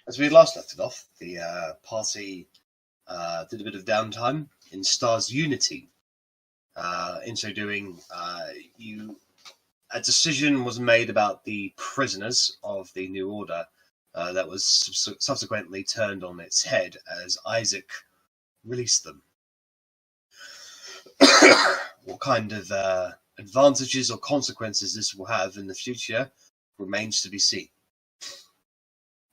As we last left it off, the party did a bit of downtime in Stars Unity. In so doing, a decision was made about the prisoners of the New Order that was subsequently turned on its head as Isaac released them. What kind of advantages or consequences this will have in the future remains to be seen.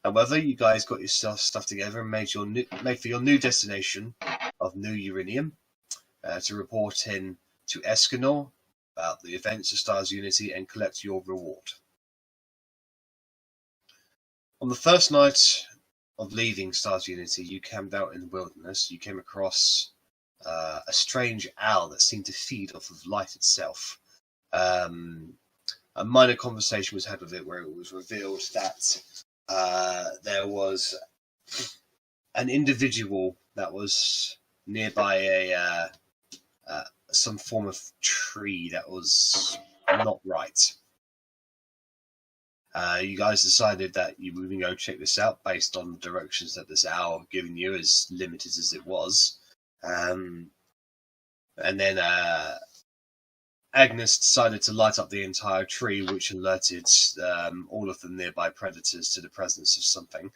However, you guys got your stuff together and made for your new destination of New Euriniam to report in to Escanor about the events of Stars Unity and collect your reward. On the first night of leaving Stars Unity, you camped out in the wilderness. You came across a strange owl that seemed to feed off of light itself. A minor conversation was had with it where it was revealed that there was an individual that was nearby some form of tree that was not right. You guys decided that you were going to go check this out based on the directions that this owl had given you, as limited as it was. And then Agnes decided to light up the entire tree, which alerted all of the nearby predators to the presence of something.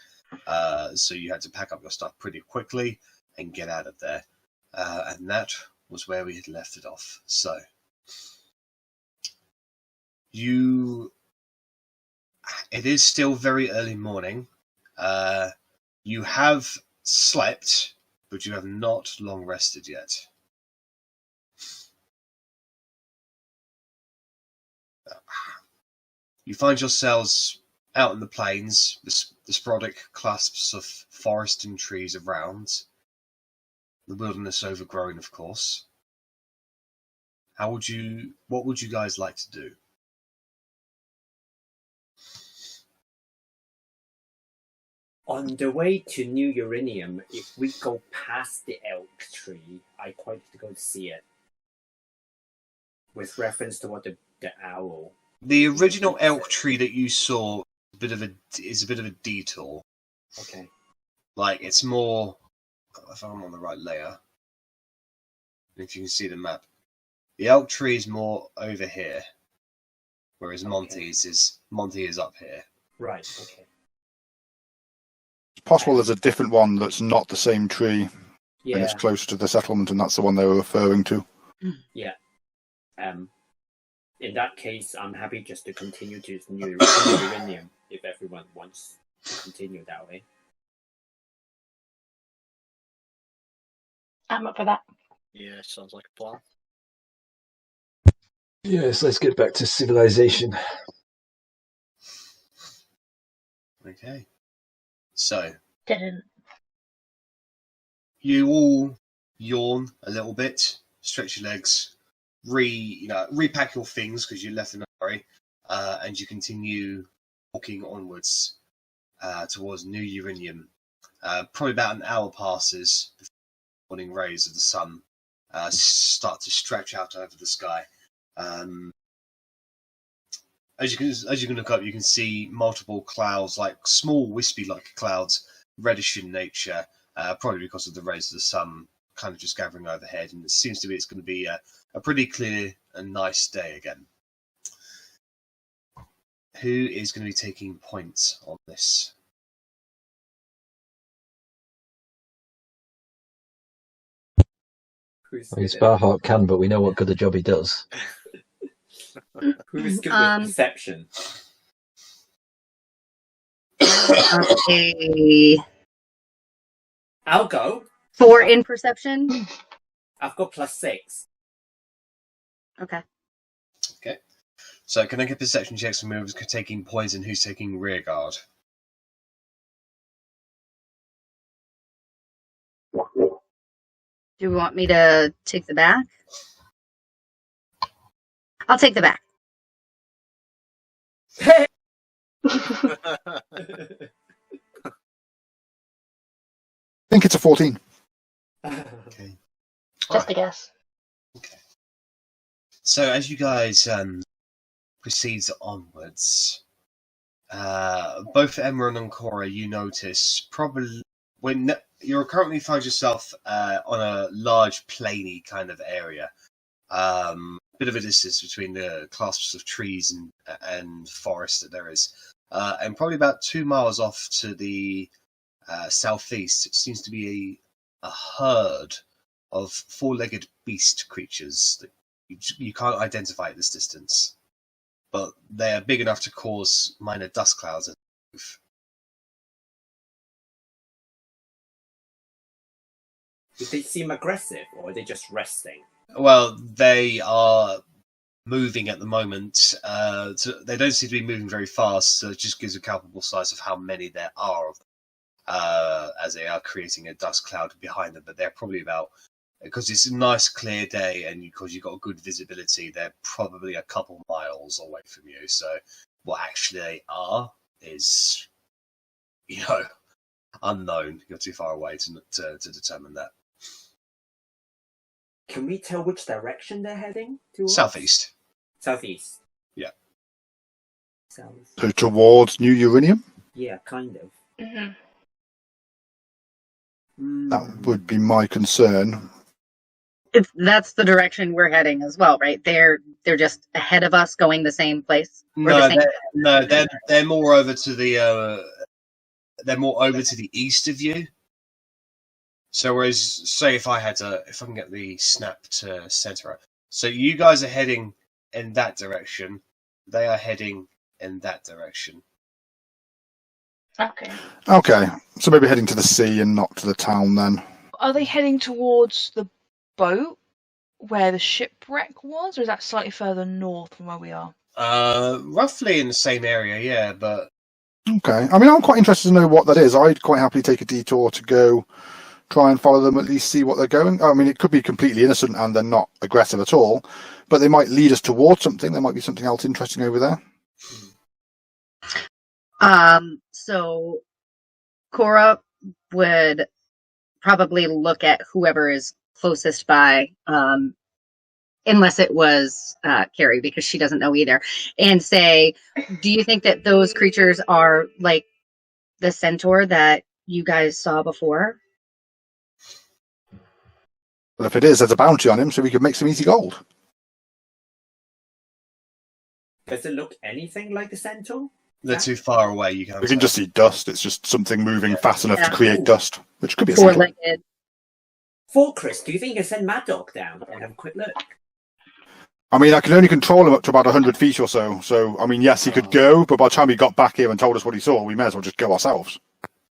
So you had to pack up your stuff pretty quickly and get out of there. And that was where we had left it off. So it is still very early morning. You have slept, but you have not long rested yet. You find yourselves out in the plains, the sporadic clasps of forest and trees around, the wilderness overgrown, of course. What would you guys like to do? On the way to New Eurinium, if we go past the elk tree, I quite like to go see it. With reference to what the owl. The original elk tree that you saw is a bit of a detour. Okay. Like, it's more, if I'm on the right layer, if you can see the map, the elk tree is more over here, whereas Monty is up here. Right. Okay. It's possible there's a different one that's not the same tree, Yeah. and it's closer to the settlement, and that's the one they were referring to. Yeah. In that case, I'm happy just to continue to New Eurinium if everyone wants to continue that way. I'm up for that. Yeah, sounds like a plan. Yes, let's get back to civilization. Okay. So, Didn't. you all yawn a little bit, stretch your legs, repack your things because you left in a hurry, and you continue walking onwards towards New Eurinium. Probably about an hour passes before the morning rays of the sun start to stretch out over the sky. As you can look up, you can see multiple clouds, like small wispy-like clouds, reddish in nature, probably because of the rays of the sun kind of just gathering overhead, and it seems to be it's going to be a pretty clear and nice day again. Who is going to be taking points on this? Sparhawk can, but we know what good a job he does. Who's good with perception? I'll go. 4 in perception. I've got +6. Okay. Okay. So can I get perception checks for movers taking points and who's taking rear guard? Do you want me to take the back? I'll take the back. I think it's a 14. Okay. Just a guess. Okay. So as you guys proceed onwards, both Emran and Cora, you notice probably when you currently find yourself on a large plainy kind of area. Bit of a distance between the clasps of trees and forest that there is, and probably about 2 miles off to the southeast, it seems to be a herd of four-legged beast creatures that you can't identify at this distance, but they are big enough to cause minor dust clouds in the roof. Do they seem aggressive, or are they just resting? Well, they are moving at the moment. They don't seem to be moving very fast, so it just gives a palpable size of how many there are of them, as they are creating a dust cloud behind them. But they're probably about, because it's a nice clear day and because you've got good visibility, they're probably a couple miles away from you. So what actually they are is, unknown. You're too far away to determine that. Can we tell which direction they're heading towards? Southeast. Southeast. Yeah. South. So towards New Euriniam? Yeah, kind of. That would be my concern. That's the direction we're heading as well, right? They're just ahead of us, going the same place. They're more over to the east of you. So whereas, say if I can get the snap to center it. So you guys are heading in that direction. They are heading in that direction. Okay. Okay, so maybe heading to the sea and not to the town then. Are they heading towards the boat where the shipwreck was, or is that slightly further north from where we are? Roughly in the same area, yeah, but... Okay, I mean, I'm quite interested to know what that is. I'd quite happily take a detour to go try and follow them, at least see what they're going. I mean, it could be completely innocent and they're not aggressive at all, but they might lead us towards something. There might be something else interesting over there. So Cora would probably look at whoever is closest by, unless it was Carrie, because she doesn't know either, and say, do you think that those creatures are like the centaur that you guys saw before? Well, if it is, there's a bounty on him, so we could make some easy gold. Does it look anything like the centaur? They're too far away. You can't. We can just see dust. It's just something moving fast enough to create dust, which could be a Four-legged. Chris, do you think you can send Mad Dog down and have a quick look? I mean, I can only control him up to about 100 feet or so. So, I mean, yes, he could go, but by the time he got back here and told us what he saw, we may as well just go ourselves.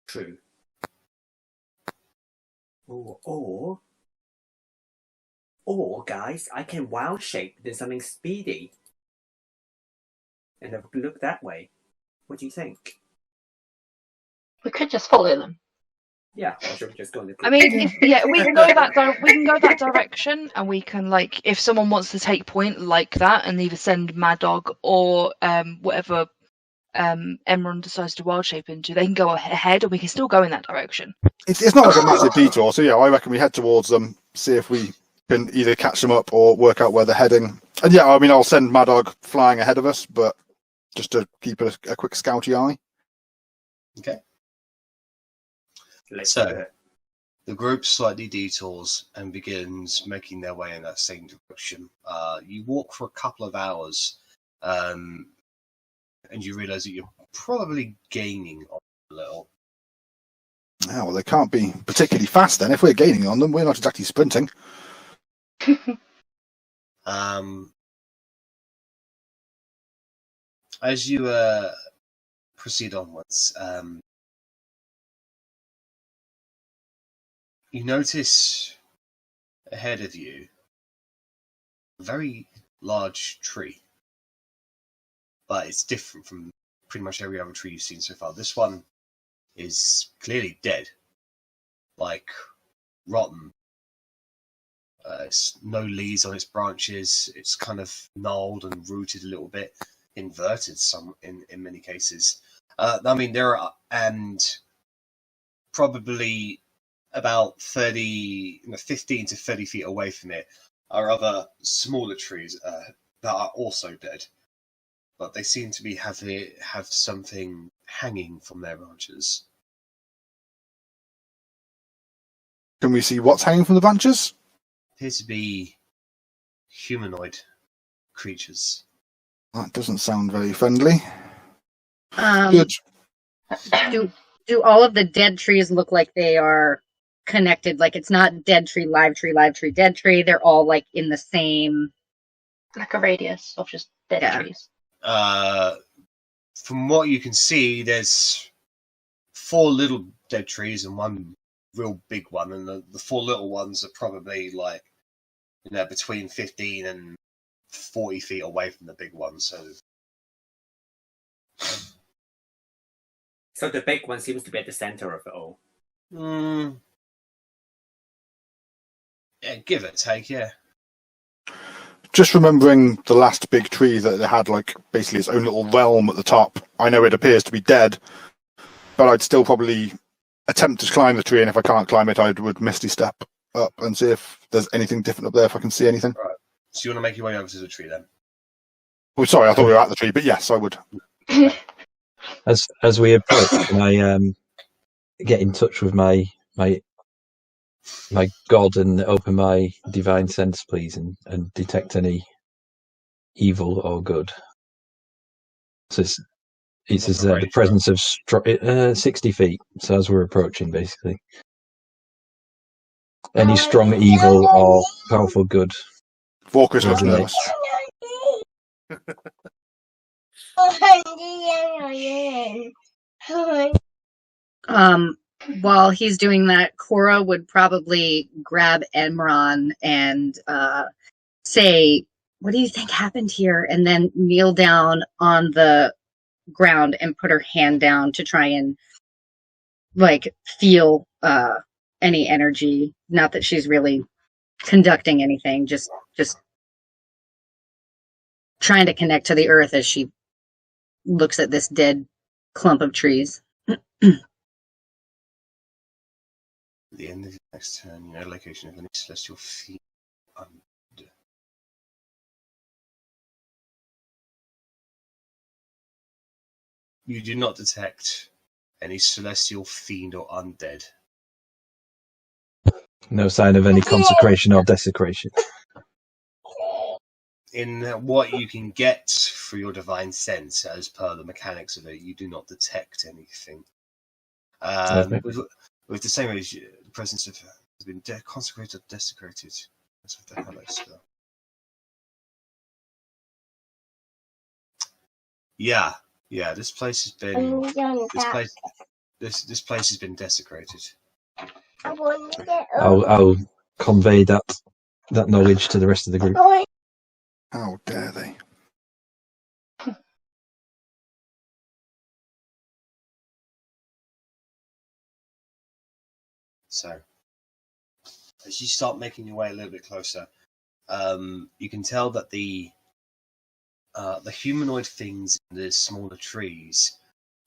True. Or, guys, I can wild shape into something speedy. And have a look that way. What do you think? We could just follow them. Yeah, or should we just go in the I mean, we can go that direction, and we can, like, if someone wants to take point like that, and either send Mad Dog or whatever Emron decides to wild shape into, they can go ahead, and we can still go in that direction. It's not like a massive detour, so yeah, I reckon we head towards them, see if we can either catch them up or work out where they're heading. And yeah, I mean, I'll send Mad Dog flying ahead of us, but just to keep a quick scouty eye. Okay. Let's So, do it. the group slightly detours and begins making their way in that same direction. You walk for a couple of hours, and you realise that you're probably gaining on a little. Oh, well, they can't be particularly fast then. If we're gaining on them, we're not exactly sprinting. As you proceed onwards, you notice ahead of you a very large tree, but it's different from pretty much every other tree you've seen so far. This one is clearly dead, like rotten. It's no leaves on its branches. It's kind of gnarled and rooted a little bit, inverted some in many cases. I mean, there are, and probably about 15 to 30 feet away from it are other smaller trees that are also dead. but they seem to be have something hanging from their branches. Can we see what's hanging from the branches? Appear to be humanoid creatures. That doesn't sound very friendly. Um, Good. do all of the dead trees look like they are connected? Like it's not dead tree, live tree, live tree, dead tree. They're all like in the same. Like a radius of just dead Yeah. trees. From what you can see, there's 4 little dead trees and 1 real big one, and the 4 little ones are probably like, between 15 and 40 feet away from the big one. So So the big one seems to be at the center of it all. Yeah, give it a take, yeah. Just remembering the last big tree that it had, like, basically its own little realm at the top. I know it appears to be dead, but I'd still probably attempt to climb the tree, and if I can't climb it, I would misty step up and see if there's anything different up there, if I can see anything. Right. So you want to make your way over to the tree then? Oh, sorry, I thought we were at the tree, but yes, I would. As we approach, can I get in touch with my god and open my divine sense, please, and detect any evil or good? So it says the presence of 60 feet. So as we're approaching, basically, any strong evil or powerful good. For Christmas, resonates. While he's doing that, Cora would probably grab Emron and say, "What do you think happened here?" And then kneel down on the ground and put her hand down to try and like feel any energy. Not that she's really conducting anything, just trying to connect to the earth as she looks at this dead clump of trees. At the end of the next turn, you know location of any celestial fiend under. You do not detect any celestial fiend or undead. No sign of any consecration or desecration. In what you can get through your divine sense, as per the mechanics of it, you do not detect anything. Okay. With the same as the presence of has been consecrated, desecrated. That's what the hell I spell. Yeah. This place has been. This place has been desecrated. I'll convey that knowledge to the rest of the group. How dare they? So, as you start making your way a little bit closer, you can tell that the humanoid things in the smaller trees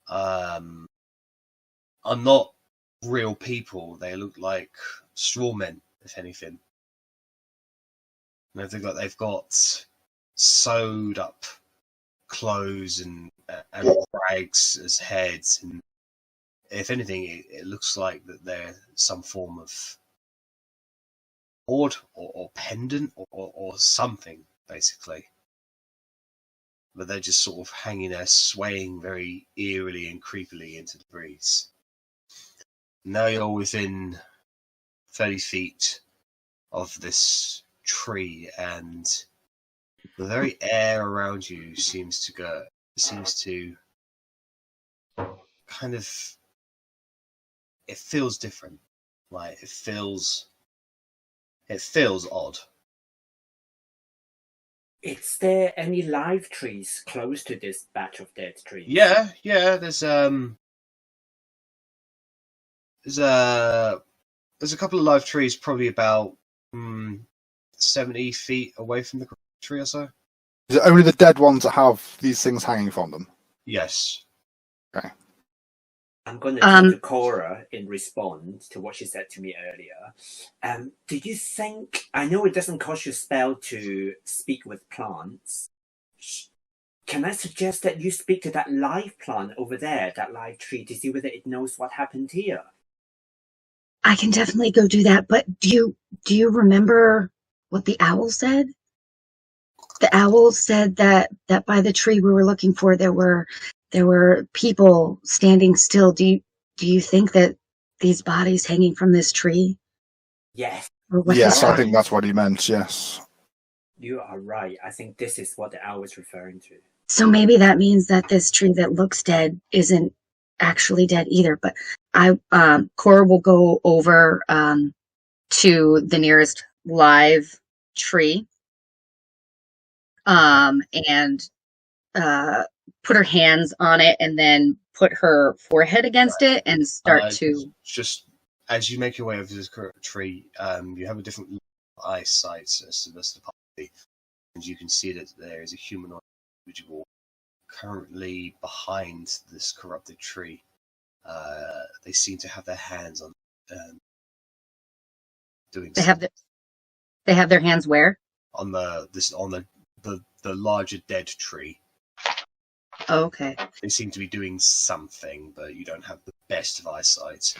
are not real people. They look like straw men, if anything. And they've got sewed up clothes and rags as heads, and if anything, it looks like that they're some form of hoard or pendant or something, basically. But they're just sort of hanging there, swaying very eerily and creepily into the breeze. Now you're within 30 feet of this tree, and the very air around you seems to kind of, it feels different. Like it feels odd. Is there any live trees close to this batch of dead trees? Yeah. There's a couple of live trees, probably about 70 feet away from the tree or so. Is it only the dead ones that have these things hanging from them? Yes. Okay. I'm going to turn to Cora in response to what she said to me earlier. Do you think, I know it doesn't cost you a spell to speak with plants, Can I suggest that you speak to that live plant over there, that live tree, to see whether it knows what happened here? I can definitely go do that, but do you remember what the owl said? The owl said that by the tree we were looking for there were people standing still. Do you think that these bodies hanging from this tree? Yes. Or what Yes, has I think happened? that's what he meant. Yes. You are right. I think this is what the owl is referring to. So maybe that means that this tree that looks dead isn't actually dead either. But Cora will go over to the nearest live tree, and put her hands on it, and then put her forehead against it, and start to. Just as you make your way over to this tree, you have a different eyesight as to the party, and you can see that there is a humanoid individual currently behind this corrupted tree. They seem to have their hands on doing. They have their hands where? On the larger dead tree. Oh, okay. They seem to be doing something, but you don't have the best of eyesight.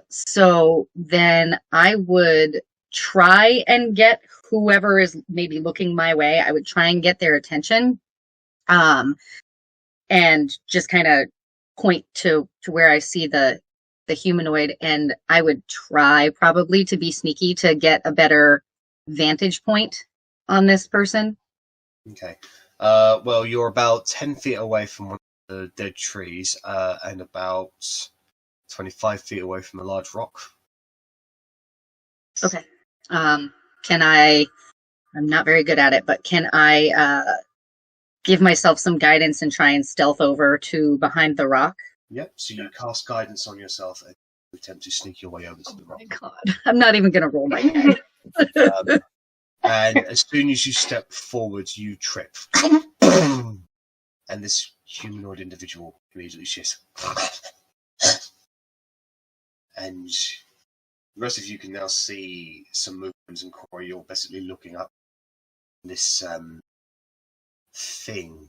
So then I would try and get whoever is maybe looking my way. I would try and get their attention, and just kind of point to where I see the humanoid, and I would try probably to be sneaky to get a better vantage point on this person. Okay. Well, you're about 10 feet away from one of the dead trees, and about 25 feet away from a large rock. Okay. Can I? I'm not very good at it, but can I give myself some guidance and try and stealth over to behind the rock? Yep, so you cast guidance on yourself and attempt to sneak your way over to the rock. Oh my god. I'm not even going to roll my head. And as soon as you step forward, you trip. And this humanoid individual immediately shifts. And the rest of you can now see some movements, and Corey, you're basically looking up this thing.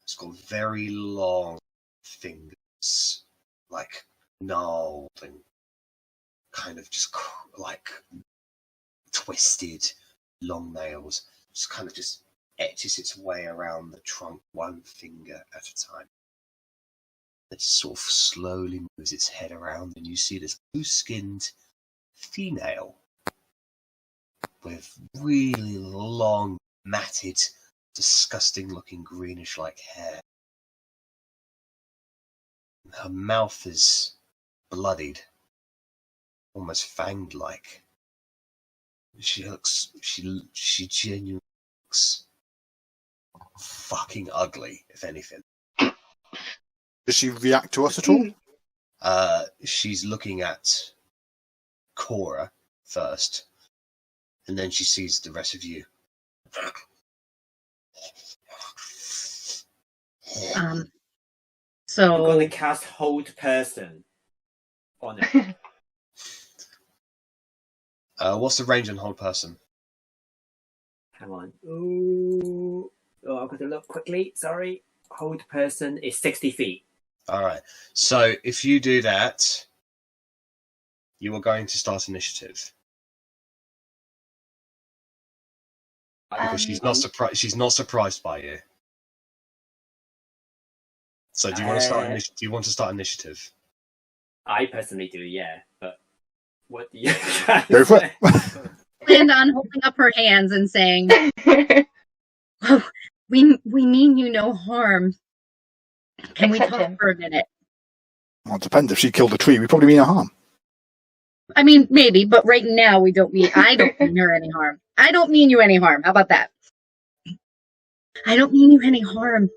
It's got very long fingers, like gnarled and kind of just like twisted long nails. Just kind of just etches its way around the trunk, one finger at a time. It just sort of slowly moves its head around, and you see this blue-skinned female with really long, matted, disgusting-looking greenish-like hair. Her mouth is bloodied, almost fanged-like. She genuinely looks fucking ugly, if anything. Does she react to us at all? She's looking at Cora first, and then she sees the rest of you. So I'm going to cast Hold Person on it. What's the range on Hold Person? Hang on. Ooh. Oh, I've got to look quickly. Sorry. Hold Person is 60 feet. Alright, so if you do that, you are going to start initiative. Because she's not surprised by you. So do you want to start initiative? I personally do, yeah. But what do you Go for it. planned on holding up her hands and saying, "Oh, we mean you no harm. Can we Except talk him. for a minute?" Well, it depends. If she killed a tree, we probably mean her harm. I mean, maybe, but right now I don't mean her any harm. I don't mean you any harm. How about that? I don't mean you any harm.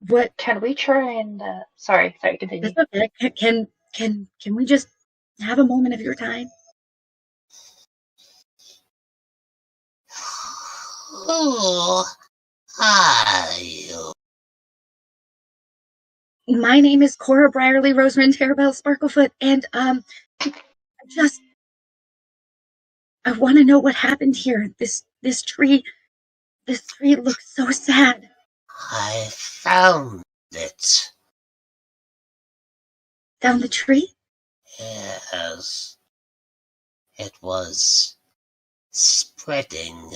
What? Can we try and sorry, continue. That's okay. Can we just have a moment of your time? Who are you? My name is Cora Briarly Rosemond Terabelle Sparklefoot, and I want to know what happened here. This tree, This tree looks so sad. I found it. Down the tree? Yes. It was spreading.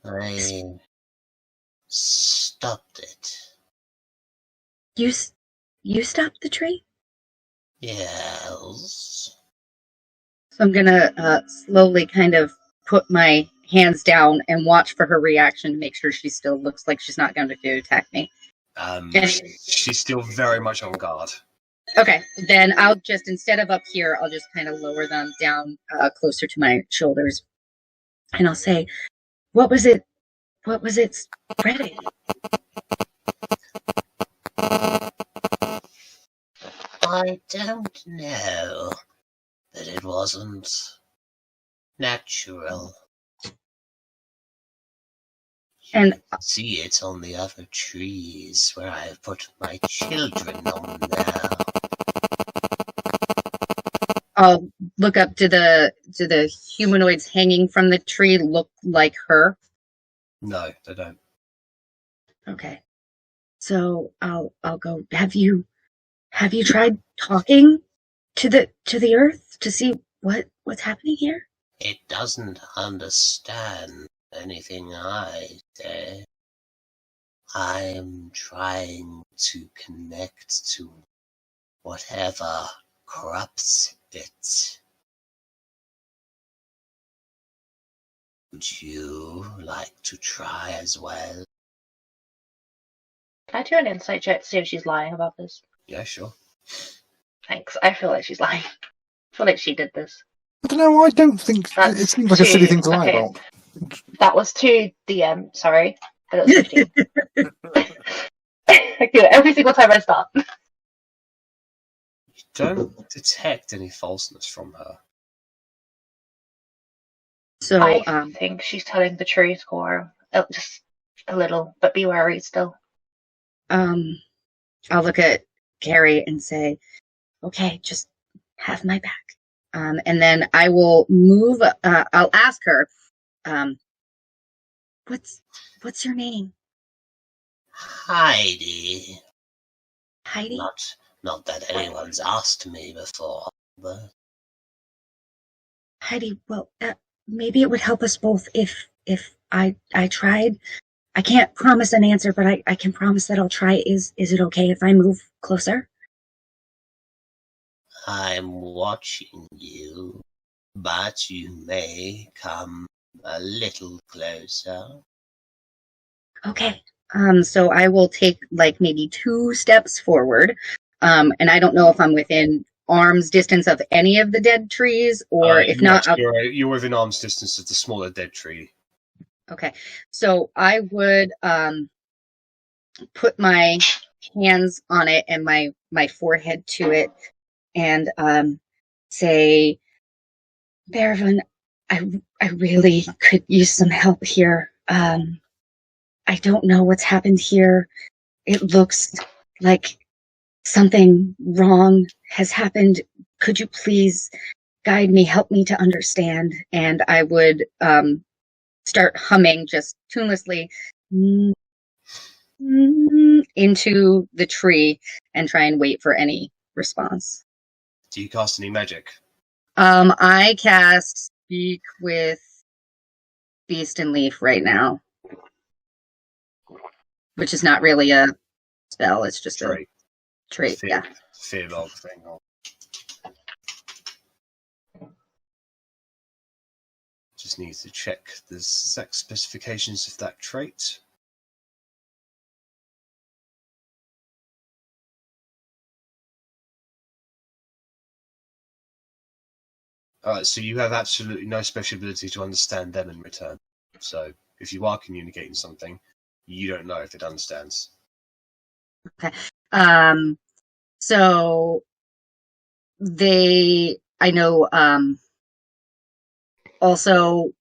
I stopped it. You stopped the tree? Yes. So I'm gonna slowly kind of put my hands down and watch for her reaction to make sure she still looks like she's not going to attack me. She's still very much on guard. Okay, then I'll just, instead of up here, I'll just kind of lower them down closer to my shoulders. And I'll say, what was it spreading? I don't know, but it wasn't natural. And You can see it on the other trees where I have put my children on now. I'll look up. Do the humanoids hanging from the tree look like her? No, they don't. Okay. So I'll go. Have you tried talking to the earth to see what's happening here? It doesn't understand anything I say. I'm trying to connect to whatever corrupts it. Would you like to try as well? Can I do an insight check to see if she's lying about this? Yeah, sure. Thanks. I feel like she's lying. I feel like she did this. I don't know. I don't think That's it seems like a silly 2. thing to lie Okay. about. That was 2 DM, sorry. But it was 15. I do it every single time I start. You don't detect any falseness from her. So I think she's telling the truth, Cora. Just a little, but be wary still. I'll look at Carrie and say, okay, just have my back. And then I will move, I'll ask her, what's your name? Heidi. Heidi? Not that anyone's asked me before, but Heidi, well, maybe it would help us both if I tried. I can't promise an answer, but I can promise that I'll try. Is it okay if I move closer? I'm watching you, but you may come a little closer. Okay. So I will take like maybe 2 steps forward. And I don't know if I'm within arm's distance of any of the dead trees, or if not, you're within arm's distance of the smaller dead tree. okay. So I would put my hands on it and my forehead to it, and say, Baravan, I really could use some help here. I don't know what's happened here. It looks like something wrong has happened. Could you please guide me, help me to understand? And I would start humming just tunelessly into the tree and try and wait for any response. Do you cast any magic? I cast Speak with Beast and Leaf right now, which is not really a spell. It's just a trait. Yeah. Fear log thing. Just need to check the exact specifications of that trait. Alright, so you have absolutely no special ability to understand them in return. So if you are communicating something, you don't know if it understands. Okay. So I know, also,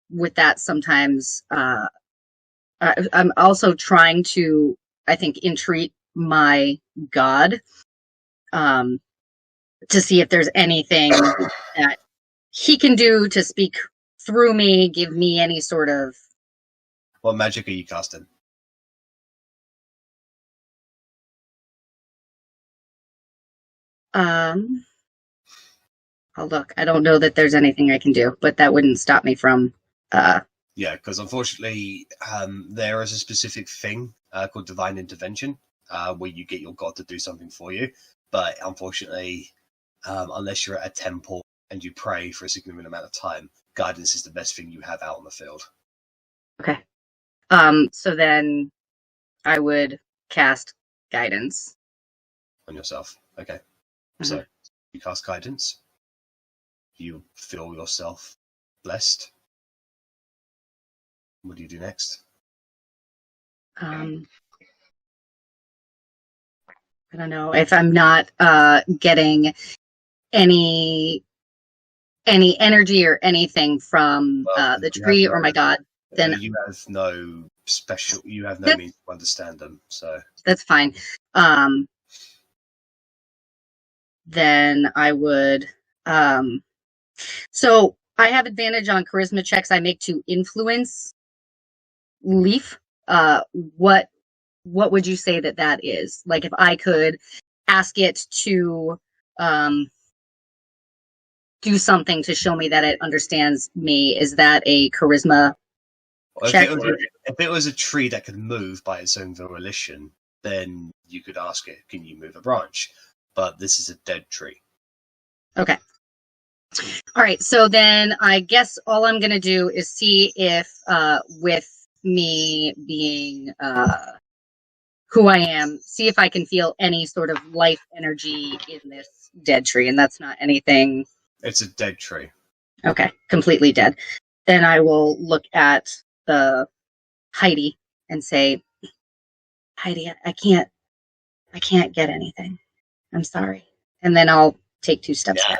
with that sometimes, I'm also trying to, I think, entreat my god, to see if there's anything that he can do to speak through me, give me any sort of... What magic are you casting? I'll look. I don't know that there's anything I can do, but that wouldn't stop me from... Yeah, because unfortunately, there is a specific thing called Divine Intervention, where you get your god to do something for you. But unfortunately, unless you're at a temple and you pray for a significant amount of time, guidance is the best thing you have out on the field. Okay. So then I would cast guidance. On yourself. Okay. So you cast guidance. You feel yourself blessed. What do you do next? I don't know if I'm not getting any energy or anything from the tree or my god, then you have no special. You have no means to understand them, so that's fine. Then I would. So I have advantage on charisma checks I make to influence Leaf. What would you say that is? Like if I could ask it to do something to show me that it understands me, is that a charisma check? If it was a tree that could move by its own volition, then you could ask it, can you move a branch? But this is a dead tree. Okay. All right, so then I guess all I'm going to do is see if, with me being who I am, see if I can feel any sort of life energy in this dead tree, and that's not anything... It's a dead tree. Okay, completely dead. Then I will look at Heidi and say, Heidi, I can't get anything. I'm sorry. And then I'll take 2 steps back.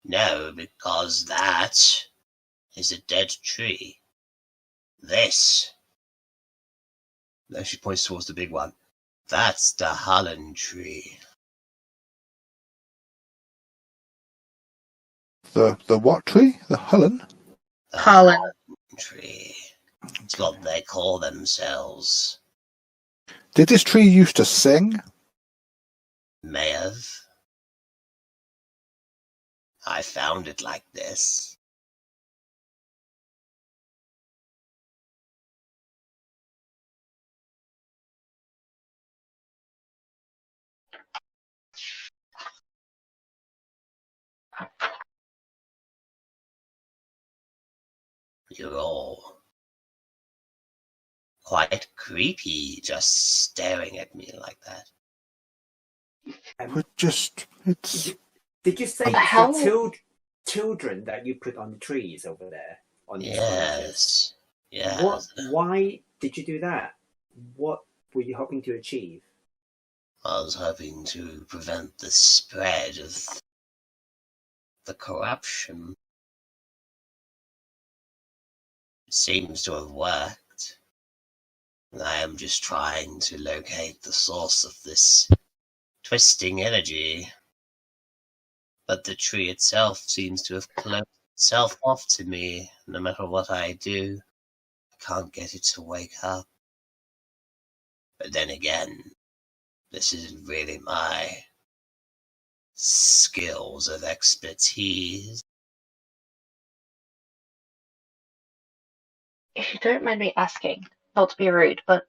No, because that is a dead tree. This. Then she points towards the big one. That's the Holland tree. The what tree? The Holland? The Holland tree. It's what they call themselves. Did this tree used to sing? May have. I found it like this. You're all quite creepy, just staring at me like that. Did you say the children that you put on the trees over there? On the Yes. Yes. Why did you do that? What were you hoping to achieve? I was hoping to prevent the spread of the corruption. It seems to have worked. I am just trying to locate the source of this twisting energy. But the tree itself seems to have closed itself off to me. No matter what I do, I can't get it to wake up. But then again, this isn't really my skills of expertise. If you don't mind me asking, not to be rude, but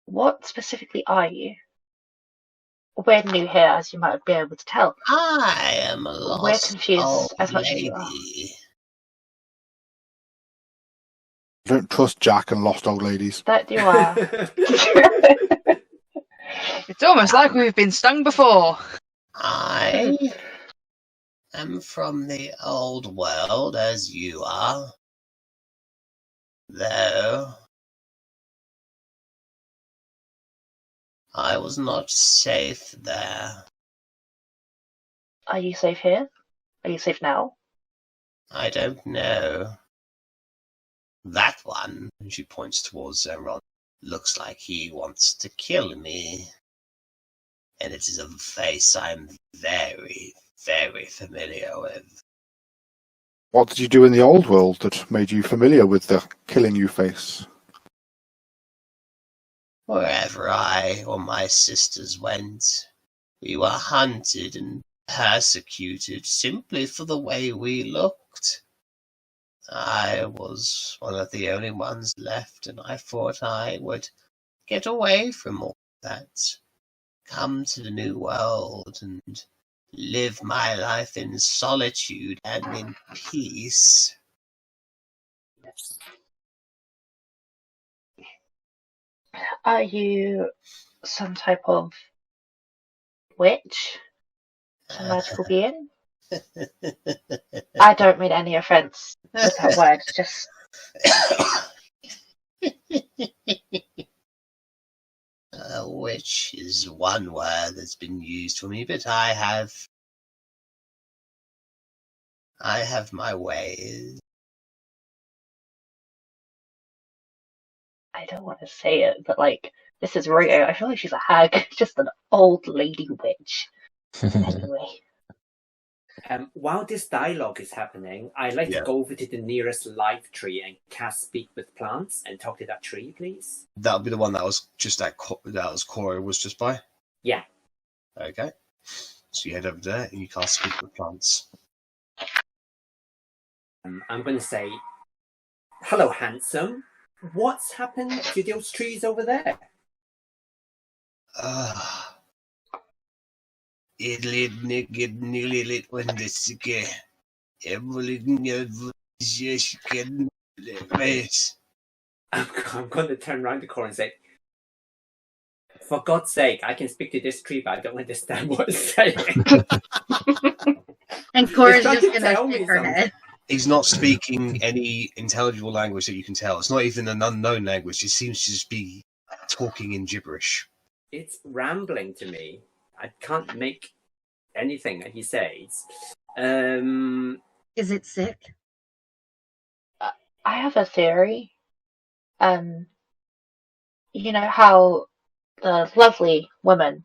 what specifically are you? We're new here, as you might be able to tell. I am a lost We're confused old as much lady. as you are. I don't trust Jack and lost old ladies. That you are. It's almost like we've been stung before. I am from the old world, as you are. Though I was not safe there. Are you safe here? Are you safe now? I don't know. That one, and she points towards Zeron, looks like he wants to kill me. And it is a face I'm very, very familiar with. What did you do in the old world that made you familiar with the killing you face? Wherever I or my sisters went, we were hunted and persecuted simply for the way we looked. I was one of the only ones left, and I thought I would get away from all that, come to the new world, and live my life in solitude and in peace. Yes. Are you some type of witch? Some magical being? I don't mean any offense with that word, just Which is one word that's been used for me, but I have my ways. I don't want to say it, but like, this is Rio. I feel like she's a hag, just an old lady witch. Anyway. While this dialogue is happening, I'd like Yeah. to go over to the nearest live tree and cast Speak with Plants and talk to that tree, please. That'll be the one that was just that was Cora was just by. Yeah. Okay. So you head over there and you can't speak with plants. I'm going to say, hello, handsome. What's happened to those trees over there? I'm going to turn around the corner and say, for God's sake, I can speak to this tree, but I don't understand what it's saying. And Cora's It's trying just to gonna tell me shake her something. head. He's not speaking any intelligible language that you can tell. It's not even an unknown language. It seems to just be talking in gibberish. It's rambling to me. I can't make anything that he says. Is it sick? I have a theory. You know how the lovely woman,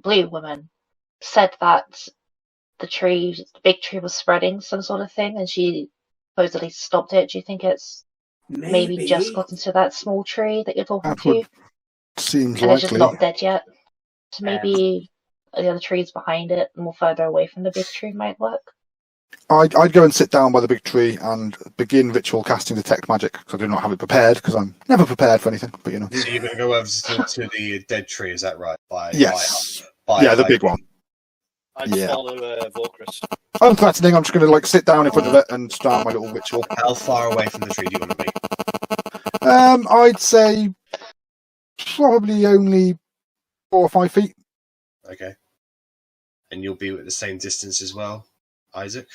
blue woman, said that the big tree was spreading some sort of thing, and she supposedly stopped it. Do you think it's maybe just gotten to that small tree that you're talking That to, would seem and it's just likely. not dead yet? So maybe the other trees behind it, more further away from the big tree, might work. I'd go and sit down by the big tree and begin ritual casting Detect Magic, because I do not have it prepared, because I'm never prepared for anything, but you know. So you're going to go over to the dead tree, is that right? Yes. By Yeah, the big one. I'd Yeah. follow Volcrus. Unthreatening, I'm just going to sit down in front of it and start my little ritual. How far away from the tree do you want to be? I'd say probably only 4 or 5 feet. Okay. And you'll be at the same distance as well, Isaac?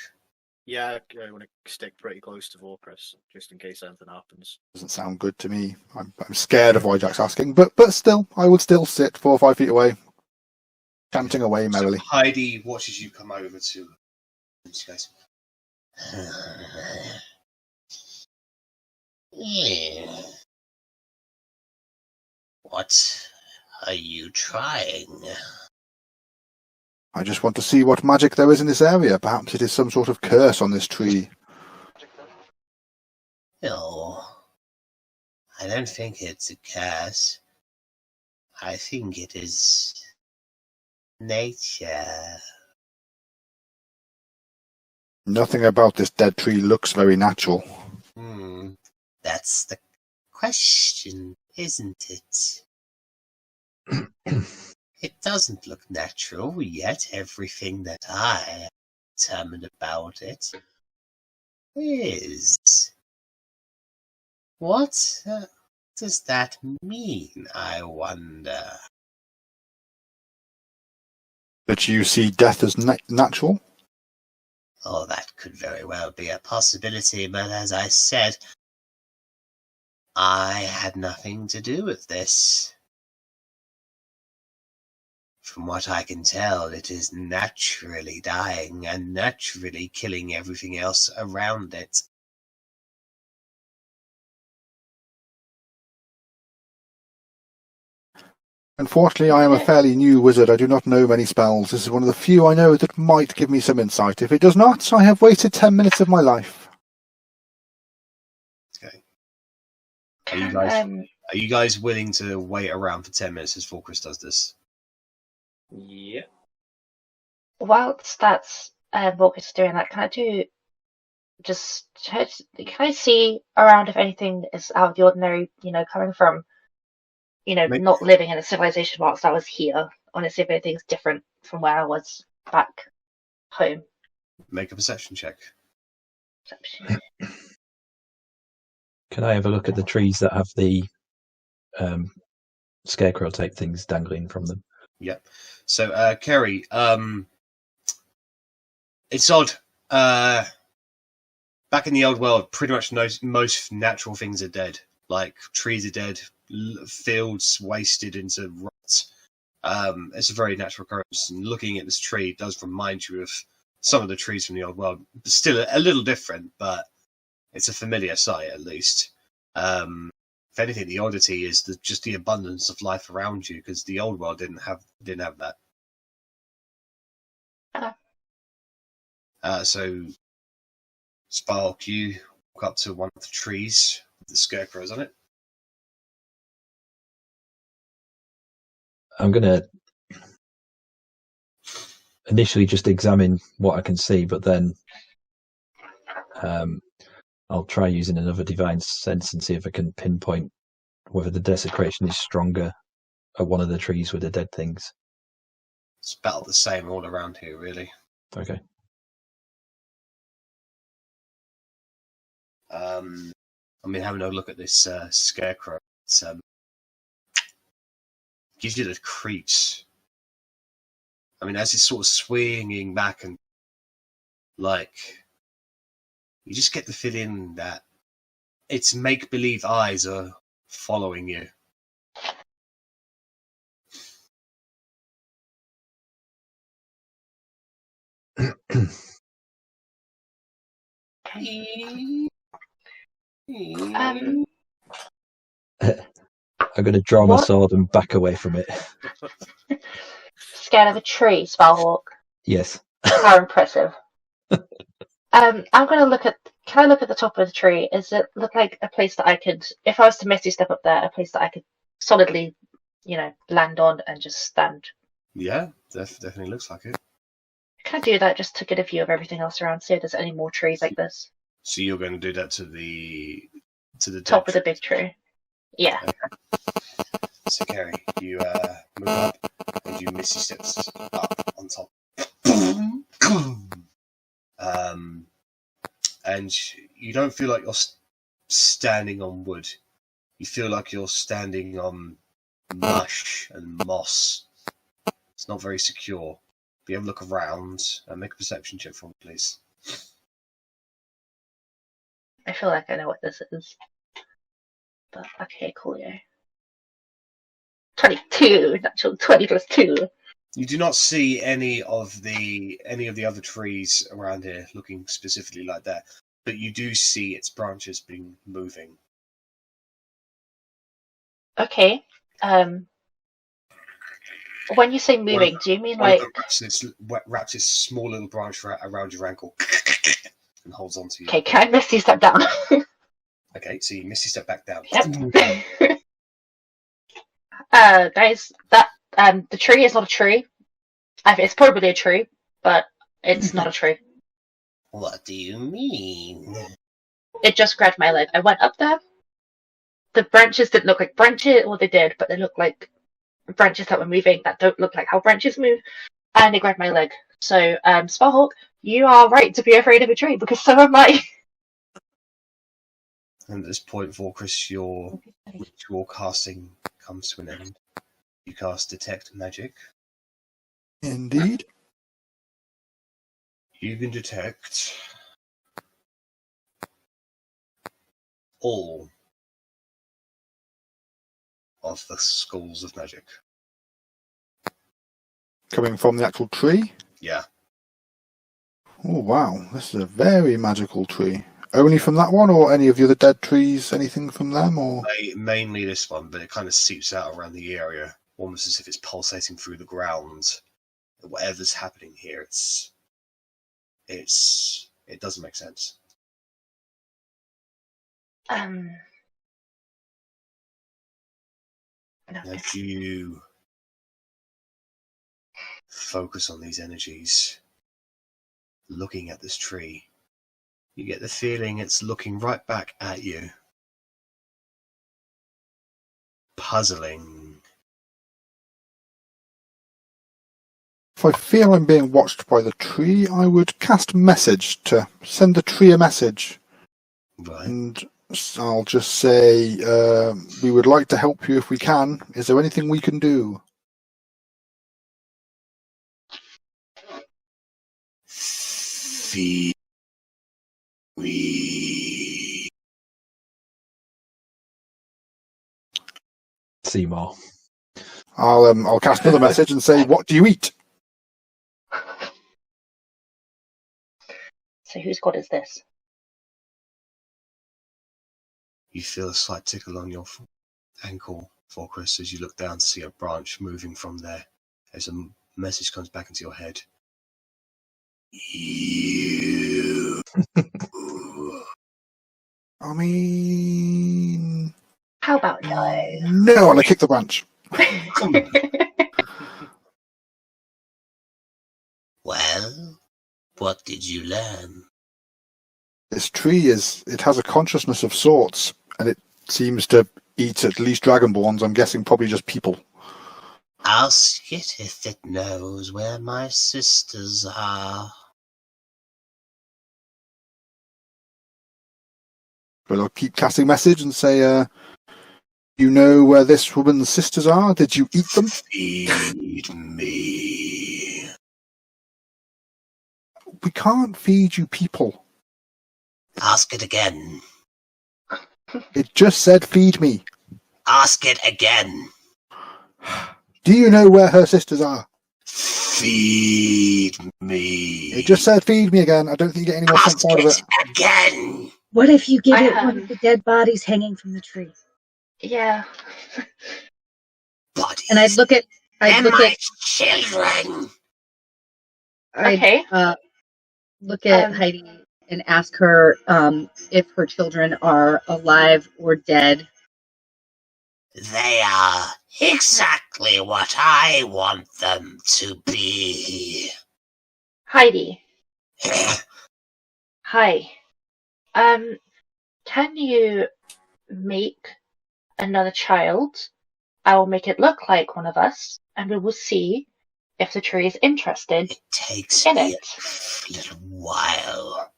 Yeah, I want to stick pretty close to Volcrus, just in case anything happens. Doesn't sound good to me. I'm scared of Whyjack's asking, but still, I would still sit 4 or 5 feet away, chanting away merrily. So Heidi watches you come over to and she goes, Yeah. What are you trying? I just want to see what magic there is in this area. Perhaps it is some sort of curse on this tree. No, I don't think it's a curse. I think it is nature. Nothing about this dead tree looks very natural. That's the question, isn't it? It doesn't look natural, yet everything that I am determined about it is. What does that mean, I wonder? That you see death as natural? Oh, that could very well be a possibility, but as I said, I had nothing to do with this. From what I can tell, it is naturally dying and naturally killing everything else around it. Unfortunately, I am a fairly new wizard. I do not know many spells. This is one of the few I know that might give me some insight. If it does not, I have wasted 10 minutes of my life. Okay. Are you guys willing to wait around for 10 minutes as Volkris does this? Yeah. Whilst that's Volkris doing that, can I see around if anything is out of the ordinary, coming from, not living in a civilization whilst I was here? I want to see if anything's different from where I was back home. Make a perception check. Perception. Can I have a look at the trees that have the scarecrow type things dangling from them? Yep. So, Kerry, it's odd. Back in the old world, pretty much most natural things are dead. Like, trees are dead, fields wasted into rot. It's a very natural occurrence. And looking at this tree does remind you of some of the trees from the old world. Still a little different, but it's a familiar sight at least. If anything, the oddity is just the abundance of life around you, because the old world didn't have that. So, Spark, you walk up to one of the trees with the scarecrows on it. I'm going to initially just examine what I can see, but then I'll try using another divine sense and see if I can pinpoint whether the desecration is stronger at one of the trees with the dead things. It's about the same all around here, really. Okay. Having a look at this scarecrow, it gives you the creeps. As it's sort of swinging back and you just get the feeling that its make-believe eyes are following you. I'm going to draw my sword and back away from it. Scared of a tree, Spellhawk? Yes. How impressive. I'm going to look at... Can I look at the top of the tree? Does it look like a place that I could... If I was to Misty Step up there, a place that I could solidly, land on and just stand? Yeah, definitely looks like it. Can I do that just to get a view of everything else around, see if there's any more trees like this? So you're going to do that to the top of the big tree? Yeah. Okay. So, Kerry, you move up and you Misty Steps up on top. And you don't feel like you're standing on wood. You feel like you're standing on mush and moss. It's not very secure. Be able to look around and make a perception check for me, please. I feel like I know what this is. But okay, cool, yeah. 22, natural 20 plus 2. You do not see any of the other trees around here looking specifically like that, but you do see its branches being moving. Okay. When you say moving, do you mean like wraps its small little branch around your ankle and holds on to you? Okay, can I Misty Step down? Okay, so you Misty Step back down. Yep. Guys, that the tree is not a tree. It's probably a tree, but it's not a tree. What do you mean? It just grabbed my leg. I went up there. The branches didn't look like branches, or they did, but they looked like branches that were moving that don't look like how branches move, and it grabbed my leg. So, Sparhawk, you are right to be afraid of a tree, because so am I. And at this point, Volkris, your ritual casting comes to an end. You cast Detect Magic. Indeed. You can detect all of the schools of magic. Coming from the actual tree? Yeah. Oh, wow. This is a very magical tree. Only from that one, or any of the other dead trees? Anything from them, or? Mainly this one, but it kind of seeps out around the area. almost as if it's pulsating through the ground. Whatever's happening here, it doesn't make sense. No. As you focus on these energies, looking at this tree, you get the feeling it's looking right back at you, puzzling. If I feel I'm being watched by the tree, I would cast message to send the tree a message. Right. And I'll just say, we would like to help you if we can. Is there anything we can do? Feed me. Seymour. I'll cast another message and say, what do you eat? So whose god is this? You feel a slight tickle on your ankle, Forcris, as you look down to see a branch moving from there. As a message comes back into your head. You. I mean... How about no? No, and I kick the branch. Well, what did you learn? This tree it has a consciousness of sorts, and it seems to eat at least dragonborns. I'm guessing probably just people. Ask it if it knows where my sisters are. But I'll keep casting message and say, you know where this woman's sisters are? Did you eat them? Feed me. We can't feed you people. Ask it again. It just said feed me. Ask it again. Do you know where her sisters are? Feed me. It just said feed me again. I don't think you get any more sense out of it. Again. What if you give I it one of the dead bodies hanging from the tree? Yeah. Bodies. And I'd look at children. Okay. Look at Heidi and ask her if her children are alive or dead. They are exactly what I want them to be. Heidi. Hi. Can you make another child? I will make it look like one of us, and we will see if the tree is interested. It takes In me it. a little while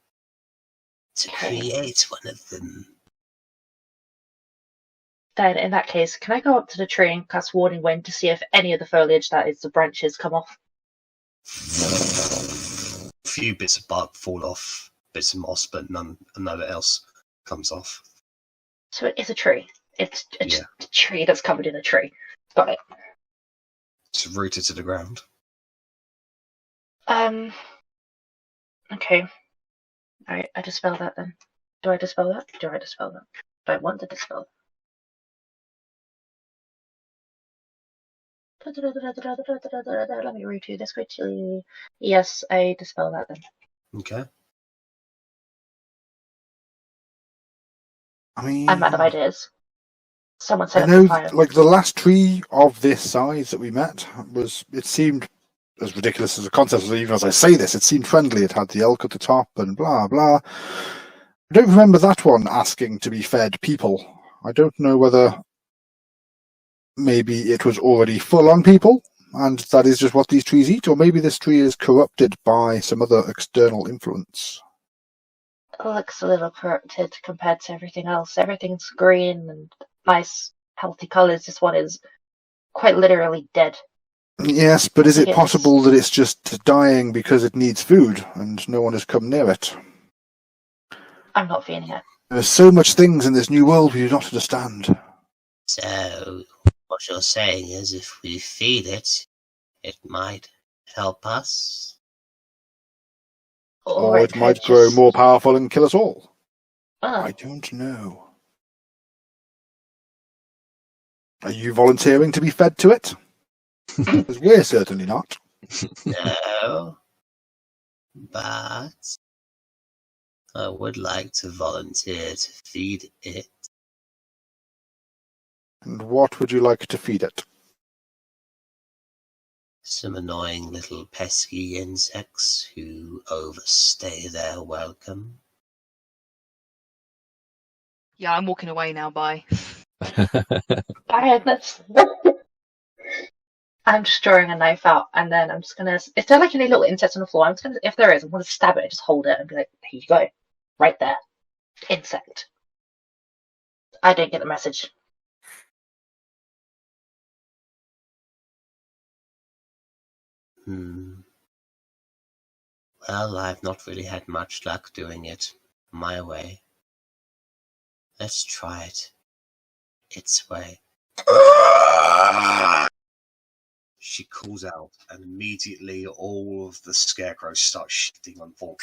to create one of them. Then, in that case, can I go up to the tree and cast Warning Wind to see if any of the foliage, that is the branches, come off? A few bits of bark fall off, bits of moss, but none else comes off. So it is a tree. It's Yeah. a tree that's covered in a tree. Got it. It's rooted to the ground. Okay. Alright, I dispel that then. Do I dispel that? Do I dispel that? Do I want to dispel that? Let me read through this quickly. Yes, I dispel that then. Okay. I mean, I'm out of ideas. Someone set I up know, a fire. like, the last tree of this size that we met it seemed as ridiculous as a concept, even as I say this, it seemed friendly. It had the elk at the top and blah, blah. I don't remember that one asking to be fed people. I don't know whether maybe it was already full on people, and that is just what these trees eat, or maybe this tree is corrupted by some other external influence. It looks a little corrupted compared to everything else. Everything's green and nice, healthy colours. This one is quite literally dead. Yes, but is it Yes. possible that it's just dying because it needs food and no one has come near it? I'm not feeling it. There's so much things in this new world we do not understand. So, what you're saying is if we feed it, it might help us? Or it could might grow just- more powerful and kill us all. Oh, I don't know. Are you volunteering to be fed to it? Because we're certainly not. No, but I would like to volunteer to feed it. And what would you like to feed it? Some annoying little pesky insects who overstay their welcome. Yeah, I'm walking away now. Bye. I'm just drawing a knife out, and then I'm just gonna. Is there like any little insects on the floor? I'm just gonna, if there is, I'm gonna stab it, just hold it, and be like, "Here you go, right there, insect." I didn't get the message. Well, I've not really had much luck doing it my way. Let's try it its way. She calls out, and immediately all of the scarecrows start shifting on form.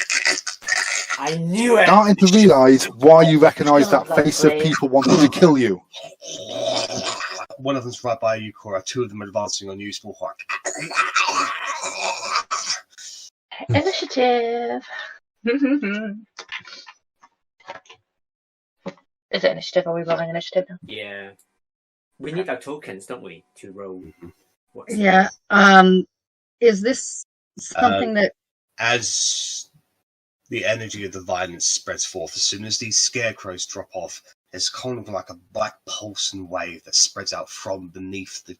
I knew it! Starting to realise why you recognise that face of people wanting to kill you. One of them's right by you, Cora. Two of them are advancing on you, small heart. Initiative. Is it initiative? Are we rolling initiative now? Yeah. We need our tokens, don't we, to roll? Yeah. Is this something that... As the energy of the violence spreads forth, as soon as these scarecrows drop off, there's kind of like a black pulsing wave that spreads out from beneath the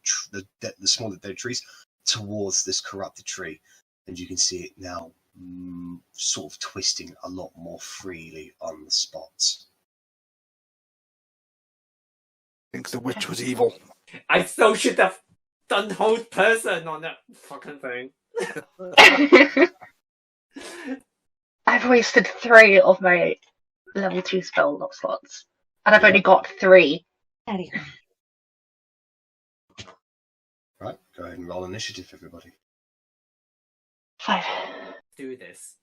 smaller dead trees towards this corrupted tree. And you can see it now sort of twisting a lot more freely on the spots. I think the witch was evil. I so should have done hold person on that fucking thing. I've wasted 3 of my level 2 spell lock slots, and I've only got 3. Right, go ahead and roll initiative, everybody. 5. Do this.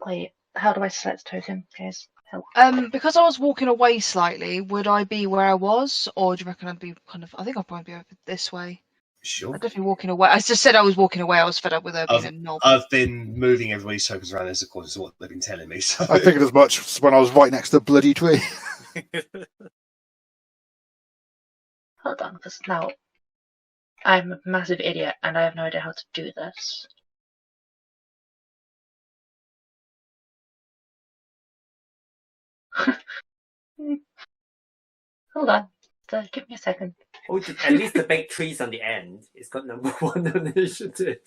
Wait, how do I select token, guys? Help. Because I was walking away slightly, would I be where I was, or do you reckon I'd be kind of? I think I'd probably be over this way. Sure. I'd definitely walking away. I just said I was walking away. I was fed up with her being a knob. I've been moving everybody's tokens around as according to what they've been telling me. So. I figured as much when I was right next to the bloody tree. Hold on, because now I'm a massive idiot and I have no idea how to do this. Hold on, give me a second. Oh, at least the big trees on the end. It's got number 1 initiative.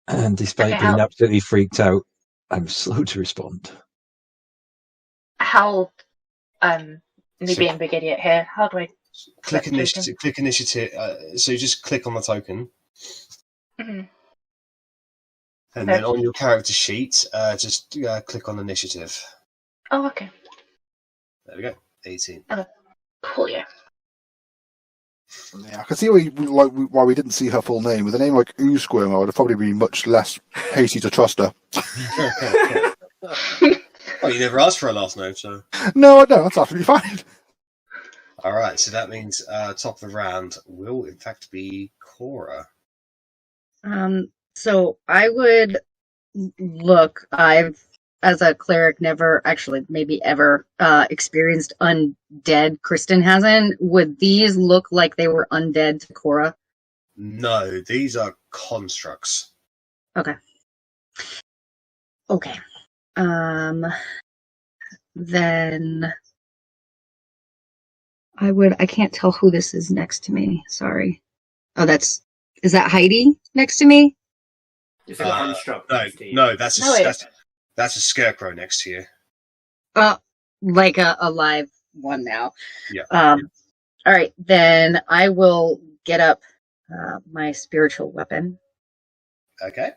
And despite Okay, being absolutely freaked out, I'm slow to respond. How, me being a big idiot here, how do I click initiative? Click initiative. So you just click on the token. Mm-hmm. And then on your character sheet, just click on initiative. Oh, okay. There we go. 18. Okay. Cool, yeah. Yeah, I can see why we didn't see her full name. With a name like Oosquirm, I would have probably been much less hasty to trust her. Oh, you never asked for a last name, so... No, I don't. That's absolutely fine. Alright, so that means top of the round will, in fact, be Cora. So I would look. I've, as a cleric, never actually, maybe ever, experienced undead. Kristen hasn't. Would these look like they were undead to Cora? No, these are constructs. Okay. Okay. Then I can't tell who this is next to me. Sorry. Oh, is that Heidi next to me? It's a construct. No, that's a scarecrow next to you. Like a live one now. Yeah. All right, then I will get up my spiritual weapon. Okay.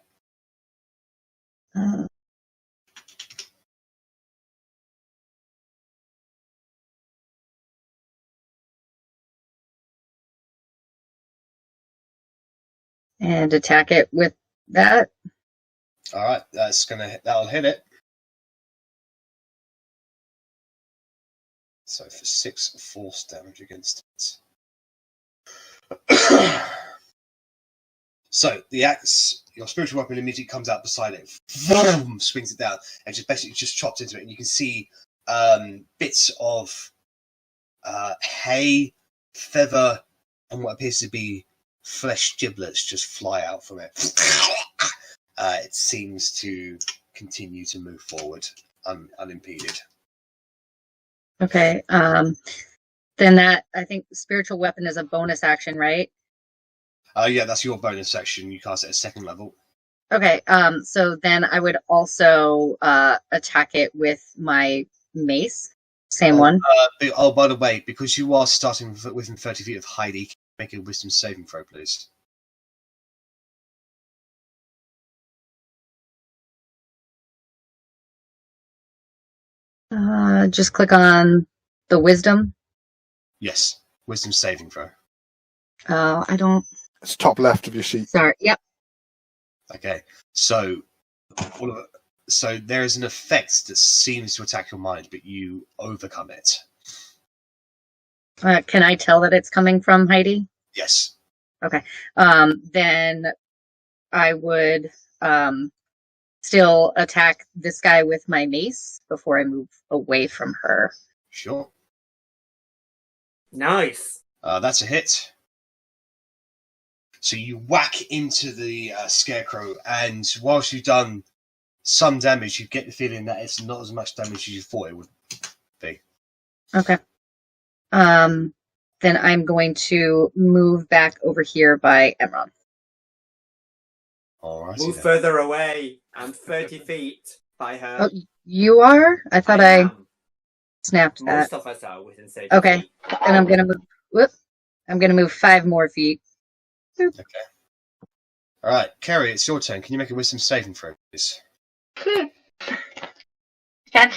And attack it with that. All right, that'll hit it. So for 6 force damage against it. So the axe, your spiritual weapon, immediately comes out beside it, vroom, swings it down, and just basically just chops into it. And you can see bits of hay, feather, and what appears to be flesh giblets just fly out from it. It seems to continue to move forward unimpeded. Okay. Then that, I think spiritual weapon is a bonus action, right? Yeah, that's your bonus action. You cast it at 2nd level. Okay. So then I would also attack it with my mace. Same one. By the way, because you are starting within 30 feet of Heidi, make a wisdom saving throw, please. Just click on the wisdom. Yes, wisdom saving throw. I don't. It's top left of your sheet. Sorry. Yep. Okay, so so there is an effect that seems to attack your mind, but you overcome it. Can I tell that it's coming from Heidi? Yes. Okay. Then I would still attack this guy with my mace before I move away from her. Sure. Nice. That's a hit. So you whack into the scarecrow, and whilst you've done some damage, you get the feeling that it's not as much damage as you thought it would be. Okay. Then I'm going to move back over here by Emron. All right. Move further away. I'm 30 feet by her. Oh, you are? I thought I am. snapped that. Most of us are within 30 Okay. feet. And I'm gonna move. Whoop. I'm gonna move 5 more feet. Boop. Okay. All right, Kerry, it's your turn. Can you make a wisdom saving throw, please? Again.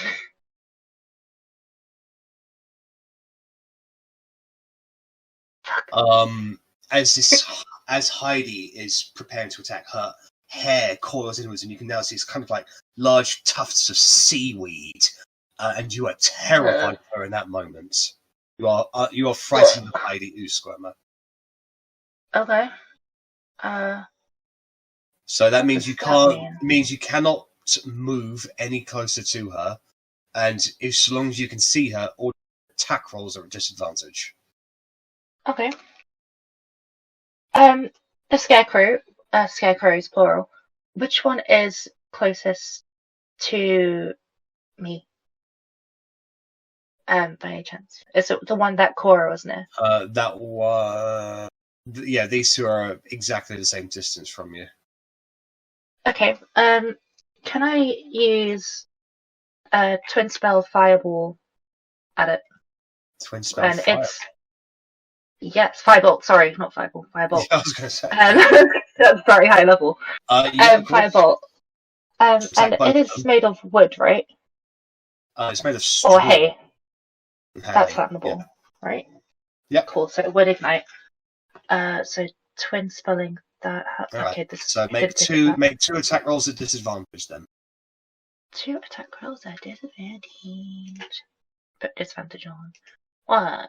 As Heidi is preparing to attack, her hair coils inwards, and you can now see it's kind of like large tufts of seaweed, and you are terrified of her in that moment. You are frightened of Heidi Squirmer. Okay. So that means you does that can't. mean? Means you cannot move any closer to her, and as long as you can see her, all attack rolls are at disadvantage. Okay. The scarecrows plural. Which one is closest to me? By any chance? Is it the one that Cora was near? That was these two are exactly the same distance from you. Okay. Can I use twin spell fireball at it? Twin spell And fire. Yes, firebolt. Sorry, not fireball. Firebolt. I was going to say. That's very high level. Yeah, of course. Firebolt. And both it of is them. made of wood, right? It's made of straw. Or hay. and That's hay. flammable, right? Yep. Cool. So it would ignite. So twin spelling that. Alright, Okay. This. So I make didn't think of that. two attack rolls at disadvantage then. 2 attack rolls at disadvantage. Put disadvantage on 1.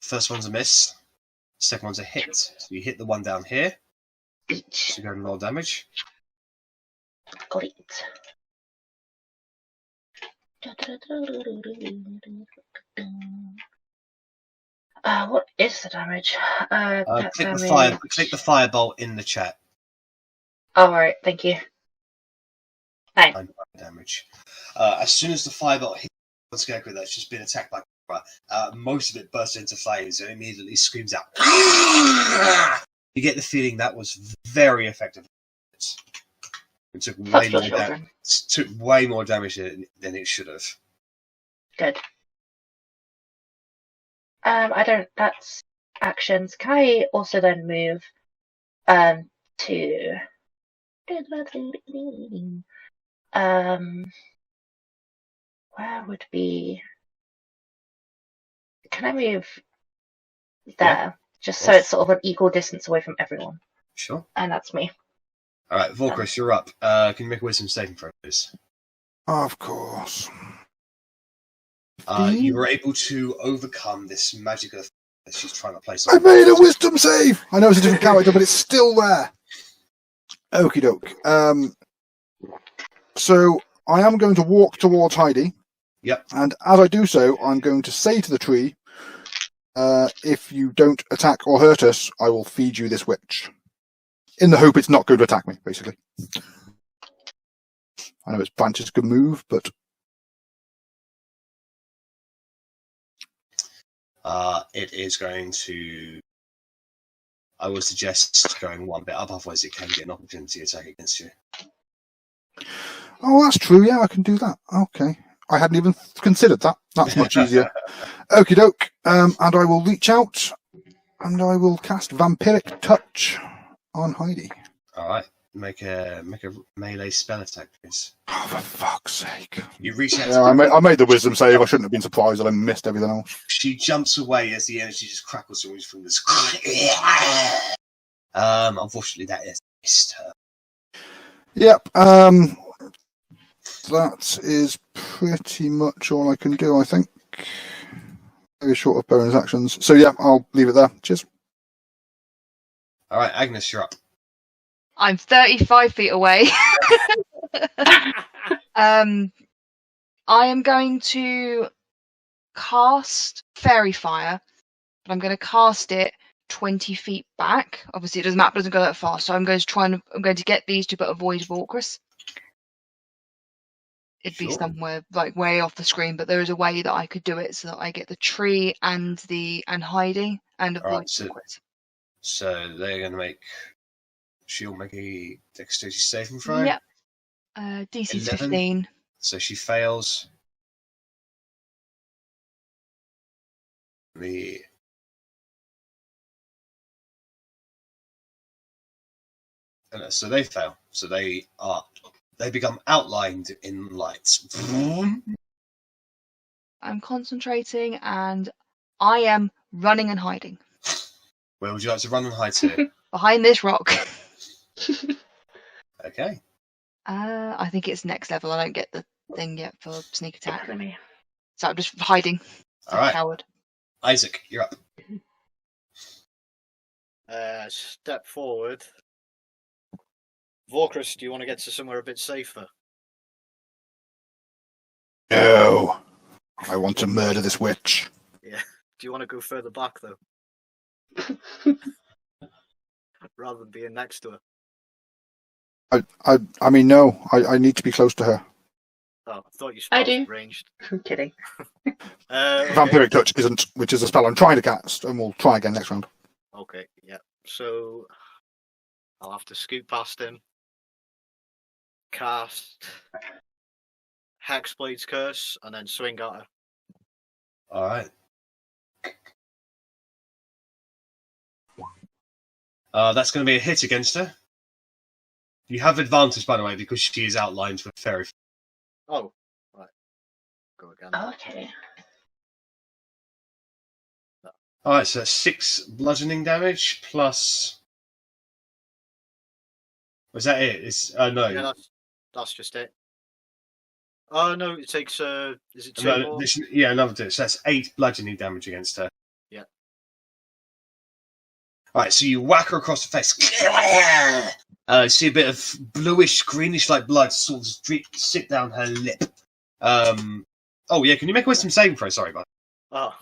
First one's a miss. Second one's a hit. So you hit the one down here. Each. So you go and roll damage. Got it. What is the damage? That Click damage. the firebolt in the chat. Oh, alright, thank you. 9. 9 damage. As soon as the firebolt hits the scarecrow that's just been attacked by Cora, most of it bursts into flames and immediately screams out. You get the feeling that was very effective. It took way Fuck your more children. damage than it should have. Good. I don't. That's actions. Can I also then move to where would be? Can I move there? Yeah, Just so it's sort of an equal distance away from everyone. Sure. And that's me. All right, Volkris, you're up. Can you make a wisdom saving throw, please? Of course. You were able to overcome this magic effect that she's trying to place I on made a wisdom save! I know it's a different character, but it's still there. Okie doke. So I am going to walk towards Heidi. Yep. And as I do so, I'm going to say to the tree, if you don't attack or hurt us, I will feed you this witch. In the hope it's not going to attack me, basically. I know its branches can move, but... It is going to... I would suggest going one bit up, otherwise it can get an opportunity attack against you. Oh, that's true. Yeah, I can do that. Okay. I hadn't even considered that. That's much easier. Okie doke. And I will reach out and I will cast Vampiric Touch on Heidi. Alright. Make a melee spell attack, please. Oh, for fuck's sake. You reach out Yeah, I made the wisdom save. I shouldn't have been surprised that I missed everything else. She jumps away as the energy just crackles from his fingers. Unfortunately, that is missed her. Yep. That is pretty much all I can do, I think. Maybe short of bonus actions. So yeah, I'll leave it there. Cheers. Alright, Agnes, you're up. I'm 35 feet away. I am going to cast Fairy Fire, but I'm going to cast it 20 feet back. Obviously, the map doesn't go that far, so I'm going to get these two, but avoid Vorkrus. It'd be somewhere like way off the screen, but there is a way that I could do it so that I get the tree and Heidi and avoid Vorkrus. So they're going to make. She'll make a dexterity saving throw. Yep. DC 15. So she fails. So they fail. So they become outlined in lights. I'm concentrating and I am running and hiding. Where would you like to run and hide to? Behind this rock. Okay. I think it's next level. I don't get the thing yet for sneak attack. So I'm just hiding. All right. Coward. Isaac, you're up. Step forward. Vorkrus, do you want to get to somewhere a bit safer? No. I want to murder this witch. Yeah. Do you want to go further back, though? Rather than being next to her. I mean, no. I need to be close to her. Oh, I thought you I do. ranged. I'm kidding. Vampiric Touch isn't, which is a spell I'm trying to cast, and we'll try again next round. Okay, yeah. So I'll have to scoot past him. Cast Hexblade's Curse, and then swing at her. Alright. That's going to be a hit against her. You have advantage, by the way, because she is outlined with fairy. Oh, right. Go again. Okay. Alright, so 6 bludgeoning damage plus. Was that it? It's no. Yeah, that's just it. Oh no, it takes is it 2 more? Yeah, another 2. So that's 8 bludgeoning damage against her. Yeah. Alright, so you whack her across the face. See a bit of bluish, greenish like blood sort of sit down her lip. Oh yeah, can you make a wisdom saving throw? Sorry, bud. Oh.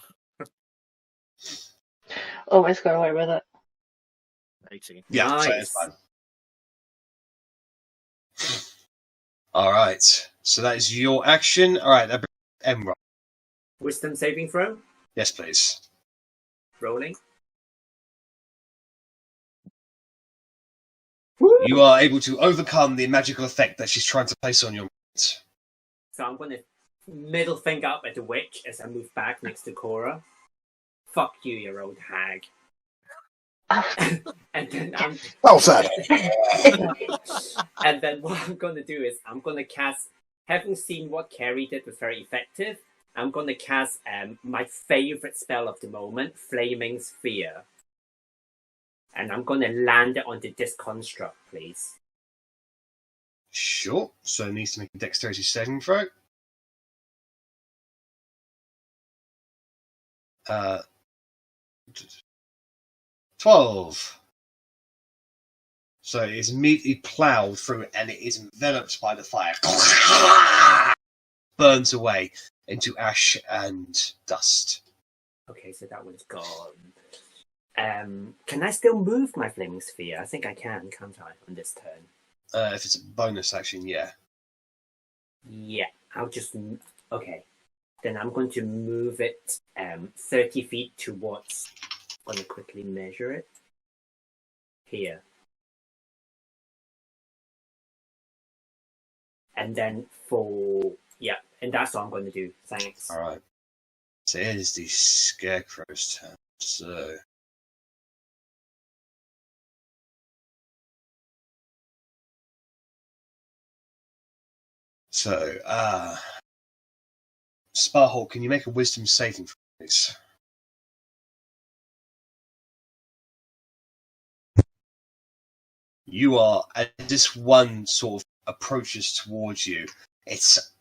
Always got away with it. 18. Yeah, Nice. so it's fine. Alright, so that is your action. Alright, Emra. Wisdom saving throw. Yes, please. Rolling. You are able to overcome the magical effect that she's trying to place on your mind. So I'm going to middle finger up at the witch as I move back next to Cora. Fuck you, you old hag. And then Well said. and then what I'm going to do is I'm going to cast, having seen what Carrie did was very effective, I'm going to cast my favorite spell of the moment, Flaming Sphere. And I'm going to land it onto this construct, please. Sure. So it needs to make a dexterity saving throw. 12. So it is immediately ploughed through, and it is enveloped by the fire. Burns away into ash and dust. Okay, so that one's gone. Can I still move my flaming sphere? I think I can, can't I, on this turn? If it's a bonus action, yeah. Yeah, I'll just... Okay. Then I'm going to move it 30 feet towards... I'm going to quickly measure it. Here. And then for... Yeah, and that's what I'm going to do. Thanks. Alright. So it is the Scarecrow's turn. So... Sparhawk, can you make a wisdom saving throw, please? You are, as this one sort of approaches towards you, it's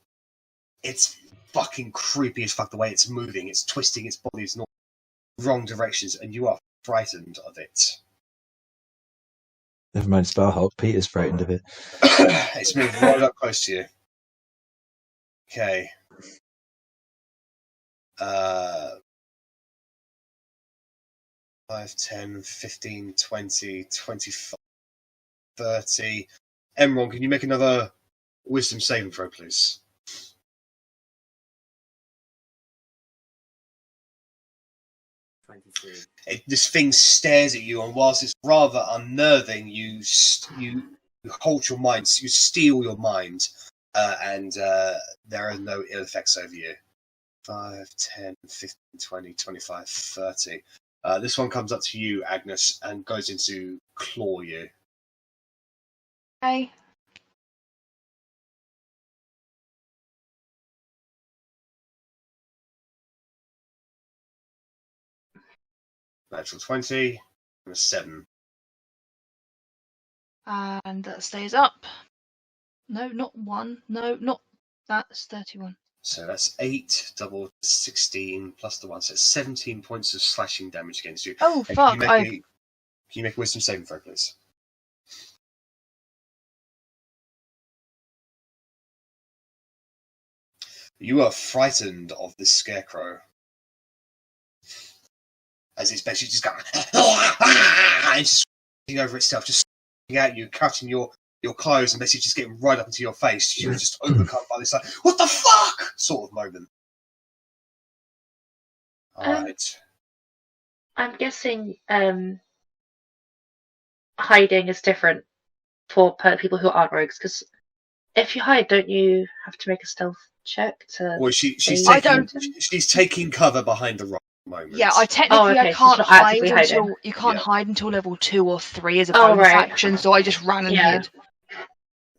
fucking creepy as fuck the way it's moving, it's twisting its body in wrong directions, and you are frightened of it. Never mind Sparhawk, Peter's frightened of it. It's moved right up close to you. Okay. 5, 10, 15, 20, 25, 30. Emron, can you make another wisdom saving throw, please? This thing stares at you, and whilst it's rather unnerving, you hold your mind, you steel your mind, and there are no ill effects over you. 5, 10, 15, 20, 25, 30. This one comes up to you, Agnes, and goes into claw you. Okay. Natural 20 and a 7. And that stays up. No, not 1. No, not... That's 31. So that's 8 double 16 plus the 1. So it's 17 points of slashing damage against you. Oh, And fuck. Can you make a wisdom saving throw, please? You are frightened of this scarecrow. As it's basically just going and just over itself, just at you, cutting your clothes, and basically just getting right up into your face. You're just overcome by this, like, what the fuck sort of moment. Alright. I'm guessing hiding is different for people who aren't rogues, because if you hide, don't you have to make a stealth check to... Well, she's taking cover behind the rock. Moment. Yeah, I can't hide until you can't hide until level 2 or 3 as a bonus action, so I just ran and hid.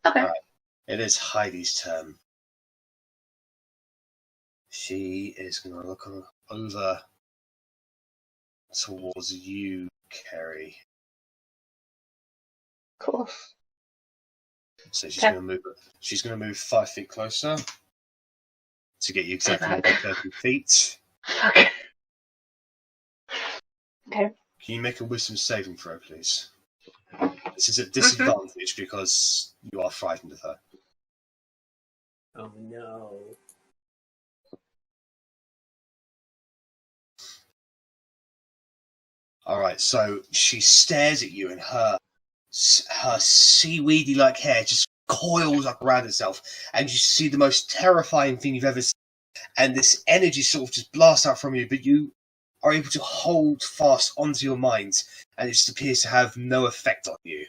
Okay. Right. It is Heidi's turn. She is going to look over towards you, Kerry. Cool. So she's going to move. She's going to move 5 feet closer to get you exactly 30 feet. Okay. Okay. Can you make a wisdom saving throw, please? This is a disadvantage because you are frightened of her. Oh no. Alright, so she stares at you and her seaweedy-like hair just coils up around itself, and you see the most terrifying thing you've ever seen, and this energy sort of just blasts out from you, but you are able to hold fast onto your mind, and it just appears to have no effect on you.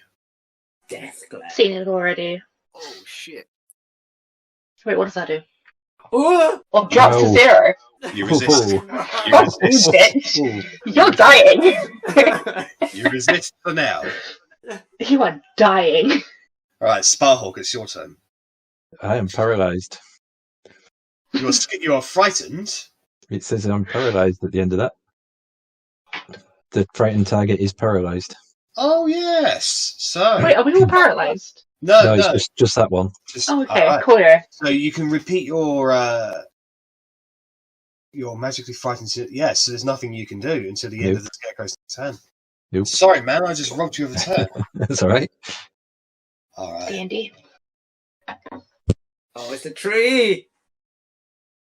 Death glare. Seen it already. Oh shit. Wait, what does that do? Oh! Well, drops to 0. You resist. You resist. Bitch. You're dying. You resist for now. You are dying. Alright, Sparhawk, it's your turn. I am paralysed. You are frightened. It says I'm paralysed at the end of that. The frightened target is paralysed. Oh, yes. So... Wait, are we all paralysed? No, it's just that one. Okay, cool. So you can repeat your You're magically frightened. Yeah, so there's nothing you can do until the end of the Scarecrow's turn. Nope. Sorry, man, I just robbed you of a turn. That's all right. All right. D&D. Oh, it's a tree!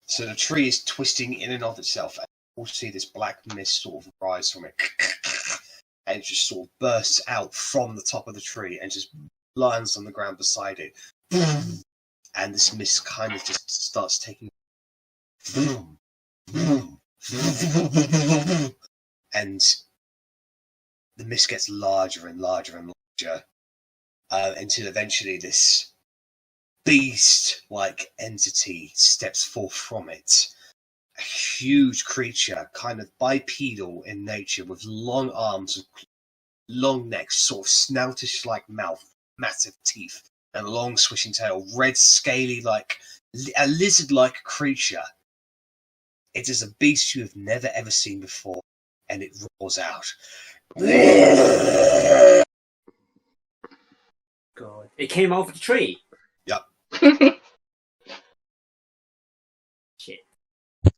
So the tree is twisting in and of itself, and we'll see this black mist sort of rise from it, and it just sort of bursts out from the top of the tree and just lands on the ground beside it. And this mist kind of just starts taking, and the mist gets larger and larger and larger, until eventually this beast-like entity steps forth from it. A huge creature, kind of bipedal in nature, with long arms, long neck, sort of snoutish-like mouth, massive teeth, and a long swishing tail, red, scaly, like a lizard-like creature. It is a beast you have never ever seen before, and it roars out. God. It came out of the tree. Yep. Shit.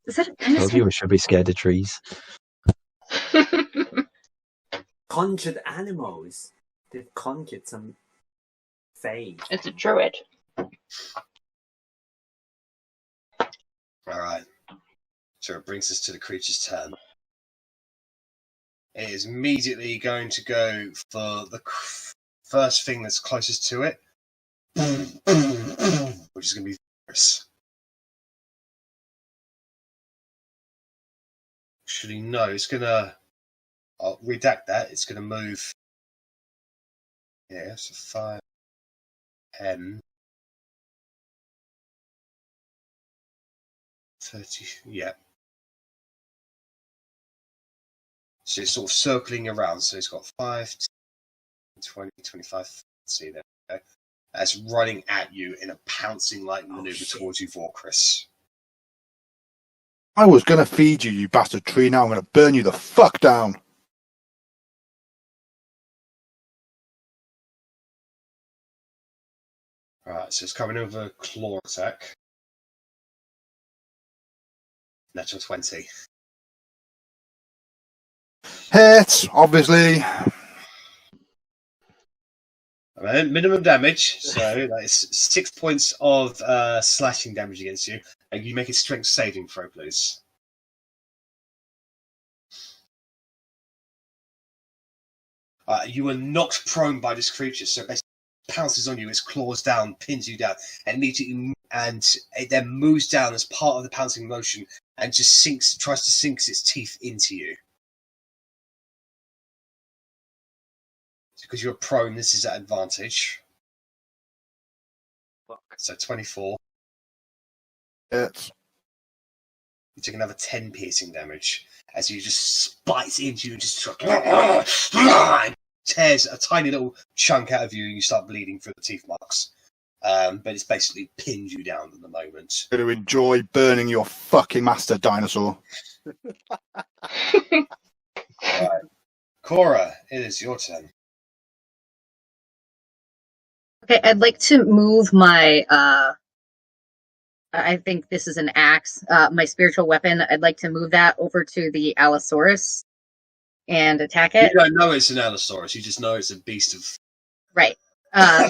Is that Told you we should be scared of trees. Conjured animals. They've conjured some fae. It's a druid. Alright. So it brings us to the creature's turn. It is immediately going to go for the first thing that's closest to it, which is going to be Virus. Actually, no, it's going to... I'll redact that. It's going to move... Yeah, so 5, 10... 30, yeah. So it's sort of circling around. So it's got 5, 20, 25. See there. Okay. That's running at you in a pouncing-like maneuver towards you, Vorkris. I was going to feed you, you bastard tree. Now I'm going to burn you the fuck down. Alright, so it's coming over claw attack. Natural 20. Hits, obviously. Right, minimum damage, so that is 6 points of slashing damage against you. And you make a strength saving throw, please. You are knocked prone by this creature, so it pounces on you, its claws down, pins you down, and immediately, and it then moves down as part of the pouncing motion and just tries to sink its teeth into you. Because you're prone, this is at advantage. Fuck. So 24. Hits. You take another 10 piercing damage as you just spites into you and just tears a tiny little chunk out of you and you start bleeding through the teeth marks. But it's basically pinned you down at the moment. Going to enjoy burning your fucking master, dinosaur. Alright. Cora, it is your turn. Okay, I'd like to move my, I think this is an axe, my spiritual weapon. I'd like to move that over to the Allosaurus and attack it. You don't know it's an Allosaurus, you just know it's a beast of... Right.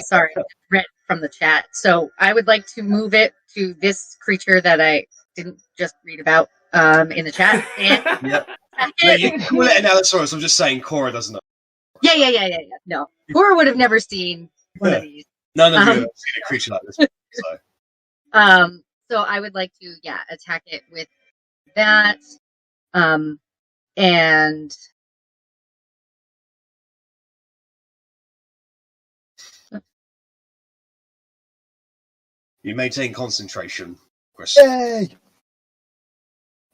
Sorry, read from the chat. So I would like to move it to this creature that I didn't just read about in the chat. And Yep. No, you can call it an Allosaurus, I'm just saying Cora doesn't know. Yeah. No. Cora would have never seen one of these. None of you have seen a creature like this before, so... So I would like to, attack it with that. And You maintain concentration, Chris. Yay!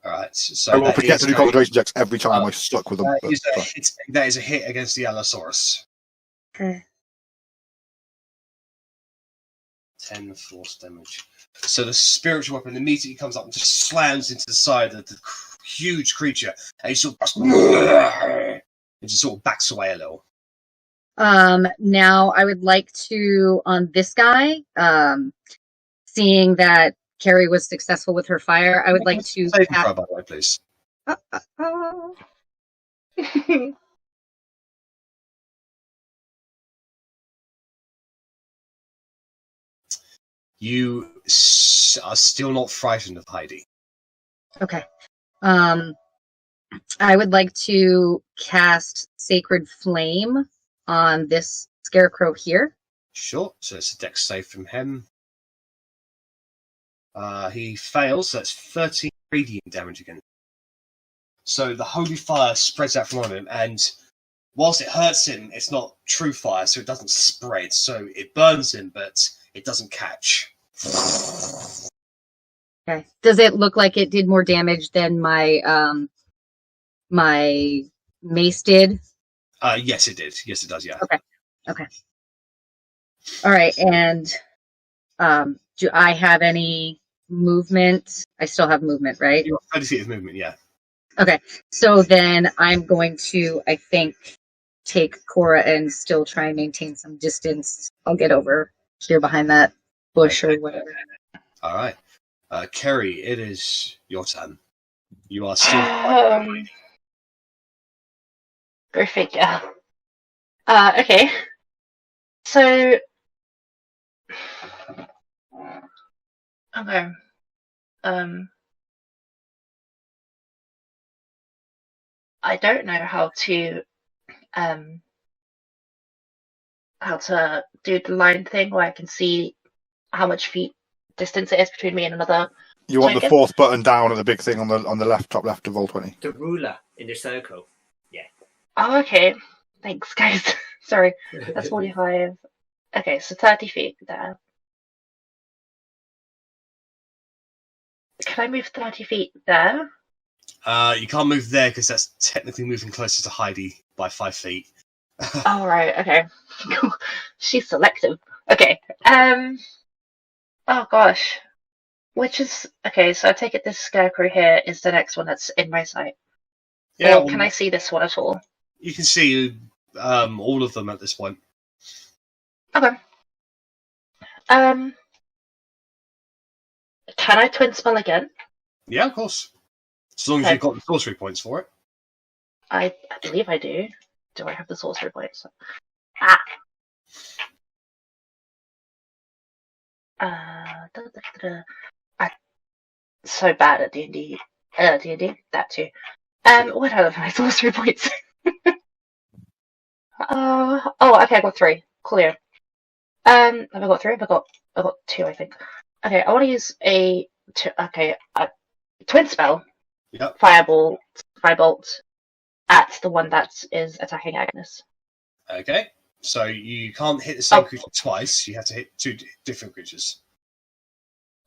Alright, so I will that forget is to do a- concentration checks every time I stuck with them. that is a hit against the Allosaurus. okay. 10 force damage. So the spiritual weapon immediately comes up and just slams into the side of the huge creature, and he sort of and just sort of backs away a little. Now I would like to, on this guy, seeing that Carrie was successful with her fire. I would like to Saving throw, by the way, please. You are still not frightened of Heidi. Okay. I would like to cast Sacred Flame on this scarecrow here. Sure. So it's a dex save from him. He fails, so that's 13 radiant damage again. So the holy fire spreads out from on him, and whilst it hurts him, it's not true fire, so it doesn't spread. So it burns him, but it doesn't catch. Okay. Does it look like it did more damage than my my mace did? Yes, it did. Yes, it does. Yeah. Okay. All right. And do I have any movement? I still have movement, right? You have 30 feet of movement. Yeah. Okay. So then I'm going to, I think, take Cora and still try and maintain some distance. I'll get over here behind that bush or whatever. All right. Kerry, it is your turn. You are still. Go figure. Okay. So. Okay. I don't know how to do the line thing where I can see how much feet distance it is between me and another. You want the token. fourth button down at the big thing on the left, top left of Roll20. The ruler in the circle. Yeah. Oh, okay. Thanks, guys. Sorry. That's 45. Okay, so 30 feet there. Can I move 30 feet there? You can't move there because that's technically moving closer to Heidi by 5 feet. Oh, right. Okay. She's selective. Okay. Oh, gosh. Which is... Okay, so I take it this scarecrow here is the next one that's in my sight. Yeah. Or can I see this one at all? You can see all of them at this point. Okay. Can I twin spell again? Yeah, of course. As long as Okay. you've got the sorcery points for it. I believe I do. Do I have the sorcery points? I'm so bad at D&D. D&D? That too. What are my sorcery points? Okay, I got 3. Clear. Have I got 3? I got 2, I think. Okay, I want to use a twin spell. Yep. Firebolt at the one that is attacking Agnes. Okay. So you can't hit the same creature twice. You have to hit 2 different creatures.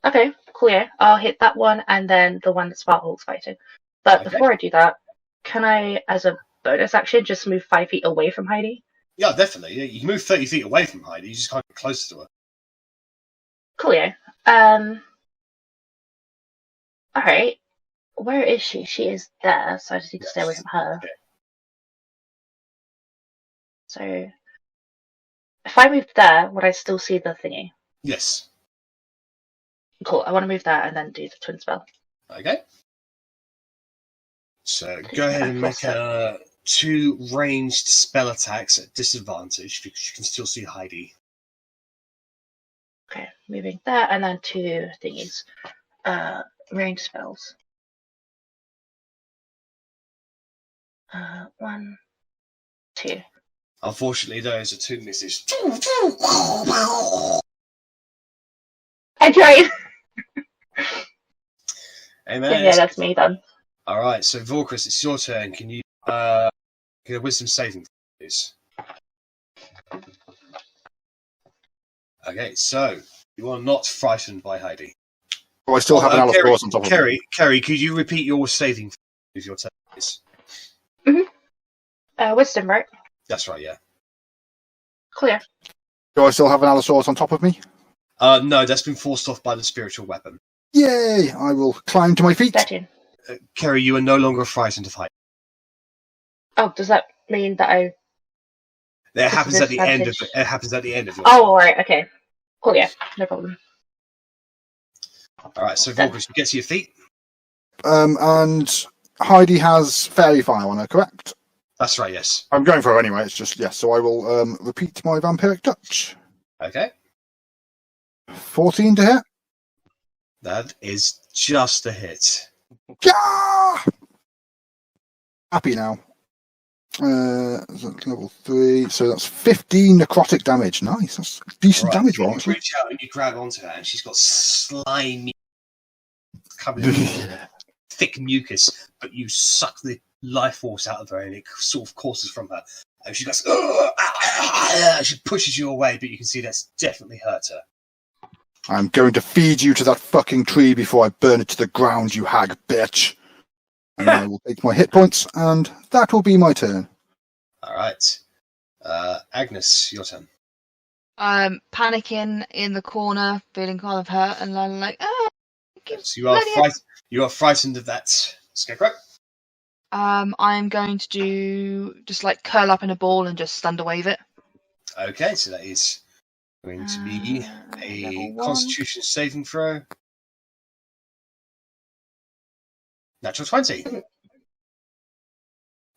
Okay, clear. I'll hit that one and then the one that Sparkle's fighting. But Okay. before I do that, can I, as a bonus action, just move 5 feet away from Heidi? Yeah, definitely. Yeah, you can move 30 feet away from Heidi. You just can't get closer to her. Clear. Alright. Where is she? She is there, so I just need to stay away from her. Okay. So, if I move there, would I still see the thingy? Yes. Cool. I want to move there and then do the twin spell. Okay. So go ahead and make 2 ranged spell attacks at disadvantage because you can still see Heidi. Okay, moving there and then 2 thingies. Range spells. 1, 2. Unfortunately, those are 2 misses. I tried. Hey, man. Yeah, that's me done. All right, so Vorkris, it's your turn. Can you get a wisdom saving, please? Okay, so you are not frightened by Heidi. Oh, I still have an Allosaurus on top of me. Kerry, could you repeat your saving with your turn, please? Wisdom, right? That's right, yeah. Clear. Do I still have an Allosaurus on top of me? No, that's been forced off by the spiritual weapon. Yay! I will climb to my feet. 13. Kerry, you are no longer frightened of Heidi. Oh, does that mean that I... It happens at the end of disadvantage. it. It happens at the end of your. Oh, alright, okay. Cool, yeah, no problem. All right, so Volkers, you get to your feet. And Heidi has fairy fire on her, correct? That's right, yes. I'm going for her anyway. It's just yes. So I will repeat my vampiric touch. Okay. 14 to hit. That is just a hit. Yeah! Happy now. Level 3, so that's 15 necrotic damage. Nice, that's decent damage roll. You reach out and you grab onto her, and she's got slimy, covered in thick mucus, but you suck the life force out of her, and it sort of courses from her. And she goes, she pushes you away, but you can see that's definitely hurt her. I'm going to feed you to that fucking tree before I burn it to the ground, you hag bitch. And I will take my hit points, and that will be my turn. All right. Agnes, your turn. Panicking in the corner, feeling kind of hurt, and I'm like, So you are frightened of that scarecrow? I'm going to do just like curl up in a ball and just thunder wave it. Okay, so that is going to be a Constitution saving throw. Natural 20.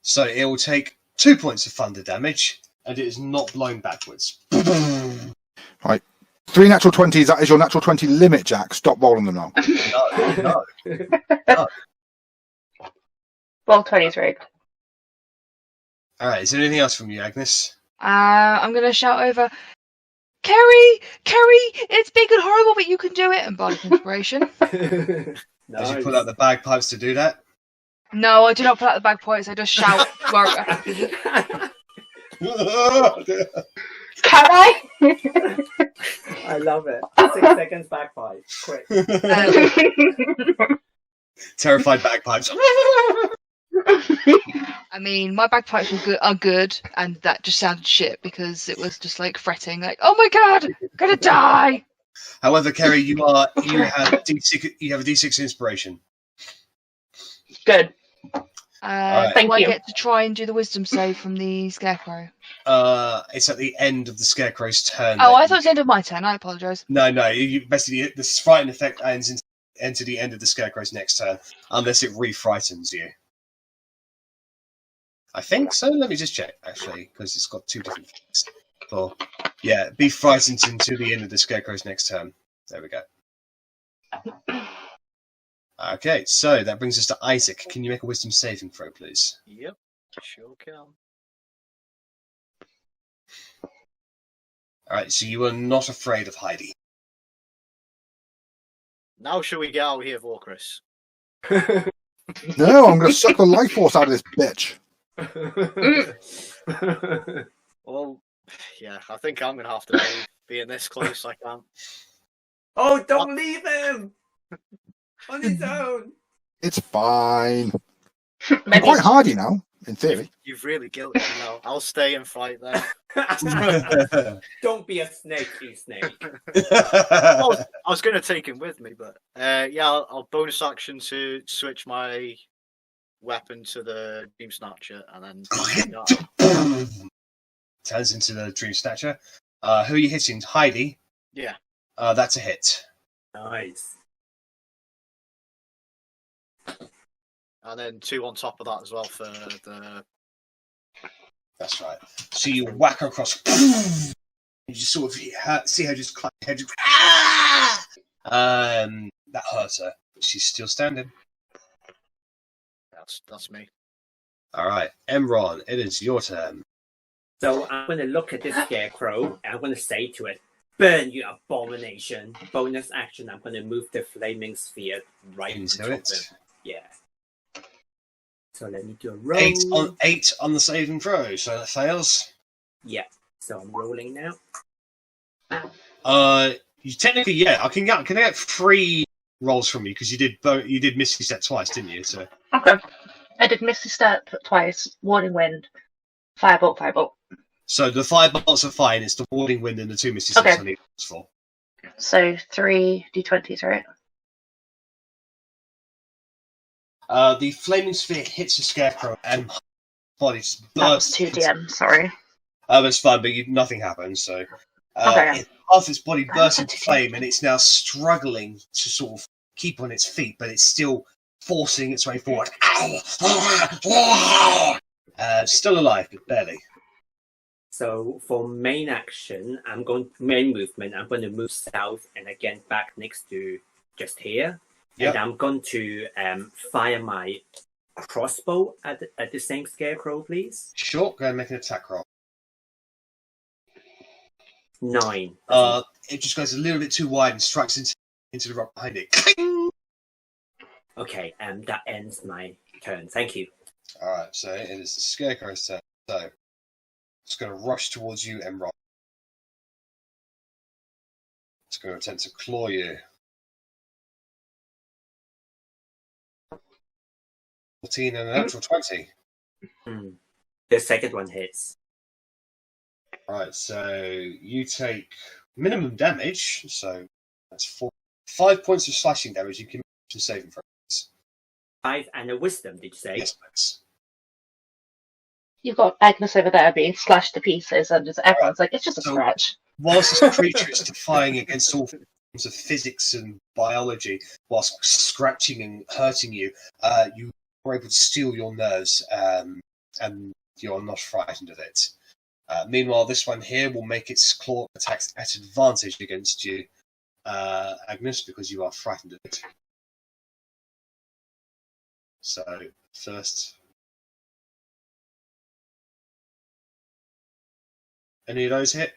So it will take 2 points of thunder damage, and it is not blown backwards. Right. 3 natural 20s, that is your natural 20 limit, Jack. Stop rolling them now. No. Roll 20's rigged. Alright, is there anything else from you, Agnes? I'm going to shout over, Kerry, it's big and horrible, but you can do it, and bardic inspiration. As you pull out the bagpipes to do that? No, I do not pull out the bagpipes. I just shout. Can I? I love it. 6 seconds bagpipe. Quick. Terrified bagpipes. I mean, my bagpipes are good, and that just sounded shit because it was just like fretting, like, "Oh my god, I'm gonna die!" However, Kerry, you have a D6 inspiration. Good. Right. Thank I you. get to try and do the wisdom save from the scarecrow. It's at the end of the scarecrow's turn. Oh, I thought it was the end of my turn. I apologise. No. You basically the frightened effect ends into the end of the scarecrow's next turn, unless it re-frightens you. I think so. Let me just check, actually, because it's got 2 different things. Be frightened until the end of the scarecrow's next turn. There we go. Okay, so that brings us to Isaac. Can you make a wisdom saving throw, please? Yep, sure can. Alright, so you are not afraid of Heidi. Now shall we get out of here, Vorkris? No, I'm going to suck the life force out of this bitch. Well, yeah, I think I'm going to have to leave. Being this close, I can't. Oh, don't leave him! On his own! It's fine. I'm quite hardy now, in theory. You've really guilty me now. I'll stay and fight then. Don't be a snake, you snake. I was going to take him with me, but I'll bonus action to switch my weapon to the Dream Snatcher, and then turns into the Dream Snatcher. Who are you hitting? Heidi? Yeah. That's a hit. Nice. And then 2 on top of that as well for the... That's right. So you whack her across. You just sort of see her just clap her head. That hurts her. But she's still standing. That's me. All right, Emron, it is your turn. So I'm going to look at this scarecrow and I'm going to say to it, "Burn, you abomination!" Bonus action, I'm going to move the flaming sphere right into on top it. of him. Yeah. So let me do a roll. 8 on the saving throw, so that fails. Yeah. So I'm rolling now. You technically, I can get 3 rolls from you because you did Misty Step twice, didn't you? So Okay. I did Misty Step twice, Warding Wind, Firebolt. So the 5 bolts are fine. It's the Warding Wind and the 2 Misty Steps I need for. So 3 d20s, right? The flaming sphere hits the scarecrow and body just That was bursts. 2 DM, sorry. That's fine, but nothing happens. So half its body bursts into flame, and it's now struggling to sort of keep on its feet, but it's still forcing its way forward. Still alive, but barely. So for main action, main movement, I'm going to move south and again back next to just here. Yep. And I'm going to fire my crossbow at the same scarecrow, please. Sure, go and make an attack roll. 9. It just goes a little bit too wide and strikes into the rock behind it. Okay, that ends my turn. Thank you. Alright, so it is the Scarecrow's turn. So, it's going to rush towards you, Emerald. It's going to attempt to claw you. 14 and a natural 20. The second one hits. Right, so you take minimum damage, so that's 5 points of slashing damage. You can make some saving throws. 5 and a wisdom, did you say? Yes, please. You've got Agnes over there being slashed to pieces, and just everyone's like, it's just a scratch. Whilst this creature is defying against all forms of physics and biology, whilst scratching and hurting you, you are able to steel your nerves, and you're not frightened of it. Meanwhile, this one here will make its claw attacks at advantage against you, Agnes, because you are frightened of it. So, first... Any of those hit?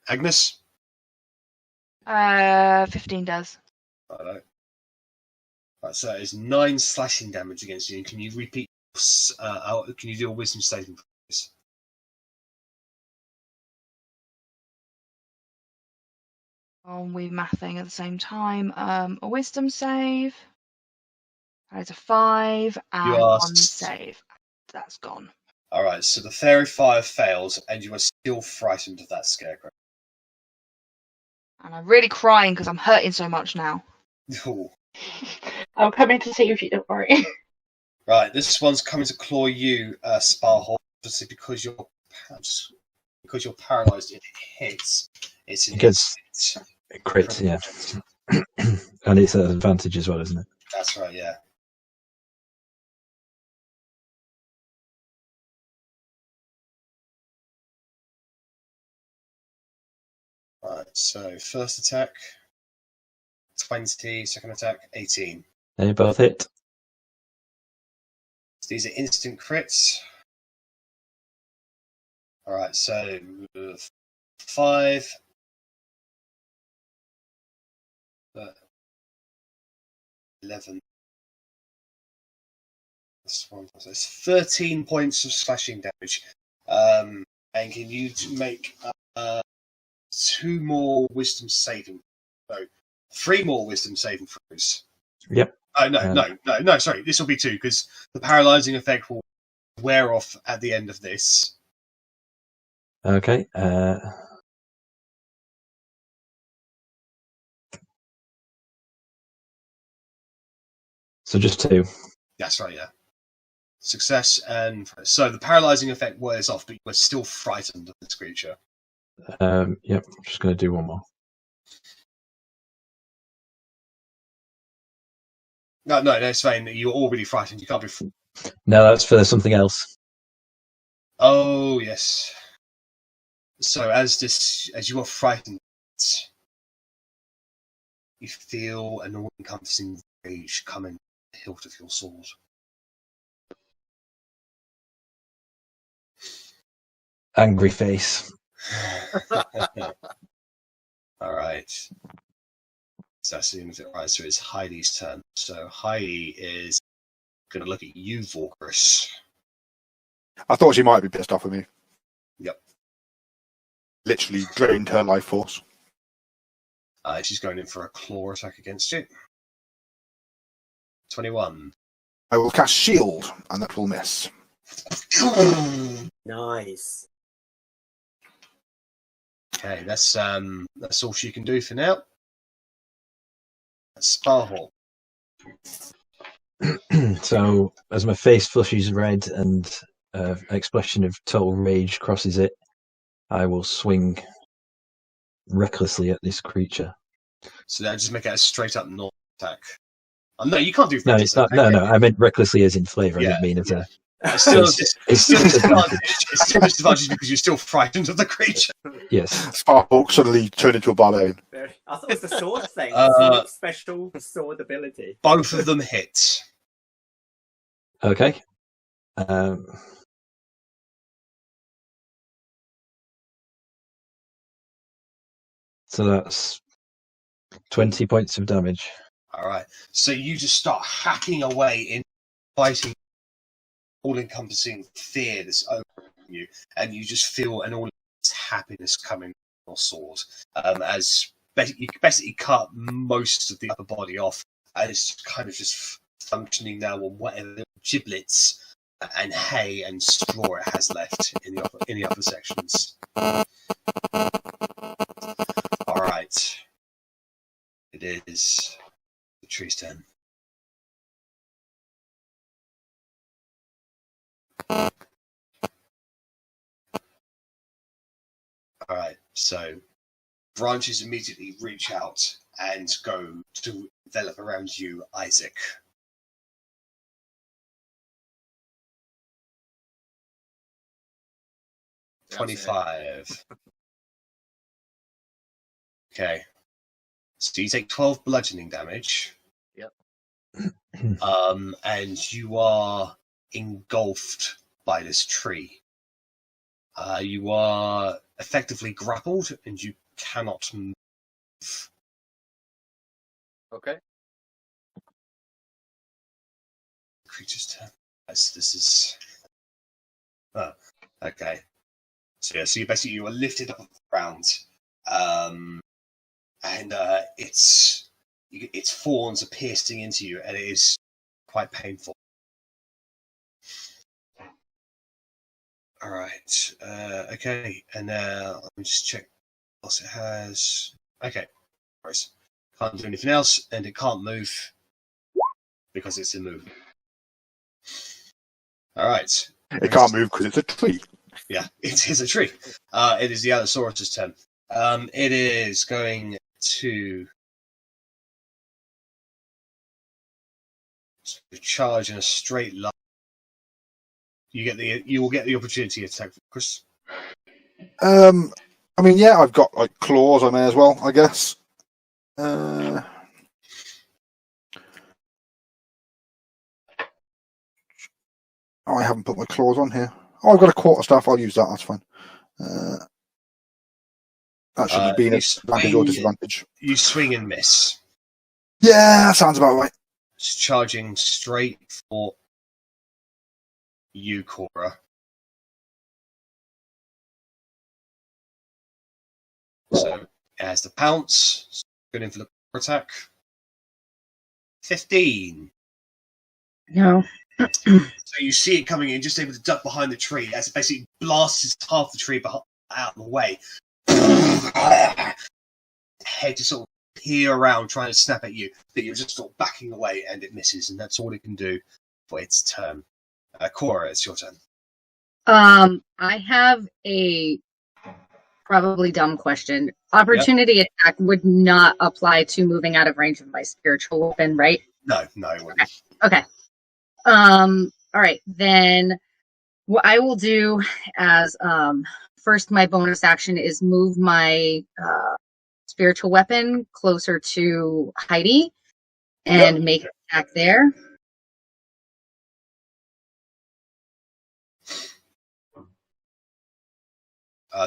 Agnes? 15 does. Right, so it's 9 slashing damage against you. And can you repeat? Can you do a wisdom saving, please? We're mathing at the same time. A wisdom save. That is a 5 and 1 save. That's gone. All right, so the fairy fire fails, and you are still frightened of that scarecrow. And I'm really crying because I'm hurting so much now. Ooh. I'm coming to save you, don't worry. Right, this one's coming to claw you, Sparhawk, obviously because you're paralysed. It hits. It's an Because it crits, yeah. And it's an advantage as well, isn't it? That's right, yeah. Right, so first attack, 20, second attack, 18. They both hit. So these are instant crits. Alright, so 5. 11. This one, so it's 13 points of slashing damage. And can you make 2 more wisdom saving? No, 3 more wisdom saving throws. Yep. No, sorry. This will be 2 because the paralysing effect will wear off at the end of this. Okay. So just 2. That's right, yeah. Success, and so the paralysing effect wears off, but you are still frightened of this creature. Yep, I'm just going to do one more. No, it's fine. You're already frightened. You can't be. No, that's for something else. Oh yes. So as you are frightened, you feel an all-encompassing rage coming from the hilt of your sword. Angry face. All right. So that's the end of it. Right, so it's Heidi's turn. So Heidi is going to look at you, Vorkris. I thought she might be pissed off with me. Yep. Literally drained her life force. She's going in for a claw attack against you. 21. I will cast shield, and that will miss. Nice. Okay, that's all she can do for now. That's Sparhawk. So, as my face flushes red and an expression of total rage crosses it, I will swing recklessly at this creature. So now just make it a straight up normal attack. Oh, no, you can't do. No, it's not. No, I meant recklessly as in flavour. I didn't mean as a. It's still, It's- it's still disadvantage. It's still disadvantage because you're still frightened of the creature. Yes. Sparkle suddenly turned into a barbarian. I thought it was the sword thing. Special sword ability. Both of them hit. Okay. So that's 20 points of damage. All right. So you just start hacking away in fighting, all-encompassing fear that's over you, and you just feel an all-encompassing happiness coming from your sword. As you basically cut most of the upper body off, and it's kind of just functioning now on whatever giblets and hay and straw it has left in the upper sections. All right. It is the tree's turn. Alright, so branches immediately reach out and go to envelop around you, Isaac. That's 25. Okay. So you take 12 bludgeoning damage. Yep. And you are engulfed by this tree. You are effectively grappled and you cannot move. Okay. Creature's turn. This is. Oh, okay. So yeah, so you are lifted up off the ground, and its thorns are piercing into you, and it is quite painful. All right. Okay, and let me just check what else it has. Okay. Nice. Can't do anything else, and it can't move because it's immovable. All right. It can't move because it's a tree. Yeah, it is a tree. It is the Allosaurus' turn. It is going to charge in a straight line. You will get the opportunity to attack, Chris. I mean, yeah, I've got like claws. I may as well, I guess. Oh, I haven't put my claws on here. Oh, I've got a quarterstaff. I'll use that. That's fine. That shouldn't be an advantage or disadvantage. You swing and miss. Yeah, that sounds about right. It's charging straight for you, Cora. So it has the pounce. So going in for the attack. 15. No. So you see it coming in, just able to duck behind the tree as it basically blasts half the tree out of the way. Head to sort of peer around, trying to snap at you, but you're just sort of backing away, and it misses, and that's all it can do for its turn. Cora, it's your turn. I have a probably dumb question. Opportunity attack would not apply to moving out of range of my spiritual weapon, right? No, it wouldn't. Okay. All right, then what I will do as first my bonus action is move my spiritual weapon closer to Heidi and make an attack there.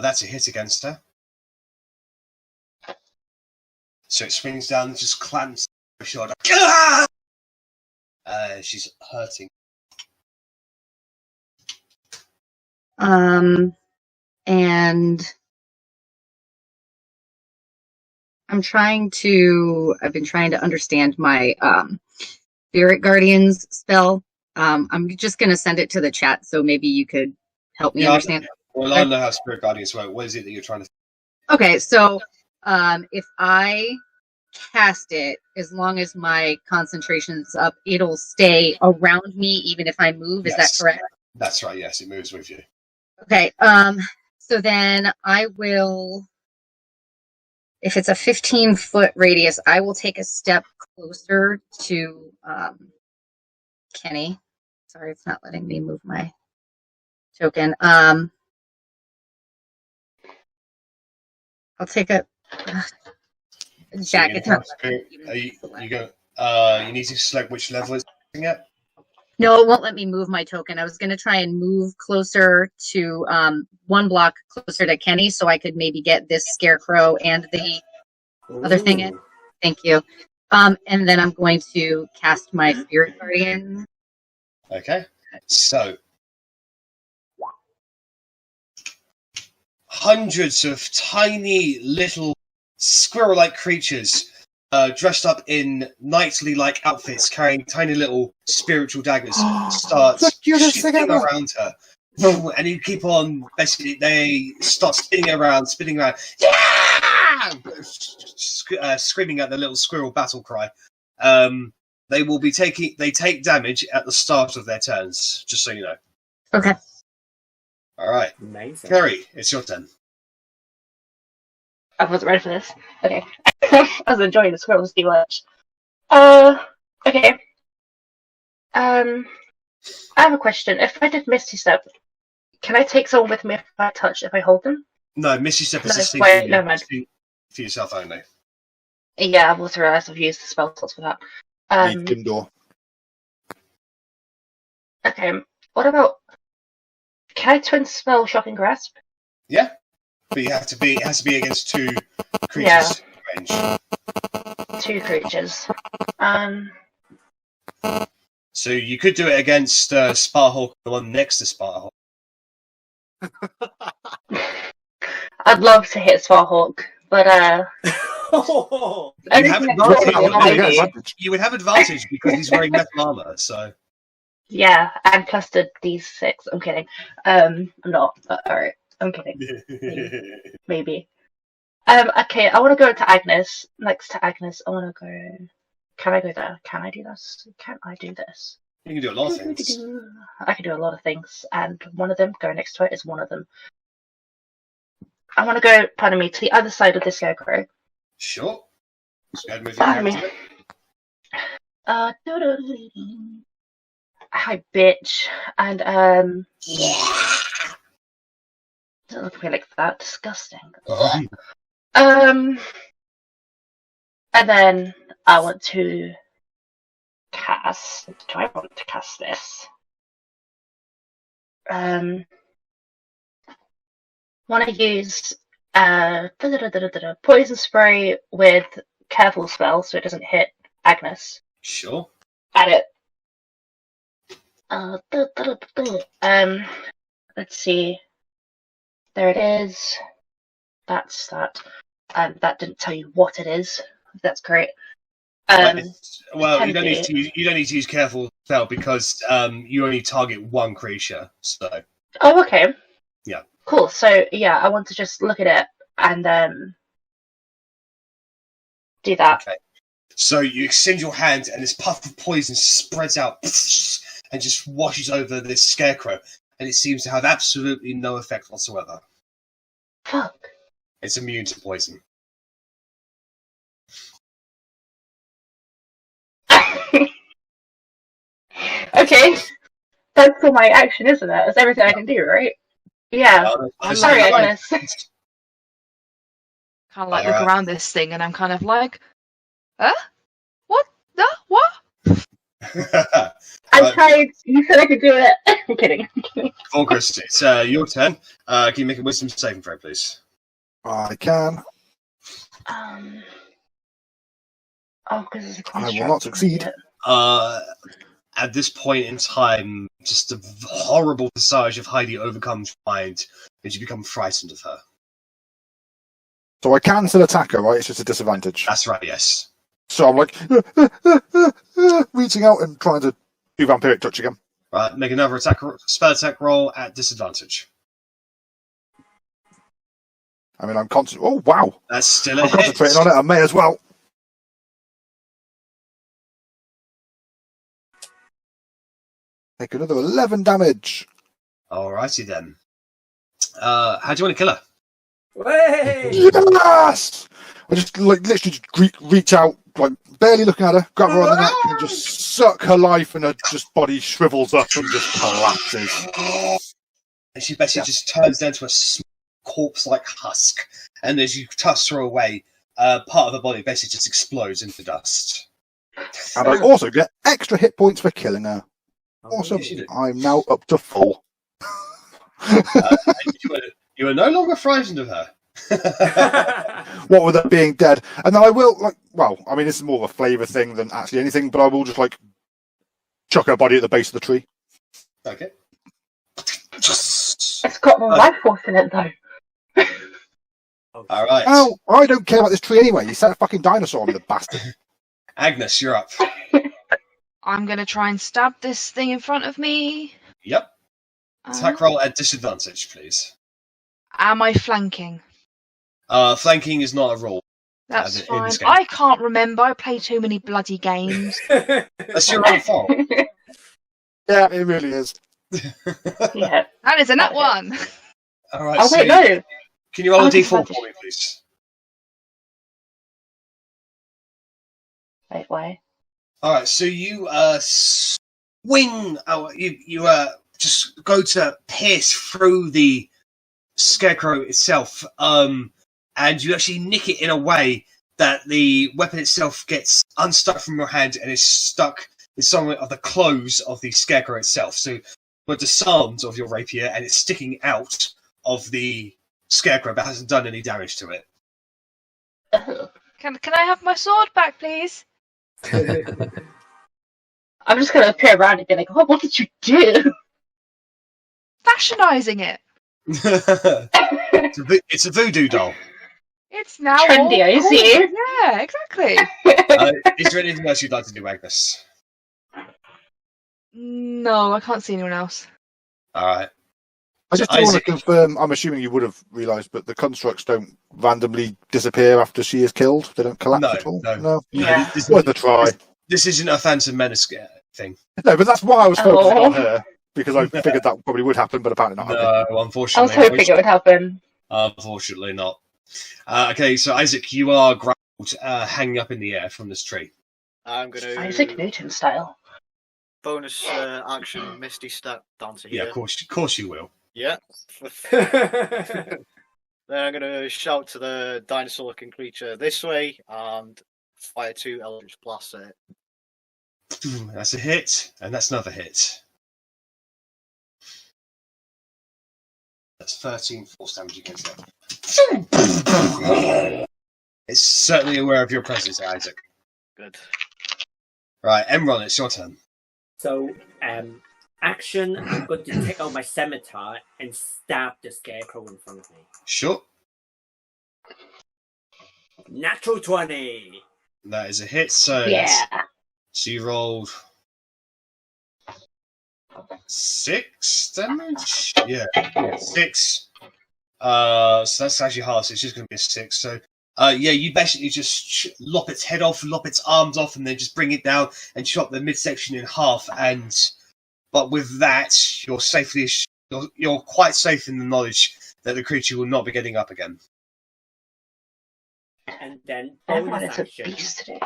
That's a hit against her. So it swings down and just clamps her shoulder. She's hurting. And I've been trying to understand my Spirit Guardians spell. I'm just going to send it to the chat, so maybe you could help me understand. Well, I know how Spirit Guardians work. What is it that you're trying to... Okay, so if I cast it, as long as my concentration's up, it'll stay around me even if I move. Is that correct? That's right, yes, it moves with you. Okay, so then I will if it's a 15-foot radius, I will take a step closer to Kenny. Sorry, it's not letting me move my token. I'll take a. Jack, it's not. You need to select which level it's at. No, it won't let me move my token. I was going to try and move closer to 1 block closer to Kenny, so I could maybe get this scarecrow and the other thing in. Thank you. And then I'm going to cast my spirit guardian. Okay. So, hundreds of tiny little squirrel-like creatures dressed up in knightly-like outfits, carrying tiny little spiritual daggers, start shifting around her. And you keep on, basically, they start spinning around, yeah! Screaming at the little squirrel battle cry. They take damage at the start of their turns, just so you know. Okay. Alright. Amazing. Carrie, it's your turn. I wasn't ready for this. Okay. I was enjoying the squirrels too much. Okay. I have a question. If I did Misty Step, can I take someone with me if I hold them? No, Misty Step is a thing for yourself only. Yeah, I've also realised I've used the spell slots for that. Need Gimdor. Okay, what about... Can I twin spell Shocking Grasp? Yeah, but it has to be against 2 creatures range. 2 creatures. So you could do it against Sparhawk, the one next to Sparhawk. I'd love to hit Sparhawk, but you would have advantage because he's wearing metal armor. So yeah, and plus the D6. I'm kidding. I'm not. But all right, I'm kidding. Maybe. Okay, I want to go to Agnes. Next to Agnes, I want to go. Can I go there? Can I do this? Can I do this? You can do a lot of things. I can do a lot of things, and one of them, going next to it, is one of them. I want to go, pardon me, to the other side of the scarecrow. Sure. Just go ahead and move your character. Hi, bitch. And, don't look at me like that. Disgusting. And then I want to cast... Do I want to cast this? Want to use poison spray with careful spell so it doesn't hit Agnes. Sure. At it. Let's see. There it is. That's that. That didn't tell you what it is. That's great. Well, you don't need to use careful spell because you only target 1 creature. So. Oh, okay. Yeah. Cool. So yeah, I want to just look at it and do that. Okay. So you extend your hand, and this puff of poison spreads out and just washes over this scarecrow, and it seems to have absolutely no effect whatsoever. Fuck. It's immune to poison. Okay. That's all my action, isn't it? That's everything I can do, right? Yeah. I'm sorry, Agnes. Kind of like look around this thing, and I'm kind of like, what? What? I tried. You said I could do it. I'm kidding. Volgrist, it's your turn. Can you make a wisdom saving throw, please? I can. Because it's a I will not succeed. At this point in time, just the horrible visage of Heidi overcomes your mind, and you become frightened of her. So I can still attack her, right? It's just a disadvantage. That's right, yes. So I'm like, reaching out and trying to do vampiric touch again. Right, make another spell attack roll at disadvantage. I mean, I'm concentrating. Oh, wow. That's still a I'm hit. concentrating on it. I may as well. Take another 11 damage. Alrighty then. How do you want to kill her? Way! Yes! I just literally just reach out, barely looking at her, grab her on the neck, and just suck her life, and her body shrivels up and just collapses. And she basically just turns down to a corpse-like husk, and as you toss her away, part of her body basically just explodes into dust. And I also get extra hit points for killing her. Also, I'm now up to full. You are no longer frightened of her. What with her being dead. And then I will, this is more of a flavour thing than actually anything, but I will just, chuck her body at the base of the tree. Okay. It's got more life force in it, though. All right. Oh, I don't care about this tree anyway. You set a fucking dinosaur on me, the bastard. Agnes, you're up. I'm going to try and stab this thing in front of me. Yep. Attack roll at disadvantage, please. Am I flanking? Flanking is not a rule. That's fine. I can't remember. I play too many bloody games. That's your own fault. Yeah, it really is. Yeah. That is a nat one. All right. Oh, wait, no. Can you roll a d4 for me, please? Wait, why? All right. So you swing. You just go to pierce through the scarecrow itself, and you actually nick it in a way that the weapon itself gets unstuck from your hand and is stuck in some of the clothes of the scarecrow itself. So you're disarmed of your rapier, and it's sticking out of the scarecrow, but hasn't done any damage to it. Can I have my sword back, please? I'm just going to appear around and be like, oh, what did you do? Fashionising it. It's a voodoo doll. It's now trendy, I cool. see. Yeah, exactly. Is there anything else you'd like to do, Agnes? No, I can't see anyone else. All right. I just want to confirm, I'm assuming you would have realised, but the constructs don't randomly disappear after she is killed? They don't collapse at all? No. Yeah. Worth a try. This isn't a Phantom Menace thing. No, but that's why I was focusing on her, because I figured that probably would happen, but apparently not. No, unfortunately. I was hoping it would happen. Unfortunately not. Okay, so Isaac, you are grappled, hanging up in the air from this tree. I'm going to... Isaac Newton style. Bonus action, Misty Step down to here. Yeah, of course you will. Yeah. Then I'm going to shout to the dinosaur-looking creature this way and fire 2 Eldritch Blasts at it. That's a hit, and that's another hit. That's 13 force damage against it. It's certainly aware of your presence, Isaac. Good. Right, Emron, it's your turn. So, action, I'm going to take out my scimitar and stab the scarecrow in front of me. Sure. Natural 20! That is a hit, so... Yeah. So you rolled 6 damage? Yeah, 6. So that's actually hard, so it's just going to be a 6. So, you basically just lop its head off, lop its arms off, and then just bring it down and chop the midsection in half. But with that, you're quite safe in the knowledge that the creature will not be getting up again. And then, Everyone bonus is a action, beast today.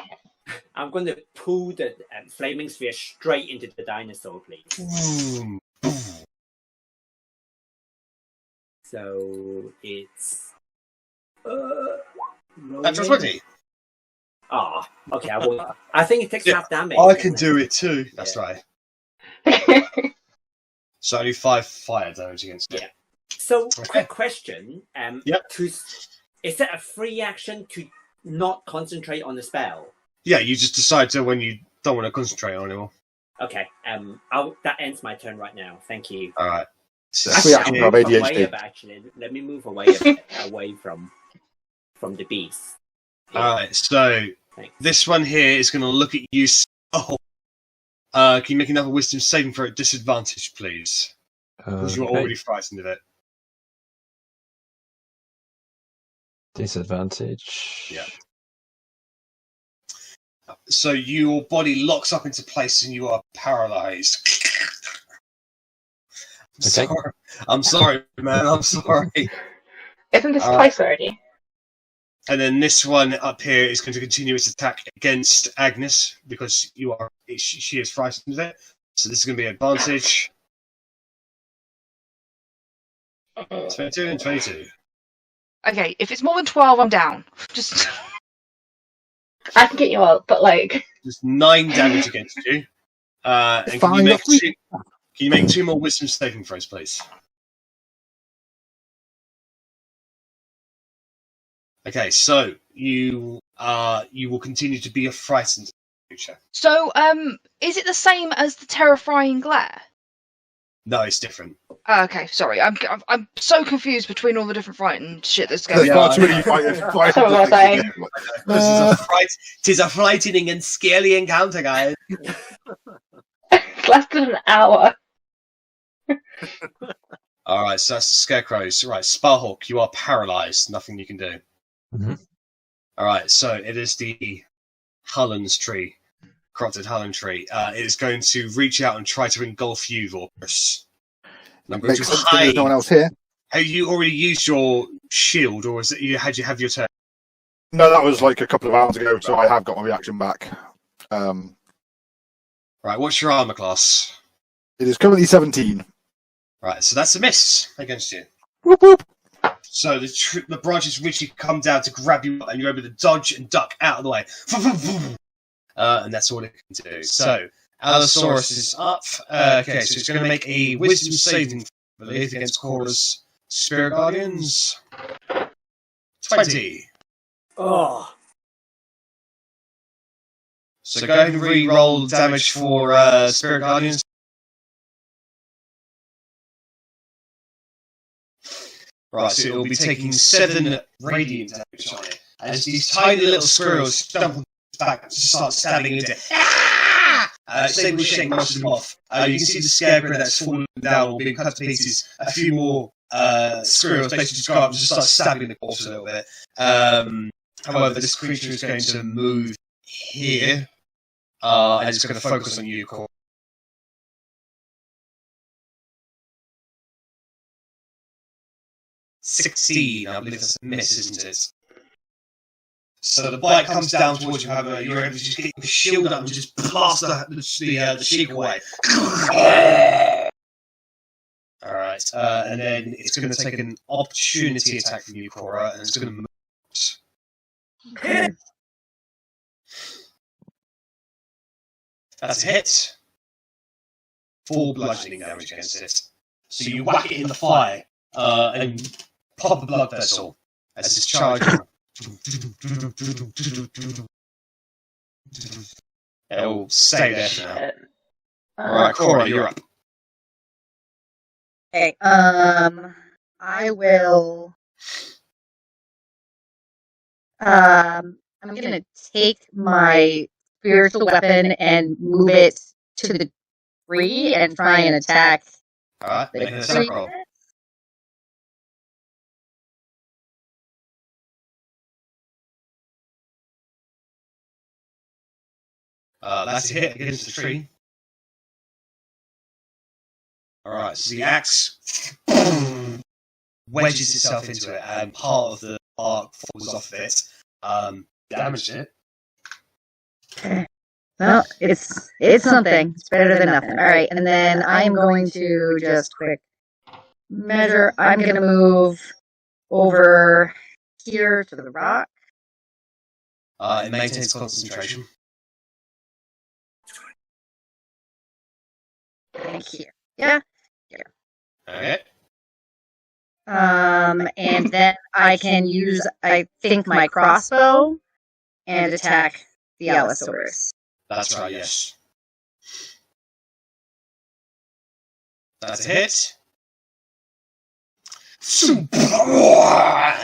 I'm going to pull the flaming sphere straight into the dinosaur, please. So, it's... That's 20. Ah, okay, I won't. I think it takes half damage. I can do it too. That's right. So only 5 fire damage against it. Yeah. So, Okay. quick question. Yep. Is it a free action to not concentrate on the spell? Yeah, you just decide to when you don't want to concentrate on it anymore. Okay. That ends my turn right now. Thank you. All right. Free action Actually, from move away ADHD. a bit, actually. Let me move away a bit, away from the beast. All right. So Thanks. this one here is going to look at you. Can you make another wisdom saving throw at disadvantage, please? Because you're already frightened of it. Disadvantage. Yeah. So your body locks up into place and you are paralyzed. Okay. I'm sorry, man. I'm sorry. Isn't this Alright. twice already? And then this one up here is going to continue its attack against Agnes because she is frightened of it. So this is going to be advantage. 22 and 22. Okay, if it's more than 12, I'm down. Just I can get you out, but like. There's 9 damage against you. And can you make 2 more wisdom saving throws, please? Okay, so you will continue to be a frightened creature. so. Is it the same as the terrifying glare? No, it's different. Okay, sorry. I'm so confused between all the different frightened shit that's going There's on. far too many frightened Sorry about that. Tis a frightening and scary encounter, guys. It's less than an hour. Alright, so that's the scarecrows. Right, Sparhawk, you are paralyzed. Nothing you can do. Mhm. Alright, so it is the Hullen's tree. Corrupted Hullen tree. It is going to reach out and try to engulf you, Vorpus. And I'm going Makes to sense. There's no one else here. Have you already used your shield, or is it had you have your turn? No, that was like a couple of hours ago, so I have got my reaction back. Right, what's your armor class? It is currently 17. Right, so that's a miss against you. Whoop whoop. So the branches literally come down to grab you up, and you're able to dodge and duck out of the way. And that's all it can do. So Allosaurus is up. Okay, so it's going to make a wisdom saving throw against Cora's Spirit Guardians. 20. Oh, So go ahead and re-roll damage for Spirit Guardians. Right, so it'll be taking 7 radiant damage on it. As these tiny little squirrels jump on its back and start stabbing into it. It's able to shake most of them off. You can see the scarecrow that's fallen down or being cut to pieces. A few more squirrels basically just go up and just start stabbing the corpse a little bit. However, this creature is going to move here. And it's going to focus on you, Cora. $16, I believe that's a miss, isn't it? So the bite comes down towards you, however, you're able to just get your shield up and just blast the sheik away. Alright, and then it's going to take an opportunity attack from you, Cora, and it's going to move. That's a hit. 4 bludgeoning damage against it. So you whack it in the fire, and pop a blood vessel as it's charging. It'll stay there for now. Alright, Cora, you're up. Okay. I will. I'm gonna take my spiritual weapon and move it to the tree and try and attack. Alright, the make an attack roll. That's a hit against the tree. Alright, so the axe wedges itself into it, and part of the bark falls off of it. Damaged it. Well, it's something. It's better than nothing. All right, and then I'm going to just quick measure. I'm going to move over here to the rock. It maintains concentration. And here. Yeah. Here. Okay. And then I can use, I think, my crossbow and attack the Allosaurus. That's right, yes. That's a hit.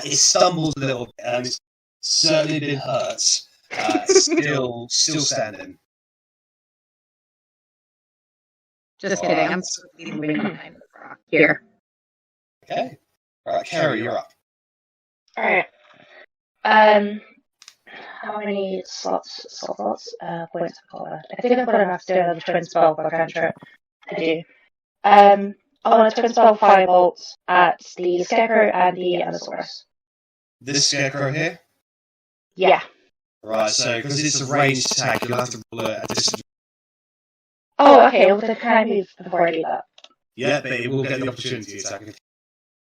It stumbles a little bit, and it's certainly been hurt. Still standing. Just kidding. I'm moving behind the rock here. Okay. Alright, Carrie, you're up. Alright. How many slots? Points of color. I think I've got enough to do another twin spell by cantrip. I do. I want to twin spell firebolts at the Scarecrow and the Allosaurus. This scarecrow here? Yeah. Right, so because it's a ranged attack, you'll have to roll a disadvantage. Oh, okay. Well, then can I move before I do that? Yeah, but it will get the opportunity attack.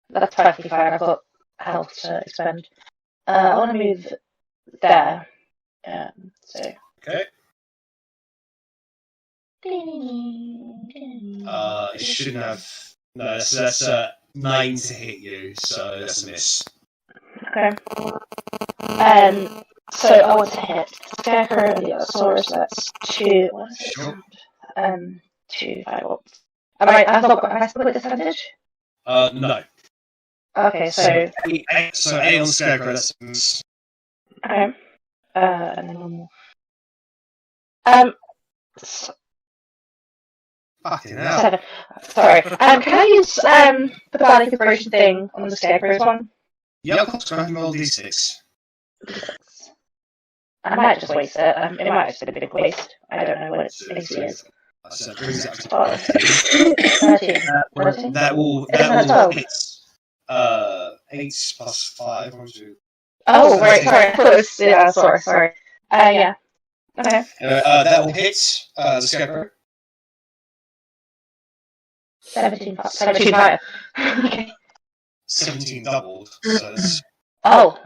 That's perfectly fine. I've got health to expend. I want to move there. So. Okay. It shouldn't have. No, that's 9 to hit you, so that's a miss. Okay. So I want to hit Scarecrow and the Allosaurus. That's 2. What is it? Sure. 2 firebolts. Have I still got disadvantage? No. Okay, so 8 on Scarecrow, that's a miss. okay. And then one more. Fucking hell. 7. Sorry. Can I use the Bardic Inspiration thing on the Scarecrow's one? Yeah, of course, go ahead and roll d6. I might just waste it. It might have been a big waste. I don't know what its AC is. So it brings it up to 13. 13? That will hit. 8 plus 5. 1, 2. Oh, right, sorry. I thought it was, yeah, sorry. Yeah. Okay. That will hit the Scarecrow. 17 fire. Okay. 17 doubled. So that's... Oh,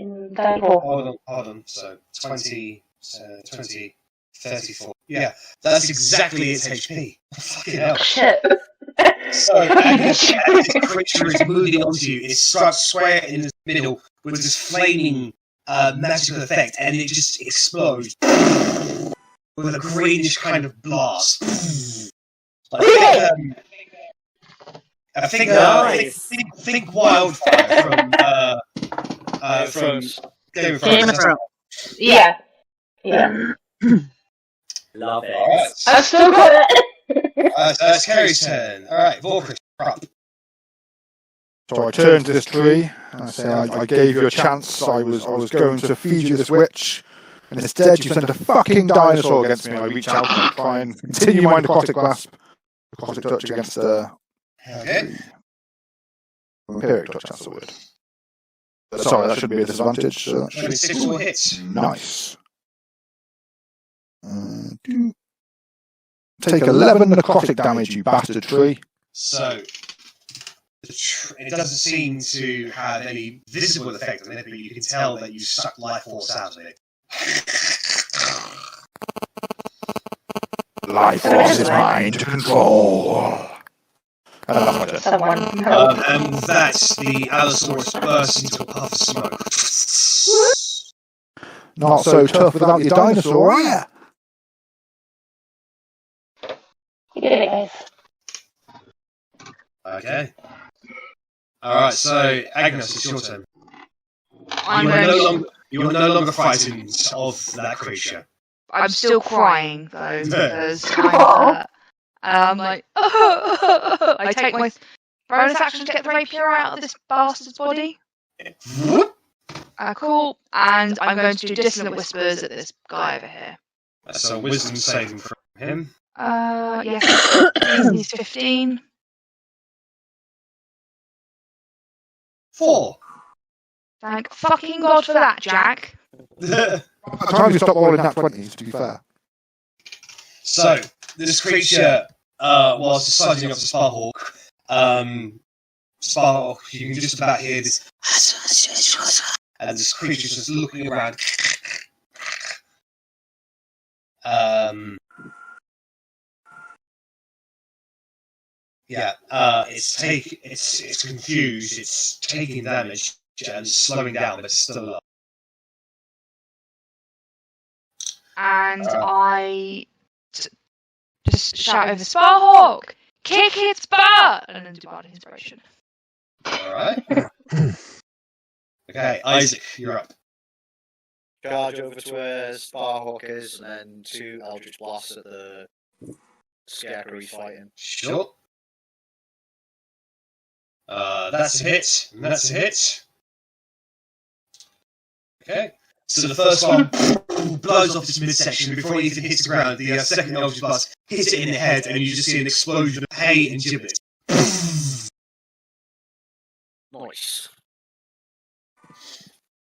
34. Hold on. So 20, 34. Yeah, that's exactly its HP. Fucking hell. Shit. So, as this creature is moving onto you, it strikes square in the middle with this flaming magical effect, and it just explodes with a greenish kind of blast. I think wildfire from Game of Thrones. Yeah. Love it. Alright. I've still got it. It's Kerry's turn. Alright, Vorkris, up. So I turned to this tree and I say, I gave you a chance. I was going to feed you this witch, and instead you sent a fucking dinosaur against me. I reach out and try and continue my necrotic grasp, necrotic touch against the vampiric touch. That's the word. Sorry, that should be a disadvantage. So that should 6 will hit. Nice. Take 11 necrotic damage, you bastard tree. So, it doesn't seem to have any visible effect on it, but you can tell that you suck life force out of it. Life force is mine to control. And that's my turn. Someone. And that's the Allosaurus bursts into a puff of smoke. Not so tough without your dinosaur, are ya? You did it, guys. Okay. Alright, so Agnes, it's your turn. You are no longer frightened of that creature. I'm still crying though because I'm hurt. I'm like, I take my bonus action to get the rapier out of this bastard's body. Cool. And I'm going to do dissonant whispers at this guy over here. So wisdom saving from him. Yes, he's 15. 4. Thank fucking God for that, Jack. By the time you stop rolling nat 20s, to be fair. So, this creature, whilst deciding off the Sparhawk, Sparhawk, you can just about hear this, and this creature's just looking around. It's confused, it's taking damage and slowing down, but it's still alive. And I just shout over Sparhawk, kick its butt, and then do Bardic Inspiration. Alright. Okay, Isaac, you're up. Charge over to where Sparhawk is, and then 2 Eldritch Blasts at the Scarecrow he's fighting. Sure. That's a hit, and that's a hit. Okay, so the first one blows off this midsection before it even hits the ground. The second eldritch blast hits it in the head, and you just see an explosion of hay and giblets. Nice.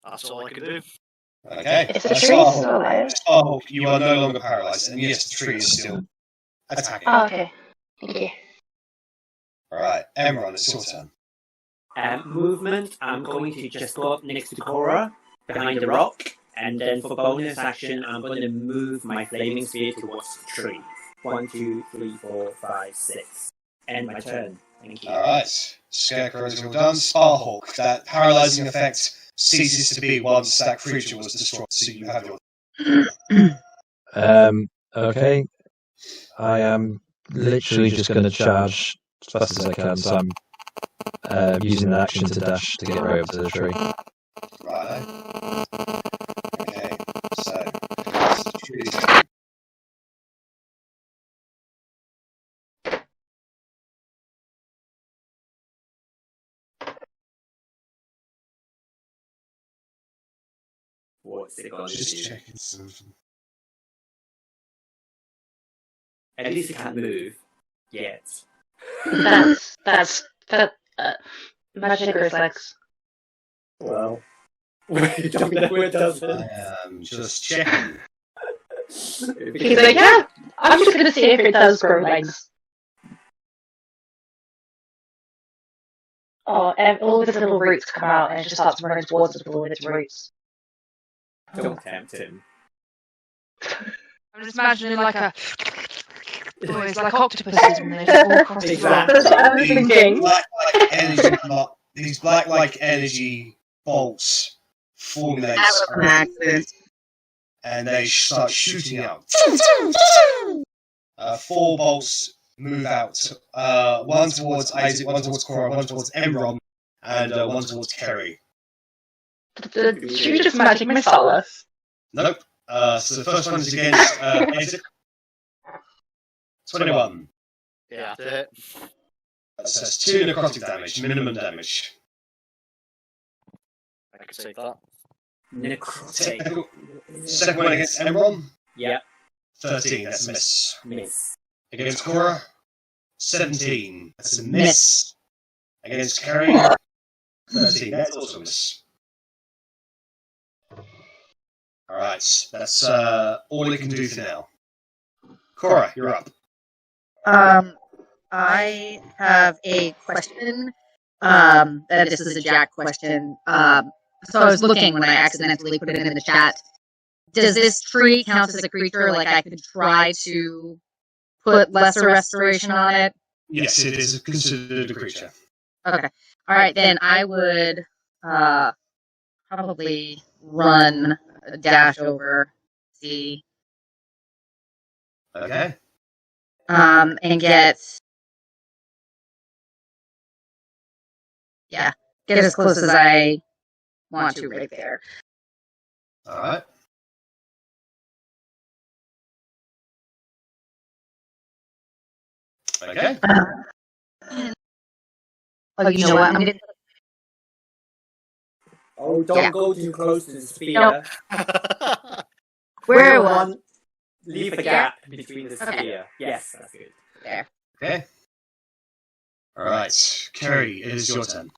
That's all I can do. Okay. Is the tree still alive? Sparhawk, you are no longer paralysed, and yes, the tree is still attacking. Oh, okay. Thank you. Alright, Emron, it's your turn. Movement, I'm going to just go up next to Cora, behind the rock, and then for bonus action, I'm going to move my flaming spear towards the tree. 1, 2, 3, 4, 5, 6. End my turn. Thank you. Alright, Scarecrow is all done. Sparhawk, that paralysing effect ceases to be once that creature was destroyed, so you have your... Okay. I am literally just going to charge as fast as I can, so I'm using an action to dash to get right up to the tree. Right. Okay, so... What's it going to Just do? checking something. At least it can't move. Yet. That's magic reflex. Well. Wait, don't know where it does it. I am just checking. He's like, yeah, I'm just gonna see if it does grow legs. Oh, and all of its little roots come out and it just starts running towards us with all of its roots. Don't tempt him. I'm just imagining like a noise, like octopuses when they fall across the floor. That's what I was thinking. These black energy bolts formulate, and they start shooting out. 4 bolts move out. One towards Isaac, one towards Cora, one towards Emron, and one towards Kerry. Should we just magic missile us? Nope. So the first one is against Isaac. 21. Yeah, that's it. So that's 2 necrotic damage, minimum damage. I can save that. Necrotic. Second one against Emron. Yep. 13, that's a miss. Miss. Against Cora, 17, that's a miss. Against Kerry, 13, that's also a miss. Alright, that's all it can do for now. Cora, you're up. I have a question. That this is a Jack question. So I was looking when I accidentally put it in the chat. Does this tree count as a creature? Like I could try to put lesser restoration on it? Yes, it is considered a creature. Okay. All right, then I would probably run a dash over, see. Okay. And get as close as I want to right there. Alright. Okay. Oh, you know what? I'm gonna... Oh, don't go too close to the spear. Nope. Where One, leave a gap between the spear. Yes, that's good. There. Okay. Alright, Kerry, it is your turn.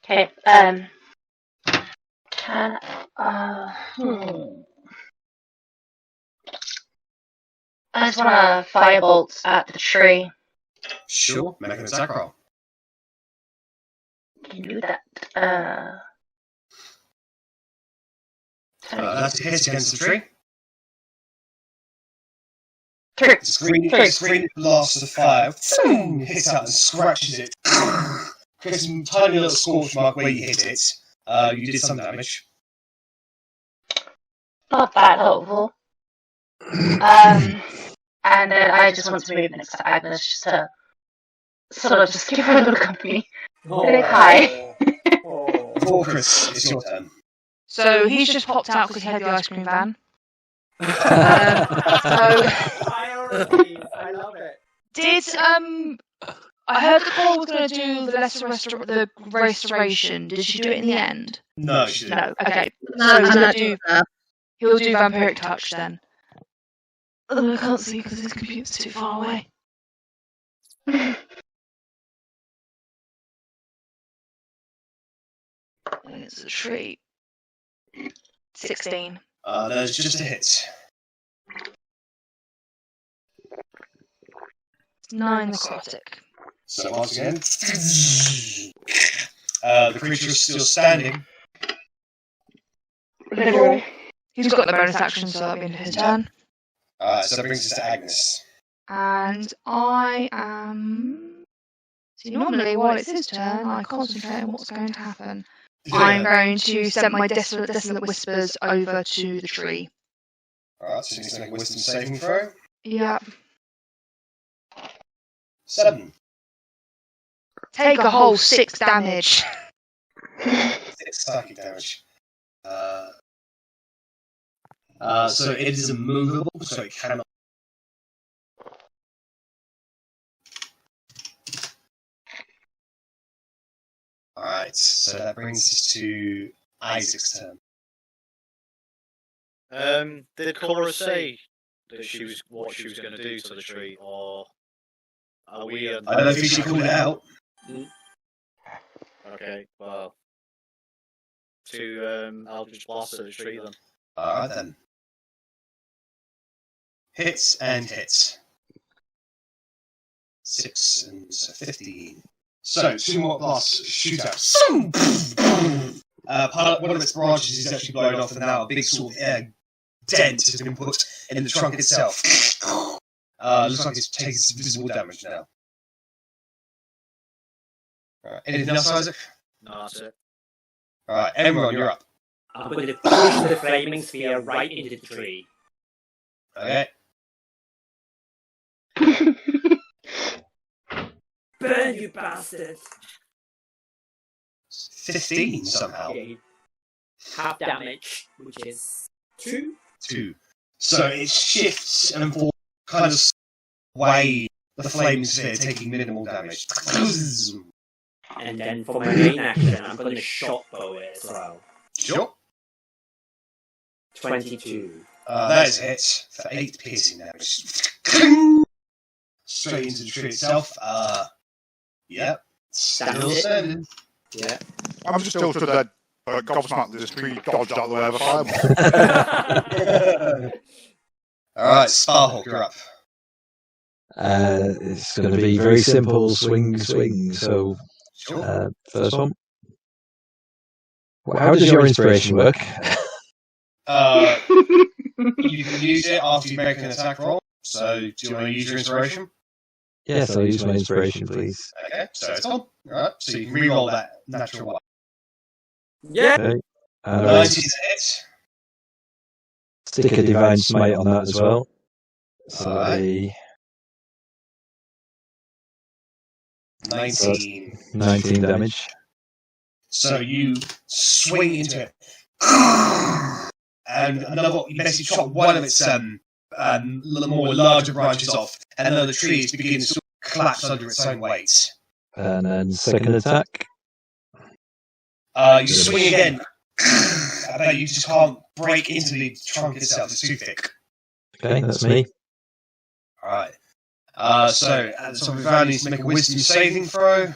Okay, can, I just want to firebolt at the tree. Sure, make an attack roll. Can you do that? That's a hit against the tree. Three. Screen blast of fire hits out and scratches it. Creates a tiny little scorch mark where you hit it. You did some damage. Not that helpful. And then I just want to move next to Agnes just to sort of just give her a little company. Hi. Chris, it's your turn. So he's just popped out because he had the ice cream van. I love it. Did I heard that Cora was going to do the restoration. Did she do it in the end? No, she didn't. No. Okay. No, So I'm he's going not to do. He'll do vampiric touch then. I can't see because his computer's too far away. It's a tree. 16. There's just a hit. 9 necrotic. So once again, the creature is still standing. He's got the bonus action, so that'll be his turn. So that brings us to Agnes. And I am... See, normally while it's his turn, I concentrate on what's going to happen. I'm going to send my Desolate Whispers over to the tree. Alright, so you need to make a wisdom saving throw. Yep. 7. Take a whole 6 damage. 6 psychic damage. So it is immovable, so it cannot. Alright, so that brings us to Isaac's turn. Did Cora say that she was what she was going to do to the tree, or are we? I don't think she called it out. Okay, well, to Eldritch Blast at the tree then. Alright then. Hits and hits. 6 and so 15. So, 2 more blasts shoot out. One of its branches is actually blown off, and now a big sort of dent has been put in the trunk itself. Looks like it takes visible damage now. Alright, anything else, Isaac? No, that's it. Alright, Emron, you're up. I'm going to push the flaming sphere right into the tree. Okay. Burn, you bastard! 15 somehow. Okay. Half damage, which is 2. 2. So it shifts and falls kind of way the flaming sphere, taking minimal damage. And then for my main action, I'm going to shot bow it as well. Sure. 22. That is a hit for 8 piercing damage. Straight into the tree itself. Yep. Still standing. Yeah. I'm just still stood there, gobsmacked this tree dodged out the way of a fireball. Alright, Sparhawk, you're up. It's going to be very simple, swing. So, first one. How does your inspiration work? You can use it after you make an attack roll. So, do you want to use your inspiration? Yes, I'll use my inspiration, please. Okay, so it's on. Alright, so you can re-roll that natural one. Yeah! Okay. And 90 I'll is a hit. stick a divine smite on that as well. So Alright. a 19. 19 damage. So you swing into it. And you basically chop one of its more larger branches off, and then the trees begin to sort of collapse under its own weight. And then second attack. You swing again. I bet you just can't break into the trunk itself, it's too thick. Okay, that's me. Alright. So at the top of the round, needs to make a wisdom saving throw.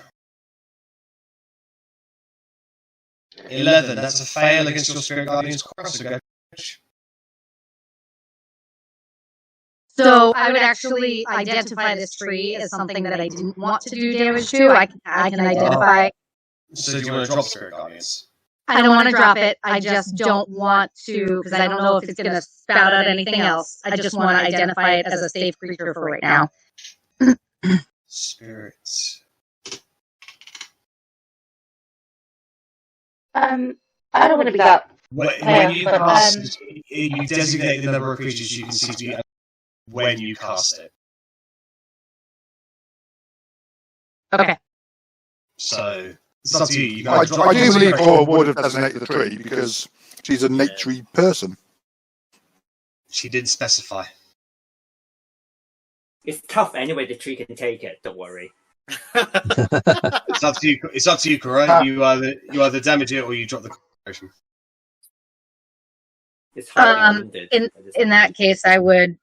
11, that's a fail against your Spirit Guardian's cross. So go. So I would actually identify this tree as something that I didn't want to do damage to. I can identify. So do you want to drop Spirit Guardians? I don't want to drop it. I just don't want to, because I don't know if it's going to spout out anything else. I just want to identify it as a safe creature for right now. Spirits. I don't want to be that. When you cast, you designate the number of creatures you can see to be when you cast it. Okay. So it's up to you. I do believe Aura would have designated the tree because she's a naturey person. She didn't specify. It's tough anyway, the tree can take it, don't worry. It's up to you. It's up to you, Cora. You either damage it or you drop the concentration. It's highly wounded. In that case, I would.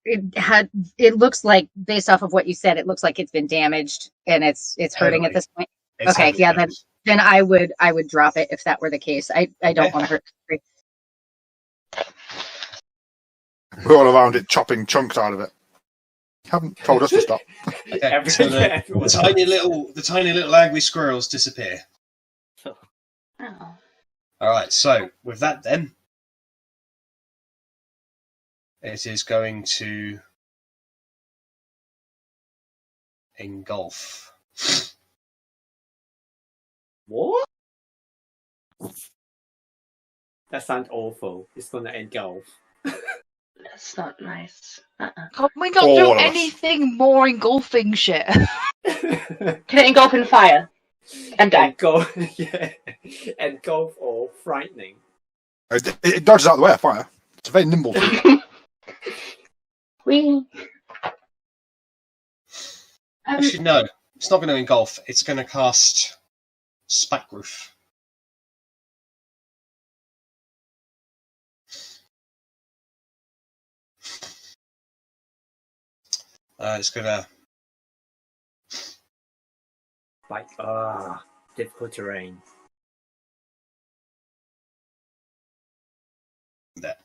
It looks like, based off of what you said, it looks like it's been damaged and it's hurting at this point. It's Okay, heavily yeah, damaged. then I would drop it if that were the case. I don't want to hurt the tree. We're all around it, chopping chunks out of it. Haven't told us to stop. Okay, so the tiny little angry squirrels disappear. Oh. All right, so with that then, it is going to engulf. What? That sounds awful. It's gonna engulf. That's not nice. Can we not do anything more engulfing shit? Can it engulf in fire? And die. Engulf or frightening. It dodges out of the way of fire. It's a very nimble thing. Actually, no. It's not going to engulf. It's going to cast Spike Roof. It's going to... Like, difficult terrain. There.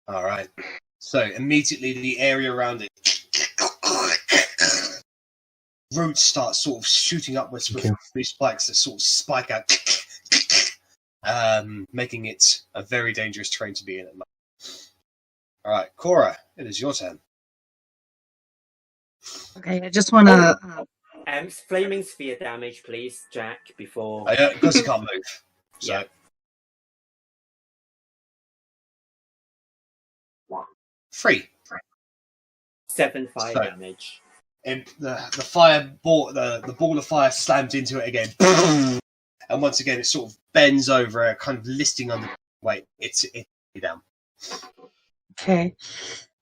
All right. So immediately the area around it, roots start sort of shooting upwards with three spikes that sort of spike out, making it a very dangerous terrain to be in at the moment. All right, Cora, it is your turn. Okay, I just want to. Flaming sphere damage, please, Jack. Before because he can't move. So. Yeah. 3. 7 fire damage. And the fire ball, the ball of fire slams into it again, and once again it sort of bends over, kind of listing on the weight. It's down. Okay,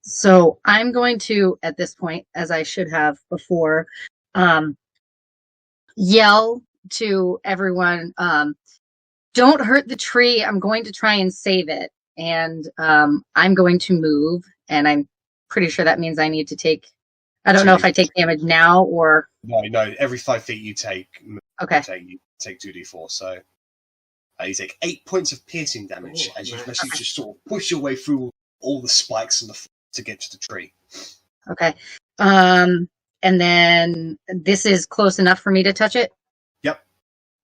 so I'm going to, at this point, as I should have before, yell to everyone, don't hurt the tree. I'm going to try and save it. And I'm going to move, and I'm pretty sure that means I need to take... I don't know if I take damage now or... No. Every 5 feet you take... Okay. You take 2d4, so... you take 8 points of piercing damage as you just sort of push your way through all the spikes and to get to the tree. Okay. And then this is close enough for me to touch it? Yep.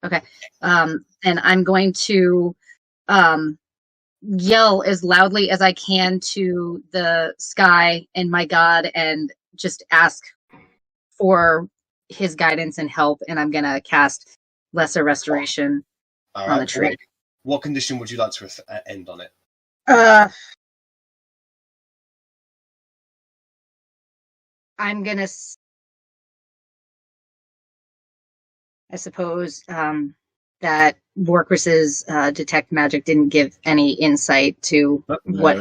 Okay. And I'm going to yell as loudly as I can to the sky and my god and just ask for his guidance and help, and I'm going to cast Lesser Restoration on the tree. What condition would you like to end on it? I'm going to... I suppose that Vorquis's detect magic didn't give any insight to what...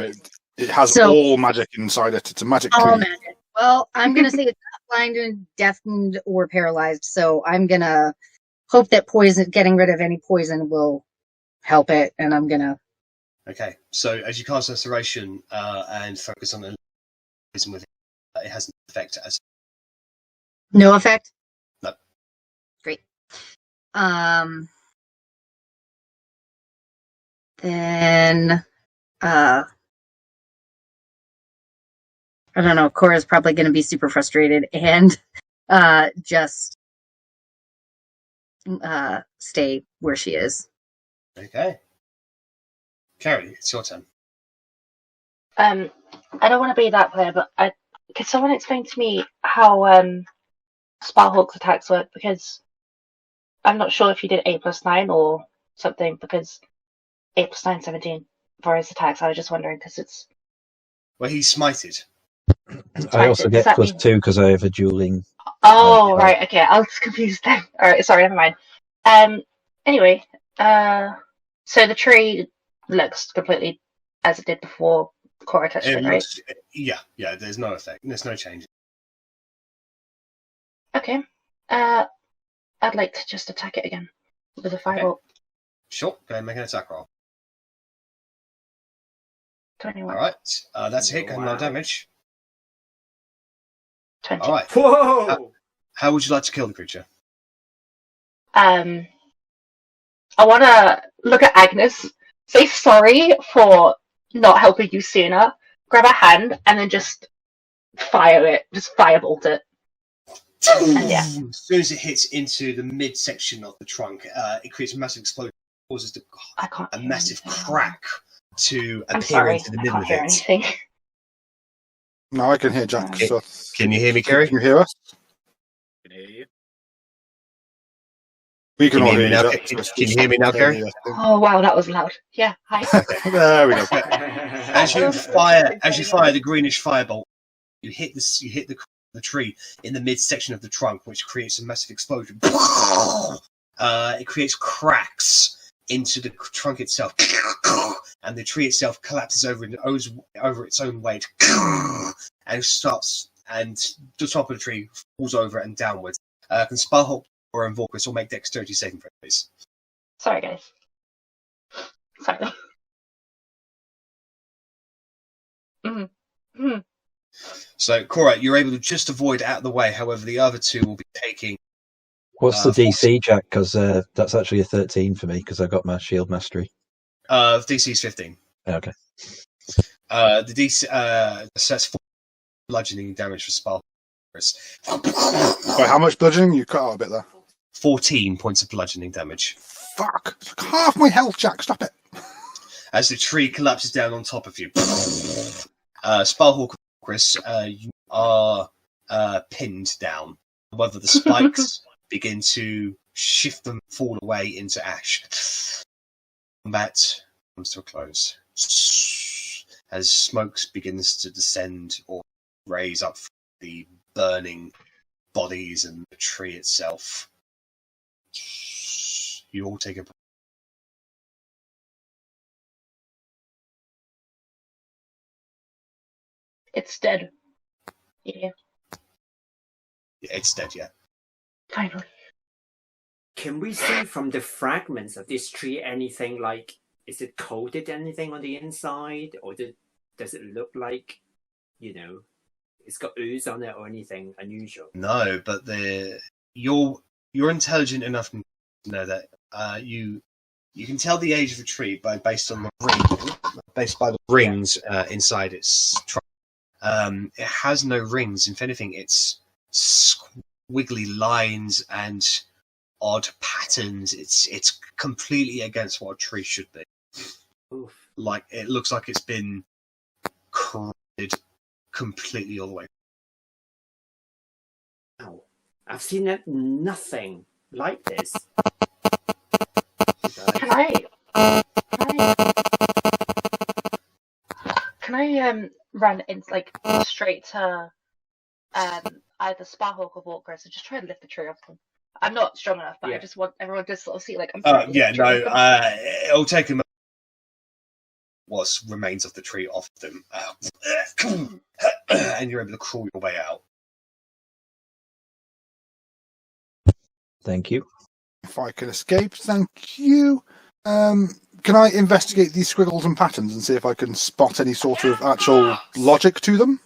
It has all magic inside it. It's a magic tree. All magic. Well, I'm going to say it's not blinded, deafened, or paralyzed, so I'm going to hope that getting rid of any poison will help it, and I'm going to... Okay, so as you cast Restoration and focus on the poison with it has an effect as... No effect? No. Great. Then... I don't know, Cora's probably going to be super frustrated and just stay where she is. Okay. Carrie, it's your turn. I don't want to be that player, but could someone explain to me how Sparhawk's attacks work? Because I'm not sure if you did 8+9 or something, because 8+9, 17 for his attacks. I was just wondering, because it's... Well, he's smited. I also get +2 because I have a dueling. Oh, right, okay. I was confused then. Alright, sorry, never mind. Anyway, so the tree looks completely as it did before Cora touched it, right? Yeah, there's no effect. There's no change. Okay. I'd like to just attack it again with a firebolt. Sure, go ahead and make an attack roll. 21. Alright, that's a hit, no damage. 20. Alright, Whoa! how would you like to kill the creature? I want to look at Agnes, say sorry for not helping you sooner, grab a hand, and then just fire it. Just firebolt it. And yeah. As soon as it hits into the midsection of the trunk, it creates a massive explosion, causes a massive crack to appear into the middle of it. Anything. No, I can hear Jack. So Can you hear me, Kerry? can you hear us? I can hear you. We can Can all you hear hear me you, now? Jack. Can you hear me now, Kerry? Oh wow, that was loud. Yeah, hi. There we go. As you fire the greenish firebolt, you hit the tree in the midsection of the trunk, which creates a massive explosion. It creates cracks into the trunk itself, and the tree itself collapses over its own weight, and stops. And the top of the tree falls over and downwards. Can Sparhawk or Invokus all make dexterity saving throws, please? Sorry, guys. Sorry. Mm-hmm. So, Cora, you're able to just avoid out of the way. However, the other two will be taking. What's the DC, Jack? Because that's actually a 13 for me because I got my shield mastery. DC is 15. Okay. The DC sets 4 bludgeoning damage for Sparhawk. Wait, how much bludgeoning? You cut out a bit there. 14 points of bludgeoning damage. Fuck! It's like half my health, Jack. Stop it. As the tree collapses down on top of you. Sparhawk, Chris, you are pinned down. Whether the spikes begin to shift them, fall away into ash. Combat comes to a close. As smoke begins to descend or raise up from the burning bodies and the tree itself. You all take a breath. It's dead. Yeah, Yeah, it's dead, yeah. finally. Can we see from the fragments of this tree anything like, is it coated anything on the inside, or does it look like, it's got ooze on it or anything unusual? No, but you're intelligent enough to know that you can tell the age of a tree based on the rings inside its trunk. It has no rings. If anything, it's squiggly lines and odd patterns. It's completely against what a tree should be. Oof. Like, it looks like it's been corroded completely all the way. Wow. I've seen nothing like this. Can I run in straight to either Sparhawk or Walkers and just try and lift the tree off them? I'm not strong enough, but I just want everyone to sort of see I'm trying to lift the tree off them. It'll take them what remains of the tree off them. And you're able to crawl your way out. Thank you. If I can escape, thank you. Can I investigate these squiggles and patterns and see if I can spot any sort of actual logic to them?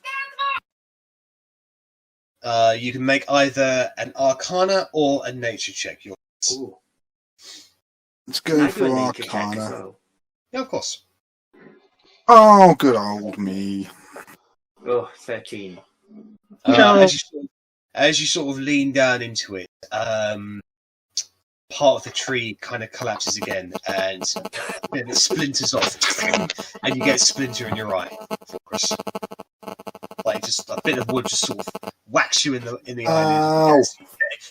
You can make either an Arcana or a Nature check. Ooh. Let's Can go I do for a nature check as Arcana. well? Yeah, of course. Oh, good old me. Oh, 13. No. As you sort of lean down into it, part of the tree kind of collapses again, and then it splinters off, and you get a splinter in your eye, Chris. Like, just a bit of wood just sort of whacks you in the eye. Ow.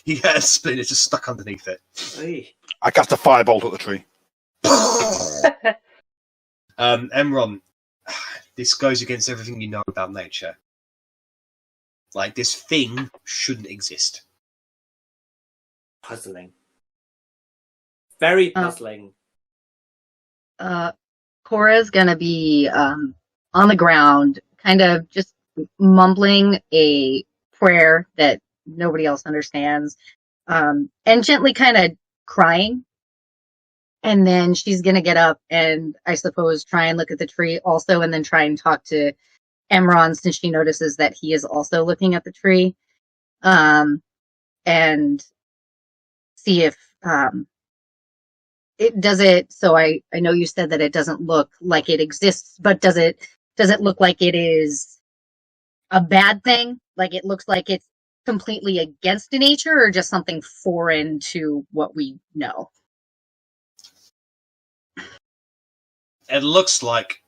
You get a splinter just stuck underneath it. Hey. I cast a firebolt at the tree. Emron, this goes against everything you know about nature. Like, this thing shouldn't exist. Puzzling. Very puzzling. Cora's gonna be on the ground, kind of just mumbling a prayer that nobody else understands, and gently kind of crying. And then she's going to get up and, I suppose, try and look at the tree also, and then try and talk to Emron, since she notices that he is also looking at the tree, and see if it does it. So I know you said that it doesn't look like it exists, but does it look like it is a bad thing? Like it looks like it's completely against nature, or just something foreign to what we know? It looks like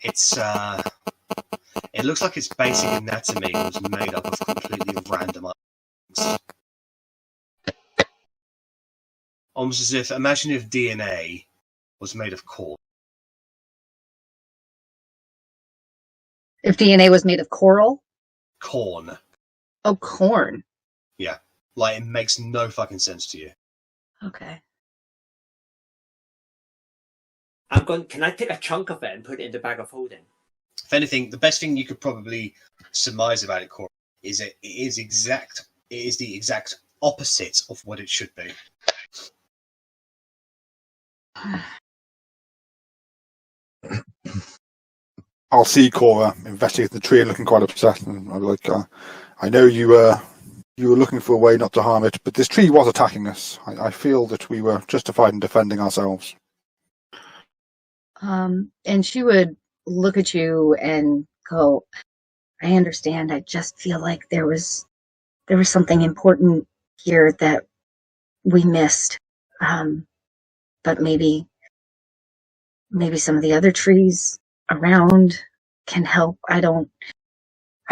its basic anatomy was made up of completely random items. Almost as if, imagine if DNA was made of corn. If DNA was made of coral? Corn. Oh, corn. Yeah. Like, it makes no fucking sense to you. Okay. Can I take a chunk of it and put it in the bag of holding? If anything, the best thing you could probably surmise about it, Cora, is it is the exact opposite of what it should be. I'll see Cora investigating the tree and looking quite upset, and I'll be like, I know you were looking for a way not to harm it, but this tree was attacking us. I feel that we were justified in defending ourselves. And she would look at you and go, I understand. I just feel like there was something important here that we missed. But maybe some of the other trees around can help. I don't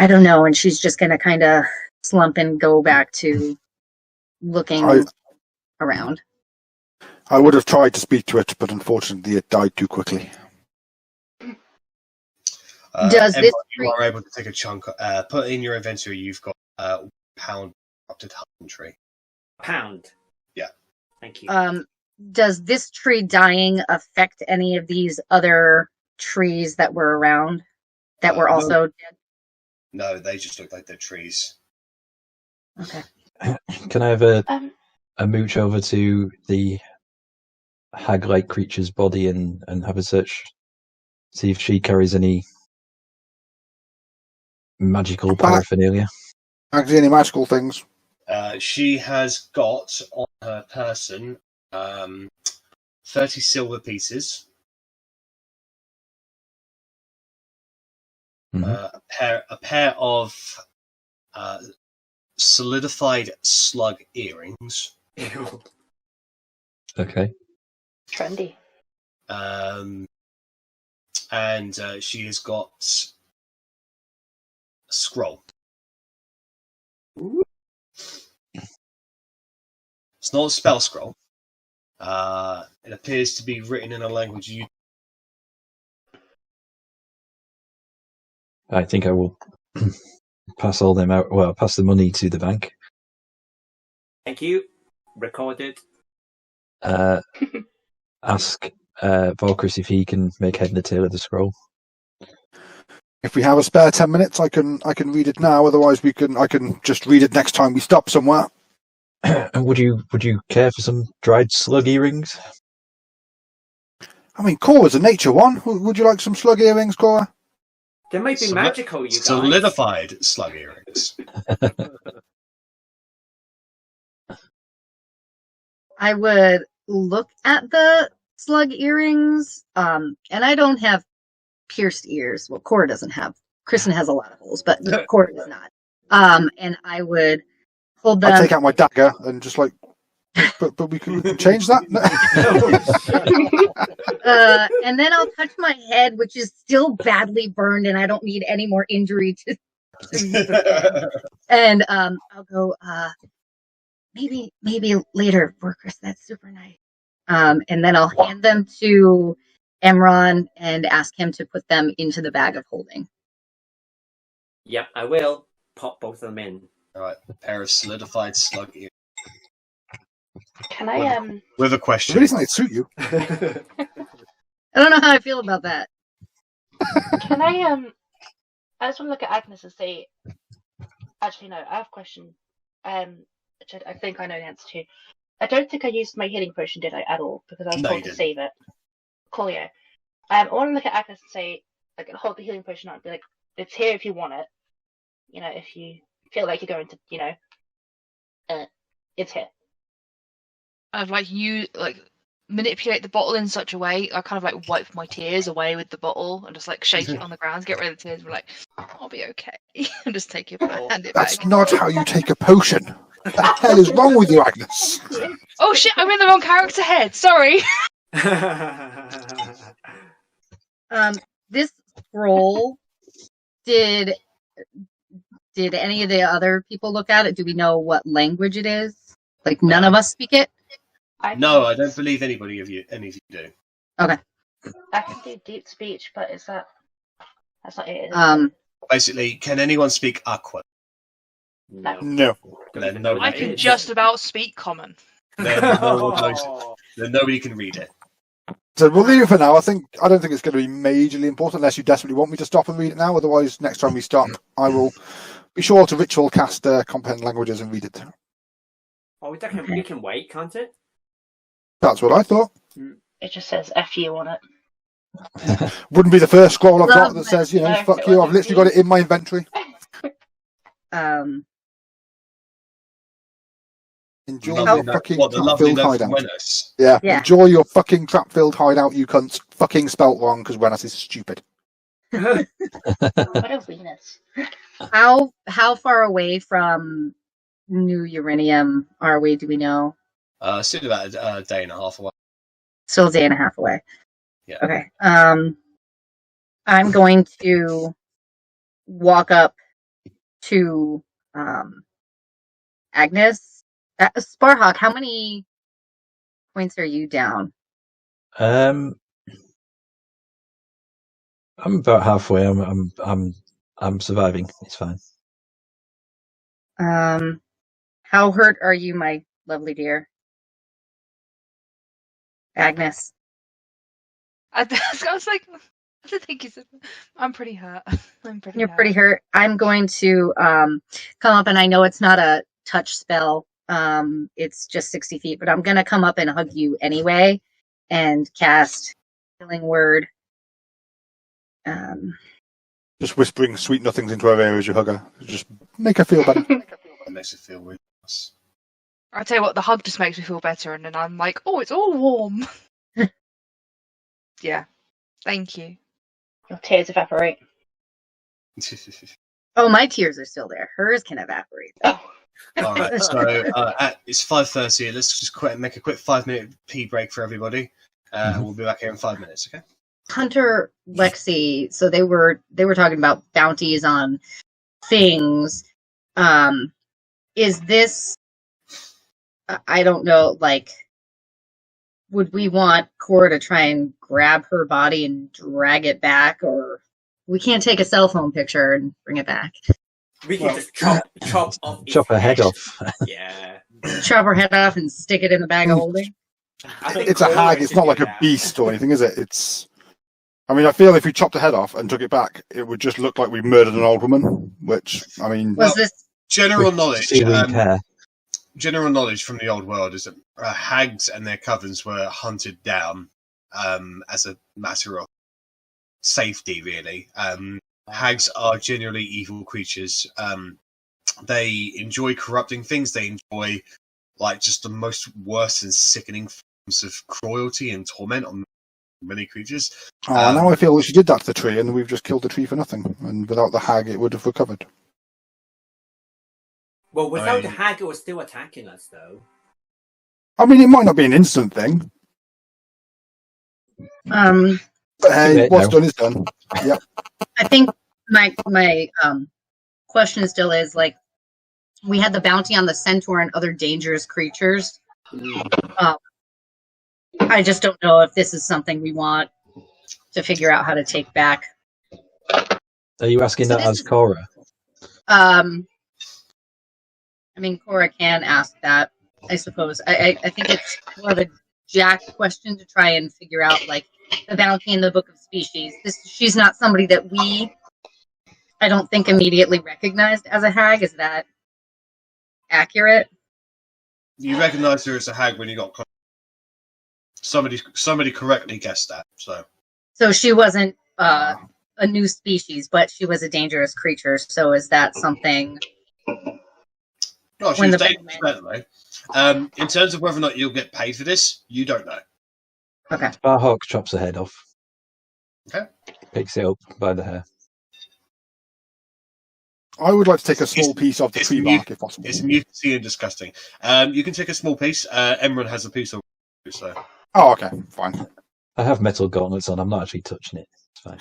know. And she's just going to kind of slump and go back to looking around. I would have tried to speak to it, but unfortunately it died too quickly. Does this you are able to take a chunk, put in your inventory, you've got pound corrupted hutton tree. Pound? Yeah. Thank you. Does this tree dying affect any of these other trees that were around that were also dead? No, they just look like they're trees. Okay. Can I have a mooch over to the hag-like creature's body and have a search, see if she carries any magical paraphernalia? Actually, any magical things? She has got on her person 30 silver pieces, a pair of solidified slug earrings. Okay. Trendy. And she has got a scroll. It's not a spell scroll. It appears to be written in a language you... I think I will pass all them out. Well, pass the money to the bank. Thank you. Recorded. Ask Volkris if he can make head and tail of the scroll. If we have a spare 10 minutes, I can read it now. Otherwise, I can just read it next time we stop somewhere. Would you care for some dried slug earrings? I mean, Cora's a nature one. Would you like some slug earrings, Cora? They might be magical, you guys. Solidified slug earrings. I would look at the slug earrings, and I don't have pierced ears. Well, Cora doesn't have. Kristen has a lot of holes, but Cora does not. And I would hold them. I'd take out my dagger and just like, but we can change that. And then I'll touch my head, which is still badly burned, and I don't need any more injury to and I'll go, maybe later, workers. That's super nice. And then I'll hand them to Emron and ask him to put them into the bag of holding. Yep, I will. Pop both of them in. Alright, a pair of solidified slug earrings. Can I With a question. Really think they'd suit you. I don't know how I feel about that. Can I just want to look at Agnes and say, Actually, no. I have a question. Which I think I know the answer to. I don't think I used my healing potion, did I, at all? Because I was No, told you to didn't. save it. Cool, yeah. I want to look at Agnes and say, like, hold the healing potion out and be like, it's here if you want it. You know, if you feel like you're going to, you know, it's here. I'd like you like manipulate the bottle in such a way. I kind of like wipe my tears away with the bottle and just like shake it on the ground, get rid of the tears. And be like, I'll be okay, and just take it back, hand it That's back. not how you take a potion. What the hell is wrong with you, Agnes? Oh shit! I'm in the wrong character head. Sorry. This scroll, did any of the other people look at it? Do we know what language it is? Like, none of us speak it? No, I don't believe any of you do. Okay. I can do deep speech, but that's not it. Is it? Basically, can anyone speak Aqua? No. Then nobody I can just about speak common. Then nobody can read it. So we'll leave it for now. I don't think it's going to be majorly important unless you desperately want me to stop and read it now. Otherwise, next time we stop, I will be sure to ritual cast comprehend languages and read it. Oh, we can wait, can't it? That's what I thought. It just says "FU" on it. Wouldn't be the first scroll I've got that says, you know, fuck you. I've literally got it in my inventory. Enjoy your fucking trap-filled hideout. Yeah, enjoy your fucking trap-filled hideout, you cunts. Fucking spelt wrong because Wenas is stupid. What a Venus. How far away from New Euriniam are we? Do we know? Still about a day and a half away. Still a day and a half away. Yeah. Okay. I'm going to walk up to Agnes. Sparhawk, how many points are you down? I'm about halfway. I'm surviving. It's fine. How hurt are you, my lovely dear? Agnes. I was like, I don't think he's. I'm pretty hurt. You're pretty hurt. I'm going to come up, and I know it's not a touch spell. It's just 60 feet, but I'm going to come up and hug you anyway and cast Healing Word. Just whispering sweet nothings into her ear as you hug her. Just make her feel better. It makes her feel weird. I tell you what, the hug just makes me feel better, and then I'm like, oh, it's all warm. Yeah, thank you. Your tears evaporate. Oh, my tears are still there. Hers can evaporate. Oh. All right, so it's 5:30. Let's just make a quick 5-minute pee break for everybody. We'll be back here in 5 minutes. Okay. Hunter, Lexi. So they were talking about bounties on things. Is this? I don't know. Like, would we want Cora to try and grab her body and drag it back, or we can't take a cell phone picture and bring it back? We can just chop off. Chop her head off. Yeah. Chop her head off and stick it in the bag of holding. It's a hag. It's not like a beast or anything, is it? It's. I mean, I feel if we chopped the head off and took it back, it would just look like we murdered an old woman. Which, I mean, was this general knowledge? General knowledge from the old world is that hags and their covens were hunted down as a matter of safety, really. Hags are generally evil creatures. They enjoy corrupting things. They enjoy, like, just the most worst and sickening forms of cruelty and torment on many creatures. Now I feel she did that to the tree, and we've just killed the tree for nothing. And without the hag, it would have recovered. Well, without the hag, it was still attacking us, though. I mean, it might not be an instant thing. But hey, what's done is done. Yep. I think my question still is, like, we had the bounty on the centaur and other dangerous creatures. I just don't know if this is something we want to figure out how to take back. Are you asking that as Cora? I mean, Cora can ask that, I suppose. I think it's more of a Jack question to try and figure out, like, the bounty in the Book of Species. She's not somebody that we I don't think immediately recognized as a hag. Is that accurate? You recognise her as a hag when you got close. Somebody correctly guessed that. So she wasn't a new species, but she was a dangerous creature. So is that something? No, she When was the dangerous, by the way. In terms of whether or not you'll get paid for this, you don't know. Okay. Barhawk chops her head off. Okay. Picks it up by the hair. I would like to take a small piece of the it's tree mute- bark if possible. It's mutancy and disgusting. You can take a small piece. Emran has a piece of so. Oh, okay, fine. I have metal gauntlets on. I'm not actually touching it. It's fine.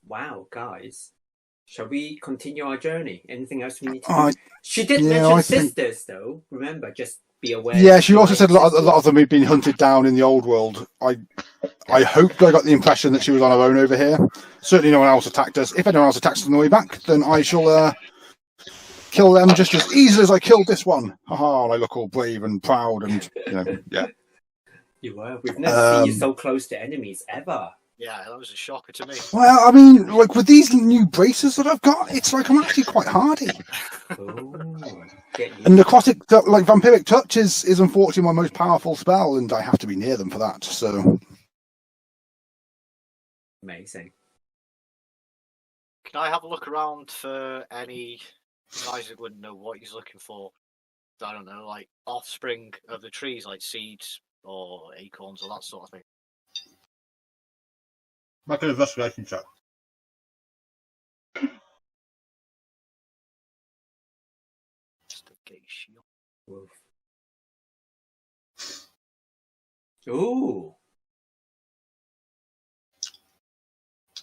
Wow, guys. Shall we continue our journey? Anything else we need to I- do? She did yeah, mention I think- sisters, though. Remember, just be aware. Yeah, she also said a lot of them had been hunted down in the old world. I hoped I got the impression that she was on her own over here. Certainly no one else attacked us. If anyone else attacks us on the way back, then I shall kill them just as easily as I killed this one. Haha, and I look all brave and proud and, yeah. You were. We've never seen you so close to enemies, ever. Yeah, that was a shocker to me. Well, I mean, like with these new braces that I've got, it's like I'm actually quite hardy. And necrotic, like vampiric touch is unfortunately my most powerful spell, and I have to be near them for that. So amazing. Can I have a look around for any guys that wouldn't know what he's looking for? I don't know, like offspring of the trees, like seeds or acorns or that sort of thing. Make an investigation check. Investigation. Ooh.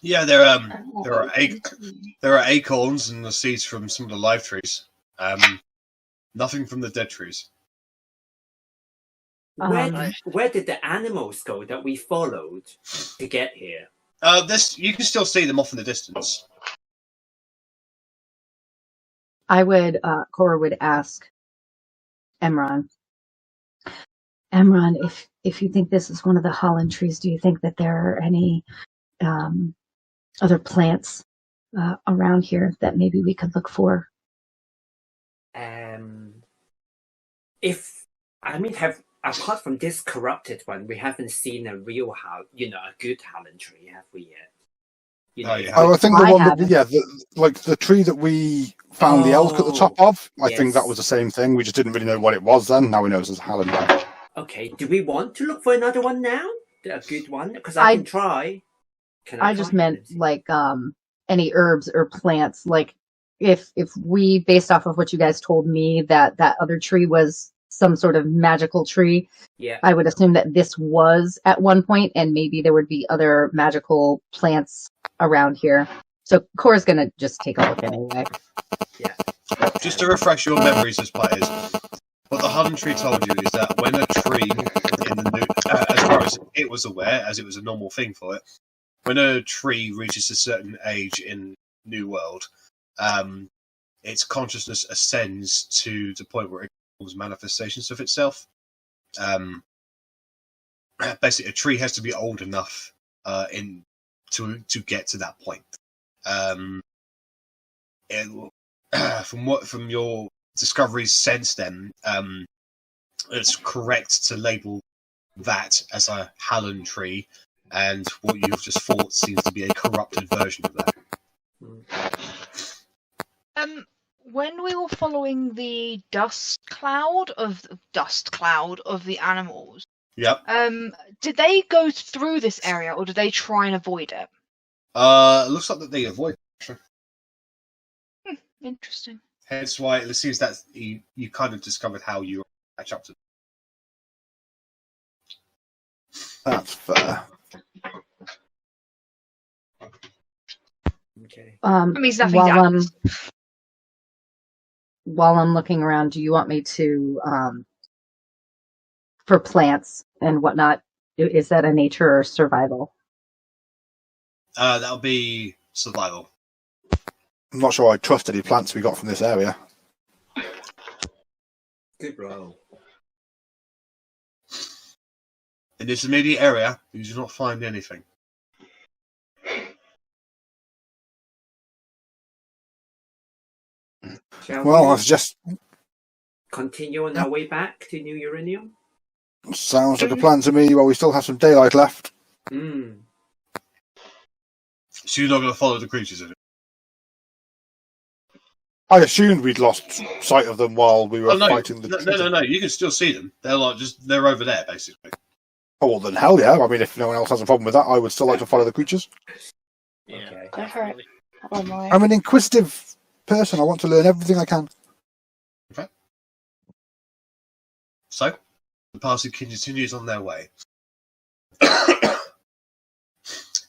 Yeah, there are acorns and the seeds from some of the live trees. Nothing from the dead trees. Where did the animals go that we followed to get here? You can still see them off in the distance. Cora would ask Emron. Emron, if you think this is one of the Holland trees, do you think that there are any other plants around here that maybe we could look for? Apart from this corrupted one, we haven't seen a real a good Holland tree, have we yet? I think the one that, the tree that we found the elk at the top of, I think that was the same thing. We just didn't really know what it was then. Now we know it's a Holland one. Okay, do we want to look for another one now? A good one? Because I can try. I just meant any herbs or plants. Like if we, based off of what you guys told me, that other tree was some sort of magical tree. Yeah. I would assume that this was at one point, and maybe there would be other magical plants around here. So Cora's gonna just take a look anyway. Yeah. Just to refresh your memories as players, what the Holland tree told you is that when a tree, in the new, as far as it was aware, as it was a normal thing for it, when a tree reaches a certain age in New World, its consciousness ascends to the point where it forms manifestations of itself. Basically, a tree has to be old enough to get to that point. From your discoveries since then, it's correct to label that as a Hallan tree, and what you've just fought seems to be a corrupted version of that. When we were following the dust cloud of the animals, yep. Did they go through this area, or did they try and avoid it? It looks like that they avoid it. Interesting. Hence why it seems that you kind of discovered how you catch up to them. That's fair. Okay. Means nothing. While I'm looking around, do you want me to, for plants and whatnot, is that a nature or survival? That'll be survival. I'm not sure I trust any plants we got from this area. Good roll. In this immediate area, you do not find anything. Shall Well, I we suggest continue on our way back to New Eurinium? sounds like a plan to me. While we still have some daylight left. Hmm. So you're not going to follow the creatures, are you? I assumed we'd lost sight of them while we were fighting the. No. You can still see them. They're over there, basically. Oh, well, then hell yeah. I mean, if no one else has a problem with that, I would still like to follow the creatures. Yeah, Okay. Go for it. One more. I'm an inquisitive person. I want to learn everything I can. Okay. So, the party continues on their way.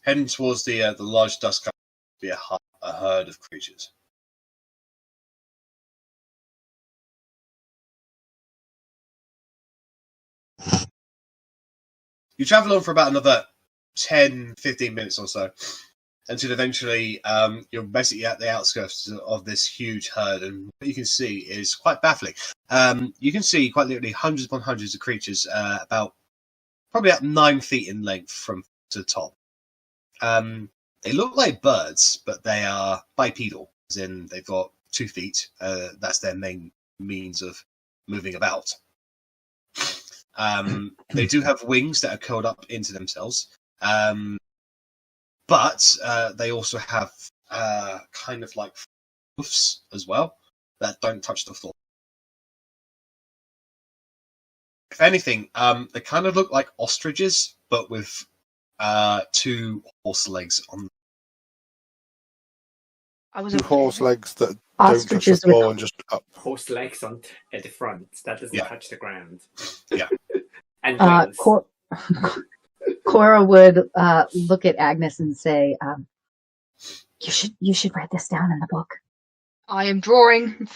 Heading towards the large dust cloud to be a herd of creatures. You travel on for about another 10-15 minutes or so, until eventually you're basically at the outskirts of this huge herd, and what you can see is quite baffling. You can see quite literally hundreds upon hundreds of creatures, probably about 9 feet in length from to the top. They look like birds, but they are bipedal, as in they've got 2 feet. That's their main means of moving about. They do have wings that are curled up into themselves, but they also have kind of like hoofs as well that don't touch the floor. If anything, they kind of look like ostriches, but with 2 horse legs on. I was 2 horse legs that don't touch the Ostriches floor with and just up. Horse legs on at the front. That doesn't touch the ground. Yeah. And wings. Cora would look at Agnes and say, "You should write this down in the book." I am drawing.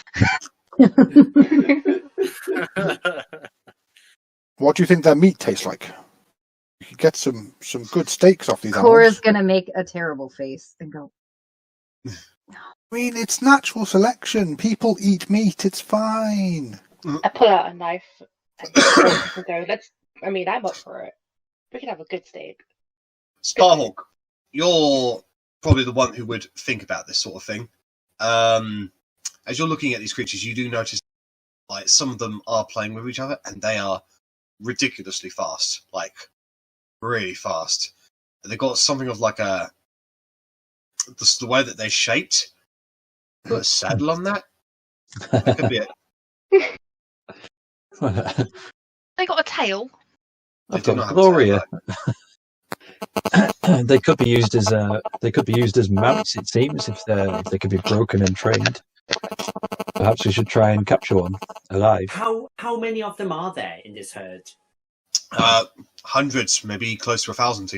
What do you think their meat tastes like? You could get some good steaks off these Cora's animals. gonna make a terrible face and go, I mean, it's natural selection. People eat meat. It's fine. I pull out a knife and go, I'm up for it. We can have a good steak. Sparhawk, you're probably the one who would think about this sort of thing. As you're looking at these creatures, you do notice like some of them are playing with each other, and they are ridiculously fast, like really fast. They've got something of like the way that they're shaped. Put a saddle on that. That could be it. They got a tail. I've do got not have a Gloria. tail, They could be used as mounts. It seems if they could be broken and trained. Perhaps we should try and capture one alive. How many of them are there in this herd? Hundreds, maybe close to 1,000.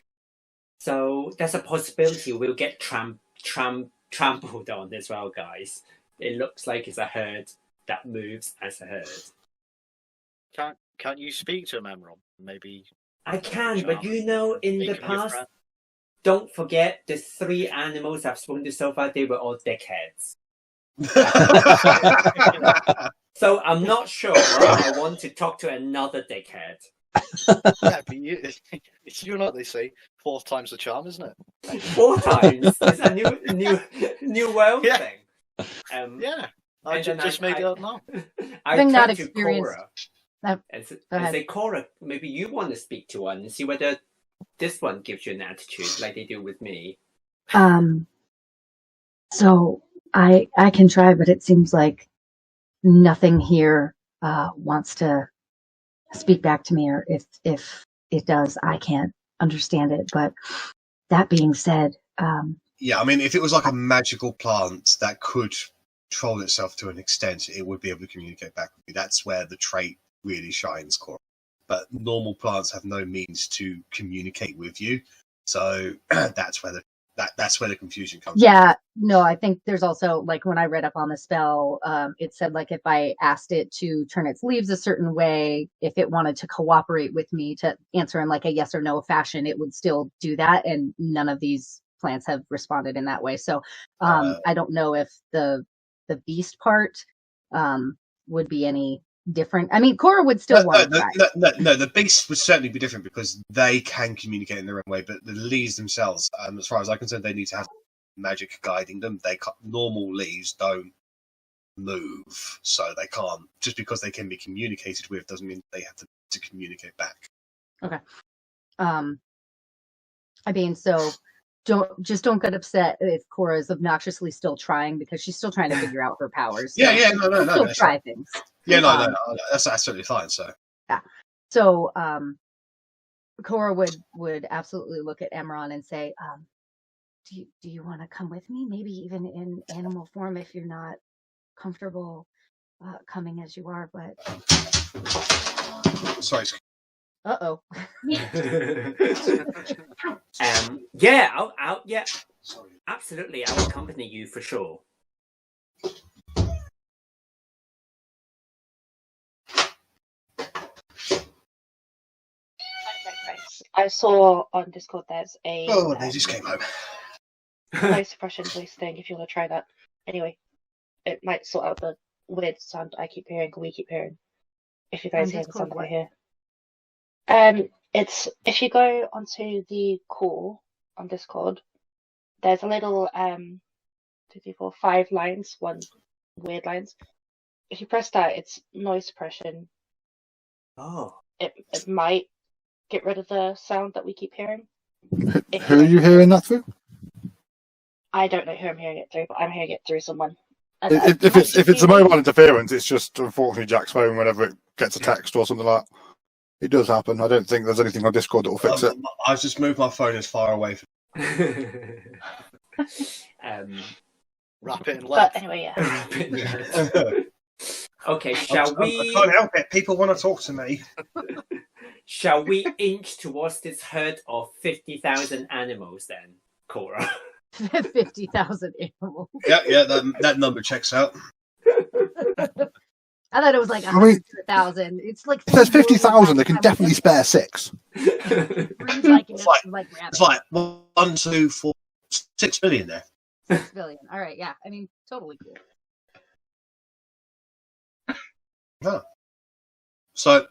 So there's a possibility we'll get trampled on as well, guys. It looks like it's a herd that moves as a herd. Can't you speak to a Memron? Maybe I can, but in the Make him your past, friend. don't forget the 3 animals I've spoken to so far, they were all dickheads. So I'm not sure I want to talk to another dickhead. Yeah, but you know what they say, 4th time's the charm, isn't it? 4 times? It's a new world Yeah. thing. Yeah, I And then just made it up now. I Having not turn to experienced- Cora Go and ahead. say, Cora, maybe you want to speak to one and see whether this one gives you an attitude like they do with me. So I can try, but it seems like nothing here wants to speak back to me, or if it does, I can't understand it. But that being said, Yeah, I mean, if it was like a magical plant that could control itself to an extent, it would be able to communicate back with you. That's where the trait really shines, Cora. But normal plants have no means to communicate with you, so that's where the confusion comes. yeah, no, I think there's also, like, when I read up on the spell, it said, like, if I asked it to turn its leaves a certain way, if it wanted to cooperate with me to answer in like a yes or no fashion, it would still do that, and none of these plants have responded in that way. So I don't know if the beast part would be any different? I mean, Cora would still want to try. No, the beasts would certainly be different because they can communicate in their own way, but the leaves themselves, as far as I'm concerned, they need to have magic guiding them. Normal leaves don't move, so they can't. Just because they can be communicated with doesn't mean they have to communicate back. Okay. I mean, so don't get upset if Cora's obnoxiously still trying because she's still trying to figure out her powers. So no, still try things. Yeah, no, that's absolutely fine. So yeah, so Cora would absolutely look at Emron and say, do you want to come with me? Maybe even in animal form if you're not comfortable coming as you are. But sorry. Uh-oh. Yeah, I'll absolutely. I'll accompany you for sure. I saw on Discord there's a they just came home. noise suppression voice thing if you want to try that. Anyway, it might sort out the weird sound I keep hearing, we keep hearing. If you guys hear the sound I hear. It's if you go onto the call on Discord, there's a little 2, 3, 4, 5 lines, 1 weird lines. If you press that, it's noise suppression. Oh. It might get rid of the sound that we keep hearing. Who are you hearing that through? I don't know who I'm hearing it through, but I'm hearing it through someone. If it's a mobile interference, it's just unfortunately Jack's phone whenever it gets a text or something like that. It does happen. I don't think there's anything on Discord that will fix it. I've just moved my phone as far away from Wrap it in lead. But anyway, yeah. Okay, shall we? I can't help it. People want to talk to me. Shall we inch towards this herd of 50,000 animals then, Cora? 50,000 animals. Yeah, that number checks out. I thought it was like 100,000. It's like if there's 50,000, they can definitely spare 6. It's like 1, 2, 4, 6 billion there. 6 billion. All right, yeah. I mean, totally cool. Oh. So,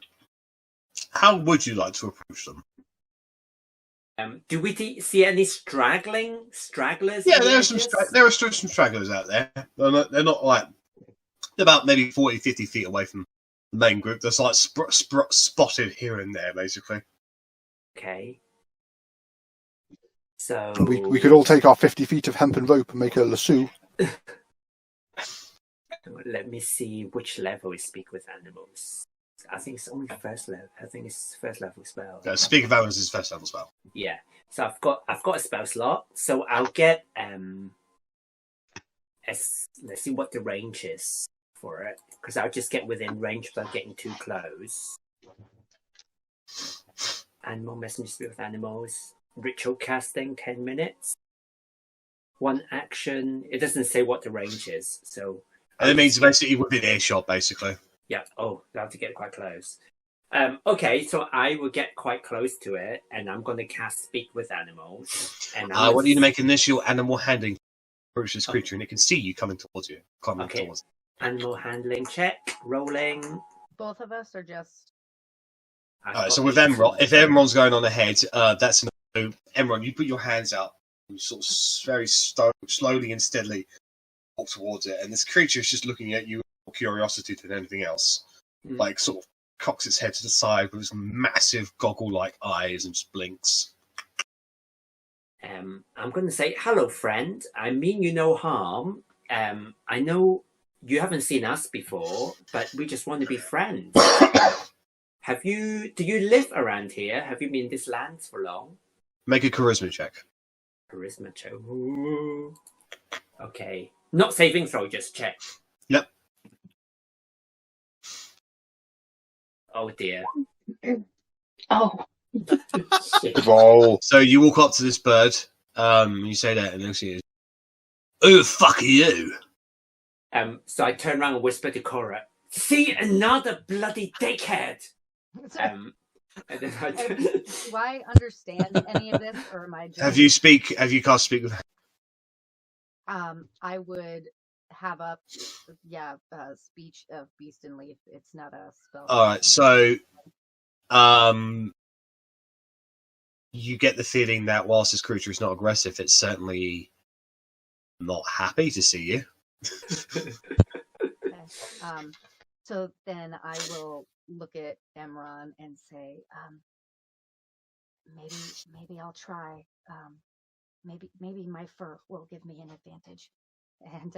how would you like to approach them? Do we see any stragglers? Yeah, there are some stragglers out there. They're not like. They're about maybe 40, 50 feet away from the main group. There's like spotted here and there, basically. Okay. So we could all take our 50 feet of hempen rope and make a lasso. Let me see which level we speak with animals. I think it's only first level. I think it's first level spell. Speak of animals is first level spell. Yeah. So I've got a spell slot. So I'll get let's see what the range is for it, because I'll just get within range without getting too close. Animal messenger speak with animals. Ritual casting 10 minutes. 1 action. It doesn't say what the range is, so. And it means basically within earshot, basically. Yeah. Oh, I have to get quite close. Okay, so I will get quite close to it, and I'm going to cast Speak with Animals. And I want you to make initial animal handling approach this creature, and it can see you coming towards you. Towards. Animal handling check, rolling. Both of us are just. So with Emerald, if Emerald's going on ahead, that's Emerald. You put your hands out, you sort of very slowly and steadily walk towards it, and this creature is just looking at you with more curiosity than anything else. Like sort of cocks its head to the side with its massive goggle-like eyes and just blinks. I'm going to say, hello, friend. I mean you no harm. I know you haven't seen us before, but we just want to be friends. Do you live around here? Have you been in this land for long? Make a charisma check. Charisma check. Ooh. Okay. Not saving throw, just check. Yep. Oh dear. Oh. Roll. So you walk up to this bird, you say that, and looks at you. Who the fuck are you? So I turn around and whisper to Cora, see another bloody dickhead! And then Do I understand any of this, or am I just... Have you cast speak with I would have up, speech of beast and leaf. It's not a spell. All right, so you get the feeling that whilst this creature is not aggressive, it's certainly not happy to see you. Okay. So then I will look at Emron and say, maybe I'll try. Maybe my fur will give me an advantage. And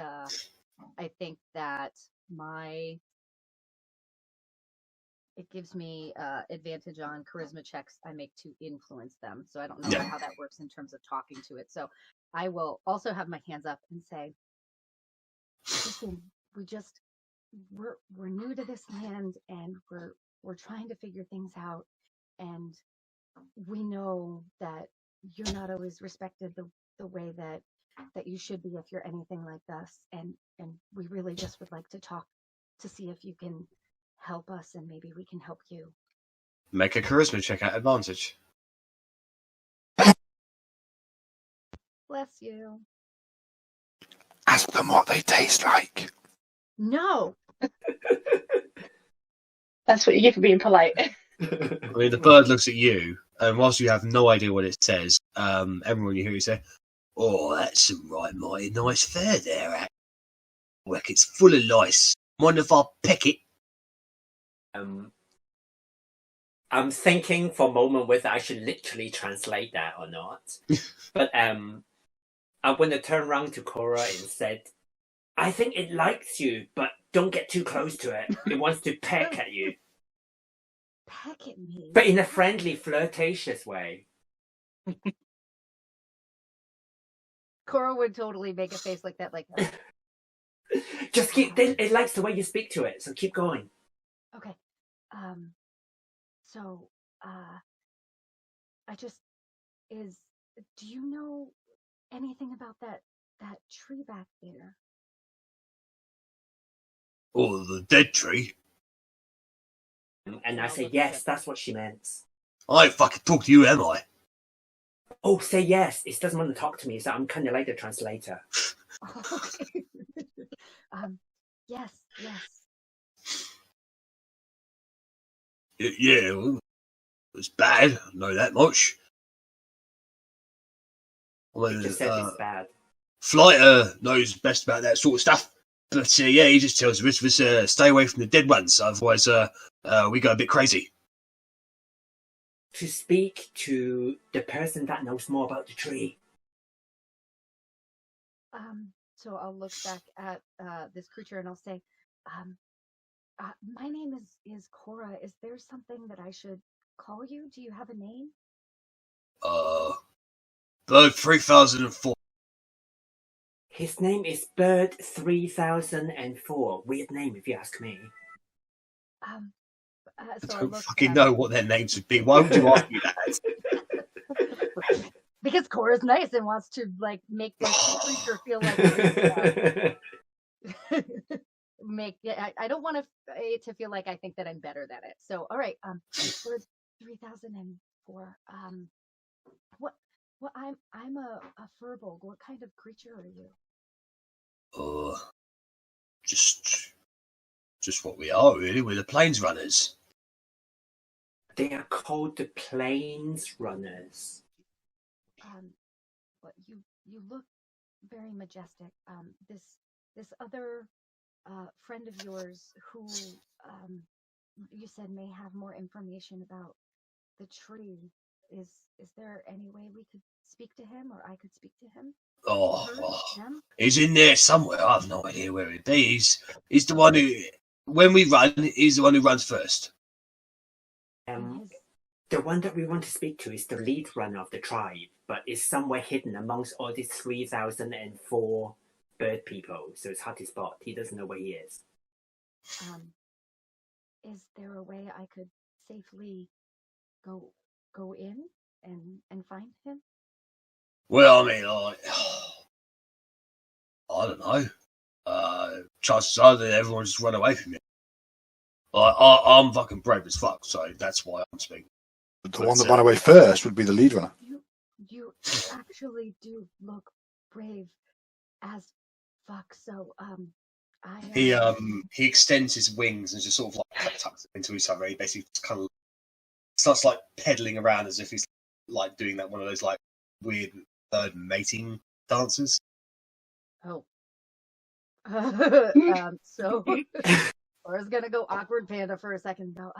I think that it gives me advantage on charisma checks I make to influence them. So I don't know how that works in terms of talking to it. So I will also have my hands up and say, listen, we're new to this land and we're trying to figure things out, and we know that you're not always respected the way that you should be if you're anything like us, and we really just would like to talk to see if you can help us and maybe we can help you. Make a charisma check at advantage. Bless you. Ask them what they taste like. No. That's what you get for being polite. I mean, the bird looks at you, and whilst you have no idea what it says, everyone you hear you say, "Oh, that's some right mighty nice fare there, Ack. Look, it's full of lice. Mind if I peck it?" I'm thinking for a moment whether I should literally translate that or not. But I'm going to turn around to Cora and said, I think it likes you, but don't get too close to it. It wants to peck at you. Peck at me? But in a friendly, flirtatious way. Cora would totally make a face like that, like that. Just keep, it likes the way you speak to it, so keep going. Okay. So, do you know anything about that tree back there? Oh, the dead tree? And I say, yes, that's what she meant. I ain't fucking talk to you, am I? Oh, say yes. It doesn't want to talk to me, so I'm kind of like the translator. Okay. Yes. Yeah, well, it's bad. I know that much. I mean, He just said it's bad. Flighter knows best about that sort of stuff. But he just tells the rest of us stay away from the dead ones, otherwise we go a bit crazy. To speak to the person that knows more about the tree. So I'll look back at this creature and I'll say, my name is Cora. Is there something that I should call you? Do you have a name? Bird 3004. His name is Bird 3004. Weird name, if you ask me. So I don't fucking know what their names would be. Why would you ask me that? Because Cora's nice and wants to make this creature feel like. I don't want it to feel like I think that I'm better than it. So all right, Bird 3004. What I'm a furbolg. What kind of creature are you? Just what we are, really. We're the plains runners. They are called the Plains Runners. But you look very majestic. This other friend of yours who you said may have more information about the tree. Is there any way we could speak to him, or I could speak to him? He's in there somewhere. I have no idea where he'd be. He's the one who, when we run, he's the one who runs first. The one that we want to speak to is the lead runner of the tribe, but is somewhere hidden amongst all these 3004 bird people, so it's hard to spot. He doesn't know where he is. Is there a way I could safely go in and find him? Well, I mean, I don't know. Chances are that everyone just run away from me. I'm fucking brave as fuck, so that's why I'm speaking. The one that ran away first would be the lead runner. You actually do look brave as fuck. So, He extends his wings and just sort of like tucks them into each other. He basically just kind of starts like pedaling around as if he's like doing that one of those like weird bird mating dances. Oh. So Laura's gonna go awkward panda for a second though.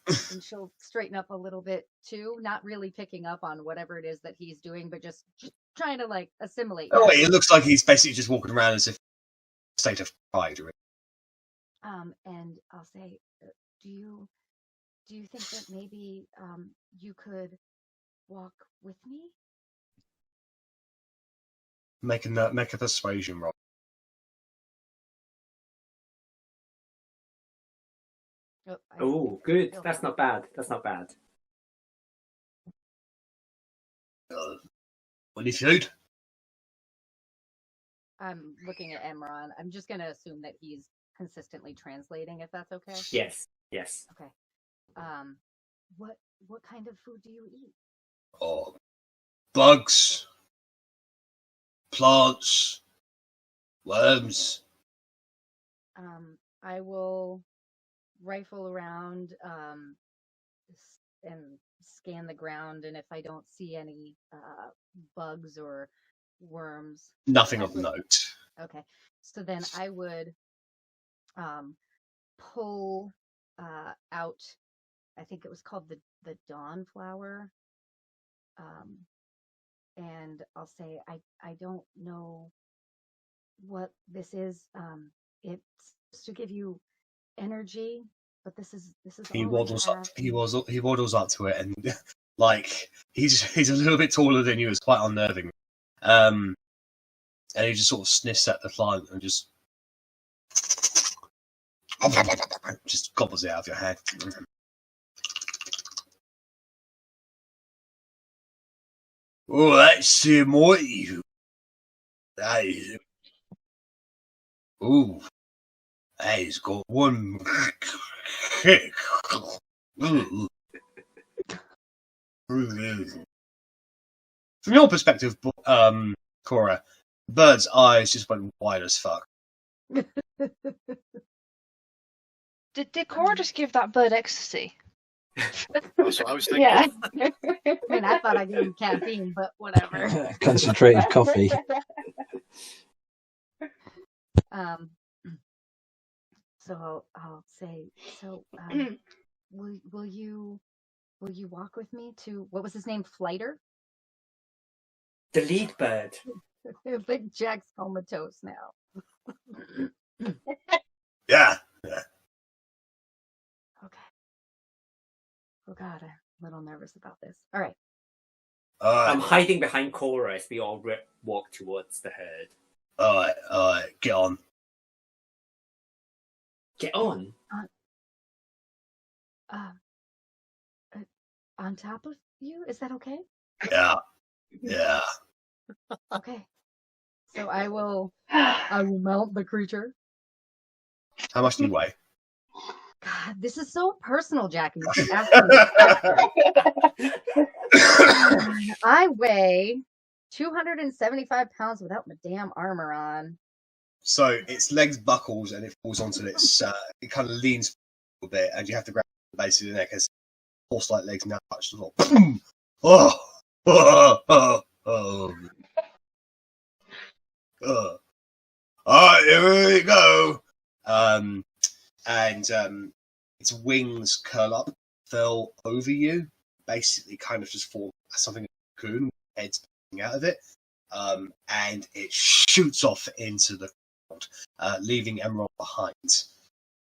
And she'll straighten up a little bit too, not really picking up on whatever it is that he's doing, but just trying to like assimilate. Oh, wait, it looks like he's basically just walking around as if state of pride. And I'll say, do you think that maybe you could walk with me? Make a persuasion roll. Oh, good. That's not bad. That's not bad. What if you'd? I'm looking at Emron. I'm just gonna assume that he's consistently translating, if that's okay. Yes. Yes. Okay. What kind of food do you eat? Oh, bugs, plants, worms. I will rifle around and scan the ground, and if I don't see any bugs or worms, Nothing of note. Okay, so then I would pull out, I think it was called the dawn flower, and I'll say I don't know what this is. It's supposed to give you energy, but this is He all I waddles up. have. He waddles up to it, and like he's a little bit taller than you. It's quite unnerving. And he just sort of sniffs at the plant and just gobbles it out of your hand. Oh, that's more you. That is. Ooh, he's got one kick. From your perspective, Cora, Bird's eyes just went wide as fuck. Did Cora just give that bird ecstasy? That's what I was thinking. Yeah. I mean, I thought I gave him caffeine, but whatever. Concentrated coffee. So I'll say, will you walk with me to, what was his name, Flighter? The lead bird. I think Jack's comatose now. Yeah. Okay. Oh God, I'm a little nervous about this. All right. I'm hiding behind Cora as we all walk towards the herd. All right, get on. Get on. On top of you? Is that okay? Yeah. Okay. So I will mount the creature. How much do you weigh? God, this is so personal, Jack. You keep asking me. I weigh 275 pounds without my damn armor on. So its legs buckles and it falls onto its. It kind of leans a little bit, and you have to grab the base of the neck as horse-like legs now touch the floor. All right, here we go. And its wings curl up, fell over you, basically kind of just form something like a cocoon, head sticking out of it, and it shoots off into the crowd, leaving Emerald behind.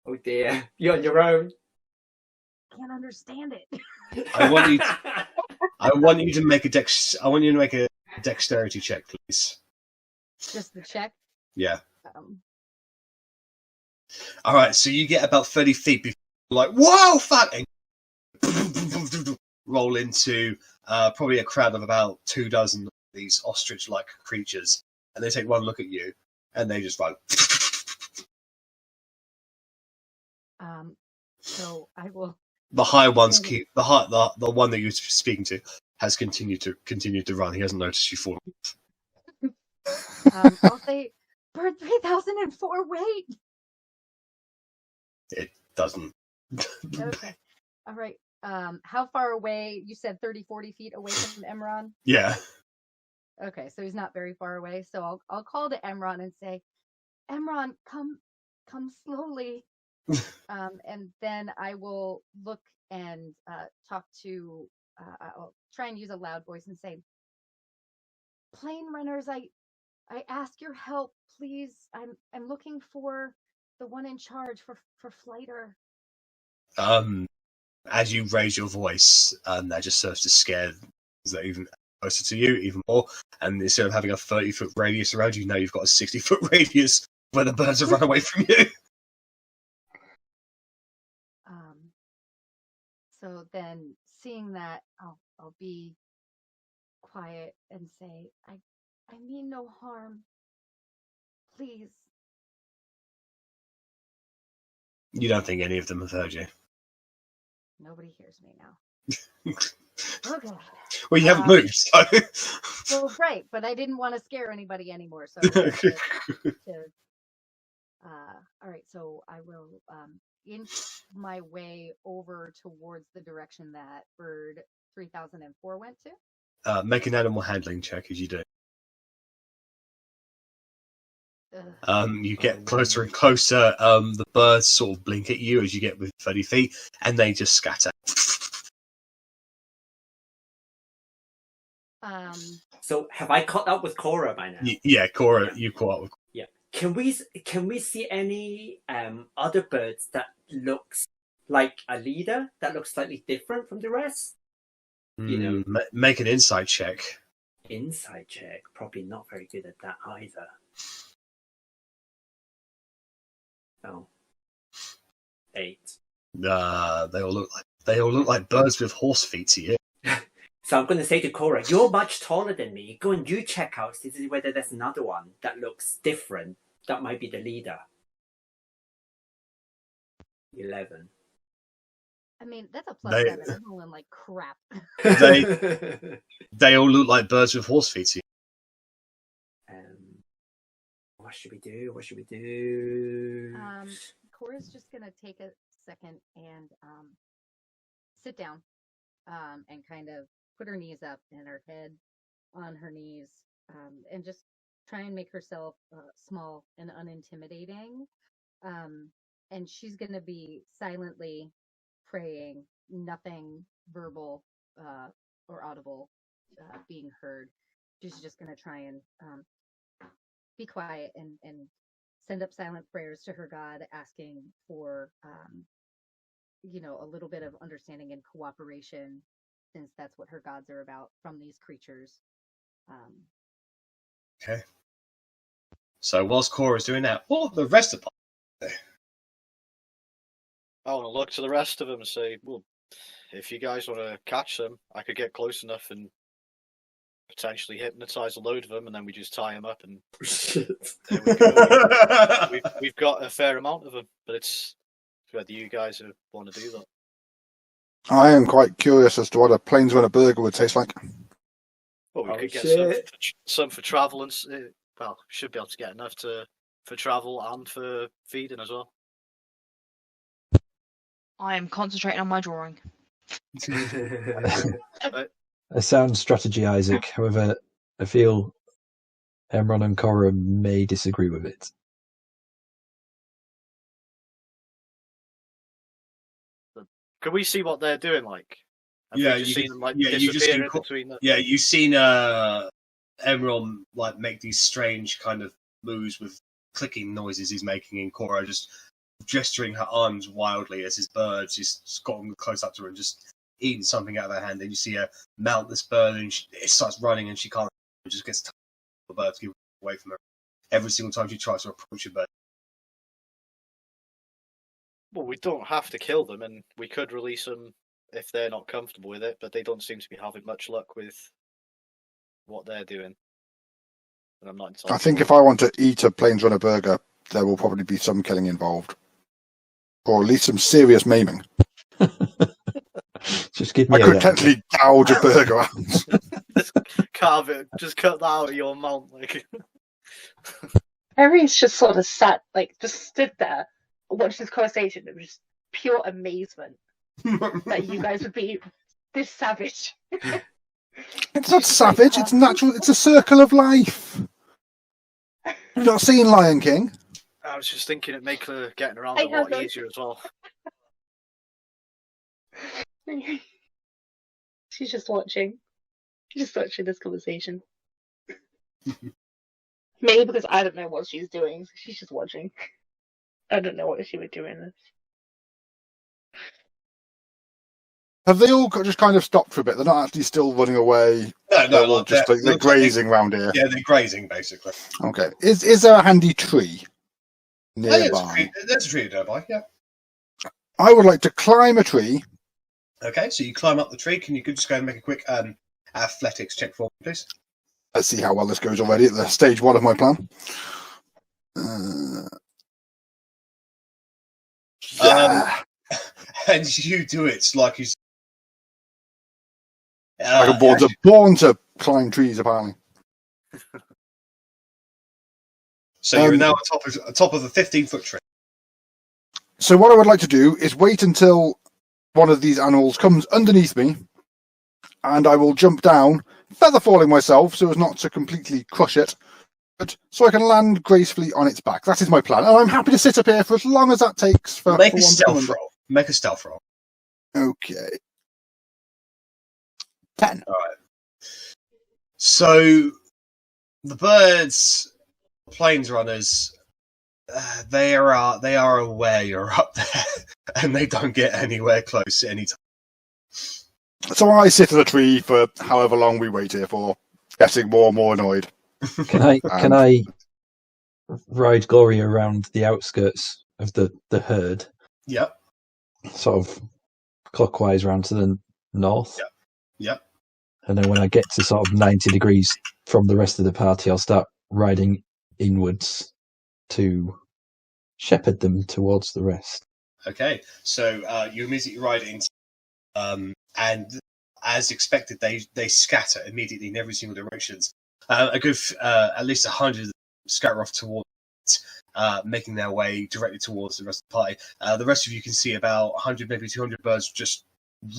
Oh dear, you're on your own. Can't understand it. I want you to make a dexterity check, please. Just the check. Yeah. All right, so you get about 30 feet before you're like, whoa, fuck! And roll into probably a crowd of about 24 of these ostrich-like creatures, and they take one look at you, and they just run. So I will. The high ones keep the one that you're speaking to has continued to run. He hasn't noticed you falling. I'll say Bird 3004, wait! It doesn't. Okay. All right. How far away? You said 30, 40 feet away from Emron? Yeah. Okay, so he's not very far away. So I'll call to Emron and say, Emron, come slowly. And then I will look and talk to. I'll try and use a loud voice and say, "Plane runners, I ask your help, please. I'm looking for the one in charge for Flighter." As you raise your voice, that just serves to scare that even closer to you even more. And instead of having a 30-foot radius around you, now you've got a 60-foot radius where the birds have run away from you. So then, seeing that, I'll be quiet and say, I mean no harm. Please. You don't think any of them have heard you? Nobody hears me now. Okay. Well, you haven't moved, so... Well, right, but I didn't want to scare anybody anymore, so... all right, so I will inch my way over towards the direction that bird 3004 went to. Make an animal handling check as you do. You get closer and closer. The birds sort of blink at you as you get within 30 feet, and they just scatter. So have I caught up with Cora by now? Yeah, Cora, you caught up with. Yeah. Can we see any other birds that looks like a leader that looks slightly different from the rest? You know, Make an insight check. Insight check. Probably not very good at that either. Oh. 8. They all look like birds with horse feet to you. So I'm going to say to Cora, you're much taller than me. Go and you check out to see whether there's another one that looks different. That might be the leader. 11. I mean, that's a plus 7. I'm rolling like crap. They all look like birds with horse feet to you. What should we do? Cora's just going to take a second and sit down and kind of put her knees up and her head on her knees and just try and make herself small and unintimidating. And she's going to be silently praying, nothing verbal or audible being heard. She's just going to try and be quiet and send up silent prayers to her God, asking for, a little bit of understanding and cooperation, since that's what her gods are about, from these creatures. Okay. So whilst Cora's doing that, the rest of the I want to look to the rest of them and say, well, if you guys want to catch them, I could get close enough and potentially hypnotize a load of them, and then we just tie them up, and there we go. We've got a fair amount of them, but it's whether you guys want to do that. I am quite curious as to what a planesrunner burger would taste like. Well, we could get some for travel, and should be able to get enough for travel and for feeding as well. I am concentrating on my drawing. A sound strategy, Isaac. However, I feel Emron and Cora may disagree with it. Can we see what they're doing? Like, you've seen Emron like make these strange kind of moves with clicking noises he's making, and Cora just gesturing her arms wildly as his birds just gotten close up to her and just eating something out of her hand. Then you see her mount this bird, and it starts running, and she can't. It just gets the birds get away from her every single time she tries to approach a bird. Well, we don't have to kill them, and we could release them if they're not comfortable with it, but they don't seem to be having much luck with what they're doing. And I'm not entirely I think if I want to eat a planesrunner burger, there will probably be some killing involved. Or at least some serious maiming. Just give me I could technically gouge a burger out. Just carve it. Just cut that out of your mouth. Like. Harry's just sort of sat, like, just stood there, watched this conversation with just pure amazement that you guys would be this savage. It's not savage. It's natural. It's a circle of life. You've not seen Lion King? I was just thinking it'd make her getting around I a lot haven't. easier as well. She's just watching. She's just watching this conversation. Maybe because I don't know what she's doing, so she's just watching. I don't know what she would do in this. Have they all just kind of stopped for a bit? They're not actually still running away. No, They're all just like, they're grazing around here. Yeah, they're grazing basically. Okay. Is there a handy tree nearby? There's a tree nearby. Yeah. I would like to climb a tree. Okay, so you climb up the tree. Can you just go and make a quick athletics check for me, please? Let's see how well this goes already at the stage 1 of my plan. And you do it like you. I'm born to climb trees, apparently. So you're now atop of a 15-foot tree. So what I would like to do is wait until one of these animals comes underneath me, and I will jump down, feather falling myself so as not to completely crush it, but so I can land gracefully on its back. That is my plan, and I'm happy to sit up here for as long as that takes. Make a stealth roll. Make a stealth roll. Okay. 10. All right. So the birds, plains runners, they are aware you're up there, and they don't get anywhere close anytime. So I sit in a tree for however long we wait here for, getting more and more annoyed. Can I ride Gloria around the outskirts of the herd? Yep. Sort of clockwise round to the north. Yep. And then when I get to sort of 90 degrees from the rest of the party, I'll start riding inwards to shepherd them towards the rest. Okay, so you immediately ride into, and as expected, they scatter immediately in every single direction. A good, at least 100 scatter off towards, making their way directly towards the rest of the party. The rest of you can see about 100, maybe 200 birds just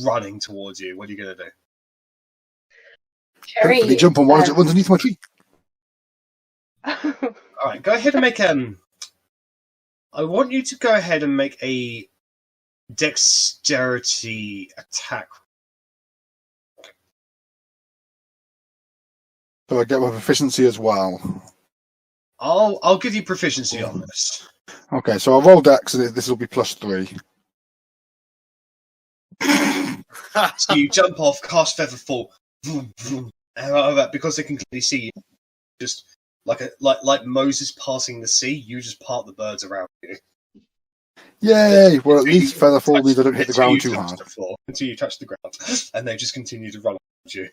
running towards you. What are you going to do? Cherry, hopefully jump on one as it runs underneath my tree. All right, go ahead and make I want you to go ahead and make a dexterity attack. So I get my proficiency as well. I'll give you proficiency on this. Okay, so I'll roll dex, and this will be +3. So you jump off, cast feather fall, vroom, vroom, and because they can clearly see you, just like Moses passing the sea, you just part the birds around you. Yay! Well, at least feather fall means I don't hit the ground too hard. Until you touch the ground, and they just continue to run around you.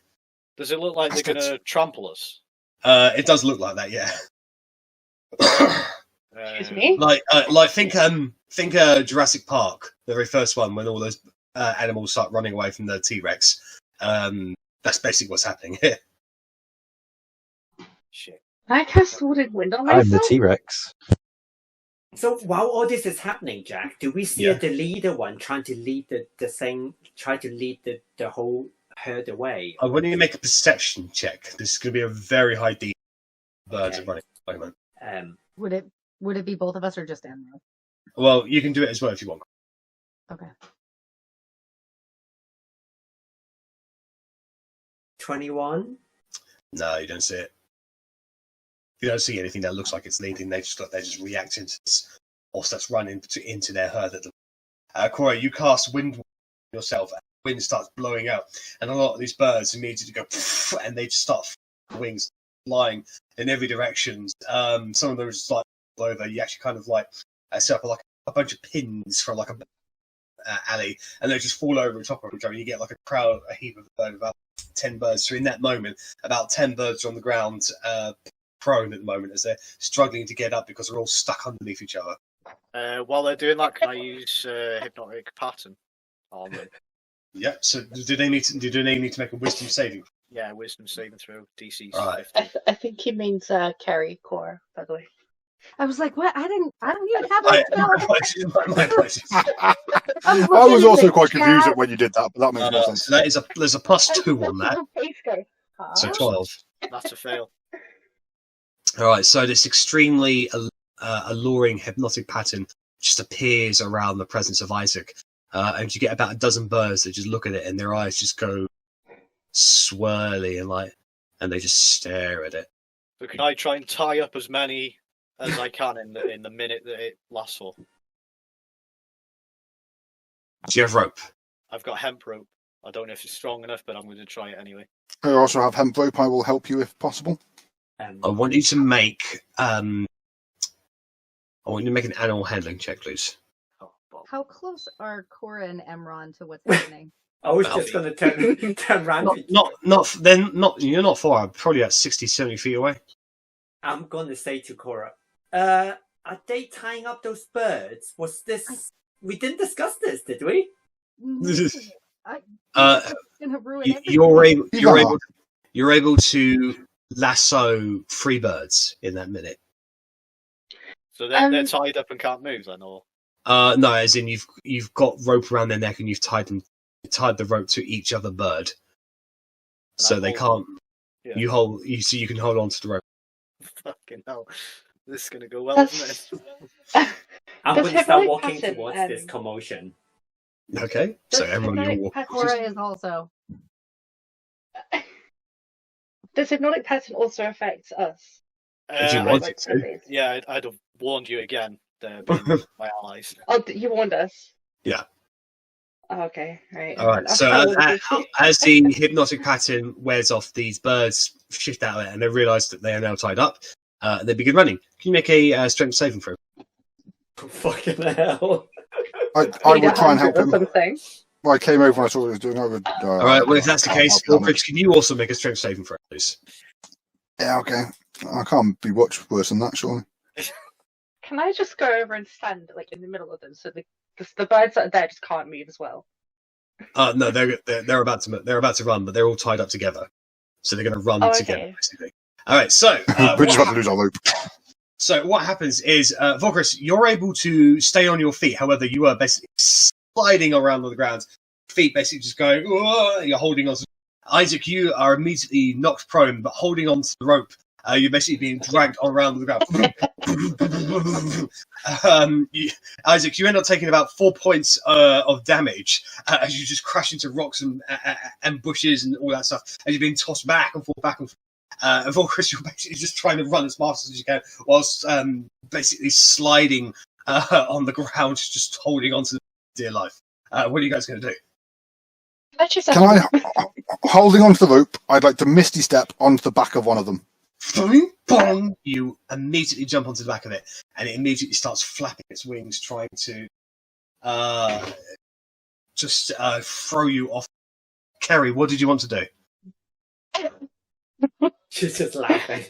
Does it look like they're going to trample us? It does look like that, yeah. Excuse me? Think Jurassic Park, the very first one, when all those animals start running away from the T-Rex. That's basically what's happening here. Shit. I cast Sworded Wind on myself? I'm the T-Rex. So while all this is happening, Jack, do we see the leader one trying to lead the thing, try to lead the whole herd away? I want you to make a perception check. This is going to be a very high D. Birds are running at the moment. Would it be both of us or just Amro? Well, you can do it as well if you want. Okay. 21? No, you don't see it. You don't see anything that looks like it's leading. They're just reacting to this horse that's running into their herd. Cora, you cast wind yourself, and wind starts blowing out, and a lot of these birds immediately go, and they just start wings flying in every direction. Some of them are just like over. You actually kind of like set up like a bunch of pins from like a alley, and they just fall over the top of each other. You get like a heap of about 10 birds. So in that moment, about 10 birds are on the ground, prone at the moment as they're struggling to get up because they're all stuck underneath each other. While they're doing that, can I use hypnotic pattern on them? Yeah. So do they need to make a wisdom saving? Yeah, wisdom saving throw, DC Right. 50. I think he means Carrie Core, by the way. I was like, what? I don't even have My a spell. apologies. I'm I looking was in also the quite confused chat. at when you did that, but that makes more sense. So there's a +2 on that, so Huh? 12. That's a fail. All right, so this extremely alluring hypnotic pattern just appears around the presence of Isaac, and you get about a dozen birds that just look at it, and their eyes just go swirly and they just stare at it. So can I try and tie up as many as I can in the minute that it lasts for? Do you have rope? I've got hemp rope. I don't know if it's strong enough, but I'm going to try it anyway. I also have hemp rope. I will help you if possible. I want you to make an animal handling check, please. How close are Cora and Emron to what's happening? I was just going to turn around. You're not far. Probably at 60, 70 feet away. I'm going to say to Cora, are they tying up those birds? Was this... We didn't discuss this, did we? Gonna ruin You're able to lasso 3 birds in that minute. So they're tied up and can't move then, or? No, as in you've got rope around their neck and you've tied the rope to each other bird, so they can't. Yeah. You can hold on to the rope. Fucking hell, this is gonna go well, isn't it? I'm Does going to start hypnotic walking pattern, towards this commotion. Okay, so Does everyone you're hypnotic walking. Cora is also. Does hypnotic pattern also affect us? If you Uh, want Like it to. zombies? yeah, I'd have warned you again. They're being my allies. Oh, you warned us. Yeah. Oh, okay, right. All right. I'll So follow with you. as the hypnotic pattern wears off, these birds shift out of it and they realise that they are now tied up. They begin running. Can you make a strength saving throw? Fucking hell. I Need would try and 100 help or him. something. Well, I came over and I saw what he was doing. I would. All right. Well, if that's the I'll case, help him. Wilfred, can you also make a strength saving throw, please? Yeah, okay. I can't be much worse than that, surely. Can I just go over and stand like in the middle of them so the birds that are there just can't move as well? No, they're about to run, but they're all tied up together, so they're going to run Oh, together okay. basically. All right. So We're just about to lose our rope. So what happens is, Volkris, you're able to stay on your feet. However, you are basically sliding around on the ground. Feet basically just going, "Whoa," you're holding on to... Isaac, you are immediately knocked prone, but holding on to the rope. You're basically being dragged around the ground. Isaac, you end up taking about 4 points of damage as you just crash into rocks and bushes and all that stuff. As you're being tossed back and forth, and Volkris, you're basically just trying to run as fast as you can, whilst basically sliding on the ground, just holding on to dear life. What are you guys going to do? Can I, holding onto the rope, I'd like to misty step onto the back of one of them. Bong! You immediately jump onto the back of it, and it immediately starts flapping its wings, trying to just throw you off. Kerry, what did you want to do? She's just laughing.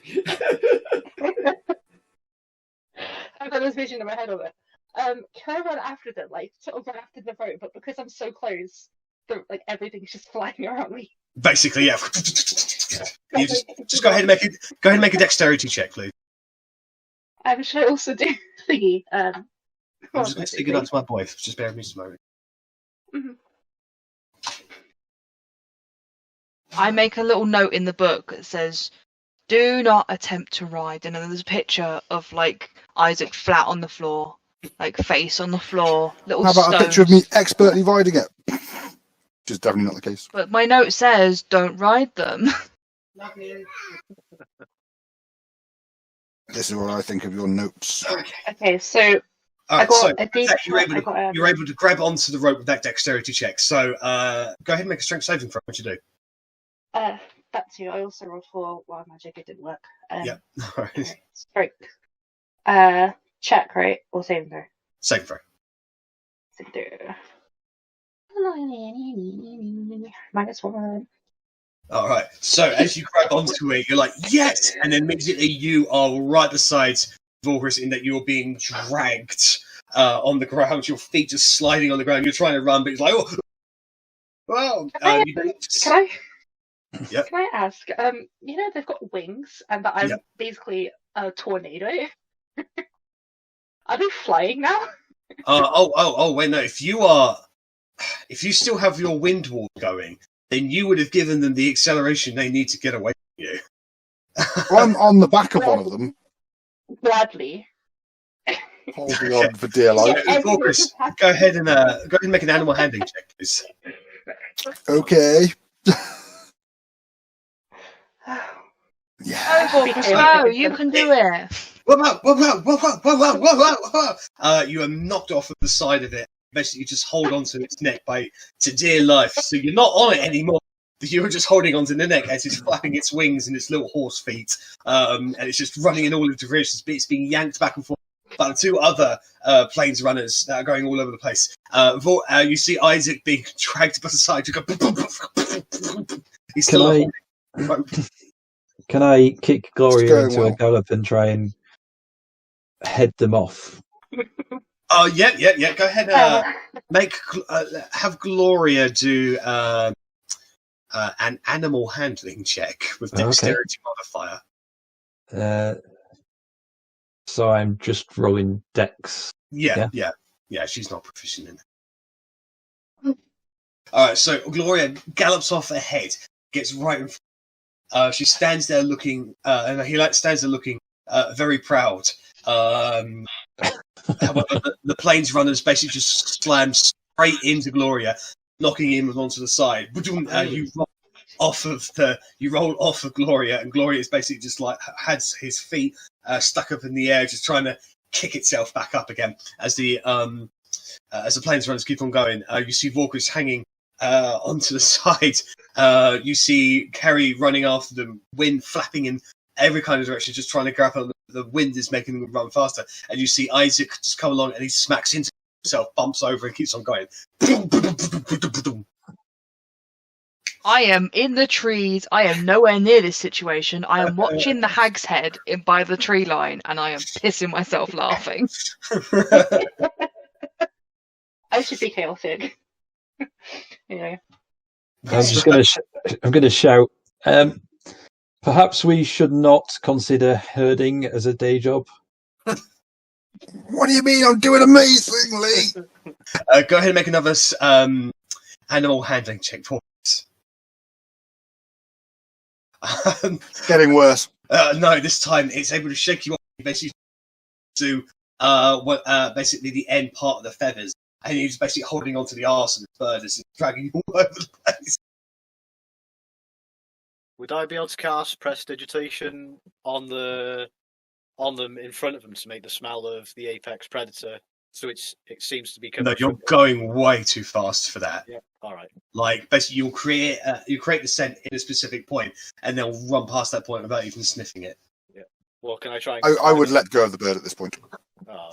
I've got this vision in my head of it. Can I run after them, like sort of run after the rope, but because I'm so close, like everything's just flying around me. Basically, yeah. You just go ahead and make a dexterity check, please. Should I also do thingy? I'm just going to say goodnight to my boy. Just bear with me just a moment. Mm-hmm. I make a little note in the book that says, "Do not attempt to ride." And then there's a picture of like Isaac flat on the floor, like face on the floor, little How about stones. a picture of me expertly riding it? Which is definitely not the case. But my note says, "Don't ride them." This is what I think of your notes. Okay, so I got a D. You're able to grab onto the rope with that dexterity check. So go ahead and make a strength saving throw. What you do? That too. I also rolled for wild magic. It didn't work. Yeah. All right. Strength. Check, right? Or saving throw? Saving throw. Saving throw. -1. All right. So as you grab onto it, you're like, yes! And then immediately you are right beside Volkris in that you're being dragged on the ground. Your feet just sliding on the ground. You're trying to run, but it's like, oh! Well, Yep. Can I ask? You know they've got wings, and that I'm basically a tornado. Are they flying now? Wait, no. If you still have your wind wall going, then you would have given them the acceleration they need to get away from you. Well, I'm on the back of one of them, Gladly. holding on for dear life. Vorkris, go ahead and make an animal handling check, please. Okay. Yeah. Go, Vorkris, go. You can do it. You are knocked off of the side of it. Basically, you just hold onto its neck to dear life. So you're not on it anymore. You're just holding onto the neck as it's flapping its wings and its little horse feet, and it's just running in all of the directions. It's being yanked back and forth by the two other planes runners that are going all over the place. You see Isaac being dragged by the side. You go. He's still. Can I kick Gloria into well. a gallop and try and head them off? Yeah. Go ahead. Have Gloria do an animal handling check with dexterity modifier. So I'm just rolling dex. Yeah. She's not proficient in it. All right. So Gloria gallops off ahead, gets right in front. She stands there looking, and he stands there looking very proud. However, the planes runners basically just slam straight into Gloria, knocking him onto the side. You roll off of Gloria, and Gloria is basically just like has his feet stuck up in the air, just trying to kick itself back up again. As the planes runners keep on going, you see Vorkris hanging onto the side. You see Kerry running after them, wind flapping in every kind of direction, just trying to grab on. The wind is making them run faster, and you see Isaac just come along, and he smacks into himself, bumps over, and keeps on going. I am in the trees. I am nowhere near this situation. I am watching the hag's head by the tree line, and I am pissing myself laughing. I should be chaotic. Anyway. I'm going to shout. Perhaps we should not consider herding as a day job. What do you mean? I'm doing amazingly. Go ahead and make another animal handling check for us. Getting worse. No, this time it's able to shake you off. Basically, to basically the end part of the feathers, and he's basically holding onto the arse of the bird as it's dragging you all over the place. Would I be able to cast prestidigitation on them in front of them to make the smell of the apex predator? So it seems to be coming. No, you're going way too fast for that. Yeah. All right. Like basically, you create the scent in a specific point, and they'll run past that point without even sniffing it. Yeah. Well, can I try? And I would let go of the bird at this point. Oh,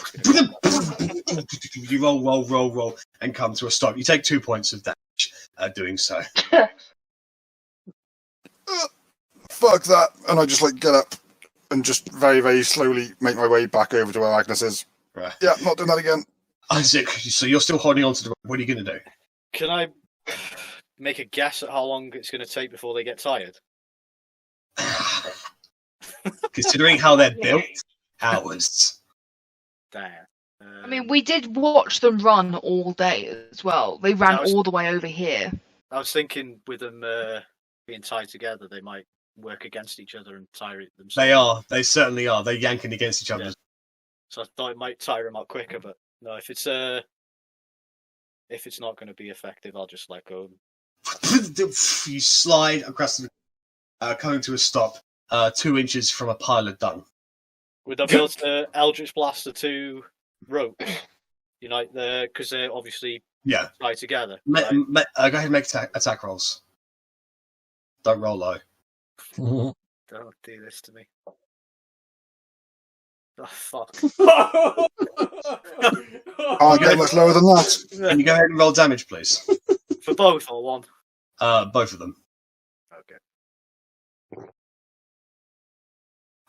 you roll, and come to a stop. You take 2 points of damage doing so. Fuck that. And I just get up and just very, very slowly make my way back over to where Agnes is. Right. Yeah, not doing that again. Isaac, so you're still holding on to the... What are you going to do? Can I make a guess at how long it's going to take before they get tired? Considering how they're built, hours. Damn. I mean, we did watch them run all day as well. They ran all the way over here. I was thinking with them being tied together, they might work against each other and tire themselves. They are. They certainly are. They're yanking against each other. Yeah. So I thought it might tire them out quicker, but no. If it's not going to be effective, I'll just let go. You slide across the, coming to a stop, 2 inches from a pile of dung. Would I be able to Eldritch Blast the two ropes? Unite because they're obviously tied together. Go ahead and make attack rolls. Don't roll low. Don't do this to me. Oh, fuck. Can't get much lower than that. Can you go ahead and roll damage, please? For both or one? Both of them. Okay.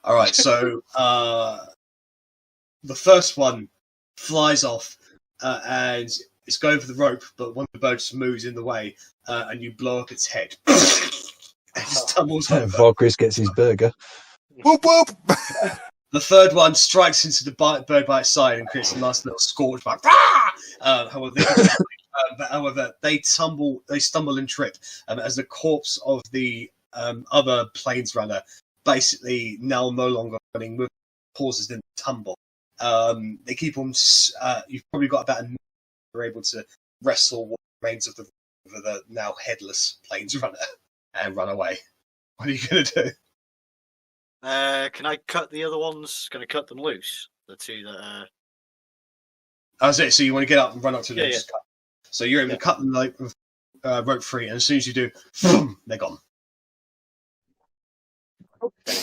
Alright, so the first one flies off and it's going for the rope, but one of the birds moves in the way and you blow up its head. It just tumbles over. Vorkris gets his burger. Whoop whoop! The third one strikes into the bird by its side and creates a nice little scorch. Like, however, they stumble and trip as the corpse of the other planes runner, basically now no longer running with, causes them to tumble. They keep on. You've probably got about a minute. You're able to wrestle what remains of the now headless planes runner and run away. What are you going to do? Can I cut the other ones? Can I cut them loose? The two that. Oh, so you want to get up and run up to them? Yeah. Just cut. So you're able to cut them like rope free, and as soon as you do, they're gone.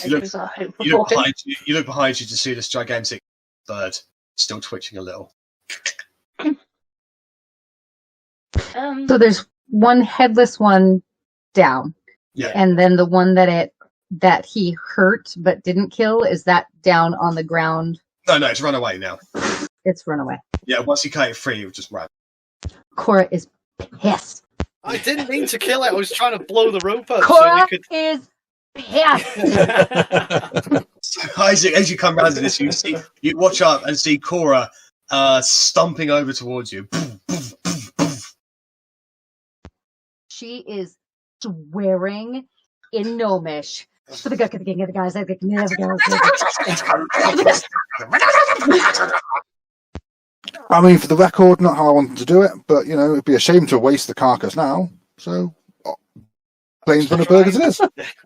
You look behind you to see this gigantic bird still twitching a little. So there's one headless one down. Yeah. And then the one that he hurt but didn't kill, is that down on the ground? No, it's run away now. It's run away. Yeah, once you cut it free, it just ran. Cora is pissed. I didn't mean to kill it. I was trying to blow the rope up Cora so we could. is pissed. So, Isaac, as you come round to this, you watch up and see Cora stomping over towards you. She is swearing in Gnomish. For the king of the guys, I think I mean, for the record, not how I wanted to do it, but, it'd be a shame to waste the carcass now. So, planes runner burgers it is.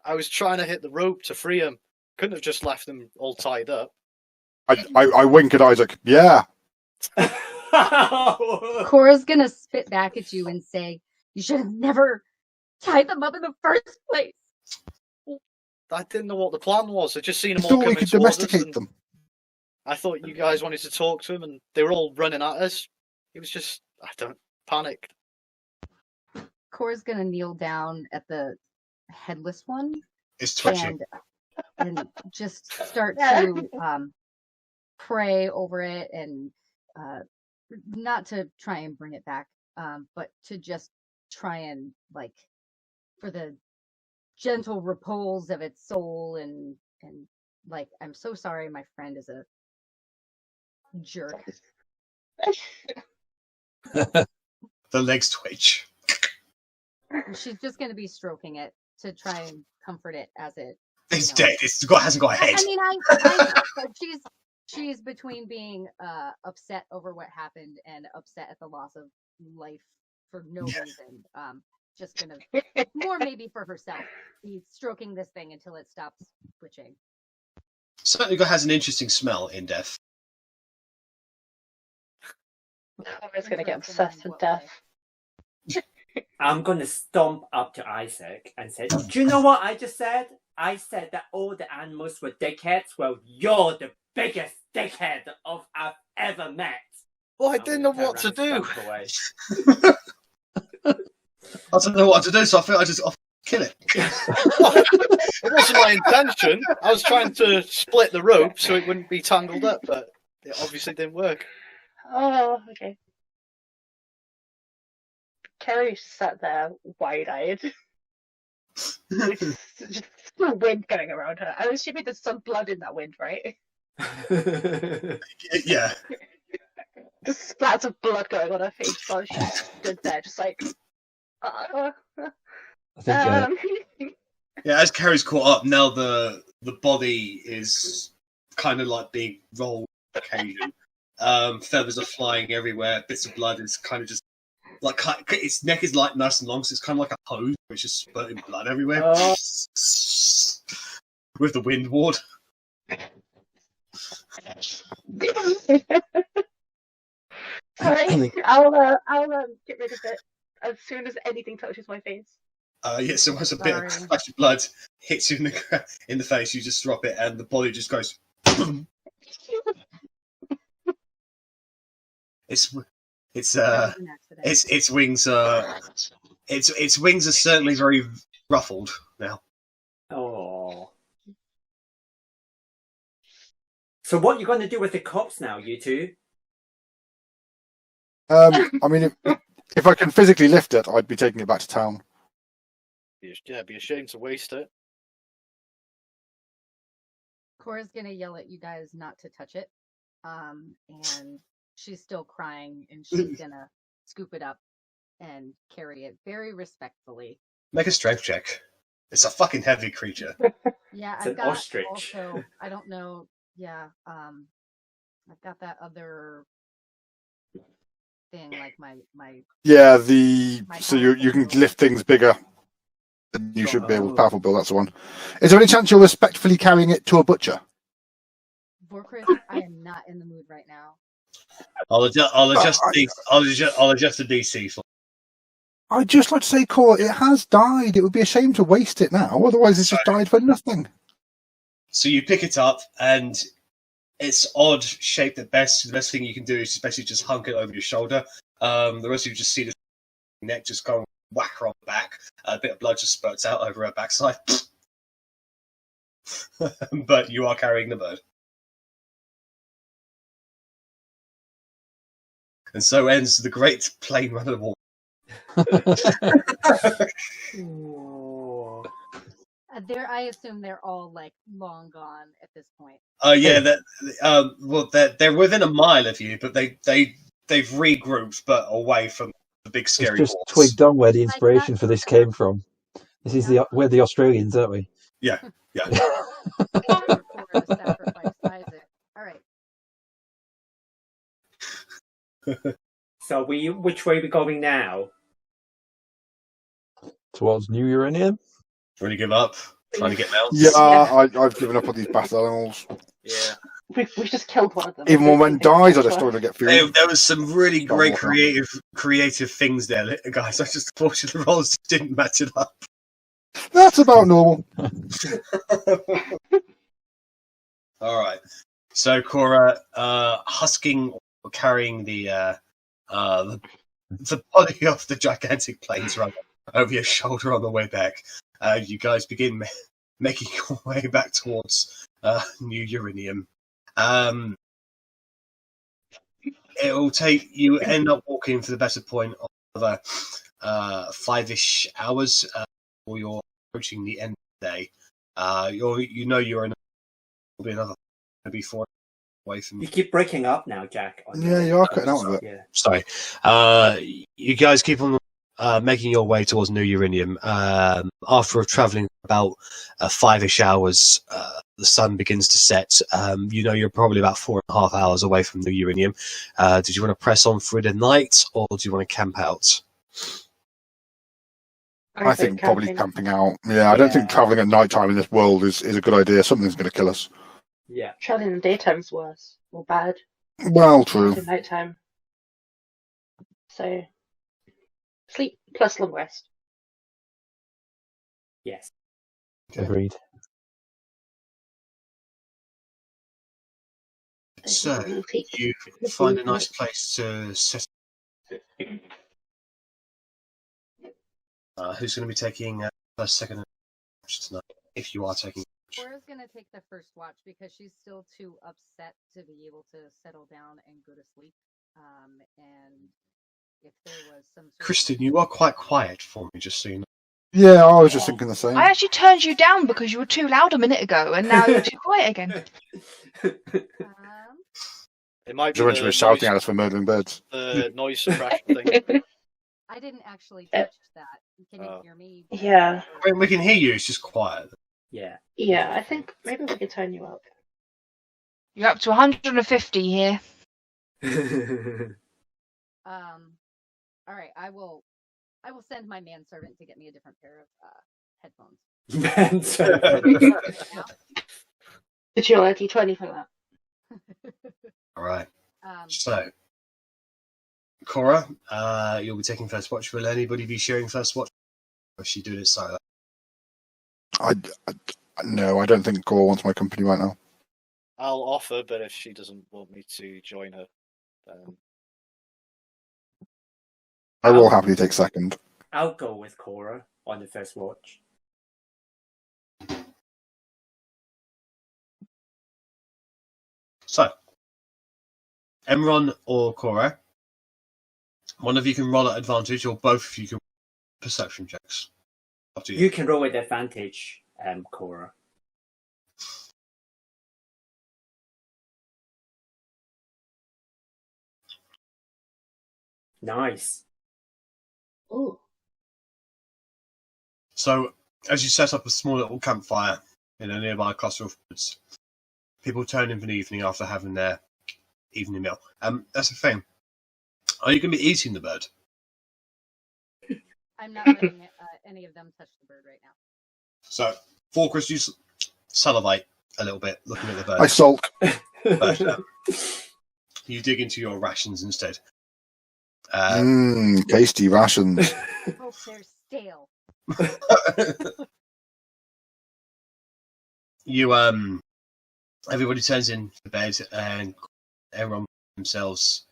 I was trying to hit the rope to free him. Couldn't have just left them all tied up. I wink at Isaac. Yeah. Cora's gonna spit back at you and say, "You should have never tied them up in the first place." I didn't know what the plan was. I just seen I them all thought we coming could towards us. domesticate them. I thought you guys wanted to talk to them, and they were all running at us. It was just, I don't panicked. Cora's gonna kneel down at the headless one. It's twitching. And just start to pray over it, and not to try and bring it back, but to just try and, like, for the gentle repose of its soul, and like, I'm so sorry my friend is a jerk. The legs twitch. She's just going to be stroking it to try and comfort it as it. It's dead. Hasn't got a head. I mean, I know, but she's between being upset over what happened and upset at the loss of life for no reason. Just gonna more maybe for herself. Be stroking this thing until it stops twitching. Certainly has an interesting smell in death. I'm just gonna get obsessed with death. I'm gonna stomp up to Isaac and say, "Do you know what I just said? I said that all the animals were dickheads. Well, you're the biggest dickhead I've ever met." Well, I didn't know what to do. I don't know what to do, so I feel I'll kill it. It wasn't my intention. I was trying to split the rope so it wouldn't be tangled up, but it obviously didn't work. Oh, okay. Kelly sat there wide-eyed. Just wind going around her. I'm assuming there's some blood in that wind, right? Yeah. Just splats of blood going on her face while she stood there, just like. I think, Yeah, as Carrie's caught up, now the body is kind of like being rolled on occasion. Feathers are flying everywhere. Bits of blood is kind of just like its neck is like nice and long, so it's kind of like a hose, which is spurting blood everywhere. Oh. With the wind ward. Alright, I'll get rid of it as soon as anything touches my face. So once a bit of splash of blood hits you in the face, you just drop it, and the body just goes. Its wings are its wings are certainly very ruffled now. Oh. So what are you going to do with the cops now, you two? I mean, if I can physically lift it, I'd be taking it back to town. Yeah, be ashamed to waste it. Cora's gonna yell at you guys not to touch it. And she's still crying, and she's gonna scoop it up and carry it very respectfully. Make a strength check. It's a fucking heavy creature. Yeah, It's I've an got ostrich. also. I don't know. Yeah, I've got that other thing, like my. Yeah, so you can lift things bigger. You should be able to powerful build. That's the one. Is there any chance you're respectfully carrying it to a butcher? Vorkris, I am not in the mood right now. I'll adjust the DC for. I'd just like to say, Cora, it has died. It would be a shame to waste it now. Otherwise, it's just died for nothing. So you pick it up, and it's odd shaped at best. The best thing you can do is basically just hunk it over your shoulder. The rest of you just see the neck just go whack her on the back. A bit of blood just spurts out over her backside. But you are carrying the bird. And so ends the great plain run of the Oh. I assume they're all like long gone at this point. Yeah, they're within a mile of you, but they've regrouped, but away from the big scary It's just horse. twigged on where the inspiration for this came from. This is we're the Australians, aren't we? Yeah. Cora sacrificed Isaac. All right. So which way are we going now? Towards New Euriniam. Trying to give up? Trying to get mounts? Yeah, I've given up on these battle animals. Yeah. We've just killed one of them. Even when one dies, I just started to get fury. There was some really great creative things there, guys. I just unfortunately the rolls didn't match it up. That's about normal. All right. So Cora, husking or carrying the body of the gigantic plains runner over your shoulder on the way back, you guys begin making your way back towards New Euriniam. It'll take you end up walking for the better point of 5-ish hours before you're approaching the end of the day. You're in another maybe 4 away from You keep breaking up now, Jack. Yeah, you are cutting out of it. Yeah. Sorry. You guys keep on making your way towards New Euriniam. After travelling about 5-ish hours, the sun begins to set. You're probably about 4.5 hours away from New Euriniam. Did you want to press on through the night, or do you want to camp out? I think probably camping out. Yeah, I don't think travelling at night time in this world is a good idea. Something's going to kill us. Yeah. Traveling in the daytime's worse or bad. Well, true. In nighttime. So sleep plus long rest. Yes. Agreed. So you find a nice place to set. Who's going to be taking first, second, and watch tonight? If you are taking. Cora's gonna take the first watch because she's still too upset to be able to settle down and go to sleep. And if there was some sort Kristen, you are quite quiet for me, just so you know. Yeah, I was just thinking the same. I actually turned you down because you were too loud a minute ago, and now you're too quiet again. It might be She was shouting at us for murdering birds. the noise suppression thing. I didn't actually touch that. Can you hear me? Yeah. We can hear you. It's just quiet. Yeah. Yeah, I think maybe we could turn you up. You're up to 150 here. All right, I will send my manservant to get me a different pair of headphones. Manservant. Did you like D20 for that? All right. So, Cora, you'll be taking first watch. Will anybody be sharing first watch? Or is she doing it solo? No, I don't think Cora wants my company right now. I'll offer, but if she doesn't want me to join her, then I will happily take second. I'll go with Cora on the first watch. So, Emron or Cora, one of you can roll at advantage, or both of you can perception checks. Up to you. You can roll with advantage, Cora. Nice. Ooh. So, as you set up a small little campfire in a nearby cluster of woods, people turn in for the evening after having their evening meal. That's the thing. Are you going to be eating the bird? I'm not letting any of them touch the bird right now. So, Forcris, you salivate a little bit looking at the bird. I sulk. But you dig into your rations instead. Tasty rations. Hope they're stale. You everybody turns in for bed and everyone themselves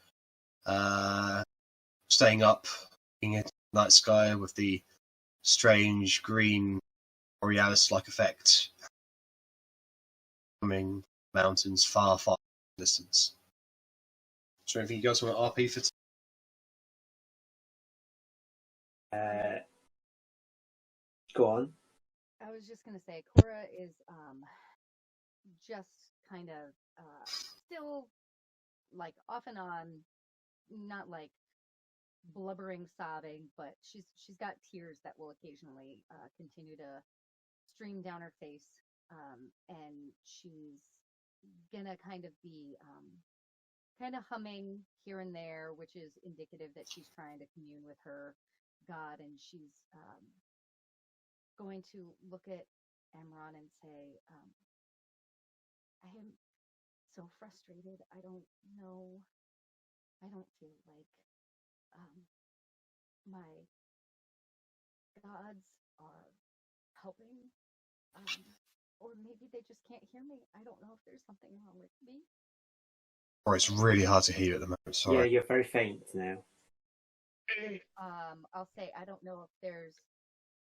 staying up, looking at the night sky with the strange green Borealis-like effect coming mountains far, far in the distance. Is there anything you guys want to RP for? Go on. I was just gonna say, Cora is just kind of still like off and on, not like blubbering, sobbing, but she's got tears that will occasionally continue to stream down her face, and she's gonna kind of be kind of humming here and there, which is indicative that she's trying to commune with her God, and she's going to look at Emron and say, I am so frustrated. I don't know. I don't feel like my gods are helping. Or maybe they just can't hear me. I don't know if there's something wrong with me. Or it's really hard to hear you at the moment. Sorry. Yeah, you're very faint now. I'll say I don't know if there's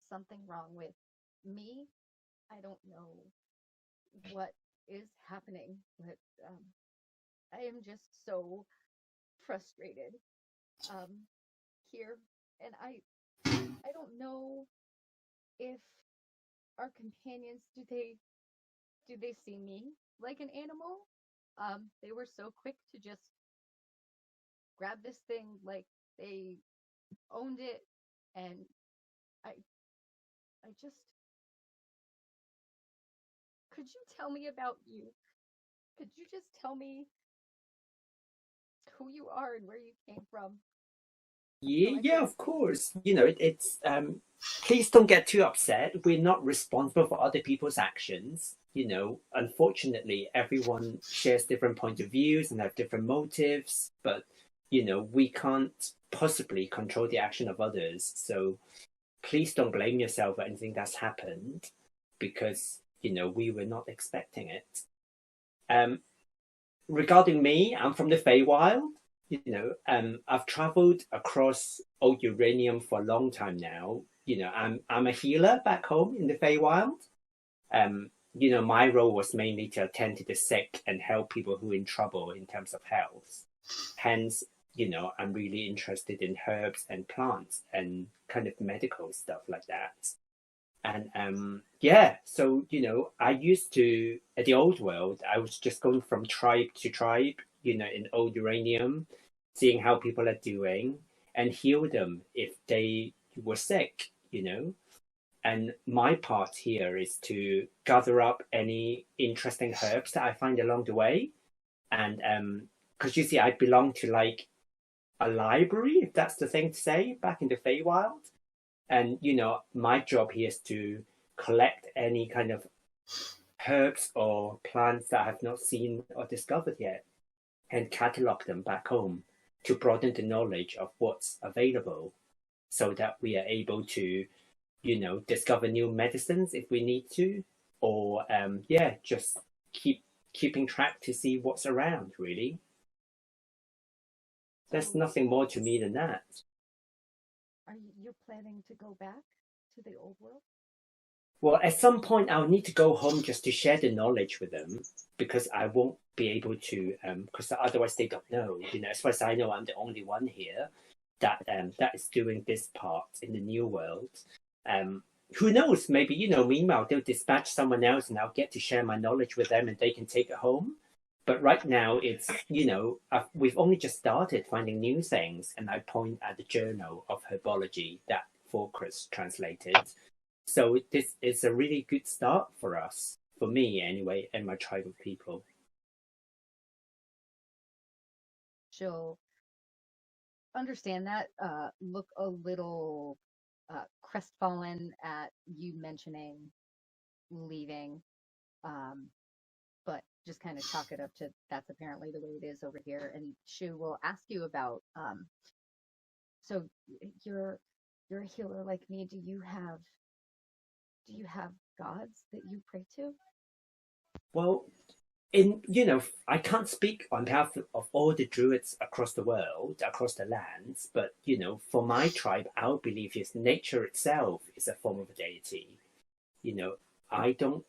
something wrong with me. I don't know what is happening, but I am just so frustrated here, and I don't know if our companions do they see me like an animal? They were so quick to just grab this thing like they owned it, and I just, could you tell me about you? Could you just tell me who you are and where you came from? Yeah, of course. It's please don't get too upset. We're not responsible for other people's actions. Unfortunately, everyone shares different point of views and have different motives, but we can't possibly control the action of others. So please don't blame yourself for anything that's happened, because we were not expecting it. Regarding me, I'm from the Feywild. I've traveled across old Euriniam for a long time now. I'm a healer back home in the Feywild. My role was mainly to attend to the sick and help people who are in trouble in terms of health. Hence, I'm really interested in herbs and plants and kind of medical stuff like that. And so I used to, at the old world, I was just going from tribe to tribe, in old Euriniam, seeing how people are doing and heal them if they were sick, And my part here is to gather up any interesting herbs that I find along the way. And because you see, I belong to like a library, if that's the thing to say, back in the Feywild. And, my job here is to collect any kind of herbs or plants that I have not seen or discovered yet and catalog them back home to broaden the knowledge of what's available so that we are able to, discover new medicines if we need to, or, just keeping track to see what's around, really. There's nothing more to me than that. Are you planning to go back to the old world? Well, at some point I'll need to go home just to share the knowledge with them, because I won't be able to, because otherwise they don't know. As far as I know, I'm the only one here that is doing this part in the new world. Who knows? Maybe, meanwhile they'll dispatch someone else and I'll get to share my knowledge with them and they can take it home. But right now, it's, we've only just started finding new things, and I point at the Journal of Herbology that Forcus translated. So this is a really good start for us, for me anyway, and my tribe of people. She'll understand that, look a little crestfallen at you mentioning leaving, but just kind of chalk it up to that's apparently the way it is over here. And she will ask you about, so you're a healer like me. Do you have gods that you pray to? Well, I can't speak on behalf of all the druids across the world, across the lands, but, for my tribe, our belief is nature itself is a form of a deity. I don't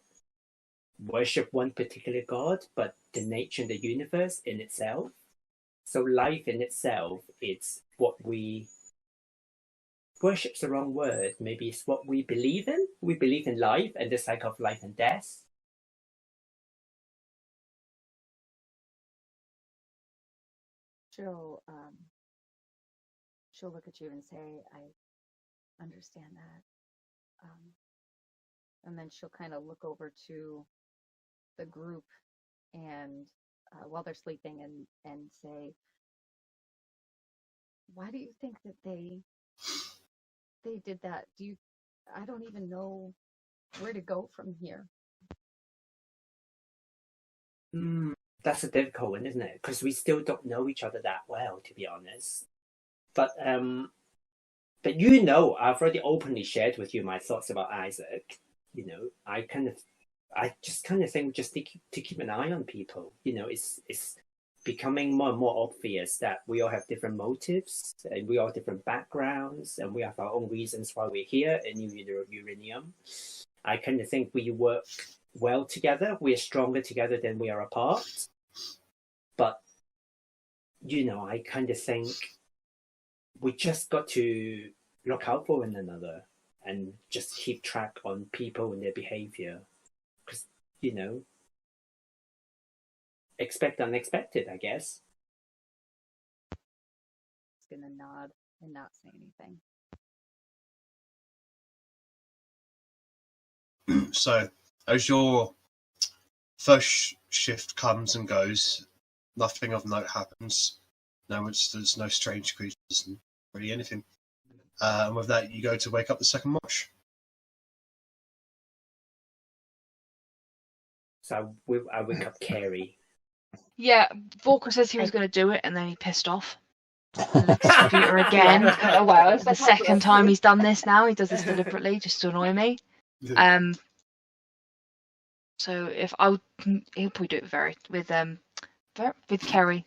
worship one particular god, but the nature and the universe in itself. So life in itself, it's what we worship's the wrong word. Maybe it's what we believe in. We believe in life and the cycle of life and death. She'll look at you and say, I understand that. And then she'll kind of look over to the group and while they're sleeping and say, why do you think that they did that? I don't even know where to go from here. That's a difficult one, isn't it? Because we still don't know each other that well, to be honest. But I've already openly shared with you my thoughts about Isaac. I just kind of think just to keep an eye on people. It's becoming more and more obvious that we all have different motives and we all have different backgrounds and we have our own reasons why we're here in Euriniam. I kind of think we work well together. We are stronger together than we are apart. But, I kind of think we just got to look out for one another and just keep track on people and their behavior. Because, expect unexpected, I guess. Just gonna nod and not say anything. So, as your first shift comes and goes, nothing of note happens. There's no strange creatures and really anything. And with that, you go to wake up the second watch. So I wake up Carrie. Yeah, Volker says he was going to do it, and then he pissed off. And left his computer again. Oh wow! It's The second time he's done this now, he does this deliberately just to annoy me. So he'll probably do it with Kerry.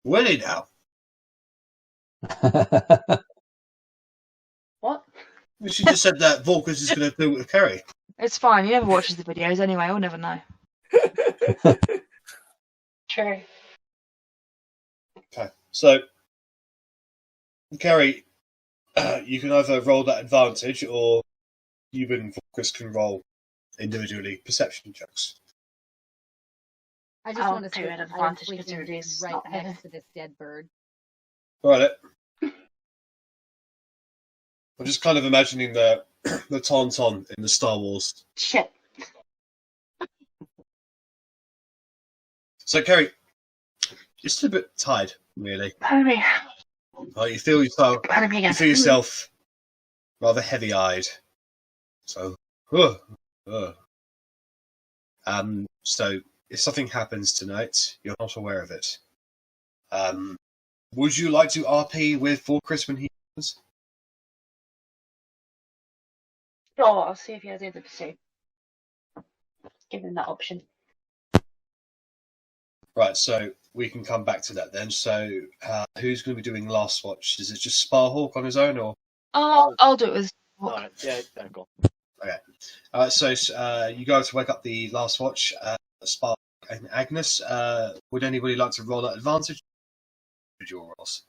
Will he now? What? She just said that Volkers is going to do it with Kerry. It's fine. He never watches the videos anyway. I'll never know. True. Okay, so Kerry, you can either roll that advantage, or you and Volkers can roll individually perception checks. I just want to say an I was advantage because sleeping it is right not next here. to this dead bird. Right. I'm just kind of imagining the Tauntaun in the Star Wars. Shit. So, Kerry, you're still a bit tired, really. Pardon me. You feel yourself, Pardon me again. you feel yourself rather heavy-eyed. So, so if something happens tonight, you're not aware of it. Would you like to RP with Volkris when he comes? Oh, I'll see if he has anything to say. Give him that option. Right, so we can come back to that then. So, who's going to be doing last watch? Is it just Sparhawk on his own, or? I'll do it with. Alright, yeah, go. Okay. So you go to wake up the last watch, Spark and Agnes. Would anybody like to roll that advantage? Individual rolls.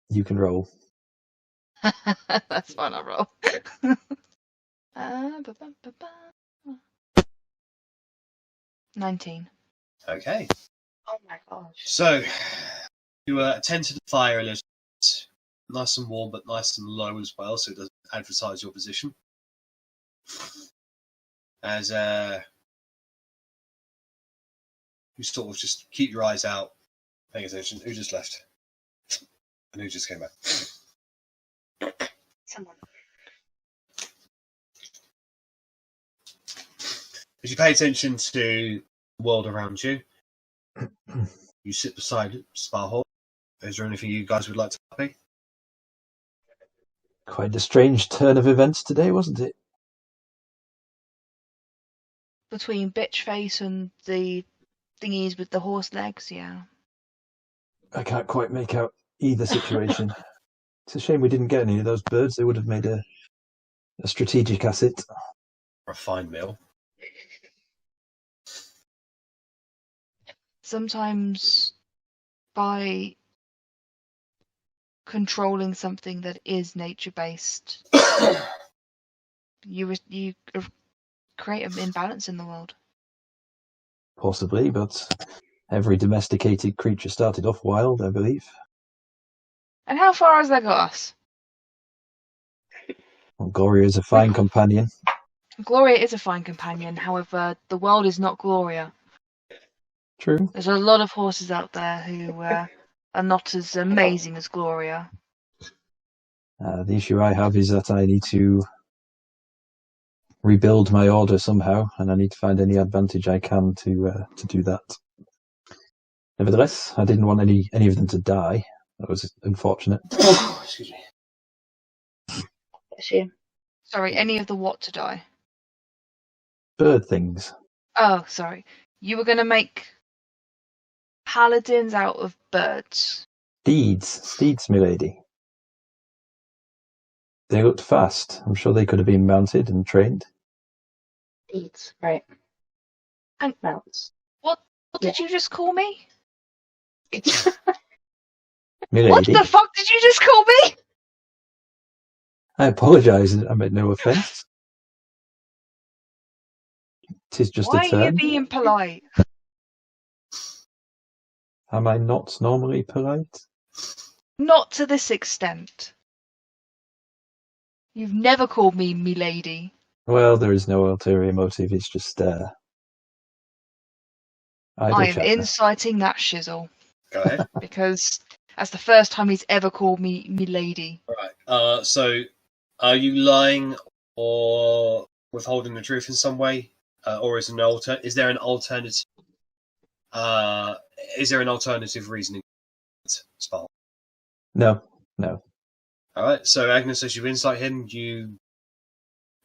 You can roll. That's fine. I'll roll. 19. Okay. Oh my gosh. So, you attend to the fire a little bit. Nice and warm, but nice and low as well, so it doesn't advertise your position. As you sort of just keep your eyes out, paying attention. Who just left? And who just came back? Someone. As you pay attention to the world around you, you sit beside Sparhawk. Is there anything you guys would like to copy? Quite a strange turn of events today, wasn't it? Between Bitchface and the thingies with the horse legs, yeah. I can't quite make out either situation. It's a shame we didn't get any of those birds. They would have made a strategic asset. Or a fine meal? Sometimes by controlling something that is nature-based, you create an imbalance in the world. Possibly, but every domesticated creature started off wild, I believe. And how far has that got us? Well, Gloria is a fine companion. Gloria is a fine companion, however, the world is not Gloria. True. There's a lot of horses out there who are not as amazing as Gloria. The issue I have is that I need to rebuild my order somehow, and I need to find any advantage I can to do that. Nevertheless, I didn't want any of them to die. That was unfortunate. Excuse me. Bless you. Sorry, any of the what to die? Bird things. Oh, sorry. You were going to make paladins out of birds. Steeds, milady. They looked fast. I'm sure they could have been mounted and trained. Deeds, right. And mounts. What did you just call me? Milady. What the fuck did you just call me? I apologise. I meant no offence. 'Tis just Why a term. are you being polite? Am I not normally polite? Not to this extent. You've never called me milady. Well, there is no ulterior motive. It's just I am chatter. inciting that shizzle. Go ahead. Because that's the first time he's ever called me milady. Right. So, are you lying or withholding the truth in some way, or is there an alternative? Is there an alternative reasoning? Spark? No. All right. So, Agnes, as you insight him,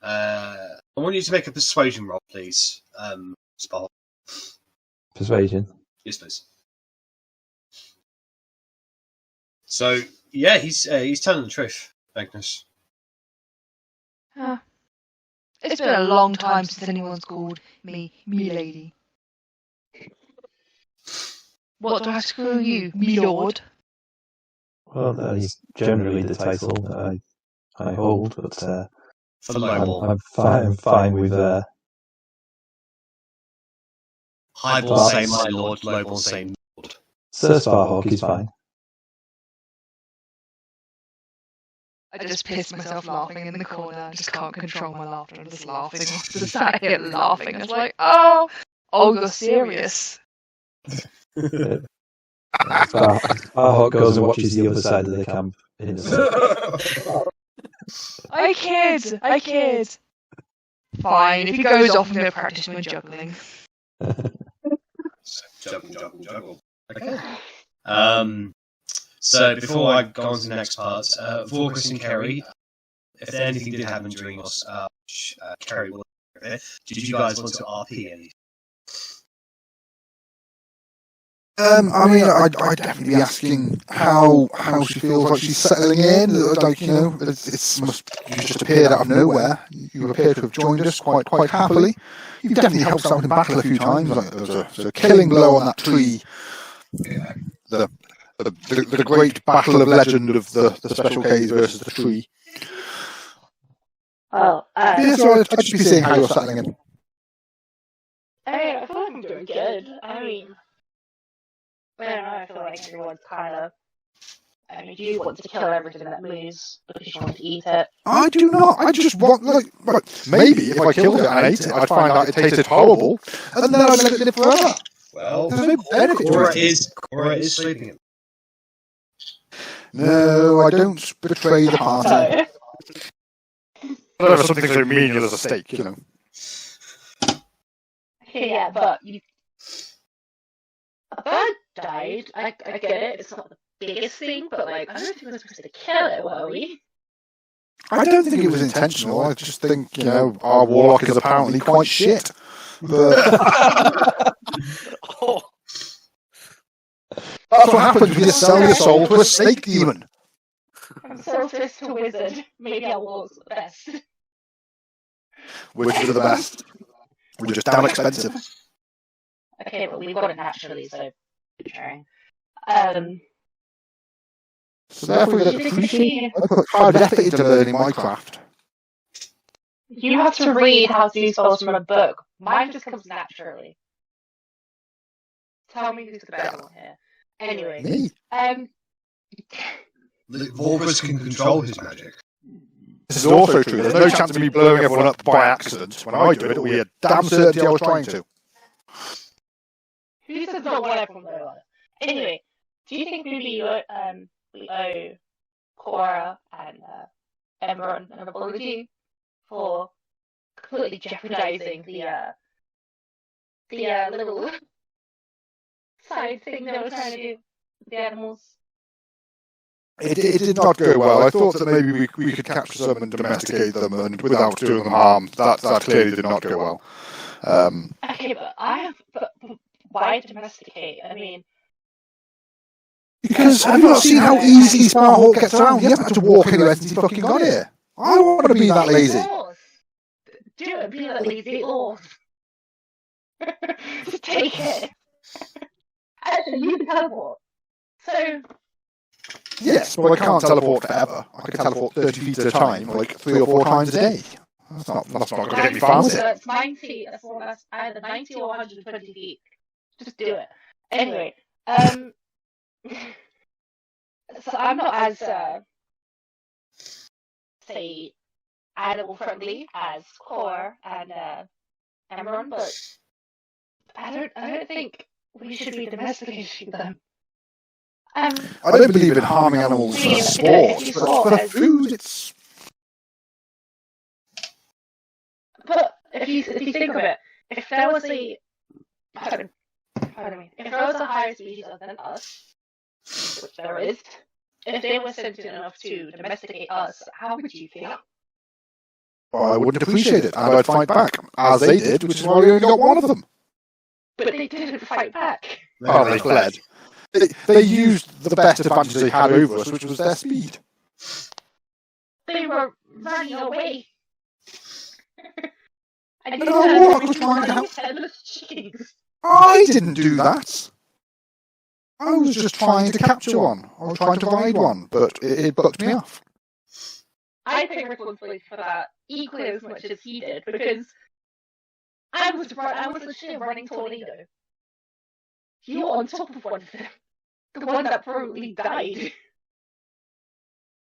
I want you to make a persuasion roll, please. Spark. Persuasion. Yes, please. So, yeah, he's telling the truth, Agnes. It's been a long time since anyone's called me milady. What do I have to call you, milord? Well, that is generally the title that I hold, but For lowball. I'm fine with Highball say my lord, lowball say lord. Sir Sparhawk is fine. I just pissed myself laughing in the corner. I just can't control my laughter. I'm just laughing. Just sat here laughing. It's like, oh, you're serious. Sparhawk goes and watches the other side of the camp. I kid. Fine, if he goes off, I'm going to practice my juggling. Juggle. Okay. So before I go on to the next part, Vorkus and Kerry, if anything did happen during your Kerry, did you guys want to RP any? I mean, I'd definitely be asking how she feels like she's settling in. Like, you know, you just appeared out of nowhere. You appear to have joined us quite happily. You've definitely helped out in battle a few times. Like there was a killing blow on that tree. Yeah. The great battle of legend of the special case versus the tree. Well, Yeah, so I'd just be seeing how you're settling in. I feel like I'm doing good. I mean, I don't know, I feel like everyone's kind of. I mean, you want to kill everything that moves because you want to eat it. I do not. I just want, like, maybe if I killed it and ate it, I'd find out it tasted horrible, and then I'd let it live forever. Well, There's no benefit to Cora it. is sleeping. No, I don't betray the party. So, Whatever, something so menial as a steak, you know. okay, yeah, but a bird died. I get it. It's not the biggest thing, but like, I don't think we're supposed to kill it, were we? I don't think it was intentional. I just think, you know, our warlock is apparently quite shit. But Oh, that's what happens when you sell your soul to a snake demon. I'm selfish to wizard. Maybe our warlock's the best. Which are the best. We're just damn expensive. Okay, but we've got it naturally, so sharing. So therefore, you don't appreciate. I put hard effort into learning my craft. You have to read how to do spells from a book. Mine just comes naturally. Tell me who's the better one here. Anyway, Me? The Vorpus can control his magic. This is also true. There's no chance of me blowing everyone up by accident. When I do it, it'll be a damn certainty I was trying to. who says not want everyone to know? Anyway, do you think maybe we owe Cora and Emma an apology for completely jeopardizing the little side thing they were trying to do with the animals? It did not go well. I thought that maybe we could capture some and domesticate them, and without doing them harm. That clearly did not go well. Okay, but why domesticate? I mean, Because have you not seen how easy Sparhawk gets around? You haven't had to walk anywhere since he fucking got here. I want to be that lazy. Do it, be that lazy, or just take it. Actually, you can teleport. So. Yes, but I can't teleport forever. I can teleport 30 feet at a time, like 3 or 4 times a day. That's not going to get me far, is it? That's 90. That's either 90 or 120 feet. Just do it. Anyway, so I'm not as say animal friendly as Core and Emerald, but I don't think we should be domesticating them. I don't believe in harming animals for sport, but for food, it's. But if you think of it, if there was a pardon me, if there was a higher species other than us, which there is, if they were sentient enough to domesticate us, how would you feel? Well, I wouldn't appreciate it, and I'd fight back, as they did, which is why we only got one of them. But they didn't fight back. Oh, they fled. They used the best advantage they had over us, which was their speed. They were running away. And But our warlock was trying to help. headless chickens. I didn't do that. I was just trying to capture one, or trying to ride one, but it bucked me off. I take responsibility for that equally as much as he did, because I was legit running tornado. You were on top of one of them. The one that probably died.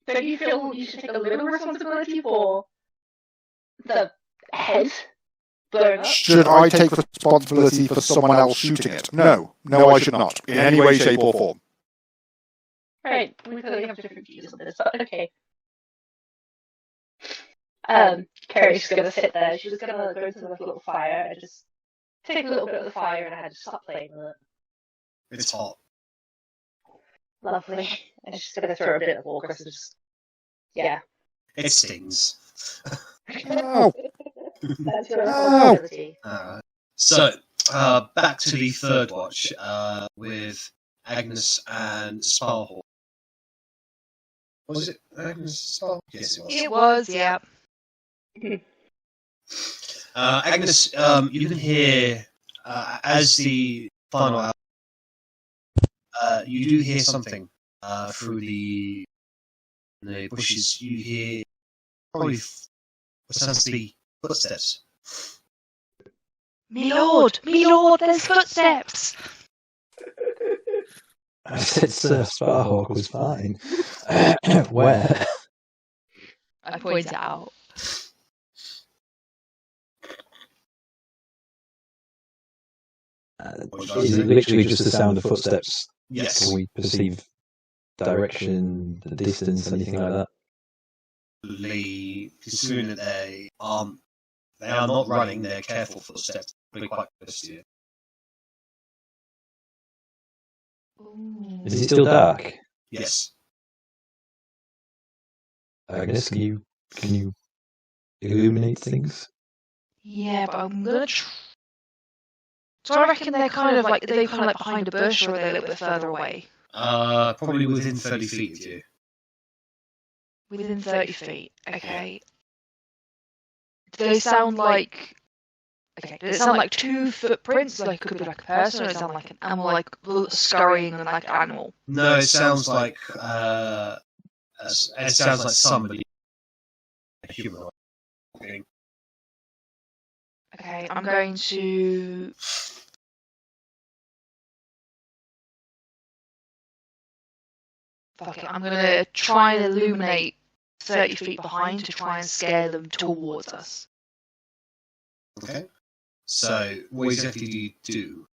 Don't you feel you should take a little responsibility for the head blown up? Should I take responsibility for someone else shooting it? No, I should not, in any way, shape, or form. Right, we clearly have different views on this, but okay. Carrie's just gonna sit there. She's gonna go to the little fire and just take a little bit of the fire and I had to stop playing with it. It's hot. Lovely. And she's gonna throw a bit of water, so just yeah. It stings. No. That's your No. responsibility. So, back to the third watch with Agnes and Sparhawk. Was it Agnes Sparhawk? Yes, it was. It was, yeah. Agnes, you can hear as the final hour, you do hear something through the bushes. You hear probably what sounds to be footsteps. Me lord, there's footsteps. I said Sir Sparhawk was fine. Where? I point it out. Is it literally just the sound of footsteps? Yes. Can we perceive direction, the distance, anything like that? Considering that they are not running, they're careful footsteps, probably quite close to you. Is it still dark? Yes. Agnes, can you illuminate things? Yeah, but I'm gonna. So I reckon they're kind of like behind a bush, or are they a little bit further away? Probably within 30 feet of you. Within 30 feet. Okay. Do they sound like? Okay. Does it sound like two footprints? Like it could be like a person, or does it sound like an animal, like scurrying and like an animal? No, it sounds like somebody human. Okay, I'm going to. Fuck it, I'm gonna try and illuminate 30 feet behind to try and scare them towards us. Okay. So, what exactly do you do?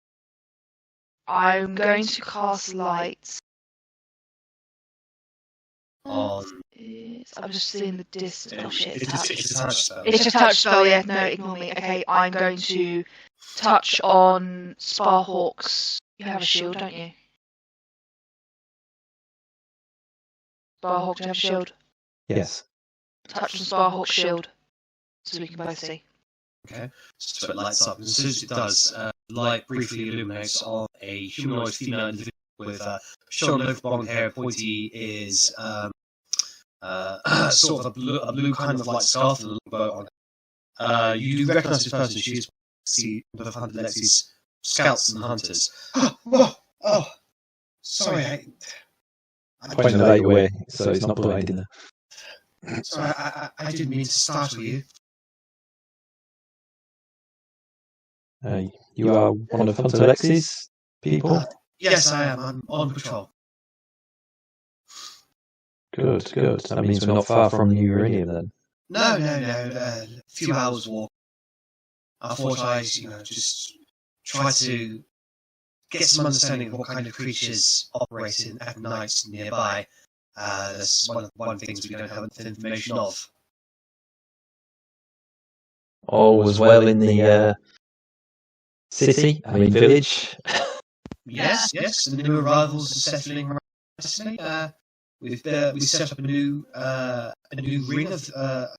I'm going to cast lights. On. I'm just seeing the distance. Oh shit, It's a touch spell. It's a touch spell, yeah. No, ignore me. Okay, I'm going to touch on Sparhawk's. You have a shield, don't you? Sparhawk, do you have a shield? Yes. Touch on Sparhawk's shield, so we can both see. Okay. So it lights up. As soon as it does, light briefly illuminates on a humanoid female individual with short over blonde hair, pointy ears, sort of a blue kind of like scarf and a little bow on it. You do recognise this person. She is one of Hunter Lexi's scouts and hunters. Oh, sorry. I Pointing the light away, so it's not blinding her. sorry, I didn't mean to startle you. You are one of Hunter Lexi's people? Yes, I am. I'm on patrol. Good. That means we're not far from New Eurinium then. No. A few hours walk. I thought I'd, just try to get some understanding of what kind of creatures operate at night nearby. That's one of the things we don't have information of. All was well in the city, village. Yes. The new arrivals are settling around nicely. We set up a new ring of the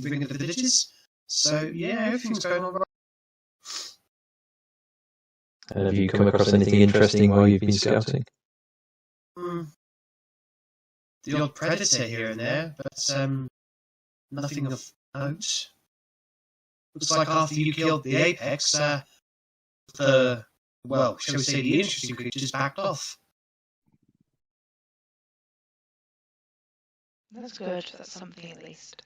ring of the villages. So yeah, everything's going on right. And have you come across anything interesting while you've been scouting? The odd predator here and there, but nothing of note. Looks like after you killed the apex, shall we say the interesting creatures backed off. That's good. That's something at least.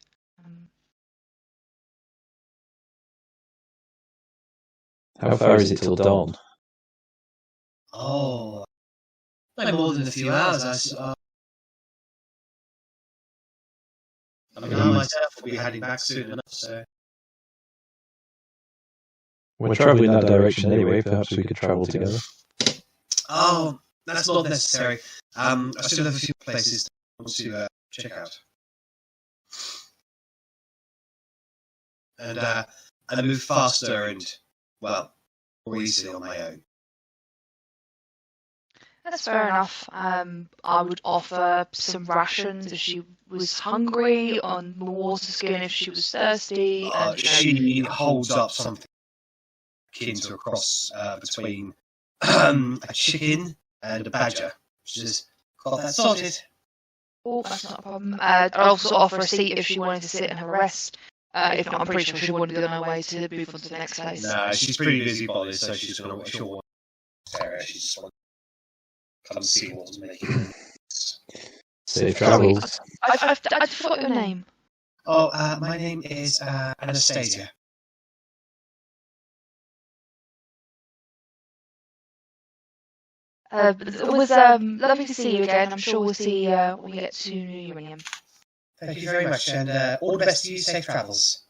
How far is it till dawn? Oh, no more than a few hours. I myself will be heading back soon enough, so. We're travelling that direction anyway, perhaps we could travel together. Oh, that's not necessary. I still have a few places I want to check out. And I move faster and, more easily on my own. That's fair enough. I would offer some rations if she was hungry, on the water skin if she was thirsty. She holds up something akin to a cross between a chicken and a badger. She says, "Got that sorted." Oh, that's not a problem. I'd also offer a seat if she wanted to sit and have a rest. If not, I'm pretty sure she wouldn't be on her way to move on to the next place. No, she's pretty busy body, so she'll want to she just wants to come see what's making. Safe travels. I forgot your name. Oh, my name is Anastasia. It was lovely to see you again. I'm sure we'll see when we get to New Eurinium. Thank you very much, and all the best to you. Safe travels.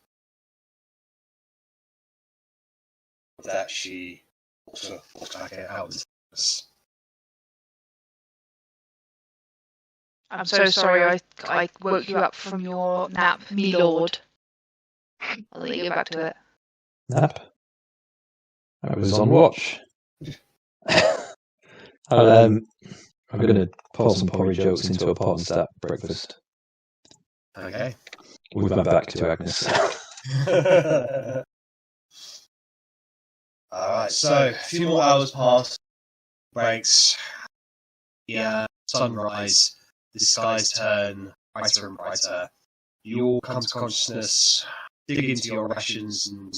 With that, she also walked back out of the house. I'm so sorry I woke you up from your nap, me lord. I'll let you get back to it. Nap? I was on watch. I'm going to pour some porridge oats into a pot and start breakfast. Okay. With my back to Agnes. Alright, so a few more hours pass, breaks, sunrise, the skies turn brighter and brighter. You all come to consciousness, dig into your rations, and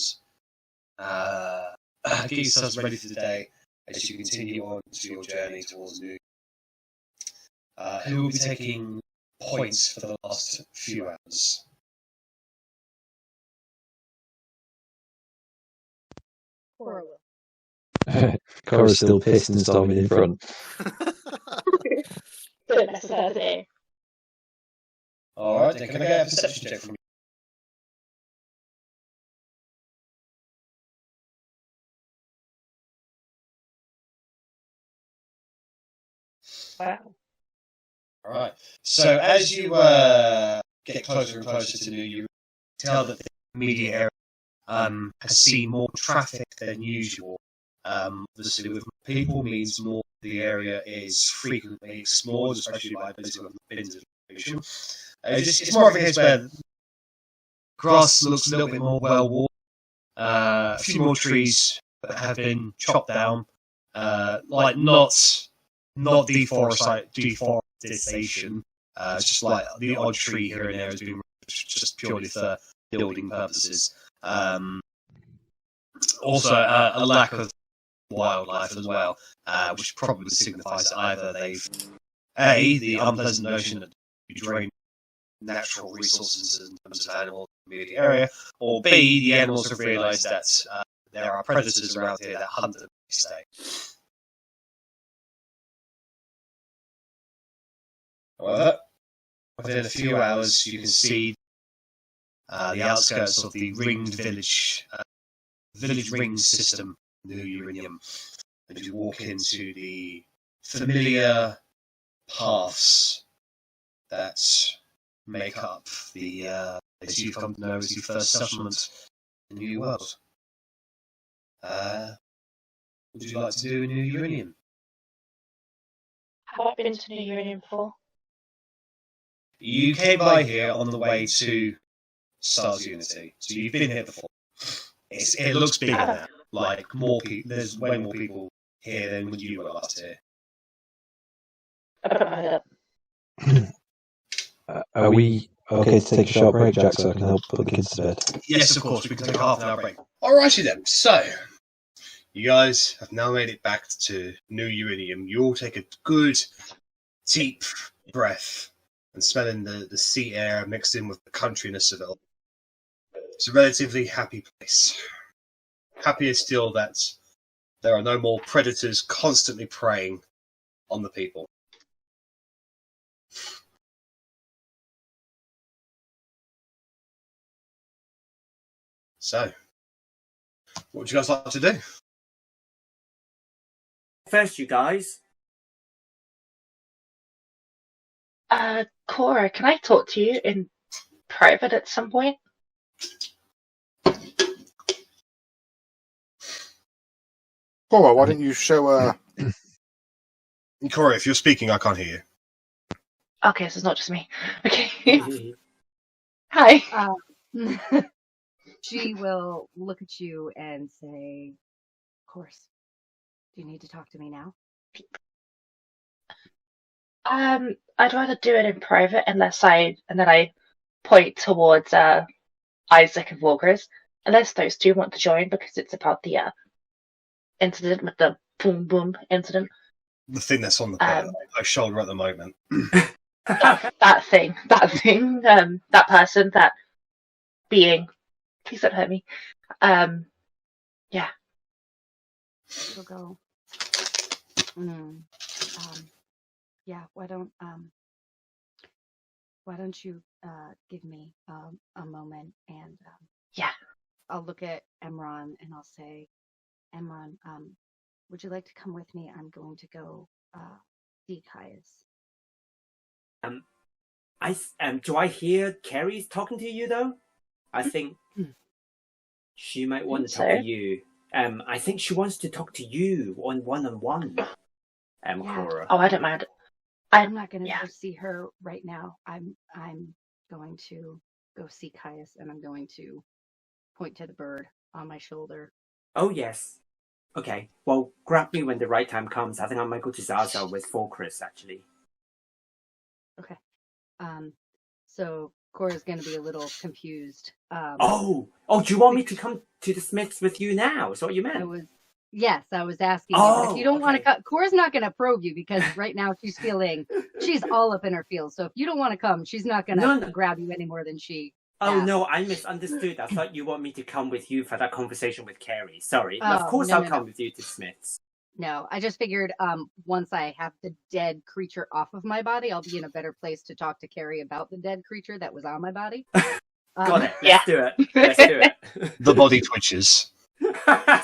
get yourselves ready for the day as you continue on to your journey towards New. Who will be taking points for the last few hours? Cora's still pissed and storming in front. Don't mess with her today. Alright, then can I get a perception check from you? Wow. Alright, so as you get closer and closer to New, you tell that the immediate area has seen more traffic than usual. Obviously, with people means more the area is frequently explored, especially by those who have been to the location. It's more of a case where grass looks a little bit more well-worn. A few more trees that have been chopped down, like not deforestation. Just like the odd tree here and there has been just purely for building purposes. Also, a lack of wildlife as well, which probably signifies either they've the unpleasant notion that you drain natural resources in terms of animals in the immediate area, or B, the animals have realised that there are predators around here that hunt them each day. However, within a few hours, you can see the outskirts of the ringed village ring system, New Eurinium, and you walk into the familiar paths that make up the as you've come to know as the first settlement in the New World. What would you like to do in New Eurinium? Have I been to New Eurinium before? You came by here on the way to Stars Unity, so you've been here before. It looks bigger now. Like more people, there's way more people here than when you were last here. I put my head up. Are we okay to take a short break, Jack, so I can help put the kids to bed? Yes, of course, we can take a half an hour break. Alrighty then, so you guys have now made it back to New Eurinium. You all take a good, deep breath and smelling the sea air mixed in with the countryness of it all. It's a relatively happy place. Happier still that there are no more predators constantly preying on the people. So, what would you guys like to do? First, you guys. Cora, can I talk to you in private at some point? Cora, why don't you show Corey, if you're speaking, I can't hear you. Okay, so it's not just me. Okay. Hi. She will look at you and say, "Of course. Do you need to talk to me now?" I'd rather do it in private and then I point towards Isaac and Volgers, unless those two want to join because it's about the incident with the boom boom incident. The thing that's on my shoulder at the moment. that thing, that person, that being. Please don't hurt me. Yeah. It'll go. Yeah. Why don't you give me a moment, and Yeah. I'll look at Emron and I'll say, Emron, would you like to come with me? I'm going to go see Caius. Do I hear Carrie's talking to you though? I think she might want to talk to you. I think she wants to talk to you on one-on-one. Cora. Oh, I don't mind. I'm not going to go see her right now. I'm going to go see Caius, and I'm going to point to the bird on my shoulder. Oh yes. Okay. Well, grab me when the right time comes. I think I might go to Zaza with Fulcris actually. Okay. So Cora's going to be a little confused. Do you want me to come to the Smiths with you now? Is that what you meant? Yes, I was asking you. But if you don't want to come, Cora's not going to probe you because right now she's all up in her feels. So if you don't want to come, she's not going to grab you any more than she. Oh no, I misunderstood. I thought you want me to come with you for that conversation with Carrie. Sorry. Of course I'll come with you to Smiths. No, I just figured once I have the dead creature off of my body, I'll be in a better place to talk to Carrie about the dead creature that was on my body. Got it. Let's do it. Let's do it. The body twitches.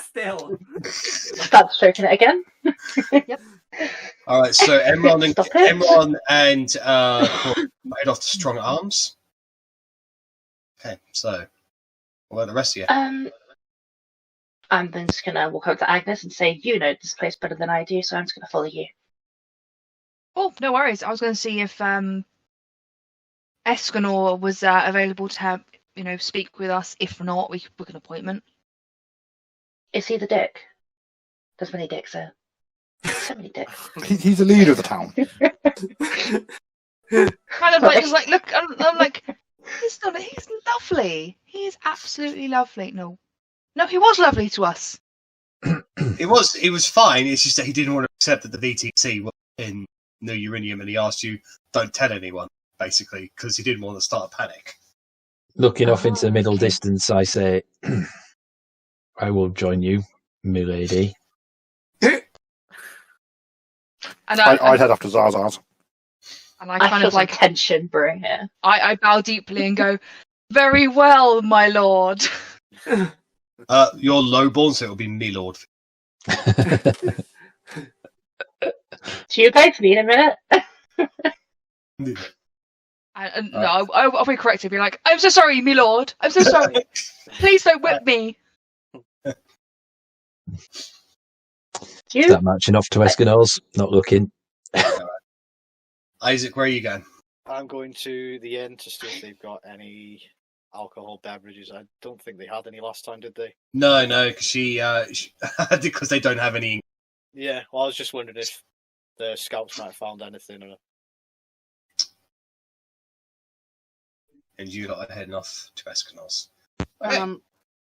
Still. Start stroking it again. Yep. All right, so Emron and head off to Strong Arms. Okay, so what about the rest of you? I'm then just gonna walk up to Agnes and say, "You know this place better than I do, so I'm just gonna follow you." Oh, no worries. I was going to see if Escanor was available to have speak with us. If not, we could book an appointment. Is he the dick? There's many dicks there. So many dicks. He's the leader of the town. Kind of like, just like look. I'm like, he's lovely. He is absolutely lovely. No, he was lovely to us. He was fine. It's just that he didn't want to accept that the VTC was in New Euriniam, and he asked you, "Don't tell anyone," basically, because he didn't want to start a panic. Looking off into the middle distance, I say, "I will join you, milady." And I'd head after Zaza's. And I kind of like tension brewing here. I bow deeply and go, "Very well, my lord." You're lowborn, so it'll be me lord. Do you guys need a minute? No, I'll be corrected. Be like, "I'm so sorry, my lord. I'm so sorry. Please don't whip me." Start marching off to Escanor's, not looking. Isaac, where are you going? I'm going to the inn to see if they've got any alcohol beverages. I don't think they had any last time, did they? No, because she because they don't have any. Yeah, well, I was just wondering if the scouts might have found anything. And you lot are heading off to Escanor's.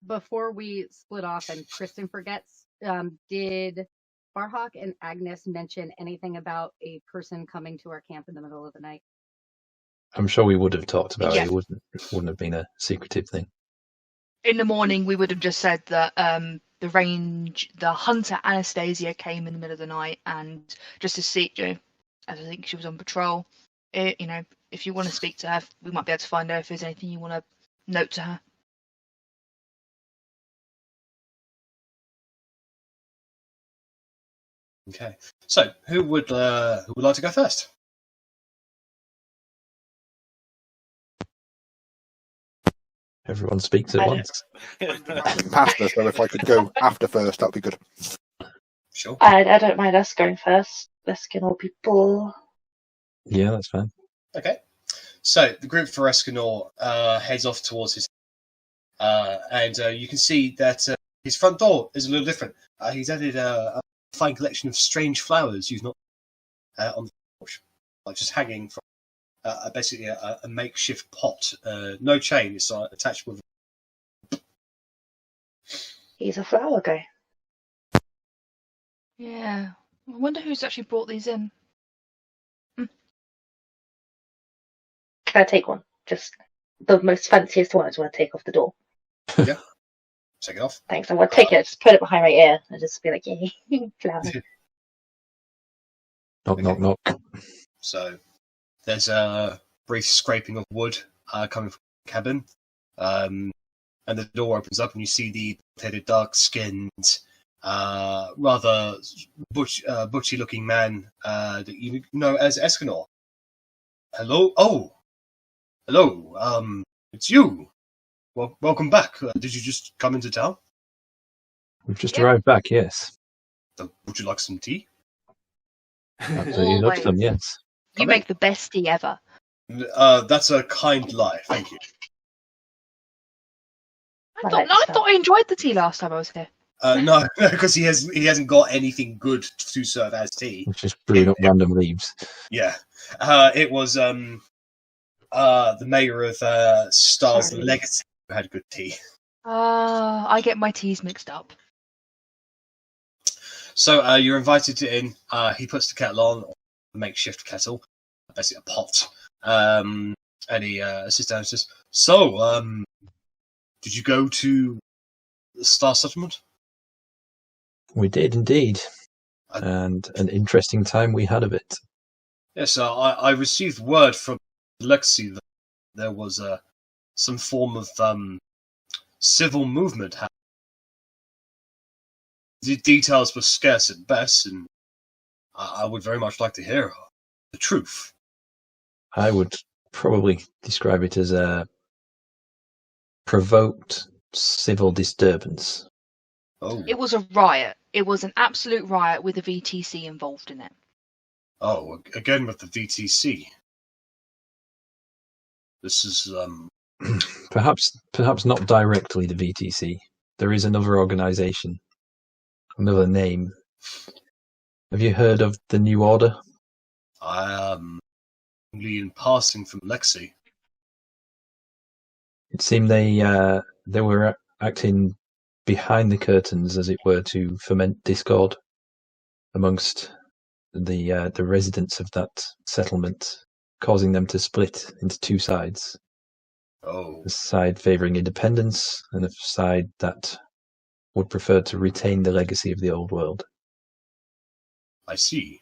Before we split off and Kristen forgets, did Barhawk and Agnes mention anything about a person coming to our camp in the middle of the night? I'm sure we would have talked about it. It wouldn't have been a secretive thing. In the morning, we would have just said that the hunter Anastasia came in the middle of the night, and just to see, as I think she was on patrol. If you want to speak to her, we might be able to find out if there's anything you want to note to her. Okay, so who would like to go first? Everyone speaks at once. Past us, so if I could go after first, that'd be good. Sure. I don't mind us going first. Let's get more people. Yeah, that's fine. Okay. So the group for Escanor heads off towards his, and you can see that his front door is a little different. He's added a fine collection of strange flowers used not on the porch, like just hanging from basically a makeshift pot. No chain. It's attached with. He's a flower guy. Yeah. I wonder who's actually brought these in. Can I take one? Just the most fanciest one I just want to take off the door. Yeah. Take it off. Thanks. I want to take it, just put it behind my ear and just be like, yay, flower. Knock, knock, knock. So there's a brief scraping of wood coming from the cabin, and the door opens up, and you see the dark-skinned, rather butchy-looking man that you know as Escanor. Hello? Oh! Hello, it's you! Welcome back. Did you just come into town? We've just arrived back, yes. Would you like some tea? Absolutely love them, yes. You make the best tea ever. That's a kind lie, thank you. I thought I enjoyed the tea last time I was here. No, because he hasn't got anything good to serve as tea. It's just brewing up random leaves. Yeah, it was the mayor of Stars Legacy who had good tea. I get my teas mixed up. So you're invited in. He puts the kettle on, a makeshift kettle, basically a pot, and he sits down and says, "So, did you go to the Star Settlement?" We did indeed, and an interesting time we had of it. Yes, I received word from Lexi that there was some form of civil movement happening. The details were scarce at best, and I would very much like to hear the truth. I would probably describe it as a provoked civil disturbance. Oh. It was a riot. It was an absolute riot with a VTC involved in it. Oh, again with the VTC. This is Perhaps not directly the VTC. There is another organisation, another name. Have you heard of the New Order? I am only in passing from Lexi. It seemed they were acting behind the curtains, as it were, to foment discord amongst the residents of that settlement, causing them to split into two sides. Oh. A side favouring independence, and a side that would prefer to retain the legacy of the old world. I see.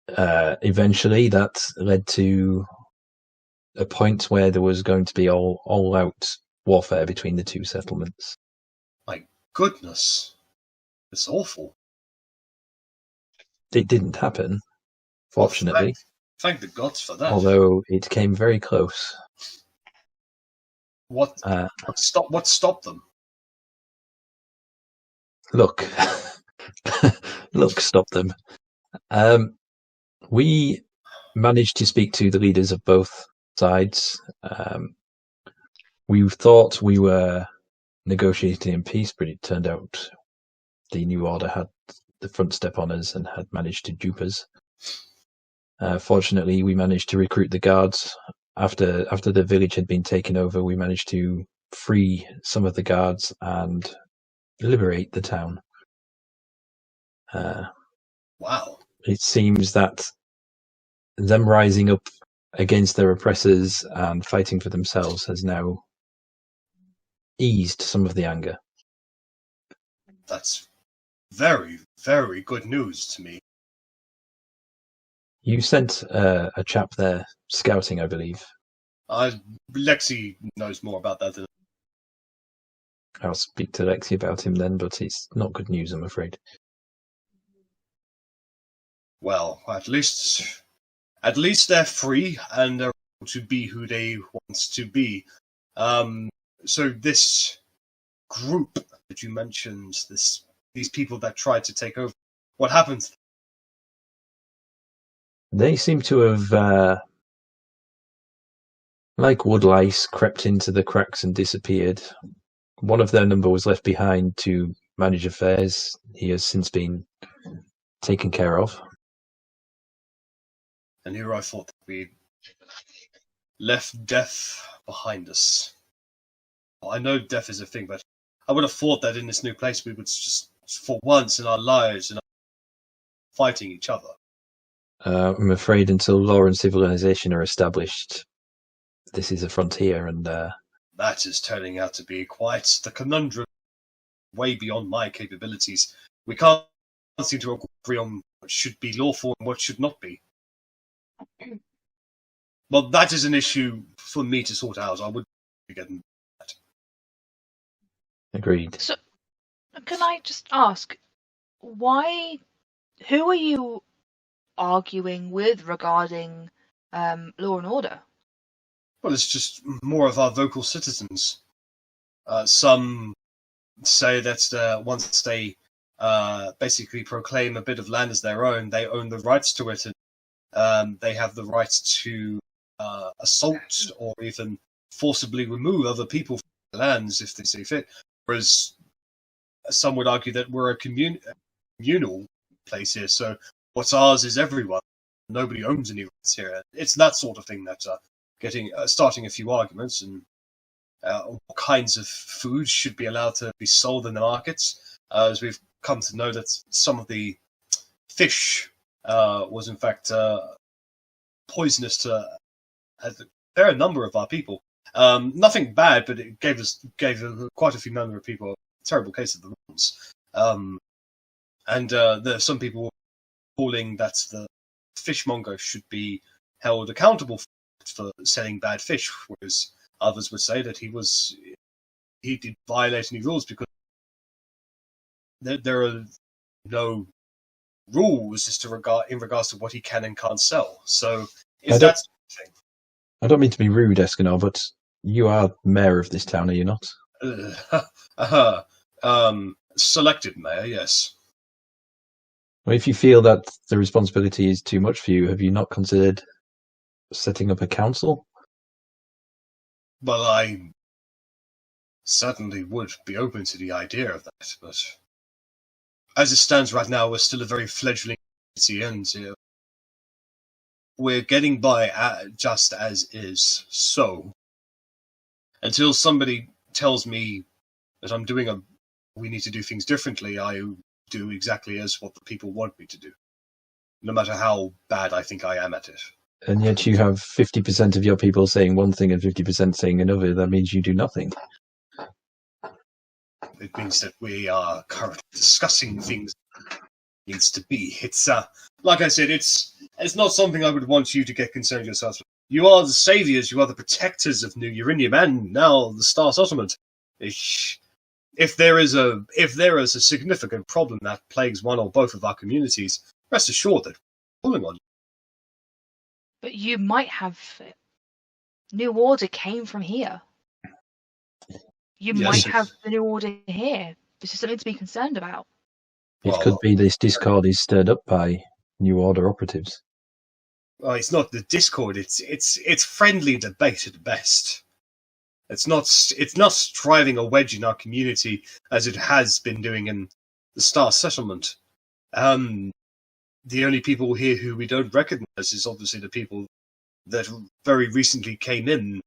Eventually, that led to a point where there was going to be all-out warfare between the two settlements. My goodness. It's awful. It didn't happen, fortunately. Thank the gods for that. Although it came very close. What stopped them? Look stopped them. We managed to speak to the leaders of both sides. We thought we were negotiating in peace, but it turned out the New Order had the front step on us and had managed to dupe us. Fortunately, we managed to recruit the guards. After the village had been taken over, we managed to free some of the guards and liberate the town. Wow. It seems that them rising up against their oppressors and fighting for themselves has now eased some of the anger. That's very, very good news to me. You sent a chap there scouting, I believe. Lexi knows more about that than I'll speak to Lexi about him then, but it's not good news, I'm afraid. well, at least they're free and they're able to be who they want to be. So this group that you mentioned, these people that tried to take over, what happened? They seem to have, like wood lice, crept into the cracks and disappeared. One of their number was left behind to manage affairs. He has since been taken care of. And here I thought that we left death behind us. I know death is a thing, but I would have thought that in this new place we would just, for once in our lives, fighting each other. I'm afraid until law and civilization are established, this is a frontier, and that is turning out to be quite the conundrum, way beyond my capabilities. We can't seem to agree on what should be lawful and what should not be. Well, that is an issue for me to sort out. I wouldn't be getting that. Agreed. So, can I just ask, who are you arguing with regarding law and order? Well, it's just more of our vocal citizens. Some say that once they basically proclaim a bit of land as their own, they own the rights to it, and they have the right to assault or even forcibly remove other people from the lands if they see fit. Whereas some would argue that we're a communal place here, so what's ours is everyone. Nobody owns any rights here. It's that sort of thing that's starting a few arguments, and what kinds of foods should be allowed to be sold in the markets, as we've come to know that some of the fish was in fact poisonous to a fair number of our people. Nothing bad, but it gave quite a few number of people a terrible case of the runs. And there are some people calling that the fishmonger should be held accountable for selling bad fish, whereas others would say that he did violate any rules because there are no rules as to in regards to what he can and can't sell. So is that sort of thing? I don't mean to be rude, Escanor, but you are mayor of this town, are you not? Selected mayor, yes. Well, if you feel that the responsibility is too much for you, have you not considered setting up a council? Well, I certainly would be open to the idea of that, but as it stands right now, we're still a very fledgling community, and we're getting by just as is. So, until somebody tells me that we need to do things differently, I do exactly as what the people want me to do, no matter how bad I think I am at it. And yet you have 50% of your people saying one thing and 50% saying another. That means you do nothing. It means that we are currently discussing things that needs to be. It's like I said, it's not something I would want you to get concerned yourselves with. You are the saviors, you are the protectors of New Euriniam and now the Star Settlement. If there is a significant problem that plagues one or both of our communities, rest assured that we're pulling on you. But you might have New Order came from here. You might have the New Order here. This is something to be concerned about. It could be this discord is stirred up by New Order operatives. Well, it's not the discord. It's friendly debate at best. It's not driving a wedge in our community as it has been doing in the Star Settlement. The only people here who we don't recognize is obviously the people that very recently came in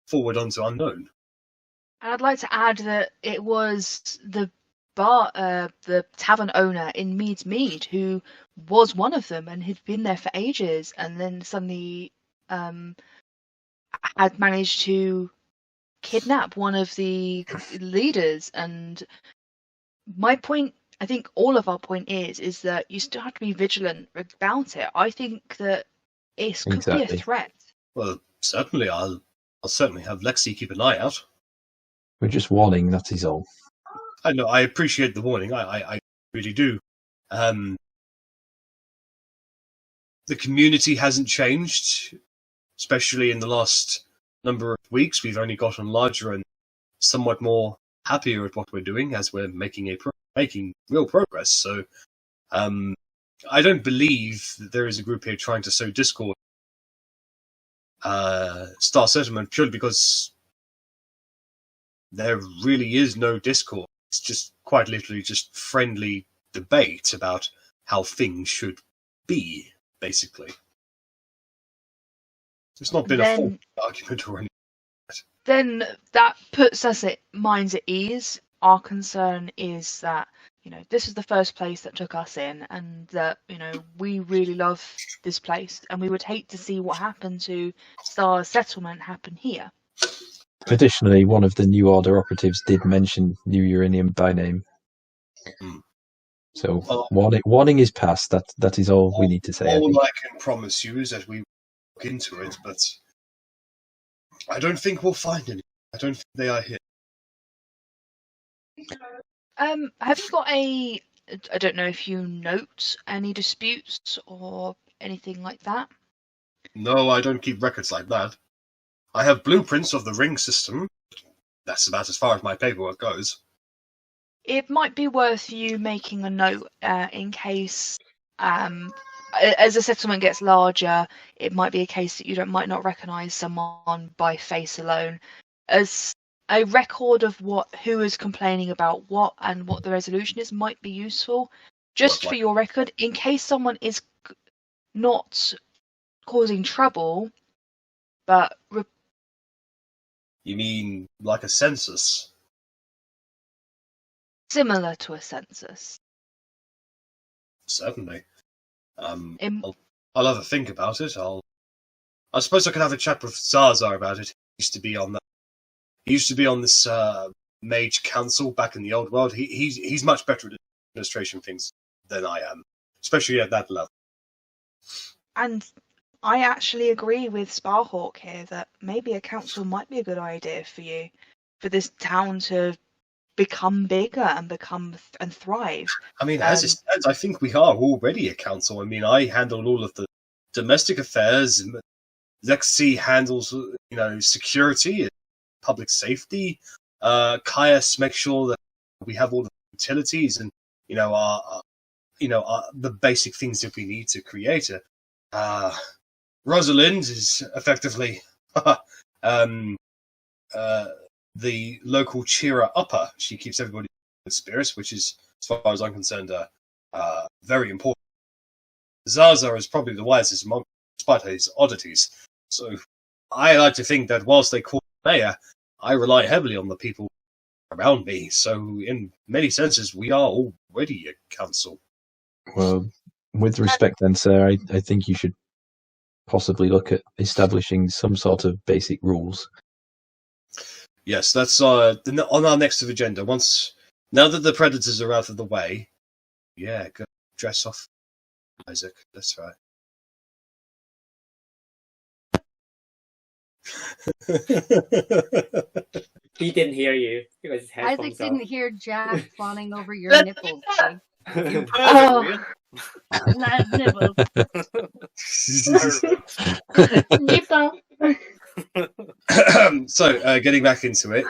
forward onto unknown. And I'd like to add that it was the tavern owner in Mead's Mead who was one of them and had been there for ages, and then suddenly had managed to kidnap one of the leaders. And my point, I think all of our point is that you still have to be vigilant about it. I think that it could be a threat. Well, certainly, I'll certainly have Lexi keep an eye out. We're just warning, that is all. I know, I appreciate the warning, I really do. The community hasn't changed, especially in the last number of weeks. We've only gotten larger and somewhat more happier at what we're doing as we're making real progress. So I don't believe that there is a group here trying to sow discord. Star Settlement, purely because there really is no discord. It's just quite literally just friendly debate about how things should be, basically. It's not been a full argument or anything. Then that puts us minds at ease. Our concern is that, this is the first place that took us in, and that, we really love this place, and we would hate to see what happened to Star Settlement happen here. Additionally, one of the New Order operatives did mention New Euriniam by name. So Well, warning is passed. That is all we need to say. I all think. I can promise you is that we look into it, but I don't think we'll find any. I don't think they are here. Have you got a? I don't know if you note any disputes or anything like that. No, I don't keep records like that. I have blueprints of the ring system. That's about as far as my paperwork goes. It might be worth you making a note in case, as the settlement gets larger, it might be a case that you might not recognise someone by face alone. As a record of who is complaining about what and what the resolution is might be useful, just for your record, in case someone is not causing trouble, but You mean like a census? similar to a census. Certainly. I'll have a think about it. I suppose I could have a chat with Zaza about it. He used to be on this mage council back in the old world. He's much better at administration things than I am, especially at that level. And I actually agree with Sparhawk here that maybe a council might be a good idea for you, for this town to become bigger and thrive. I mean, as it stands, I think we are already a council. I mean, I handle all of the domestic affairs. Lexi handles, security and public safety. Caius makes sure that we have all the utilities and, the basic things that we need to create it. Rosalind is effectively the local cheerer-upper. She keeps everybody in spirits, which is, as far as I'm concerned, very important. Zaza is probably the wisest among, despite his oddities. So I like to think that whilst they call me mayor, I rely heavily on the people around me. So in many senses, we are already a council. Well, with respect then, sir, I think you should possibly look at establishing some sort of basic rules. Yes, that's on our next agenda. Now that the predators are out of the way, yeah, go dress off Isaac. That's right. He didn't hear you because his headphones Isaac off. didn't hear Jack fawning over your nipples. Big. Oh, Not nipples. nipple. So, getting back into it,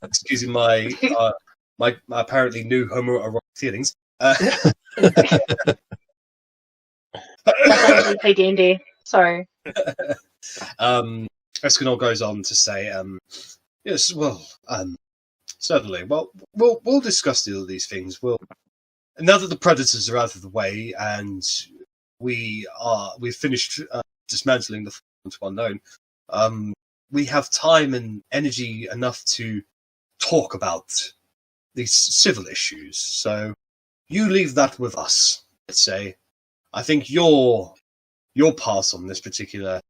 excusing my apparently new homoerotic feelings. Definitely play D&D. Sorry. Escanor goes on to say, yes, well, certainly. Well, we'll discuss all these things. Now that the predators are out of the way and we've finished dismantling the to unknown, we have time and energy enough to talk about these civil issues. So you leave that with us, let's say. I think your path on this particular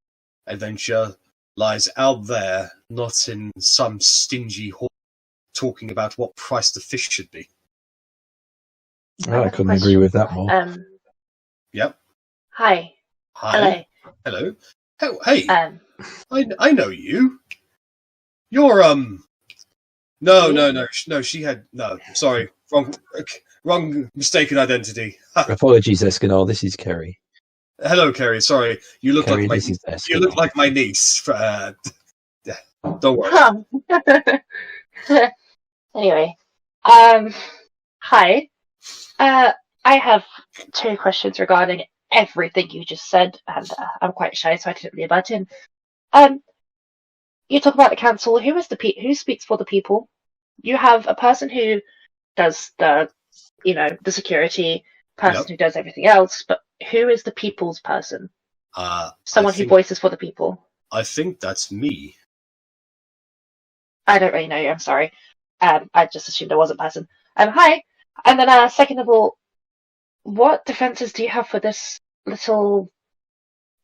adventure lies out there, not in some stingy hall talking about what price the fish should be. I couldn't agree with that more. Yep. Hi. Hi. Hello. Oh, hey. I know you. You're No. She had no. Sorry, wrong, mistaken identity. Apologies, Escanor. This is Kerry. Hello, Kerry. Sorry, you look Kerry, like you look like my niece. Don't worry. Anyway, hi. I have 2 questions regarding everything you just said, and I'm quite shy, so I didn't really butt in. You talk about the council. Who speaks for the people? You have a person who does the security, person who does everything else, but who is the people's person? Someone who voices for the people. I think that's me. I don't really know you. I'm sorry. I just assumed I was a person. Hi. And then, second of all, what defenses do you have for this little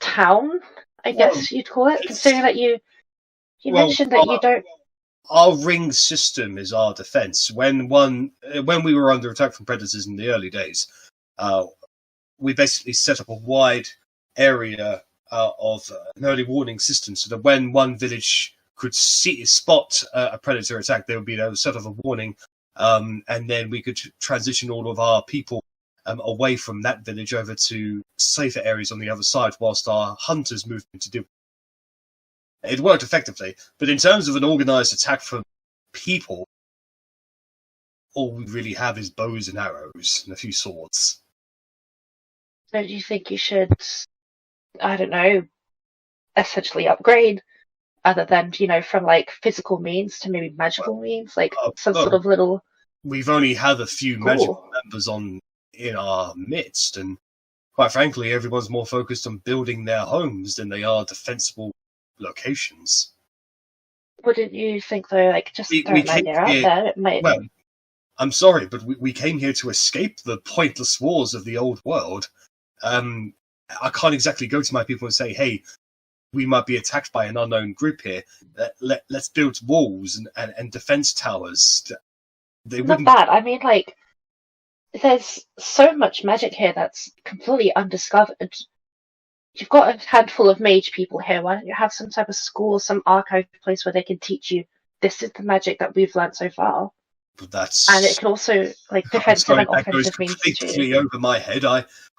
town? I guess you'd call it, considering that you mentioned that you don't. our ring system is our defense. When we were under attack from predators in the early days, we basically set up a wide area of an early warning system, so that when one village could spot a predator attack, there would be a sort of a warning, and then we could transition all of our people away from that village over to safer areas on the other side, whilst our hunters moved into do. It worked effectively, but in terms of an organised attack from people, all we really have is bows and arrows and a few swords. Don't you think you should, I don't know, essentially upgrade, other than, from like physical means to maybe magical means, like some sort of little... We've only had a few magical members in our midst, and quite frankly, everyone's more focused on building their homes than they are defensible locations. Wouldn't you think, though, like, just throw an idea out there, it might... Well, I'm sorry, but we came here to escape the pointless wars of the old world. I can't exactly go to my people and say, hey, we might be attacked by an unknown group here. Let's build walls and defense towers. Not that. I mean, like, there's so much magic here that's completely undiscovered. You've got a handful of mage people here. Why don't you have some type of school, some archive place where they can teach you, this is the magic that we've learned so far? But and it can also, like, defensive and offensive means too. Completely over my head.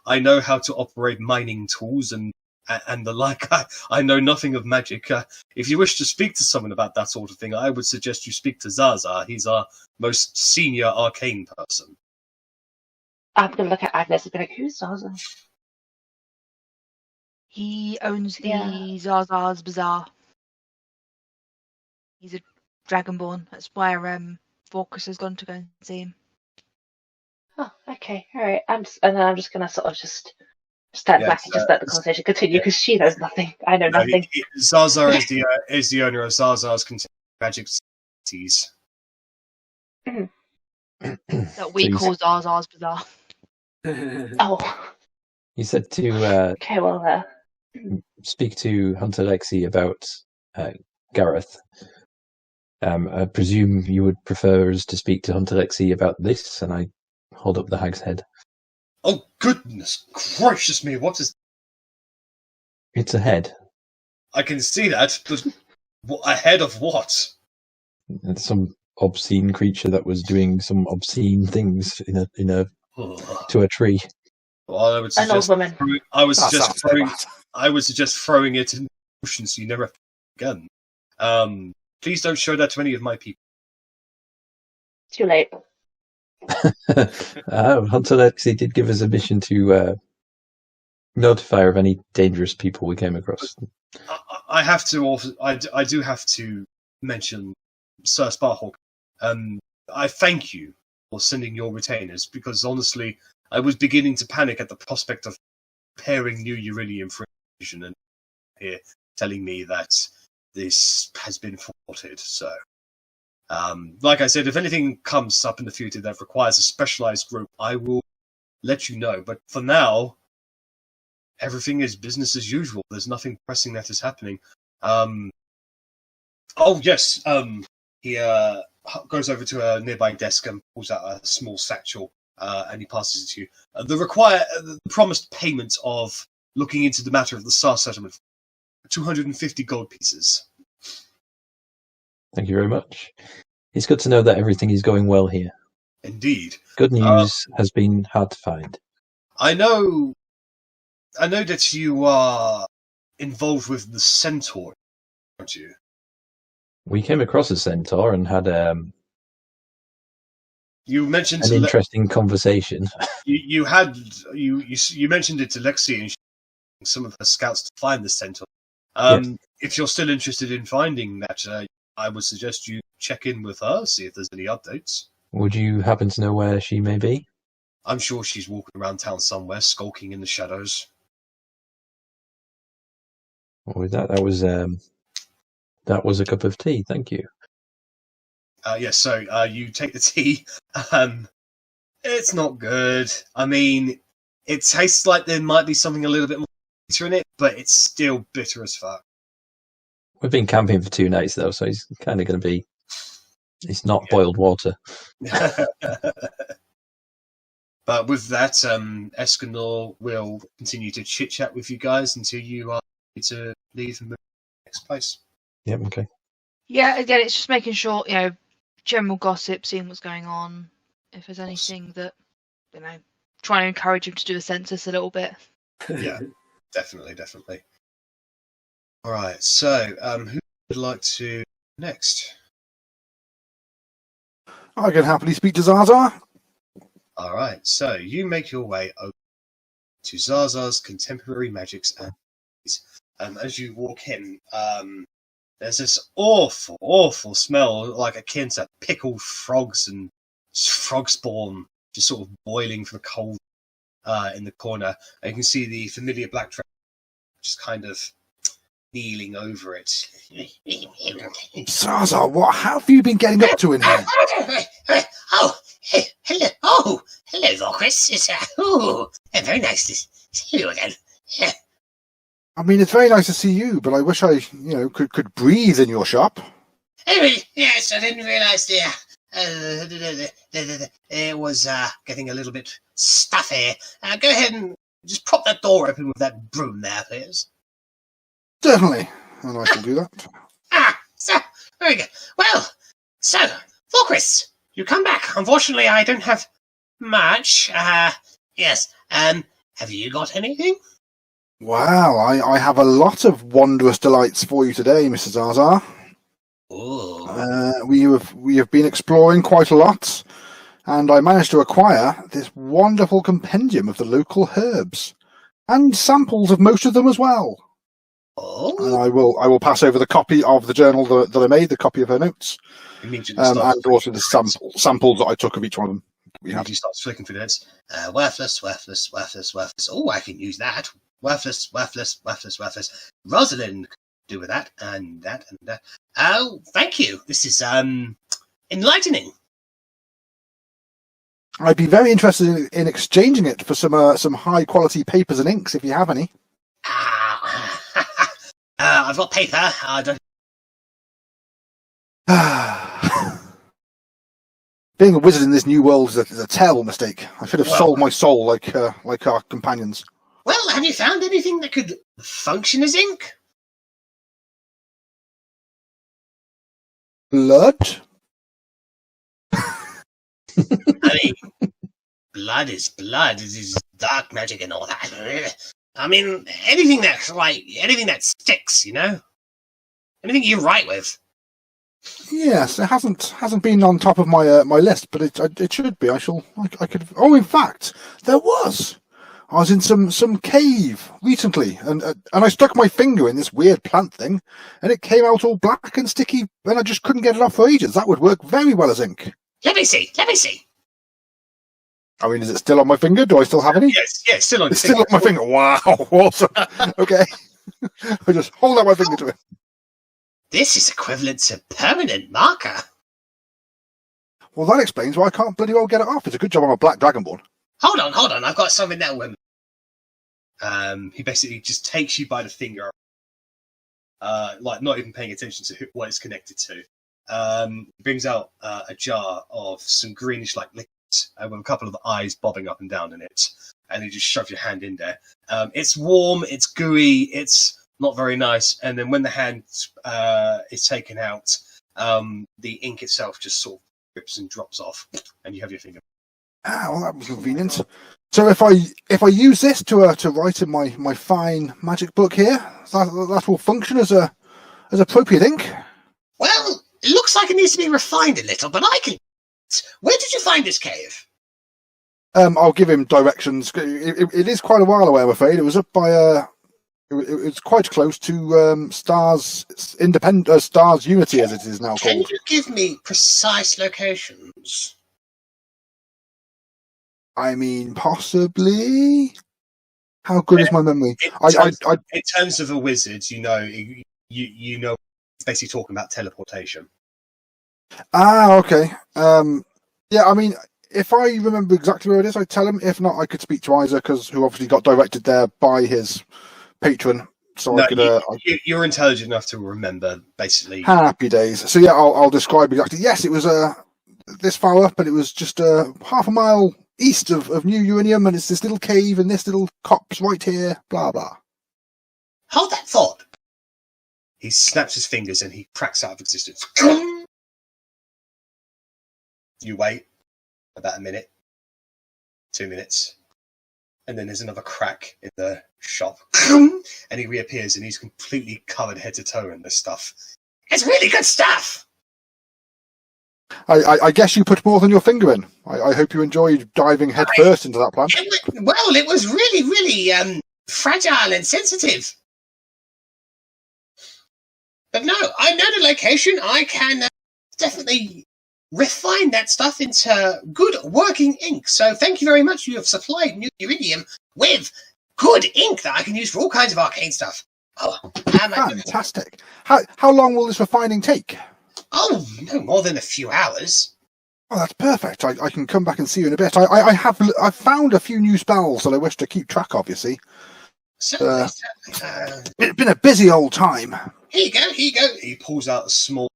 I know how to operate mining tools and the like. I know nothing of magic. If you wish to speak to someone about that sort of thing, I would suggest you speak to Zaza. He's our most senior arcane person. I'm going to look at Agnes and be like, who's Zaza? He owns the Zaza's Bazaar. He's a Dragonborn. That's where Vorkus has gone to go and see him. Oh, okay, all right. And then I'm just going to sort of just stand back and just let the conversation continue, because she knows nothing. I know nothing. Zaza is the owner of Zaza's Magic Teas. That we call Zaza's Bazaar. Oh. You said to okay, well, speak to Hunter Lexi about Gareth. I presume you would prefer us to speak to Hunter Lexi about this, and I hold up the hag's head. Oh, goodness gracious me, what is... It's a head. I can see that, but a head of what? It's some obscene creature that was doing some obscene things to a tree. Well, I would suggest throwing it in the ocean so you never have to again. Please don't show that to any of my people. Too late. Hunter Lexi did give us a mission to notify her of any dangerous people we came across. I have to also. I do have to mention Sir Sparhawk. I thank you for sending your retainers, because honestly, I was beginning to panic at the prospect of preparing new Euriniam for invasion, and here telling me that this has been thwarted. So, like I said, if anything comes up in the future that requires a specialized group, I will let you know. But for now, everything is business as usual. There's nothing pressing that is happening. Oh yes, he goes over to a nearby desk and pulls out a small satchel, and he passes it to you. The promised payment of looking into the matter of the SAR settlement, 250 gold pieces. Thank you very much. It's good to know that everything is going well here. Indeed. Good news has been hard to find. I know that you are involved with the Centaur, aren't you? We came across a centaur and had you mentioned an interesting conversation. You mentioned it to Lexi and some of her scouts to find the centaur. Yes. If you're still interested in finding that, I would suggest you check in with her, see if there's any updates. Would you happen to know where she may be? I'm sure she's walking around town somewhere, skulking in the shadows. What was that? That was a cup of tea. Thank you. Yes, so you take the tea. It's not good. I mean, it tastes like there might be something a little bit more bitter in it, but it's still bitter as fuck. We've been camping for 2 nights, though, so he's kind of going to be It's not boiled water. But with that, Escanor will continue to chit chat with you guys until you are ready to leave and move to the next place. Yep. Okay. Yeah, again, it's just making sure, general gossip, seeing what's going on. If there's anything that, trying to encourage him to do a census a little bit. Yeah, definitely. All right, so who would like to next? I can happily speak to Zaza. All right, so you make your way over to Zaza's Contemporary Magics, and as you walk in, there's this awful smell, like akin to pickled frogs and frog spawn, just sort of boiling from the cold in the corner. And you can see the familiar black dragon just kind of kneeling over it. Zaza, what have you been getting up to in here? Hello. Oh, hello, Vorquis. It's very nice to see you again. I mean, it's very nice to see you, but I wish I, could breathe in your shop. Oh, yes, I didn't realise it was getting a little bit stuffy. Go ahead and just prop that door open with that broom there, please. Certainly, and I shall do that. So, very good. Well, so, Vorquis, you come back. Unfortunately, I don't have much. Yes, have you got anything? Wow, I have a lot of wondrous delights for you today, Mrs. Zaza. Oh. We have been exploring quite a lot, and I managed to acquire this wonderful compendium of the local herbs, and samples of most of them as well. Oh. And I will pass over the copy of the journal that I made, the copy of her notes, and also the samples that I took of each one of them. He starts flicking through this. Worthless. Oh, I can use that. Worthless. Rosalind could do with that, and that, and that. Oh, thank you. This is enlightening. I'd be very interested in exchanging it for some high quality papers and inks if you have any. I've got paper. I don't. Being a wizard in this new world is a terrible mistake. I should have sold my soul like our companions. Well, have you found anything that could function as ink? Blood? I mean, blood is blood. It is dark magic and all that. I mean, anything that sticks, anything you write with. Yes, it hasn't been on top of my my list, but it should be. I could. Oh, in fact, there was. I was in some cave recently, and I stuck my finger in this weird plant thing, and it came out all black and sticky, and I just couldn't get it off for ages. That would work very well as ink. Let me see. I mean, is it still on my finger? Do I still have any? Yes, still on. It's still on my finger. Wow, awesome. Okay, I just hold out my finger to it. This is equivalent to permanent marker. Well, that explains why I can't bloody well get it off. It's a good job I'm a black dragonborn. Hold on. I've got something that will. He basically just takes you by the finger, not even paying attention to what it's connected to. Brings out a jar of some greenish liquids with a couple of eyes bobbing up and down in it, and you just shove your hand in there. It's warm, it's gooey, it's not very nice, and then when the hand is taken out, the ink itself just sort of drips and drops off, and you have your finger. Well, that was convenient. So if I use this to write in my fine magic book here, that will function as appropriate ink. Well, it looks like it needs to be refined a little, but I can. Where did you find this cave? I'll give him directions. It is quite a while away, I'm afraid. It was up by it's quite close to Stars Stars Unity, as it is now called. Can you give me precise locations? I mean, possibly. How good is my memory? In terms of a wizard, you know, it's basically talking about teleportation. Okay. Yeah, I mean, if I remember exactly where it is, I'd tell him. If not, I could speak to Isaac, who obviously got directed there by his patron. So No, I could. you're intelligent enough to remember, basically. Happy days. So yeah, I'll describe exactly. Yes, it was this far up, and it was just half a mile east of New Euriniam, and it's this little cave and this little copse right here. Blah blah. Hold that thought. He snaps his fingers and he cracks out of existence. You wait about a minute, 2 minutes, and then there's another crack in the shop, and he reappears and he's completely covered head to toe in this stuff. It's really good stuff. I guess you put more than your finger in. I hope you enjoyed diving head first into that plant. It was really, really fragile and sensitive. But no, I know the location. I can definitely refine that stuff into good working ink. So thank you very much. You have supplied New Euriniam with good ink that I can use for all kinds of arcane stuff. Oh, fantastic. How long will this refining take? Oh, no more than a few hours. Oh, that's perfect. I can come back and see you in a bit. I've found a few new spells that I wish to keep track of, you see. Certainly. It's been a busy old time. Here you go. He pulls out a small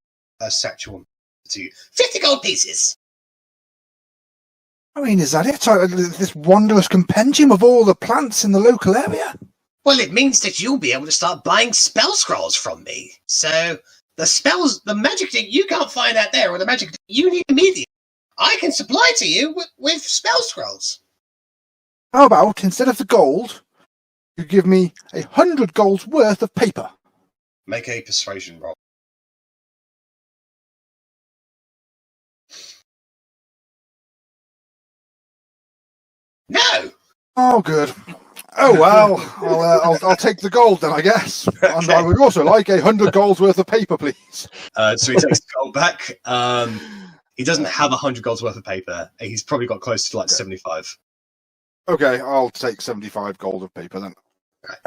satchel to you. 50 gold pieces. I mean, is that it? This wondrous compendium of all the plants in the local area? Well, it means that you'll be able to start buying spell scrolls from me. So the magic that you can't find out there, or the magic that you need immediately, I can supply to you with spell scrolls. How about, instead of the gold, you give me 100 golds worth of paper? Make a persuasion roll. No! Oh, good. Oh, well, I'll take the gold then, I guess. Okay. And I would also like 100 golds worth of paper, please. So he takes the gold back. He doesn't have 100 golds worth of paper. He's probably got close to like 75. Okay, I'll take 75 gold of paper then.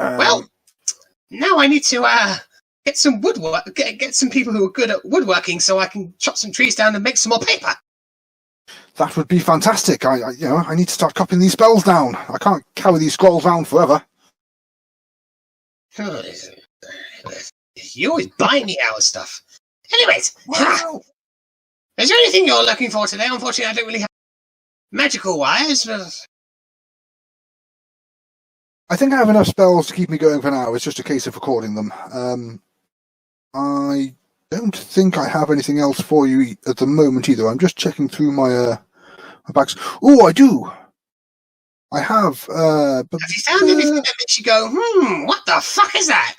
Well, now I need to get some woodwork. Get some people who are good at woodworking, so I can chop some trees down and make some more paper. That would be fantastic. I need to start copying these spells down. I can't carry these scrolls around forever. You always buy me our stuff. Anyways, wow. Is there anything you're looking for today? Unfortunately, I don't really have magical wires. I think I have enough spells to keep me going for now. It's just a case of recording them. I don't think I have anything else for you at the moment either. I'm just checking through my bags. Oh, I do. I have. Have you found anything that makes you go, what the fuck is that?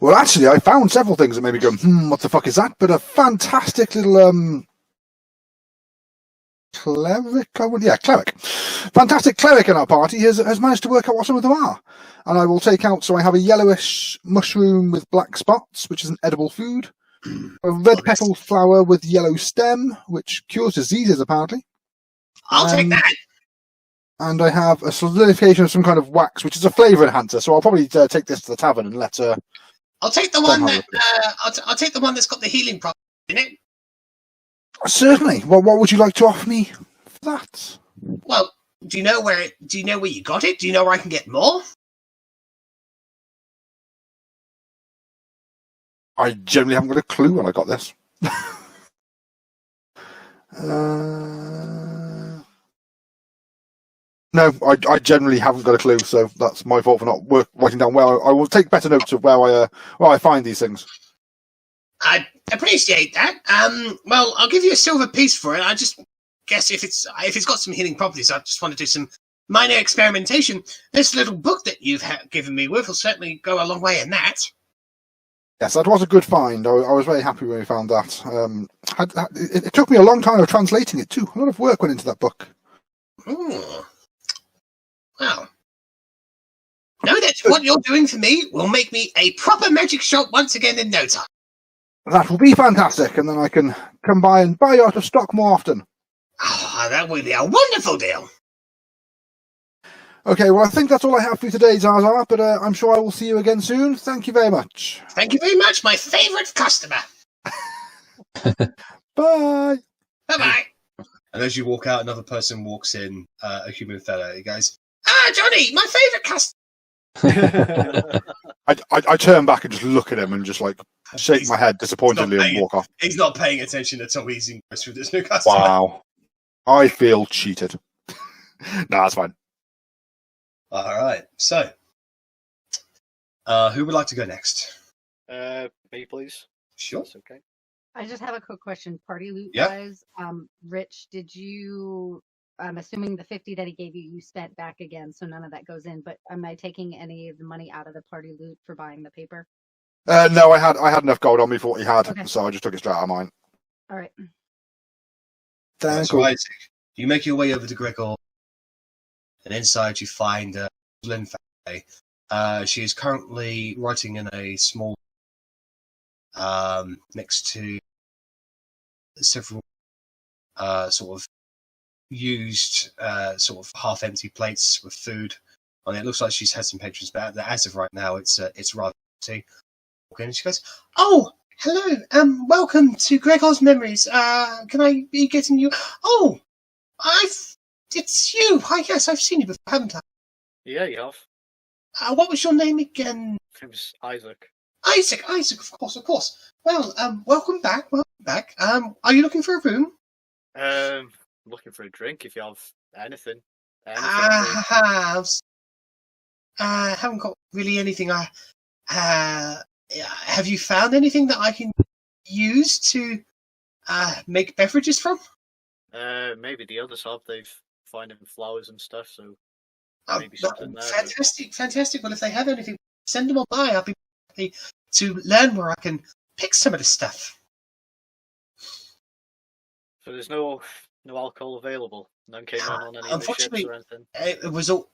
Well, actually, I found several things that made me go, what the fuck is that? But a fantastic little cleric. Cleric. Fantastic cleric in our party has managed to work out what some of them are. And I will take out, so I have a yellowish mushroom with black spots, which is an edible food. A red petal flower with yellow stem, which cures diseases, apparently. I'll take that. And I have a solidification of some kind of wax, which is a flavour enhancer. So I'll probably take this to the tavern and let I'll take the one that I'll take the one that's got the healing problem in it. Certainly. What would you like to offer me for that? Well, do you know where you got it? Do you know where I can get more? I generally haven't got a clue when I got this. No, I generally haven't got a clue, so that's my fault for not writing down where I will take better notes of where I find these things. I appreciate that. Well, I'll give you a silver piece for it. I just guess if it's got some healing properties, I just want to do some minor experimentation. This little book that you've given me with will certainly go a long way in that. Yes, that was a good find. I was very happy when we found that. It took me a long time of translating it too. A lot of work went into that book. Ooh. Well, know that what you're doing for me will make me a proper magic shop once again in no time. That will be fantastic, and then I can come by and buy you out of stock more often. Ah, that would be a wonderful deal. Okay, well, I think that's all I have for you today, Zaza, but I'm sure I will see you again soon. Thank you very much. Thank you very much, my favourite customer. Bye. Bye-bye. And as you walk out, another person walks in, a human fella. He goes, Johnny, my favourite customer. I turn back and just look at him and just like shake my head disappointedly and walk off. He's not paying attention at all. He's impressed with this new customer. Wow. I feel cheated. No, that's fine. All right. So, who would like to go next? Me, please. Sure. That's okay. I just have a quick question. Party loot Yeah. wise, Rich, did you? I'm assuming the 50 that he gave you, you spent back again, so none of that goes in. But am I taking any of the money out of the party loot for buying the paper? No, I had enough gold on me for what he had, Okay. so I just took it straight out of mine. All right. That's right. You make your way over to Gregor, and inside you find Lynn Faye. She is currently writing in a small next to several sort of used sort of half-empty plates with food on it. It looks like she's had some patrons, but as of right now, it's rather empty. Okay, and she goes, "Oh, hello, welcome to Gregor's Memories. Can I be getting you? Oh, it's you. Hi, yes, I've seen you before, haven't I? Yeah, you have. What was your name again? It was Isaac. Isaac, of course. Well, welcome back. Are you looking for a room? Looking for a drink if you have anything. I haven't got really anything. Have you found anything that I can use to make beverages from? Maybe the others have. They've finding flowers and stuff, so Oh, maybe something there. fantastic. Well, if they have anything, send them on by. I'll be happy to learn where I can pick some of this stuff. So there's no alcohol available. None came in on any of the ships Unfortunately, or anything. it was all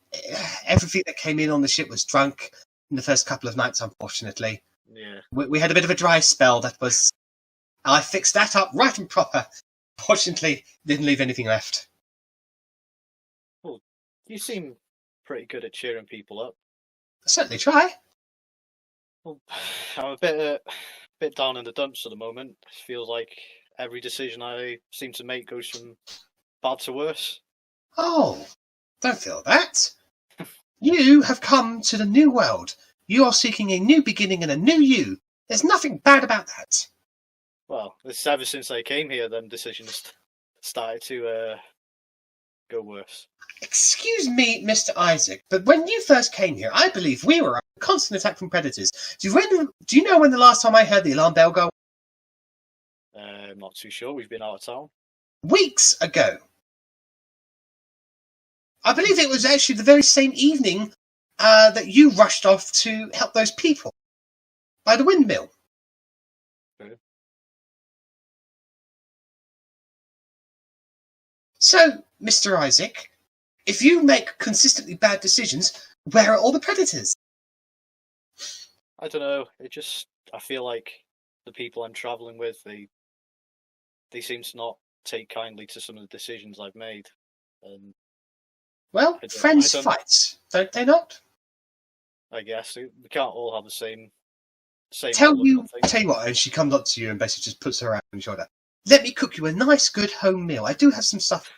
everything that came in on the ship was drunk in the first couple of nights. Unfortunately, Yeah. we had a bit of a dry spell. I fixed that up right and proper. Fortunately, didn't leave anything left. Well, you seem pretty good at cheering people up. I certainly try. Well, I'm a bit down in the dumps at the moment. It feels like every decision I seem to make goes from bad to worse. Oh, don't feel that. You have come to the new world. You are seeking a new beginning and a new you. There's nothing bad about that. Well, it's ever since I came here, then decisions started to go worse. Excuse me, Mr. Isaac, but when you first came here, I believe we were under constant attack from predators. Do you know when the last time I heard the alarm bell go? I'm not too sure. We've been out of town. Weeks ago. I believe it was actually the very same evening that you rushed off to help those people by the windmill. Okay. So, Mr. Isaac, if you make consistently bad decisions, where are all the predators? I don't know. I feel like the people I'm travelling with, they seem to not take kindly to some of the decisions I've made. And Well, friends fight, don't they not? I guess we can't all have the same. Tell outlook you on things. what, and she comes up to you and basically just puts her arm on your shoulder. Let me cook you a nice, good home meal. I do have some stuff.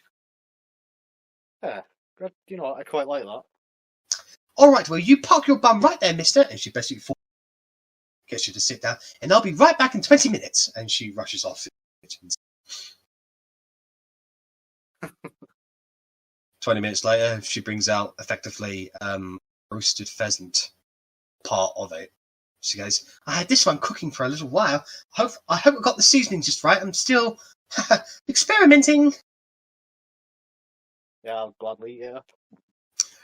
Yeah, you know, I quite like that. All right, well, you park your bum right there, mister. And she basically gets you to sit down. And I'll be right back in 20 minutes. And she rushes off. 20 minutes later, she brings out, effectively, roasted pheasant, part of it. She goes, I had this one cooking for a little while. I hope I got the seasoning just right. I'm still experimenting. Yeah, I'll gladly eat it up.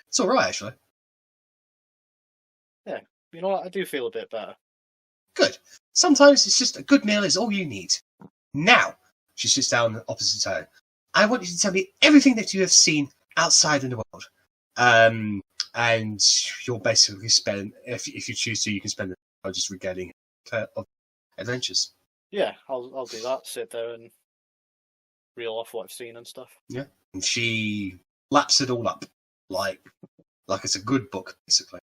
It's all right, actually. Yeah, you know what? I do feel a bit better. Good. Sometimes it's just a good meal is all you need. Now, she sits down opposite her. I want you to tell me everything that you have seen outside in the world. And you'll basically spend, if you choose to, you can spend the time just regaling of adventures. Yeah, I'll do that. Sit there and reel off what I've seen and stuff. Yeah. And she laps it all up like it's a good book, basically.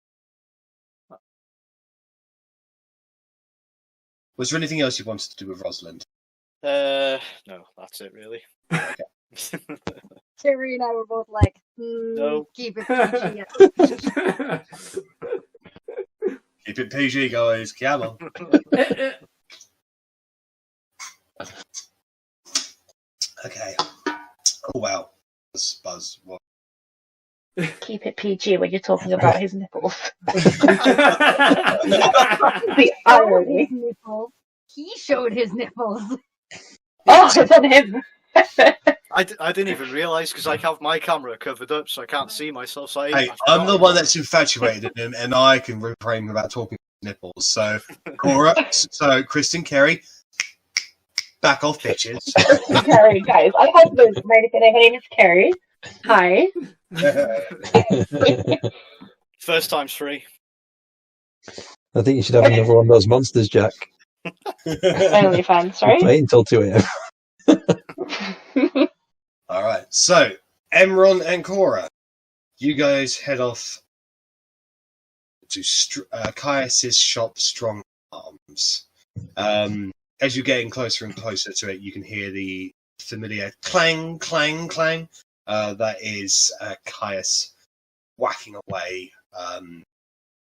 Was there anything else you wanted to do with Rosalind? No, that's it really. Carrie and I were both like, No. keep it PG. Keep it PG, guys. Come on. Okay. Oh, wow. Buzz. What? Keep it PG when you're talking about his nipples. The irony. His nipples. He showed his nipples. Oh, it's on him. I didn't even realise because I have my camera covered up, so I can't see myself. So Hey, I'm the one that's infatuated with him, and I can refrain about talking nipples. So, Cora, so Kristen, Kerry, back off, bitches. Carrie, guys, I have my name is Carrie. Hi. First time's free. I think you should have another one of those monsters, Jack. OnlyFans, right? Play until 2 a.m. All right. So, Emron and Cora, you guys head off to Caius's shop, Strong Arms. As you're getting closer and closer to it, you can hear the familiar clang, clang, clang. That is Caius whacking away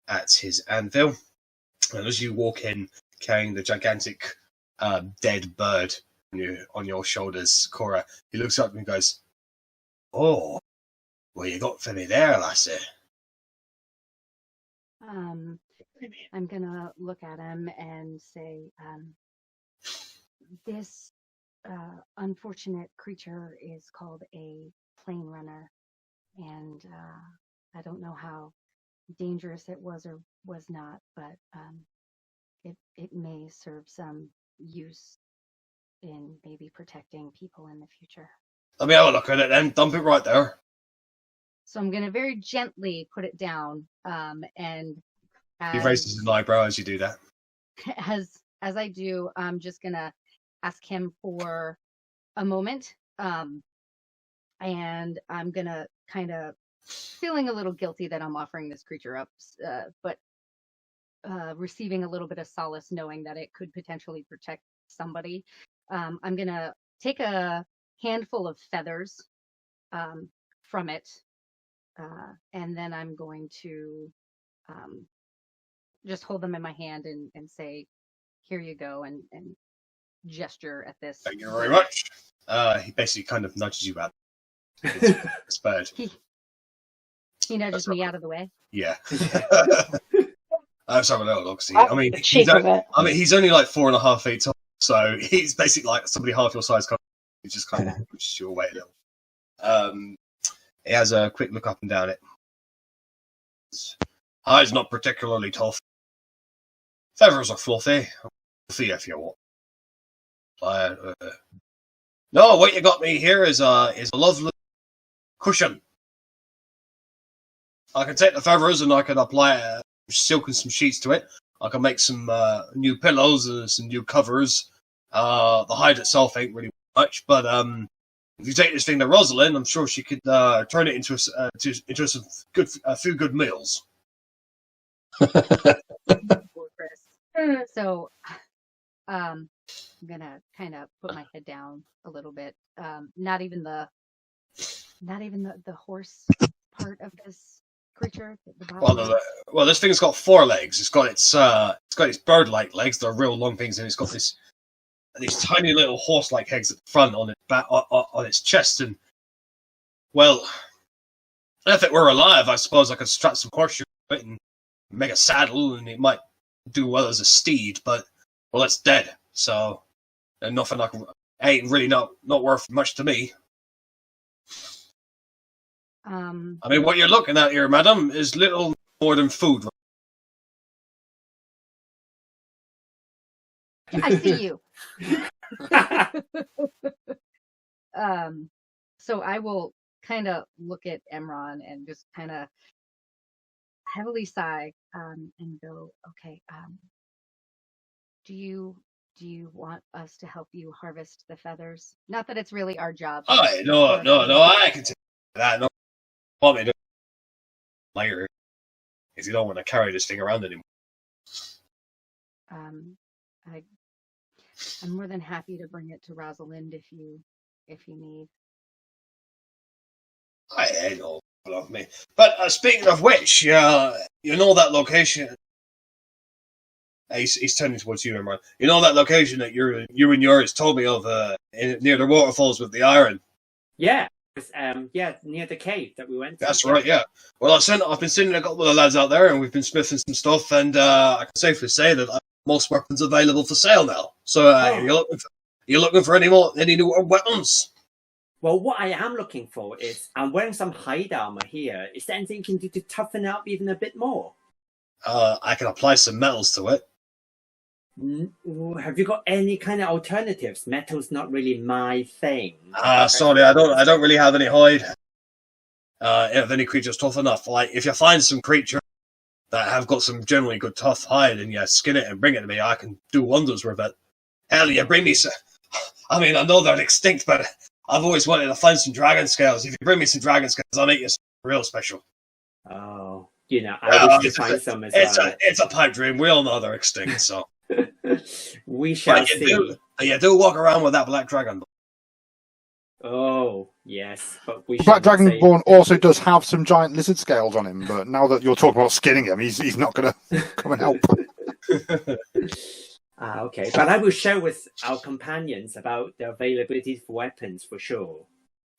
at his anvil. And as you walk in, carrying the gigantic dead bird on your shoulders, Cora, he looks up and goes, "Oh, what you got for me there, lassie?" I'm gonna look at him and say, this unfortunate creature is called a plane runner, and I don't know how dangerous it was or was not, but it may serve some use in maybe protecting people in the future. Let me have a look at it then. Dump it right there. So I'm going to very gently put it down, and He raises an eyebrow as you do that. as I do, I'm just going to ask him for a moment, and I'm going to kind of feeling a little guilty that I'm offering this creature up, but receiving a little bit of solace knowing that it could potentially protect somebody. I'm going to take a handful of feathers from it, and then I'm going to just hold them in my hand and say, "Here you go," and gesture at this. Thank you very much. He basically kind of nudges you out. This bird. He nudges me out of the way. Yeah. I'm sorry, no, look, see. I mean, he's only like 4.5 feet tall, so he's basically like somebody half your size. He just kind of pushes you away a little. He has a quick look up and down it. Hide's not particularly tough. Feathers are fluffy. Fluffy if you want. No, what you got me here is a lovely cushion. I can take the feathers and I can apply silk and some sheets to it. I can make some new pillows and some new covers. The hide itself ain't really much, but if you take this thing to Rosalind, I'm sure she could turn it into some a few good meals. Poor Chris. So I'm gonna kind of put my head down a little bit. Not even the horse part of this creature. Well, this thing's got 4 legs. It's got its bird-like legs. They're real long things, and it's got these tiny little horse-like legs at the front on its back, on its chest. And well, if it were alive, I suppose I could strap some horseshoes to it and make a saddle, and it might do well as a steed. But well, it's dead, so nothing ain't really not worth much to me. I mean, what you're looking at here, madam, is little more than food. I see you. So I will kind of look at Emron and just kind of heavily sigh and go, "Okay, do you want us to help you harvest the feathers? Not that it's really our job." Oh, no, I can take that. No, want me to later if you don't want to carry this thing around anymore. I'm more than happy to bring it to Rosalind if you need. I don't love me. But speaking of which, you know that location He's turning towards you, Imran. You know that location that you and yours told me of near the waterfalls with the iron? Yeah. Near the cave that we went to. That's right, yeah. Well, I've been sending a couple of lads out there, and we've been smithing some stuff, and I can safely say that I have most weapons available for sale now. So, you're looking for any new weapons? Well, what I am looking for is, I'm wearing some hide armor here. Is there anything you can do to toughen up even a bit more? I can apply some metals to it. Have you got any kind of alternatives? Metal's not really my thing. Sorry, I don't really have any hide. If any creature's tough enough, like if you find some creature that have got some generally good tough hide and you skin it and bring it to me, I can do wonders with it. Hell, you bring me some. I mean, I know they're extinct, but I've always wanted to find some dragon scales. If you bring me some dragon scales, I'll make you something real special. Oh, I wish to find some as well. It's a pipe dream. We all know they're extinct, so. We shall see. You do walk around with that black dragon. Oh, yes, but we. Black Dragonborn also does have some giant lizard scales on him, but now that you're talking about skinning him, he's not going to come and help. Okay, but I will share with our companions about the availability for weapons for sure.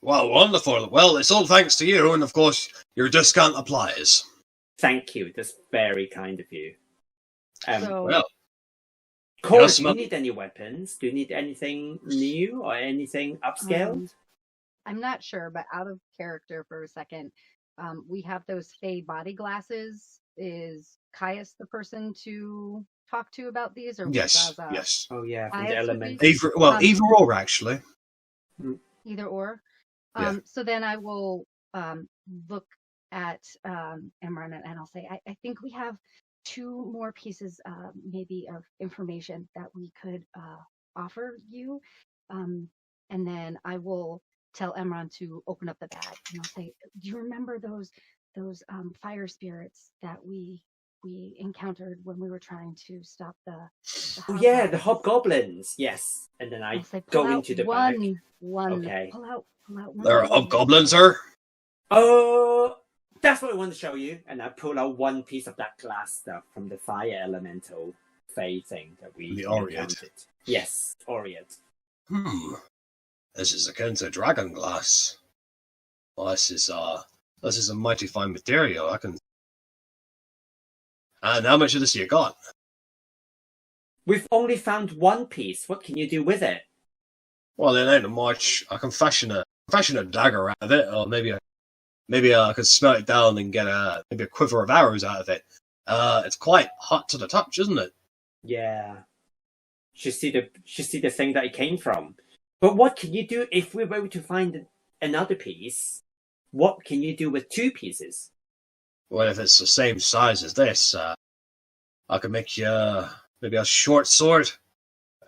Well, wonderful. Well, it's all thanks to you, and of course, your discount applies. Thank you. That's very kind of you. Well. Cora, do you need any weapons? Do you need anything new or anything upscaled? I'm not sure, but out of character for a second, we have those Fey body glasses. Is Caius the person to talk to about these? Or Yes. Oh, yeah, from the element. Either or, actually. Either or. Yeah. So then I will look at Emran and I'll say, I think we have 2 more pieces maybe of information that we could offer you. And then I will tell Emran to open up the bag and I'll say, do you remember those fire spirits that we encountered when we were trying to stop the the hobgoblins. Yes. And then I go into the bag. Okay. Pull out one. There are hobgoblins, sir? Oh, that's what I want to show you. And I pull out one piece of that glass stuff from the fire elemental Fey thing that we encountered. Yes, Oriet. This is akin to dragon glass. Well, this is a mighty fine material. I can. And how much of this you got? We've only found one piece. What can you do with it? Well, it ain't much. I can fashion a dagger out of it, or maybe I could smelt it down and get maybe a quiver of arrows out of it. It's quite hot to the touch, isn't it? Yeah. Should see the thing that it came from. But what can you do if we were able to find another piece? What can you do with 2 pieces? Well, if it's the same size as this, I could make you maybe a short sword.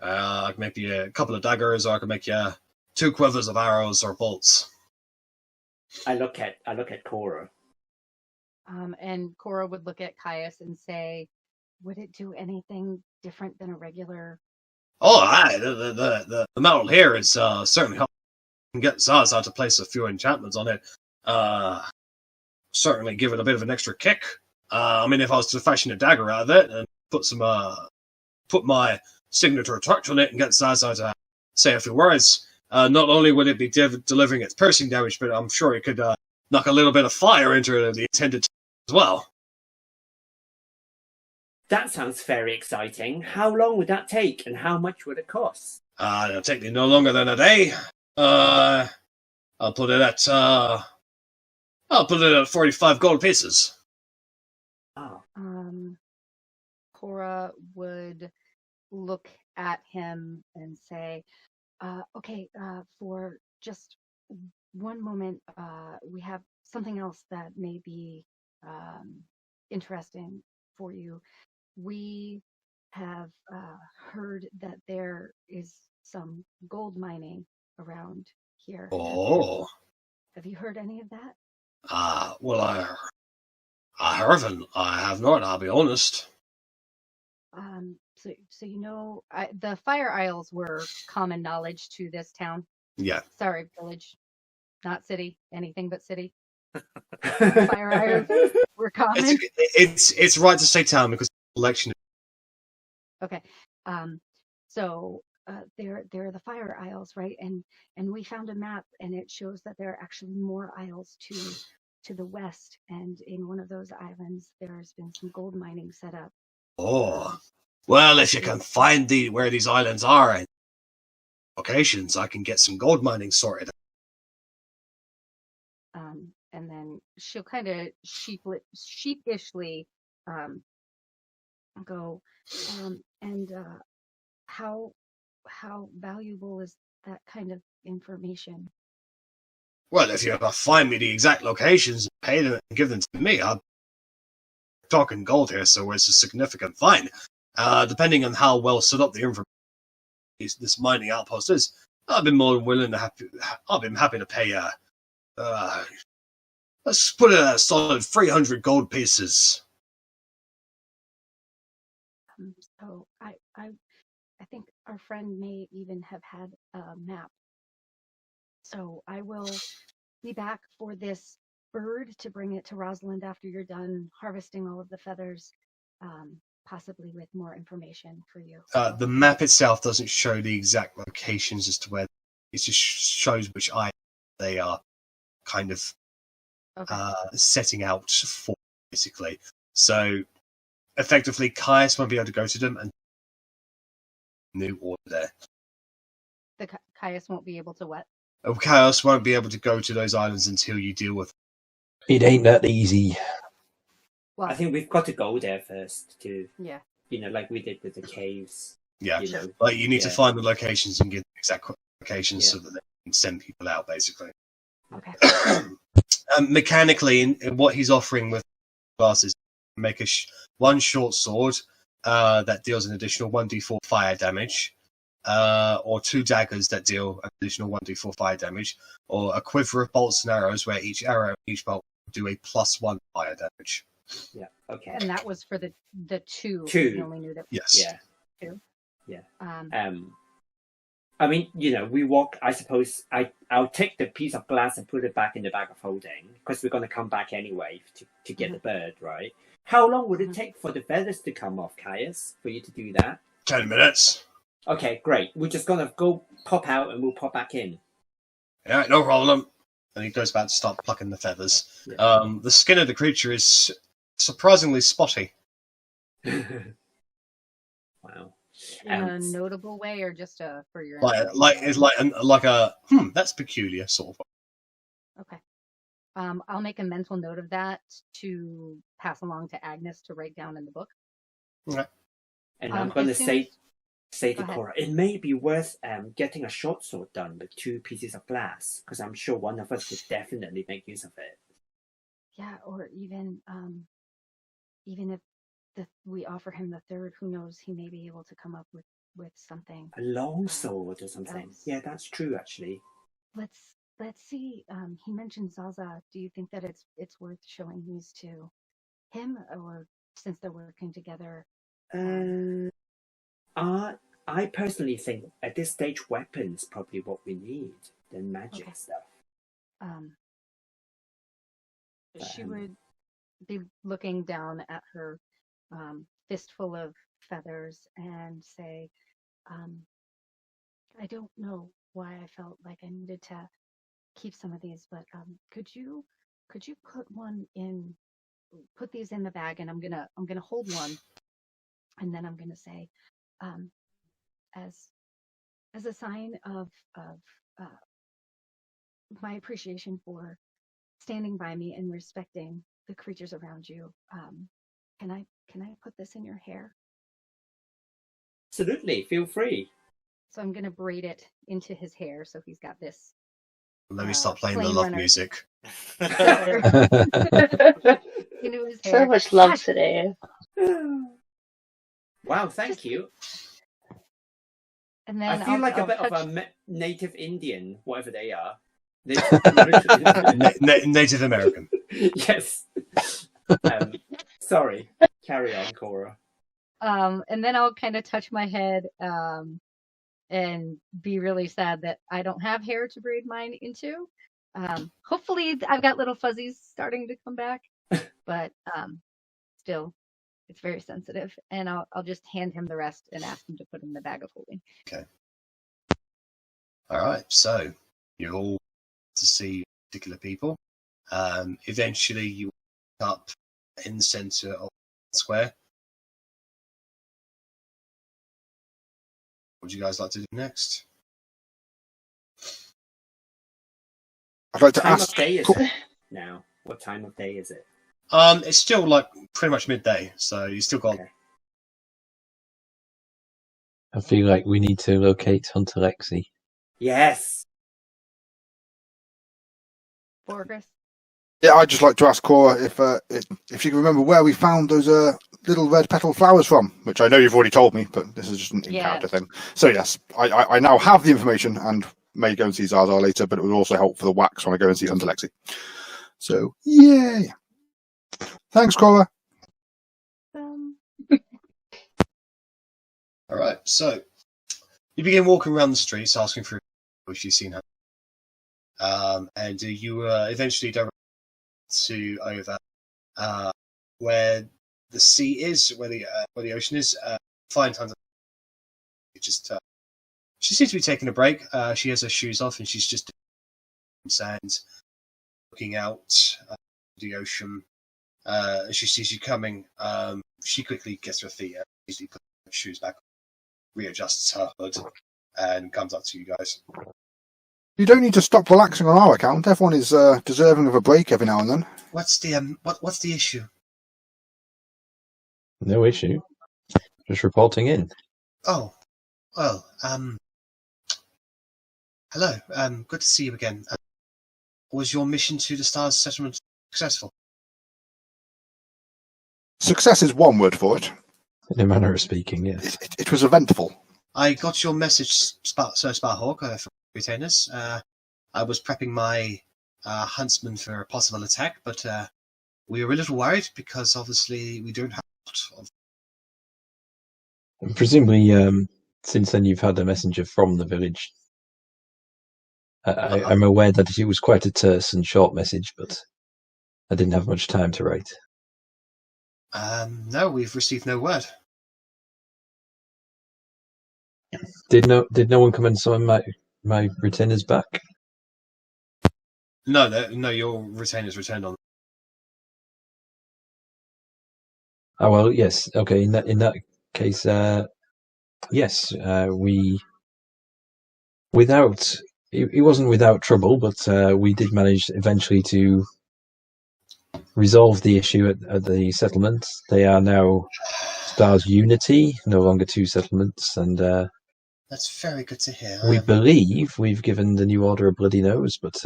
I could make you a couple of daggers, or I could make you 2 quivers of arrows or bolts. I look at Cora. And Cora would look at Caius and say, would it do anything different than a regular? Oh, aye. The metal here is certainly helpful. You can get Zaza to place a few enchantments on it. Certainly give it a bit of an extra kick. I mean, if I was to fashion a dagger out of it and put my signature touch on it and get Zaza to say a few words, not only would it be delivering its piercing damage, but I'm sure it could knock a little bit of fire into the intended as well. That sounds very exciting. How long would that take, and how much would it cost? It'll take me no longer than a day. I'll put it at 45 gold pieces. Oh. Cora would look at him and say, okay, for just one moment, we have something else that may be interesting for you. We have heard that there is some gold mining around here. Oh. Have you heard any of that? Well, I haven't. I have not, I'll be honest. So you know, the Fire Isles were common knowledge to this town. Yeah. Sorry, village, not city. Anything but city. Fire Isles were common. It's right to say town because election. Okay. So there are the fire isles, right? And we found a map, and it shows that there are actually more isles to the west. And in one of those islands, there's been some gold mining set up. Oh, well, if you can find where these islands are and locations, I can get some gold mining sorted. And then she'll kind of sheepishly go, and how valuable is that kind of information? Well, if you ever find me the exact locations, pay them and give them to me, I'm talking gold here, so it's a significant find. Depending on how well set up the information this mining outpost is, I've been more than willing to I've been happy to pay let's put it at a solid 300 gold pieces. So I think our friend may even have had a map. So I will be back for this bird to bring it to Rosalind after you're done harvesting all of the feathers, possibly with more information for you. The map itself doesn't show the exact locations as to where. It just shows which islands they are kind of setting out for, basically. So, effectively, Caius won't be able to go to them and new order there. The Caius won't be able to what? Caius won't be able to go to those islands until you deal with It ain't that easy. Well, I think we've got to go there first to, yeah, like we did with the caves. Yeah, like you need to find the locations and get the exact locations so that they can send people out, basically. Okay. Mechanically, in what he's offering with classes, make one short sword that deals an additional 1d4 fire damage, or 2 daggers that deal an additional 1d4 fire damage, or a quiver of bolts and arrows where each arrow and each bolt do a +1 fire damage. Yeah. Okay. And that was for the two. Two. We only knew that. Yes. Yeah. Two. Yeah. I mean, we walk. I suppose I'll take the piece of glass and put it back in the bag of holding because we're going to come back anyway to get the bird, right? How long would it take for the feathers to come off, Caius, for you to do that? 10 minutes. Okay, great. We're just going to go pop out and we'll pop back in. Yeah, no problem. And he goes back to start plucking the feathers. Yeah. The skin of the creature is surprisingly spotty. Wow. In a notable way, or just for your that's peculiar sort of. Okay. I'll make a mental note of that to pass along to Agnes to write down in the book. Okay. And I'm going to say to Cora, it may be worth getting a short sword done with 2 pieces of glass, because I'm sure one of us would definitely make use of it. Yeah, or even if we offer him the third, who knows, he may be able to come up with something. A long sword or something. Yeah, that's true, actually. Let's see. He mentioned Zaza. Do you think that it's worth showing these to him, or since they're working together? I personally think at this stage, weapons probably what we need than magic stuff. She would be looking down at her fistful of feathers and say, I don't know why I felt like I needed to keep some of these, but could you put these in the bag, and I'm gonna hold one, and then I'm gonna say, as a sign of my appreciation for standing by me and respecting the creatures around you, can I put this in your hair? Absolutely, feel free. So I'm gonna braid it into his hair, so he's got this. Let me stop playing the love music. So much love today. Wow, thank you. And then I feel like a bit of a native Indian, whatever they are. Native American. Yes. Sorry. Carry on, Cora. And then I'll kind of touch my head and be really sad that I don't have hair to braid mine into. Hopefully I've got little fuzzies starting to come back, but still It's very sensitive, and I'll just hand him the rest and ask him to put in the bag of holding. Okay. All right. So you're all to see particular people. Eventually, you end up in the center of the square. What would you guys like to do next? I'd like to Time ask. of day is it now? What time of day is it? It's still like pretty much midday, so you still got. Okay. I feel like we need to locate Hunter Lexi. Yes. Borgus. Yeah, I'd just like to ask Cora if she can remember where we found those little red petal flowers from, which I know you've already told me, but this is just an in-character thing. So yes, I now have the information and may go and see Zaza later, but it would also help for the wax when I go and see Hunter Lexi. So, yay! Thanks, Cora. All right, so you begin walking around the streets, asking for if you've seen her, and you eventually direct to over where the sea is, where the ocean is. Find Hunter. She seems to be taking a break. She has her shoes off and she's just in sand, looking out the ocean. She sees you coming. She quickly gets her feet out, easily puts her shoes back, readjusts her hood, and comes up to you guys. You don't need to stop relaxing on our account. Everyone is deserving of a break every now and then. What's the issue? No issue. Just reporting in. Oh, well, hello. Good to see you again. Was your mission to the Stars settlement successful? Success is one word for it. In a manner of speaking, yes. It was eventful. I got your message, Sir Sparhawk, from retainers. I was prepping my huntsman for a possible attack, but we were a little worried because obviously we don't have a lot of. And presumably, since then you've had a messenger from the village. I'm aware that it was quite a terse and short message, but I didn't have much time to write. No, we've received no word. Did no one come and summon my retainers back? No, your retainers returned on. Oh well, yes. Okay, in that case, yes, we without it wasn't without trouble, but we did manage eventually to resolve the issue at the settlement. They are now Stars Unity, no longer two settlements, and that's very good to hear. We believe we've given the new order a bloody nose, but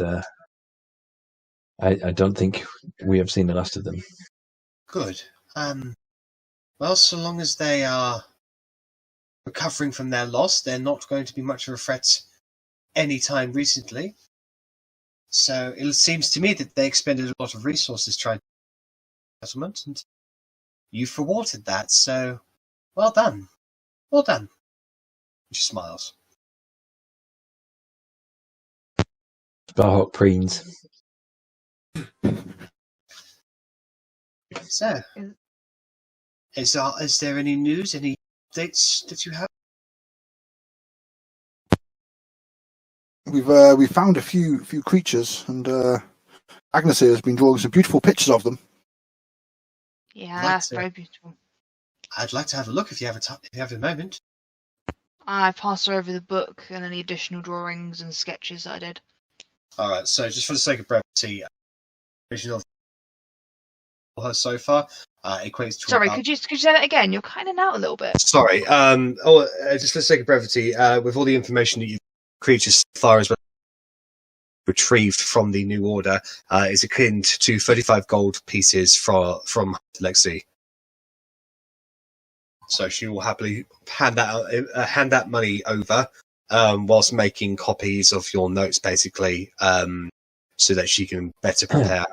I don't think we have seen the last of them. Good. Well, so long as they are recovering from their loss, they're not going to be much of a threat any time recently. So it seems to me that they expended a lot of resources trying to settlement, and you've rewarded that. So, well done, well done. She smiles. Sparhawk preens. So, is there any news, any updates that you have? We found a few creatures, and Agnes here has been drawing some beautiful pictures of them. Yeah, very beautiful. I'd like to have a look if you have a moment. I passed her over the book and any additional drawings and sketches that I did. All right. So, just for the sake of brevity, vision of her so far equates to. Sorry, could you say that again? You're kind of out a little bit. Sorry. Just for the sake of brevity, with all the information that you've creatures so far as well retrieved from the new order, is akin to 35 gold pieces from Lexi. So she will happily hand that money over, whilst making copies of your notes, basically, so that she can better prepare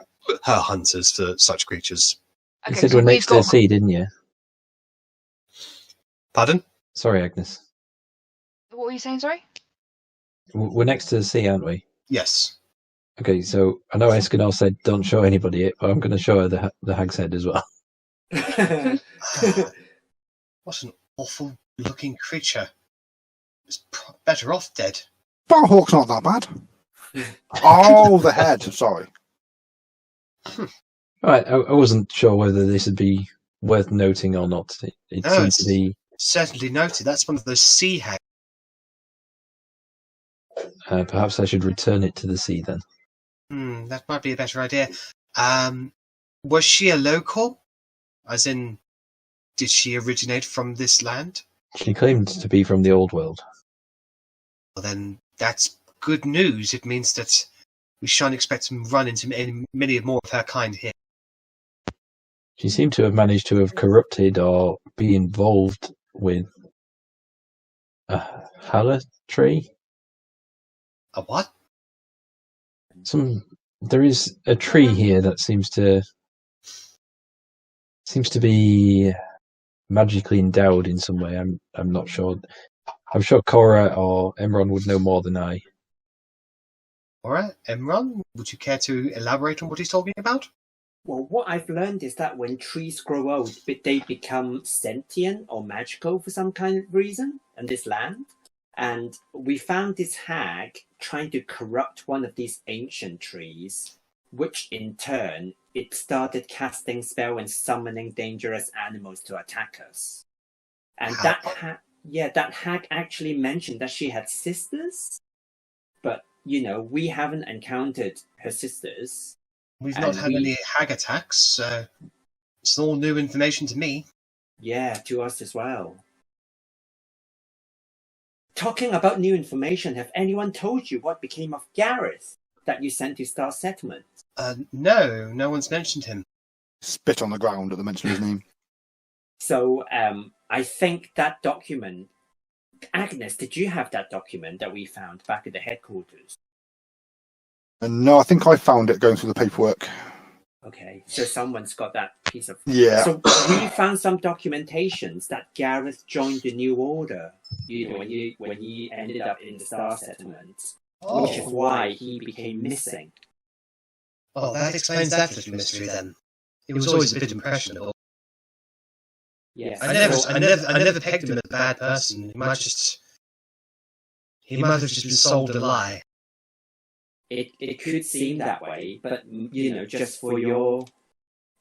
her hunters for such creatures. Okay, you said we're next to the sea, didn't you? Pardon? Sorry, Agnes. What were you saying, sorry? We're next to the sea, aren't we? Yes. Okay, so I know Escanor said don't show anybody it, but I'm going to show her the hag's head as well. What an awful-looking creature. It's better off dead. Barhawk's not that bad. Oh, the head. Sorry. Right, I wasn't sure whether this would be worth noting or not. It No, seemed it's to be. certainly noted. That's one of those sea hags. Perhaps I should return it to the sea then. That might be a better idea. Was she a local? As in, did she originate from this land? She claimed to be from the old world. Well, then that's good news. It means that we shan't expect to run into many more of her kind here. She seemed to have managed to have corrupted or be involved with a hala tree. A what? There is a tree here that seems to be magically endowed in some way. I'm not sure. I'm sure Cora or Emron would know more than I. Alright, Emron, would you care to elaborate on what he's talking about? Well, what I've learned is that when trees grow old, they become sentient or magical for some kind of reason in this land. And we found this hag trying to corrupt one of these ancient trees, which in turn, it started casting spell and summoning dangerous animals to attack us. And that hag actually mentioned that she had sisters, but, we haven't encountered her sisters. We've not had any hag attacks, so it's all new information to me. Yeah, to us as well. Talking about new information, have anyone told you what became of Gareth that you sent to Star Settlement? No one's mentioned him. Spit on the ground at the mention of his name. So, I think that document... Agnes, did you have that document that we found back at the headquarters? No, I think I found it going through the paperwork. Okay, so someone's got that piece of... Yeah. So we found some documentations that Gareth joined the New Order, when he ended up in the Star Settlement, which is why he became missing. Oh, that explains that little mystery then. He was always a bit impressionable. Yes. I never pegged him as a bad person. He might have just been sold a lie. It could seem that way, but just for your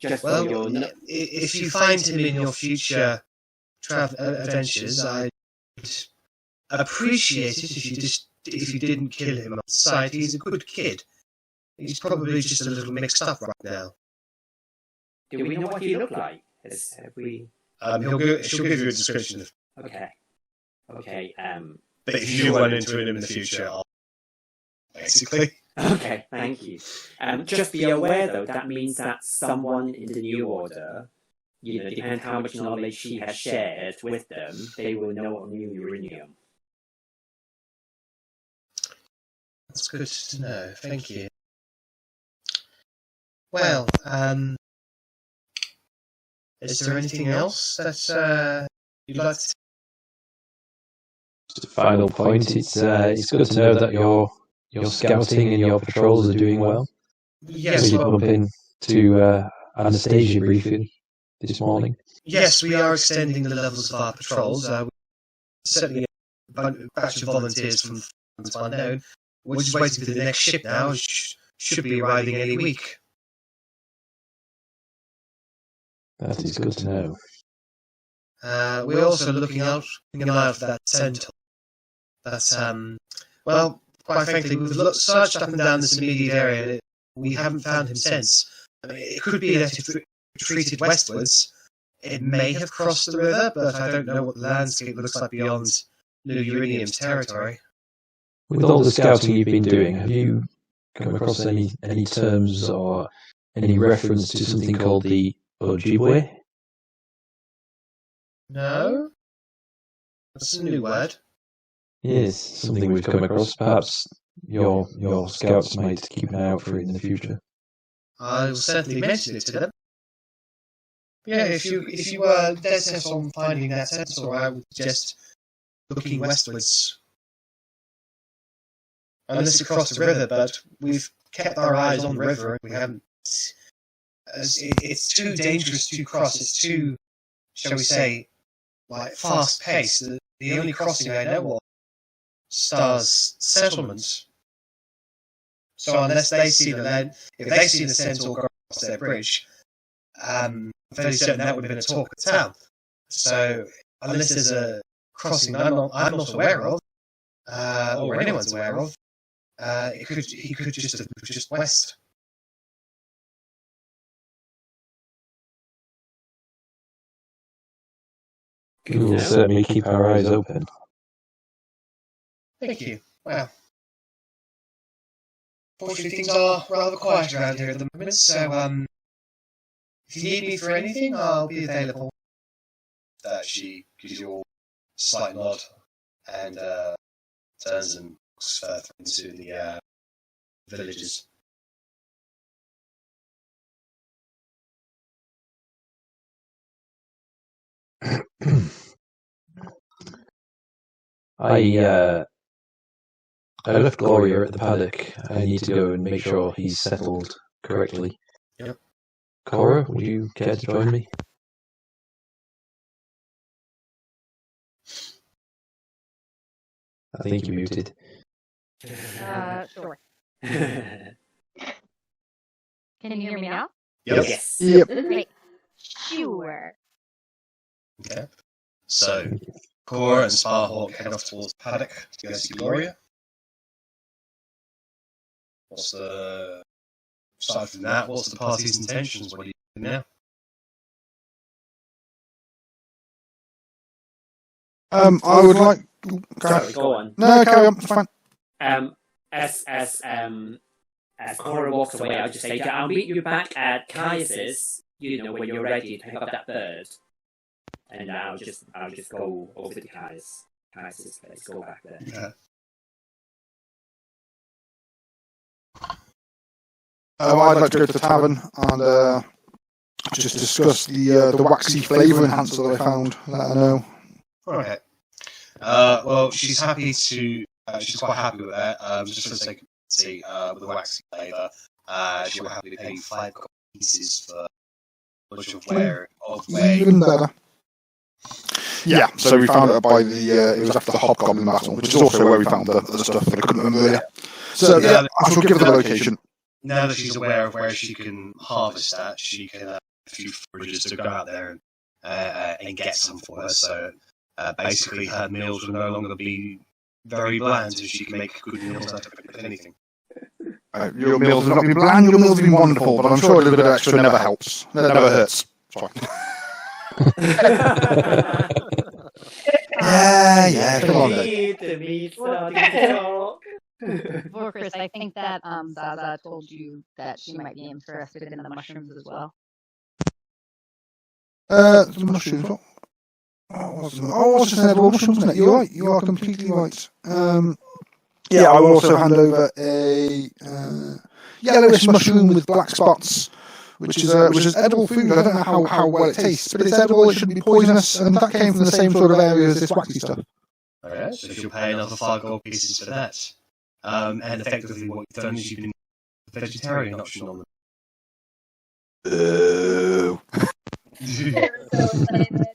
if you find him in your future travel adventures, I'd appreciate it if you didn't kill him on sight. He's a good kid. He's probably just a little mixed up right now. Do we know what he looked like? Have we? She'll give you a description. Okay. But if you run into him in the future, basically. Okay, thank you. Just be aware, though, that means that someone in the New Order, depending how much knowledge she has shared with them, they will know of New Eurinium. That's good to know. Thank you. Well, is there anything else that you'd like to? Just a final point. It's good to know that your scouting and your patrols are doing well. Yes, we did bump into Anastasia briefly this morning. Yes, we are extending the levels of our patrols. We're certainly a batch of volunteers from unknown. We're just waiting for the next ship now. It should be arriving any week. That is good to know. We're also looking out for that Centaur. That's well, quite frankly, we've searched up and down this immediate area, and we haven't found him since. I mean, it could be that if we retreated westwards, it may have crossed the river, but I don't know what the landscape looks like beyond New Eurinium's territory. With all the scouting you've been doing, have you come across any terms or any reference to something called the Ojibwe? No? That's a new word. Yes, something we've come across. Perhaps your scouts might keep an eye out for it in the future. I will certainly mention it to them. Yeah, if you were dead set on finding that Centaur, I would suggest looking westwards. Unless you cross the river, but we've kept our eyes on the river and we haven't it's too dangerous to cross. It's too, shall we say, like fast paced. The only crossing I know of stars settlements. So unless they see if they see the Centaur go across their bridge, I'm fairly certain that would have been a talk of the town. So unless there's a crossing I'm not aware of, or anyone's aware of, he could just have moved just west. We'll certainly keep our eyes open. Thank you. Well, fortunately things are rather quiet around here at the moment, so if you need me for anything, I'll be available. She gives you all a slight nod and turns and looks further into the villages. I left Gloria at the paddock. I need to go and make sure he's settled correctly. Yep. Cora, would you care to join me? I think you muted. Sure. Can you hear me now? Yep. Yes. Yep. Great. Sure. Okay. So, Cora and Sparhawk head off towards the paddock to go see Gloria. Aside from that, what's the party's intentions? What are you doing now? I would like. Sorry, go on. No, carry on. It's fine. As Cora walks away, I'll just say, I'll meet you back at Caius's, when you're ready to pick up that bird. And I'll just go over to Caius's place, go back there. Okay. I'd like to go to the tavern and just discuss the waxy flavour enhancer that I found. Let her know. Okay. Well, she's happy to. She's quite happy with that. Just for the sake of tea, with the waxy flavour, she'll happily pay you 5 gold pieces for much of where Even better. Yeah, so we found it by it was after the Hobgoblin battle, which is also where we found the other stuff that I couldn't remember earlier. So yeah, I shall give her the location. Now that she's aware of where she can harvest that, she can have a few forages to go out there and get some for her. So basically, her meals will no longer be very bland, so she can make good meals out of anything. Your meals have not been bland, your meals have been wonderful, but I'm sure a little bit of extra never helps. It never hurts. Sorry. Yeah, come on then. Well, Chris, I think that Zaza told you that she might be interested in the mushrooms as well. The mushrooms. Oh, it was just an edible mushroom, wasn't it? You're right. You are completely right. Yeah, I will also hand over a yellowish mushroom with black spots, which is edible food. I don't know how well it tastes, but it's edible. It shouldn't be poisonous, and that came from the same sort of area as this waxy stuff. Okay, so she'll pay another 5 gold pieces for that. And effectively, what you've done is you've been a vegetarian option on them.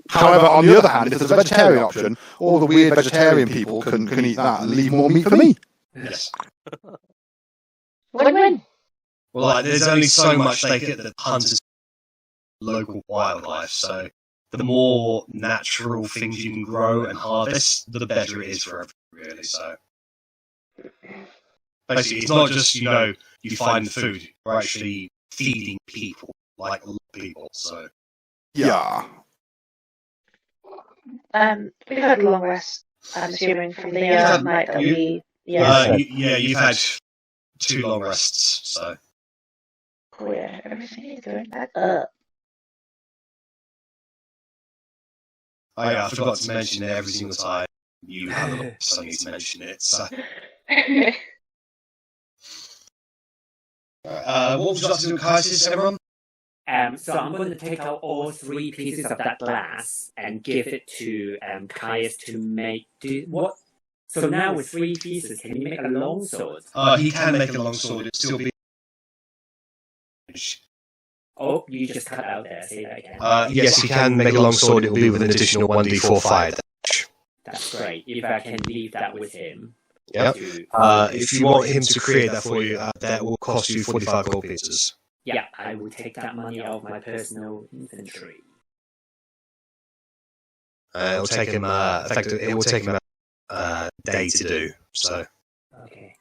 However, on the other hand, if there's a vegetarian option, all the weird vegetarian people can eat that and leave more meat for me. Yes. Win-win. Well, there's only so much they get that hunters local wildlife, so the more natural things you can grow and harvest, the better it is for everyone, really. So basically, it's not just, you find the food, you're actually feeding people, like a lot of people, so. Yeah. We've had a long rest, I'm assuming, from the night that we... Yeah. You've had 2 long rests, so. Oh yeah, everything is going back up. Oh yeah, I forgot to mention it every single time you have a so I need to mention it, so. What would you like to do with Kaisis, everyone? So I'm going to take out all 3 pieces of that glass and give it to Caius to make... what? So now with 3 pieces, can you make a longsword? He can make a longsword, it'll still be... Oh, you just cut out there. Say that again. Yes, you can make a long sword. It will be with an additional 1d4 fire damage. That's great. If I can leave that with him. Yep. If you want him to create that for you, that will cost you 45 gold pieces. Yeah, I will take that money out of my personal inventory. It'll take him. It will take him a day to do. So. Okay.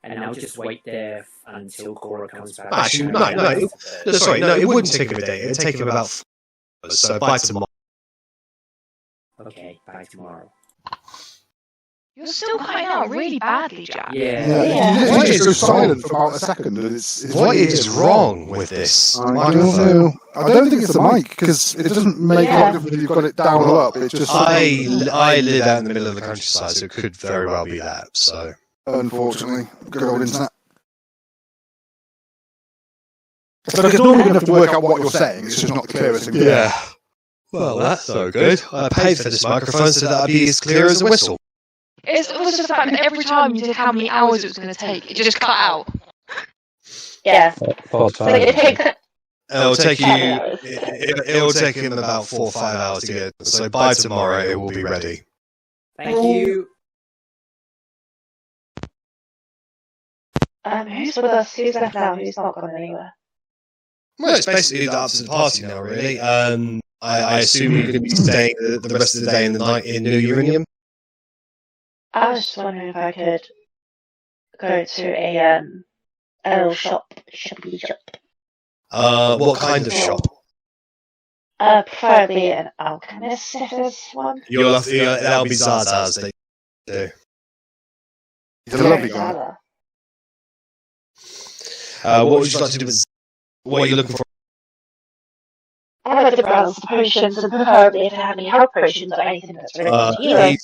And I'll just wait there until Cora comes back. Actually, no. It wouldn't take him a day. It'd take him about 4 hours. So by tomorrow. Okay, by tomorrow. You're still cutting out really badly, Jack. Yeah. You literally just go silent for about a second. And it's what is wrong with this? I don't know. I don't think it's the mic, because it doesn't make a lot of difference if you've got it down or up. It's just I live out in the middle of the countryside, so it could very well be that. So unfortunately, good old internet. But it's normally good enough to work out what you're saying. It's just not the clearest thing. yeah. Well, that's so good. I paid for this microphone so that I'd be as clear as a whistle. It's also the fact that every time you did how many hours it was going to take, it just cut out. Yeah. Four So it times. takes It'll take you. 10 hours. It'll take him about 4 or 5 hours to get. So by tomorrow, it will be ready. Thank you. Who's with us? Who's left now? Who's not gone anywhere? Well, it's basically up to the party now, really. I assume you're going to be staying the rest of the day and the night in New Euriniam. I was just wondering if I could go to a little shoppy shop. What kind of shop? Preferably an alchemist if there's one. That'll be Zaza's. They do. He's a lovely guy. What would you like to do with? What are you looking for? I like to browse the potions, and preferably if they have any health potions or anything that's related to healing.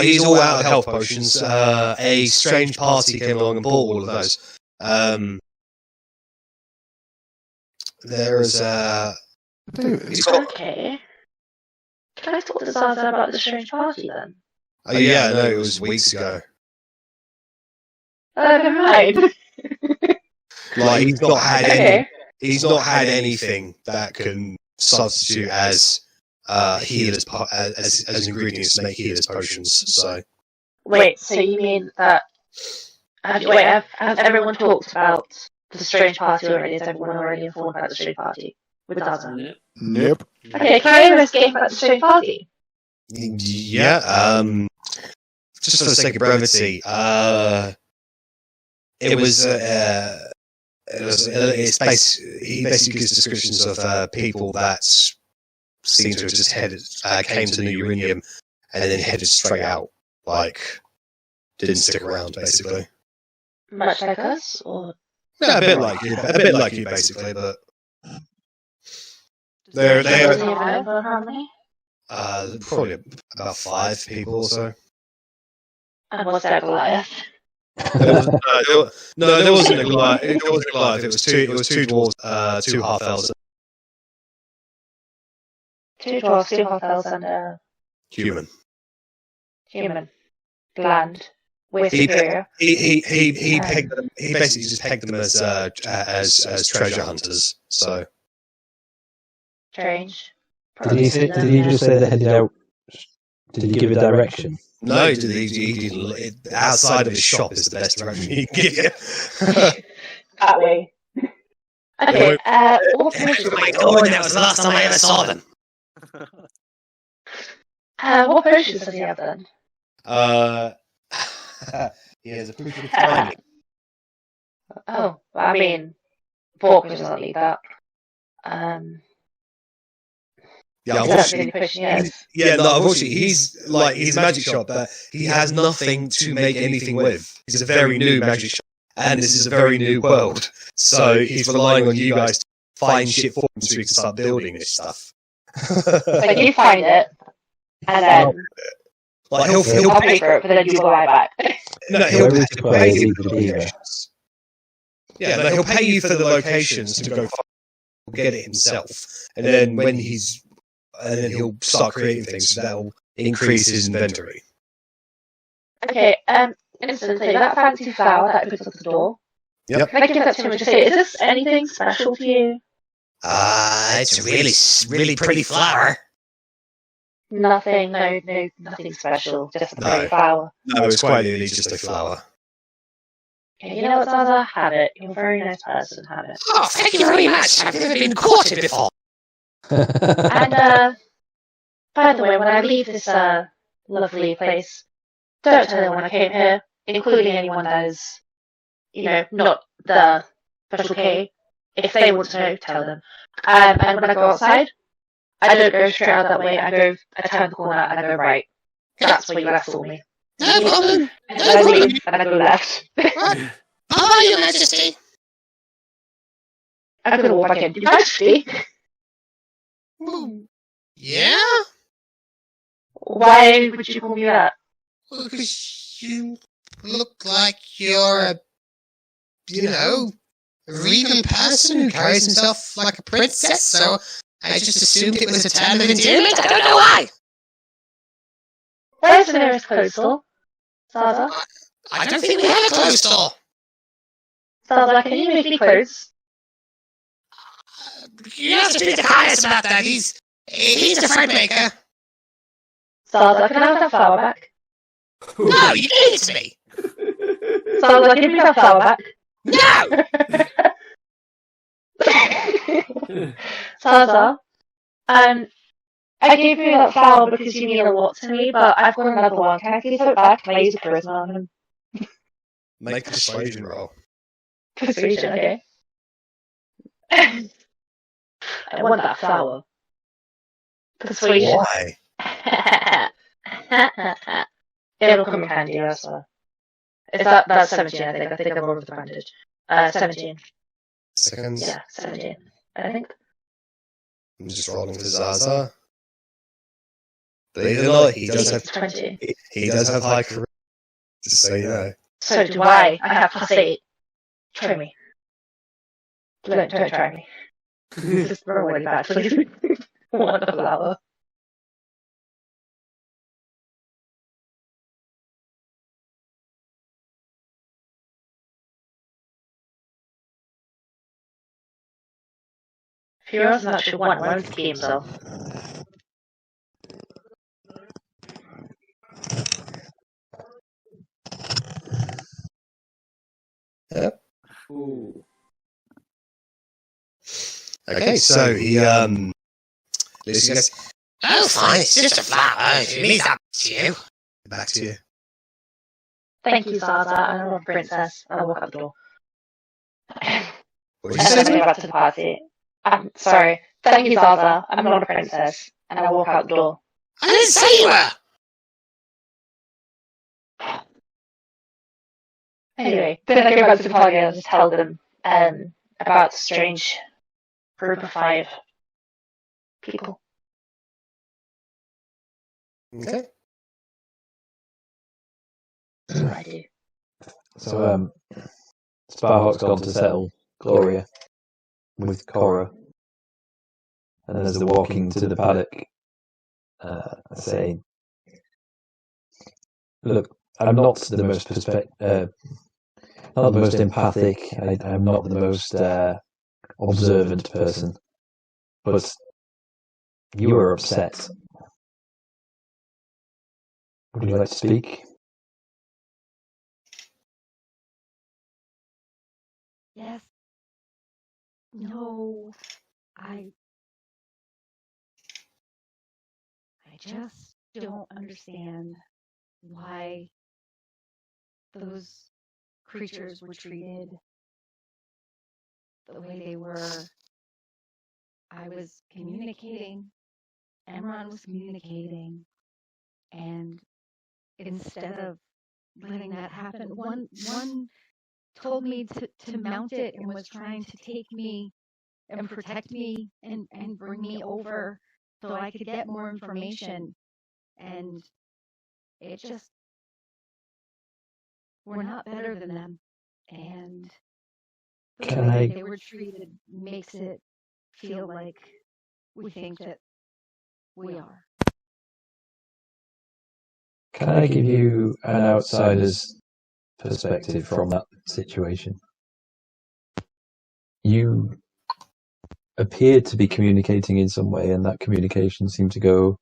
He's all out of health potions. A strange party came along and bought all of those. There's Okay. Can I talk to Zaza about the strange party then? Oh yeah, no, it was weeks ago. Never mind. Like he's not had Okay. he's not had anything that can substitute as healers as ingredients to make healers potions. So Wait, so you mean that? Have everyone talked about the strange party already? Is everyone already informed about the strange party with Zaza? Nope. Okay, can I investigate about the strange party? yeah, just for the sake of brevity, he basically gives descriptions of people that seem to have just came to New Euriniam and then headed straight out, like didn't stick around, basically. Much like us, or Yeah, a bit like you, basically, but they're how many? probably about 5 people or so. And what's that Goliath? There wasn't a Goliath. It wasn't a Goliath. It was two dwarves, 2 half elves, 2 dwarves, 2 half elves, and human. human. Bland. We're superior. He pegged them. He basically just pegged them as treasure hunters. So Strange. Did he just say they headed out? Did he give a direction? no, he outside of his shop is the best direction he can give you. That way. Okay, what potions That was the last time I ever saw them. what potions does he have then? He has a proof of timing. Oh, well, I mean, Bork doesn't need that. Yeah, That's the only potion he has. Yeah, no, unfortunately, he's a magic shop, but he has nothing to make anything with. He's a very new magic shop, and this is a very new world. So he's relying on you guys to find shit for him so he can start building this stuff. So you find it, and then Like I'll he'll pay for it, but then you go right back. no, he'll pay you for the locations. Yeah, no, he'll pay you for the locations to go get it himself, and then he'll start creating things so that'll increase his inventory. Okay, instantly, that fancy flower that opens up the door. Yep. Can I give that to him and just say, is this anything special to you? It's a really pretty flower. Nothing, nothing special. Just a pretty flower. No, it's quite literally just a flower. Okay, you know what, Zaza? Have it. You're a very nice person. Have it. Oh, thank you very much. I've never been courted before. And by the way, when I leave this lovely place, don't tell anyone I came here, including anyone that is, not the special K. If they want to know, tell them. And when I go outside, I don't go straight out that way. I turn the corner and I go right. That's where you last saw me. No problem. And then I leave and I go left. Bye, Your Majesty. I'm gonna walk back in. Your Majesty? Yeah? Why would you call me that? Well, because you look like you're a regal person who carries himself like a princess, so I just assumed it was a term of endearment. I don't know why. Where's the nearest clothes store? Zaza? I don't think we have a clothes store. Zaza, can you make me clothes? You have to speak to Caius about that. He's the thread maker. Zaza, can I have that flower back? No, you gave it to me. Zaza, give me that flower back. No! Zaza, I gave you that flower because you mean a lot to me, but I've got another one. Can I please have it back? Can I use a charisma on him? Make a persuasion roll. Persuasion, okay. I want that flower. Persuasion. Why? It'll come in handy, I swear. That's 17, I think. I think I'm over with advantage. 17. Seconds. Yeah, 17. I think. I'm just rolling for Zaza. Believe it or not, he does have 20. He does have high charisma. Just so you know. So do I. I have +8. Try me. Don't try me. Just throw away back, please. What a flower. If you're as much as one, why would he key himself? Yep. Ooh. Okay, so he Lucy goes, oh fine, it's just a flower. If it means that to you. Back to you. Thank you, Zaza. I'm not a princess. I'll walk out the door. What did you say? And then go back to the party. I'm sorry. Thank you, Zaza. I'm not a princess. And I walk out the door. I didn't say you were. Anyway, then I go back to the party and just tell them about the strange group of 5 people. Okay. That's what I do. So, Sparhawk's gone to settle Gloria with Cora. And as they're walking to the paddock, saying, look, I'm not the most not the most empathic, I'm not the most observant person, but you are upset. Would you like to speak? Yes. No. I just don't understand why those creatures were treated the way they were. I was communicating, Emron was communicating, and instead of letting that happen, one told me to mount it and was trying to take me and protect me and bring me over so I could get more information. And it just, we're not better than them. And the way they were treated makes it feel like we think that we are. Can I give you an outsider's perspective from that situation? You appeared to be communicating in some way, and that communication seemed to go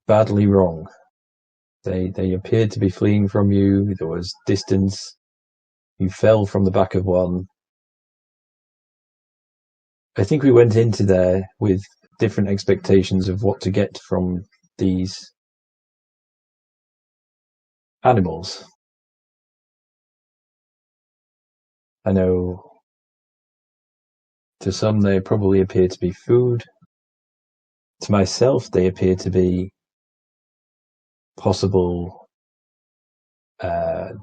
badly wrong. They appeared to be fleeing from you. There was distance. You fell from the back of one. I think we went into there with different expectations of what to get from these animals. I know to some they probably appear to be food. To myself, they appear to be possible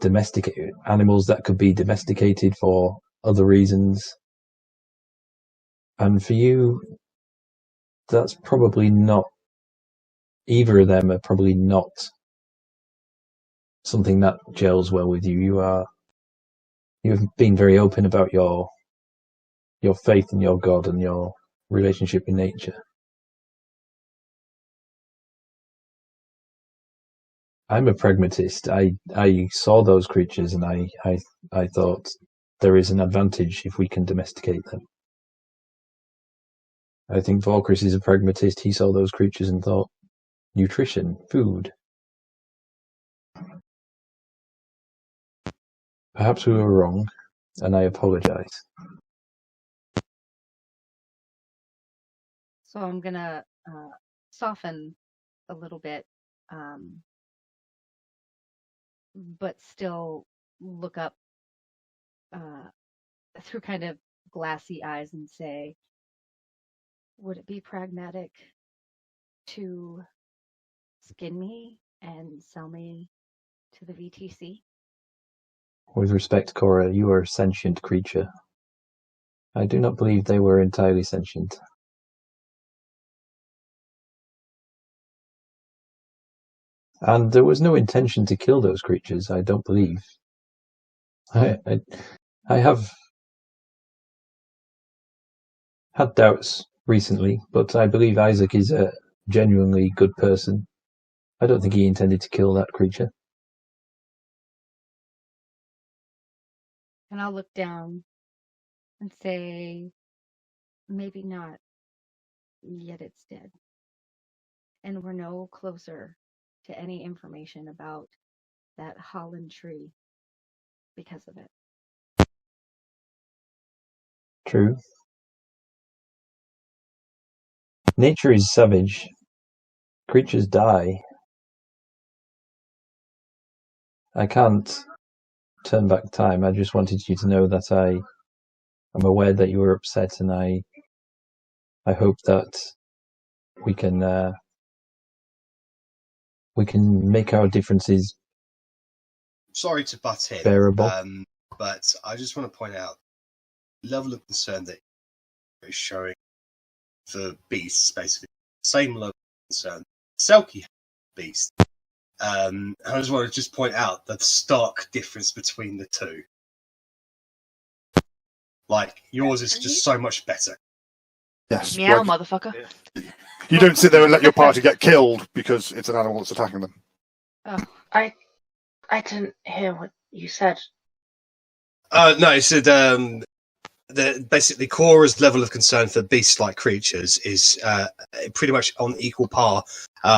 domesticated animals that could be domesticated for other reasons. And for you, that's probably not, either of them are probably not something that gels well with you. You've been very open about your faith in your God and your relationship with nature. I'm a pragmatist. I saw those creatures and I thought there is an advantage if we can domesticate them. I think Volkris is a pragmatist. He saw those creatures and thought, nutrition, food. Perhaps we were wrong, and I apologize. So I'm gonna soften a little bit, but still look up through kind of glassy eyes and say, would it be pragmatic to skin me and sell me to the VTC? With respect, Cora, you are a sentient creature. I do not believe they were entirely sentient. And there was no intention to kill those creatures, I don't believe. I have had doubts recently, but I believe Isaac is a genuinely good person. I don't think he intended to kill that creature. And I'll look down and say, maybe not, yet it's dead. And we're no closer to any information about that Holland tree because of it. True. Nature is savage. Creatures die. I can't turn back time. I just wanted you to know that I'm aware that you were upset, and I hope that we can make our differences Sorry to butt in, bearable. but I just want to point out the level of concern that is showing for beasts, basically. Same level of concern. Selkie beast. I just want to point out the stark difference between the two. Like, yours is just so much better. Yes. Meow, like, motherfucker. you don't sit there and let your party get killed because it's an animal that's attacking them. Oh, I didn't hear what you said. No, it said basically Cora's level of concern for beast-like creatures is pretty much on equal par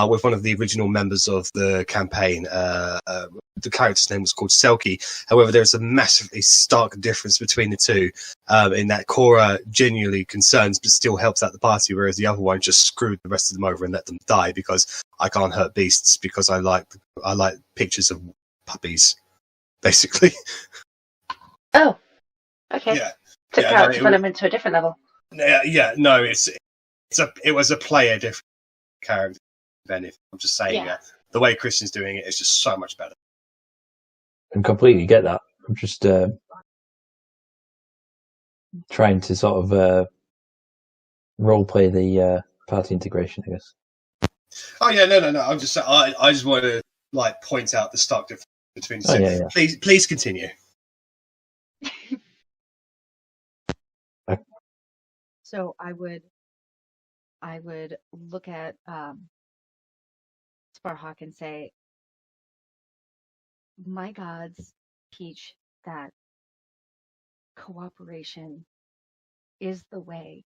with one of the original members of the campaign. The character's name was called Selkie. However, there's a massively stark difference between the two in that Cora genuinely concerns but still helps out the party, whereas the other one just screwed the rest of them over and let them die because I can't hurt beasts because I like pictures of puppies, basically. Oh, okay. Yeah. Took Yeah, character no, development to a different level. No, it was a player different character. Then if I'm just saying Yeah. the way Christian's doing it is just so much better. I completely get that. I'm just trying to sort of role play the party integration, I guess. Oh yeah, no. I'm just I just want to point out the stark difference between the two. Yeah. Please continue. so I would look at Sparhawk and say, my gods teach that cooperation is the way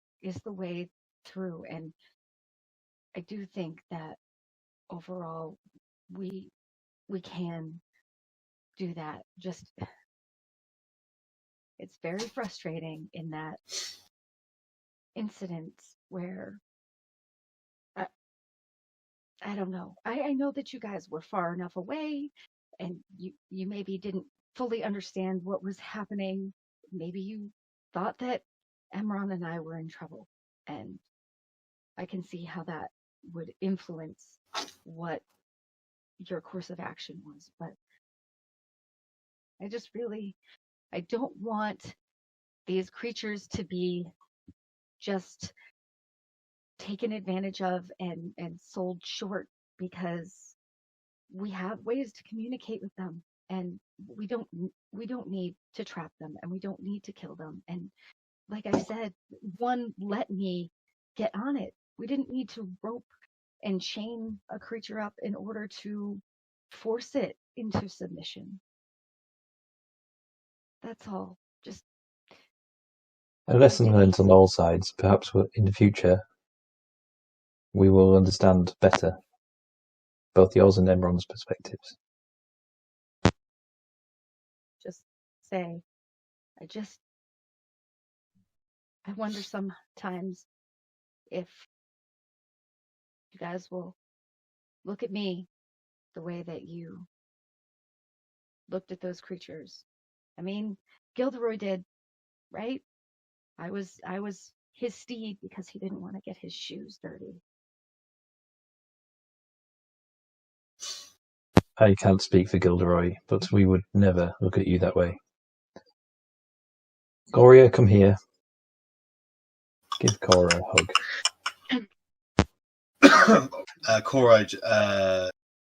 through. And I do think that overall we can do that. Just it's very frustrating in that incident where I don't know. I know that you guys were far enough away and you maybe didn't fully understand what was happening. Maybe you thought that Emron and I were in trouble. And I can see how that would influence what your course of action was. But I don't want these creatures to be just taken advantage of and sold short, because we have ways to communicate with them, and we don't need to trap them, and we don't need to kill them. And like I said, one let me get on it. We didn't need to rope and chain a creature up in order to force it into submission. That's all. Just A lesson learned on all sides. Perhaps in the future we will understand better both yours and Emron's perspectives. just say, I wonder sometimes if you guys will look at me the way that you looked at those creatures. I mean, Gilderoy did, right? I was his steed because he didn't want to get his shoes dirty. I can't speak for Gilderoy, but we would never look at you that way. Gloria, come here. Give Cora a hug.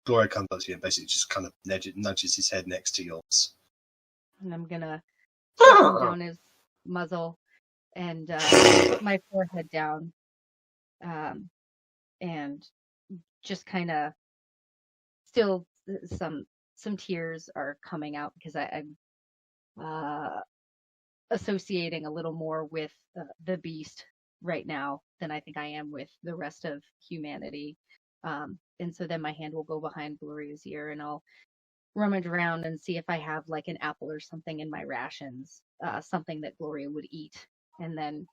Gloria comes up to you and basically just kind of nudges his head next to yours. And I'm gonna put him down his muzzle and put my forehead down, and just kind of still some tears are coming out because I'm associating a little more with the beast right now than I think I am with the rest of humanity. And so then my hand will go behind Gloria's ear and I'll rummage around and see if I have like an apple or something in my rations, something that Gloria would eat, and then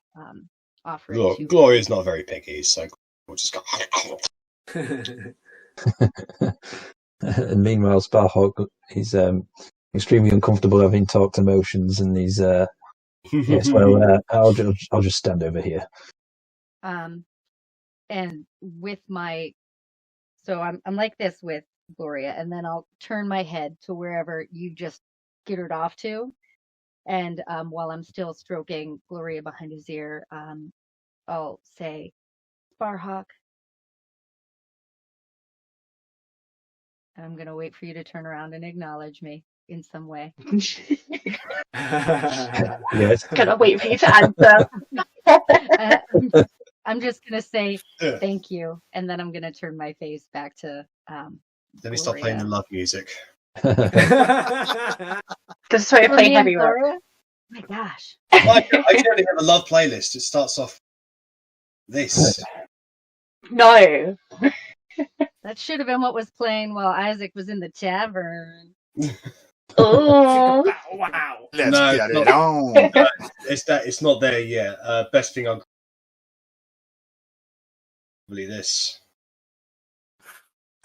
offer it to Gloria's not very picky, so we'll just go. And meanwhile, Sparhawk, he's extremely uncomfortable having talked emotions, and he's yes. Well, I'll just stand over here. And with my, so I'm like this with Gloria, and then I'll turn my head to wherever you just skittered off to, and while I'm still stroking Gloria behind his ear, I'll say, Sparhawk. And I'm going to wait for you to turn around and acknowledge me in some way. Yes. Gonna wait for you to answer. I'm just going to say thank you, and then I'm going to turn my face back to Let me stop playing the love music. This is why you're playing heavy rock. Oh my gosh. I currently have a love playlist. It starts off this. No. That should have been what was playing while Isaac was in the tavern. Oh. Wow. Let's No, get it's it on. It's not there yet. Best thing I'll probably this.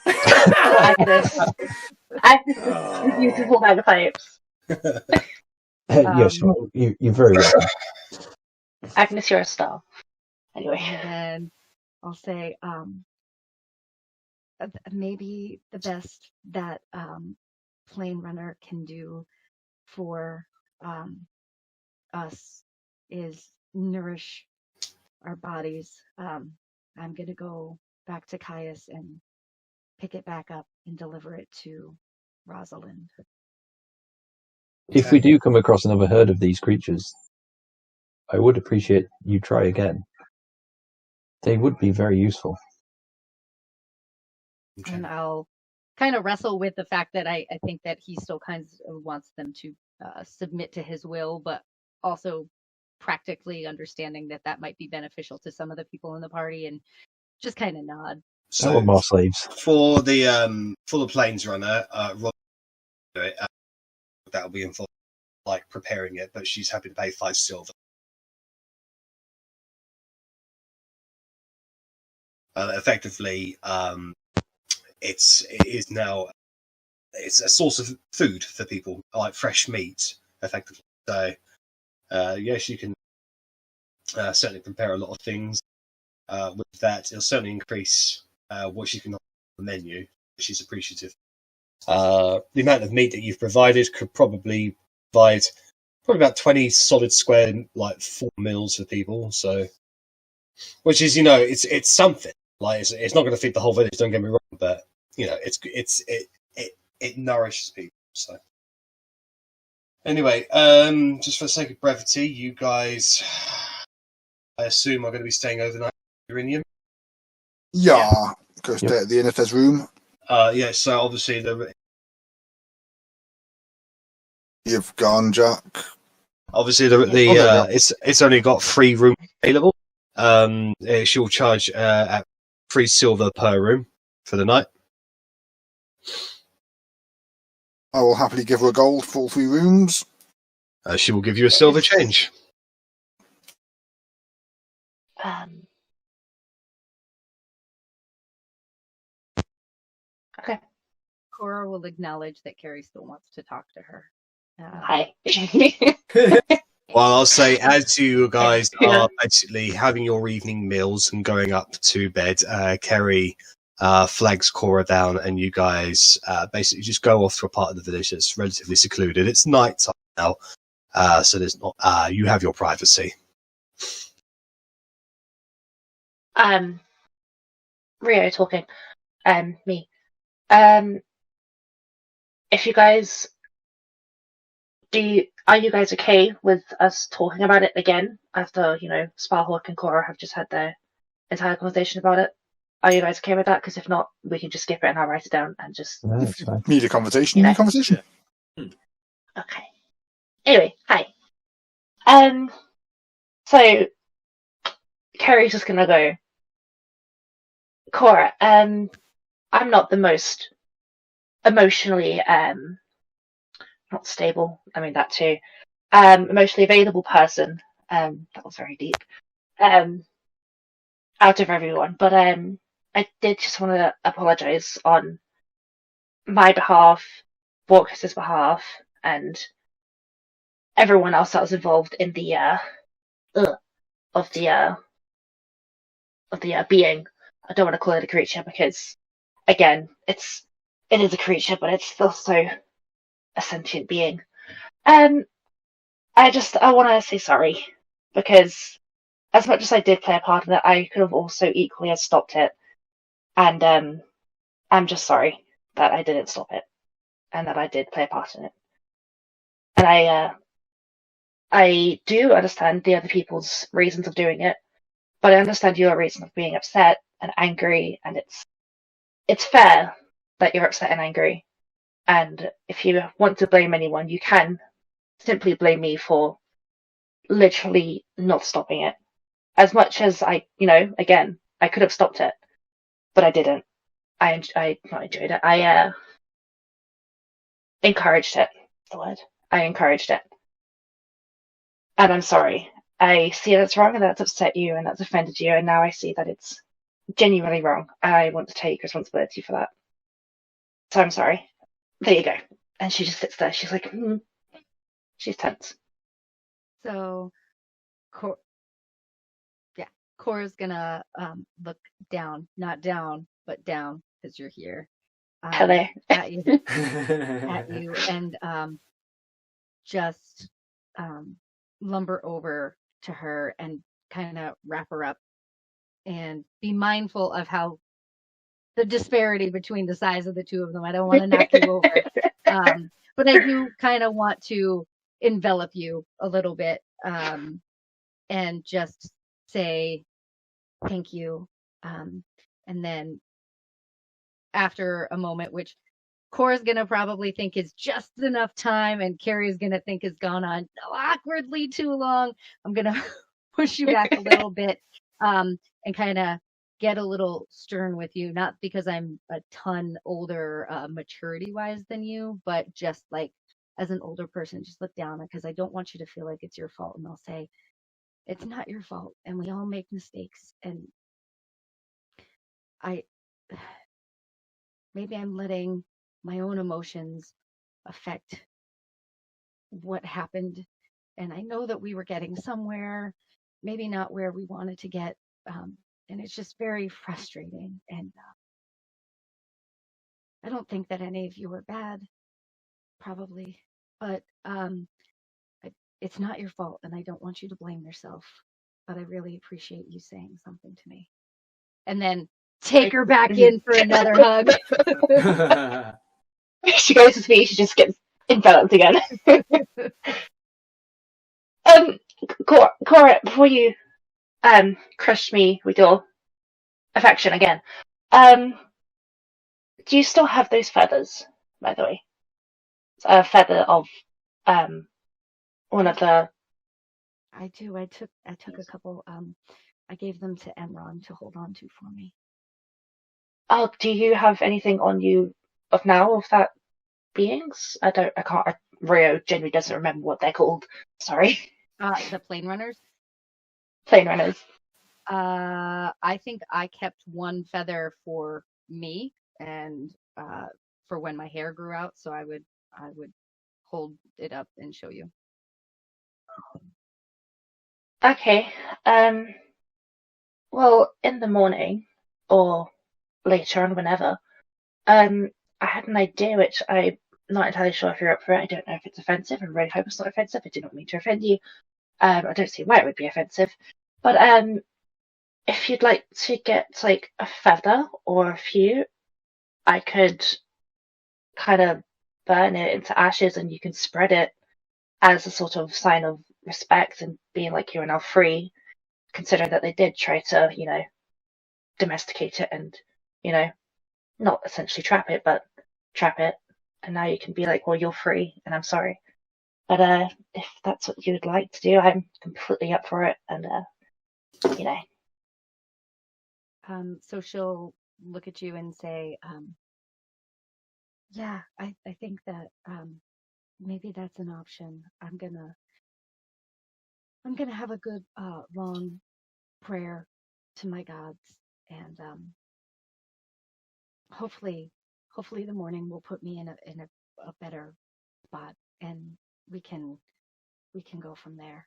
Agnes. Agnes is beautiful bagpipes. Yes, you're very welcome. Agnes, you're a star. Anyway. And then I'll say, maybe the best that Plane Runner can do for us is nourish our bodies. I'm going to go back to Caius and pick it back up and deliver it to Rosalind. If we do come across another herd of these creatures, I would appreciate you try again. They would be very useful. Okay. And I'll kind of wrestle with the fact that I think that he still kind of wants them to submit to his will, but also practically understanding that might be beneficial to some of the people in the party, and just kind of nod. I want more slaves. For the planes runner, Rod, that'll be involved, like preparing it, but she's happy to pay 5 silver. Effectively, it is now it's a source of food for people, like fresh meat, effectively. So, yes, you can certainly prepare a lot of things with that. It'll certainly increase what she can offer on the menu. She's appreciative. The amount of meat that you've provided could probably provide about 20 solid square, like 4 meals for people. So, which is, it's something. Like it's not going to feed the whole village. Don't get me wrong, but it nourishes people. So, anyway, just for the sake of brevity, you guys, I assume, are going to be staying overnight in Euriniam. Yeah, go stay at the inn if there's room. Yeah. So obviously You've gone, Jack. Obviously, it's only got 3 rooms available. She'll charge at 3 silver per room for the night. I will happily give her a gold for all 3 rooms. She will give you a silver change. Okay. Cora will acknowledge that Carrie still wants to talk to her. Hi. Well, I'll say, as you guys are basically having your evening meals and going up to bed, Kerry flags Cora down, and you guys basically just go off to a part of the village that's relatively secluded. It's night time now, so there's not. You have your privacy. Rio talking. Me. If you guys are you guys okay with us talking about it again after, Sparhawk and Cora have just had their entire conversation about it? Are you guys okay with that? Because if not, we can just skip it and I'll write it down and just... No, it's fine. Need a conversation, you need a conversation. Okay. Anyway, hi. So, Kerry's just gonna go, Cora, I'm not the most emotionally, not stable, I mean that too, emotionally available person, that was very deep, out of everyone, but I did just want to apologise on my behalf, Walker's behalf, and everyone else that was involved in the being. I don't want to call it a creature because, again, it is a creature, but it's also a sentient being. I want to say sorry because as much as I did play a part in it, I could have also equally have stopped it. And I'm just sorry that I didn't stop it and that I did play a part in it. And I do understand the other people's reasons of doing it, but I understand your reason of being upset and angry, and it's fair that you're upset and angry. And if you want to blame anyone, you can simply blame me for literally not stopping it. As much as I could have stopped it, but I didn't. I not enjoyed it. I encouraged it. That's the word. I encouraged it. And I'm sorry. I see that's wrong and that's upset you and that's offended you, and now I see that it's genuinely wrong. I want to take responsibility for that. So I'm sorry. There you go. And she just sits there. She's like, She's tense. So, Cora's gonna look down, not down, but down because you're here. Hello. At you, and just lumber over to her and kind of wrap her up, and be mindful of how the disparity between the size of the two of them. I don't want to knock you over, but I do kind of want to envelop you a little bit, and just say thank you, and then after a moment, which Cora's gonna probably think it's just enough time, and Carrie's gonna think it's gone on awkwardly too long. I'm gonna push you back a little bit, and kind of get a little stern with you, not because I'm a ton older maturity-wise than you, but just like as an older person, just look down, because I don't want you to feel like it's your fault. And I'll say, it's not your fault, and we all make mistakes, and maybe I'm letting my own emotions affect what happened. And I know that we were getting somewhere, maybe not where we wanted to get. And it's just very frustrating. And I don't think that any of you were bad, probably, but it's not your fault, and I don't want you to blame yourself. But I really appreciate you saying something to me. And then take her back in for another hug. She goes to me, she just gets enveloped again. Cora, before you crushed me with your affection again, do you still have those feathers, by the way? It's a feather of one of the... I do. I took a couple. I gave them to Emron to hold on to for me. Oh, do you have anything on you of now of that beings? Rio genuinely doesn't remember what they're called. Sorry. The plane runners? Plane runners. I think I kept one feather for me and for when my hair grew out, so I would hold it up and show you. Okay. Well, in the morning or later on, whenever, I had an idea which I'm not entirely sure if you're up for it. I don't know if it's offensive. I really hope it's not offensive. I do not mean to offend you. I don't see why it would be offensive. But if you'd like to get like a feather or a few, I could kind of burn it into ashes, and you can spread it as a sort of sign of respect and being like you're now free, considering that they did try to, domesticate it and, not essentially trap it, but trap it. And now you can be like, well, you're free and I'm sorry. But if that's what you would like to do, I'm completely up for it. And, So she'll look at you and say, yeah, I think that maybe that's an option. I'm gonna have a good long prayer to my gods, and hopefully the morning will put me in a better spot, and we can go from there.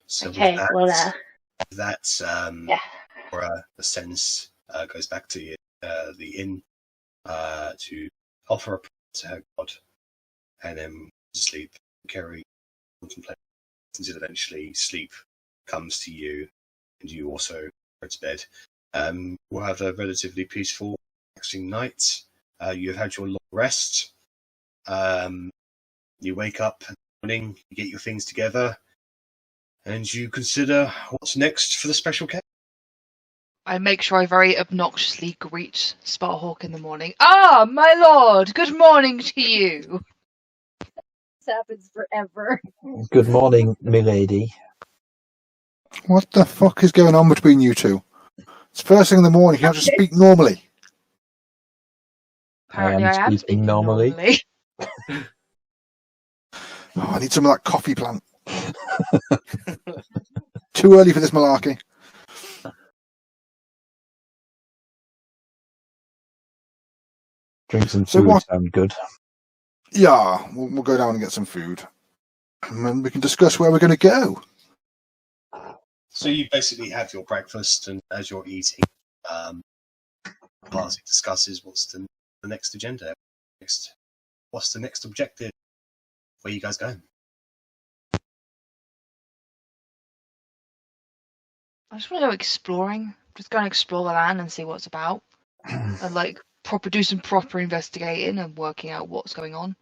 So okay, Cora ascends, goes back to the inn to offer a prayer to her god, and then sleep. Carrie contemplates until eventually sleep comes to you, and you also go to bed. We'll have a relatively peaceful, relaxing night. You've had your long rest. You wake up in the morning, you get your things together, and you consider what's next for the special case. I make sure I very obnoxiously greet Sparhawk in the morning. Ah, my lord, good morning to you. This happens forever. Good morning, milady. What the fuck is going on between you two? It's first thing in the morning. You have to speak normally. Apparently, I am speaking normally. I need some of that coffee plant. Too early for this malarkey. Drink some food, sound good. Yeah, we'll go down and get some food. And then we can discuss where we're going to go. So you basically have your breakfast, and as you're eating, Party discusses what's the next agenda. What's the next objective? Where are you guys going? I just want to go exploring. Just go and explore the land and see what it's about. And do some proper investigating and working out what's going on.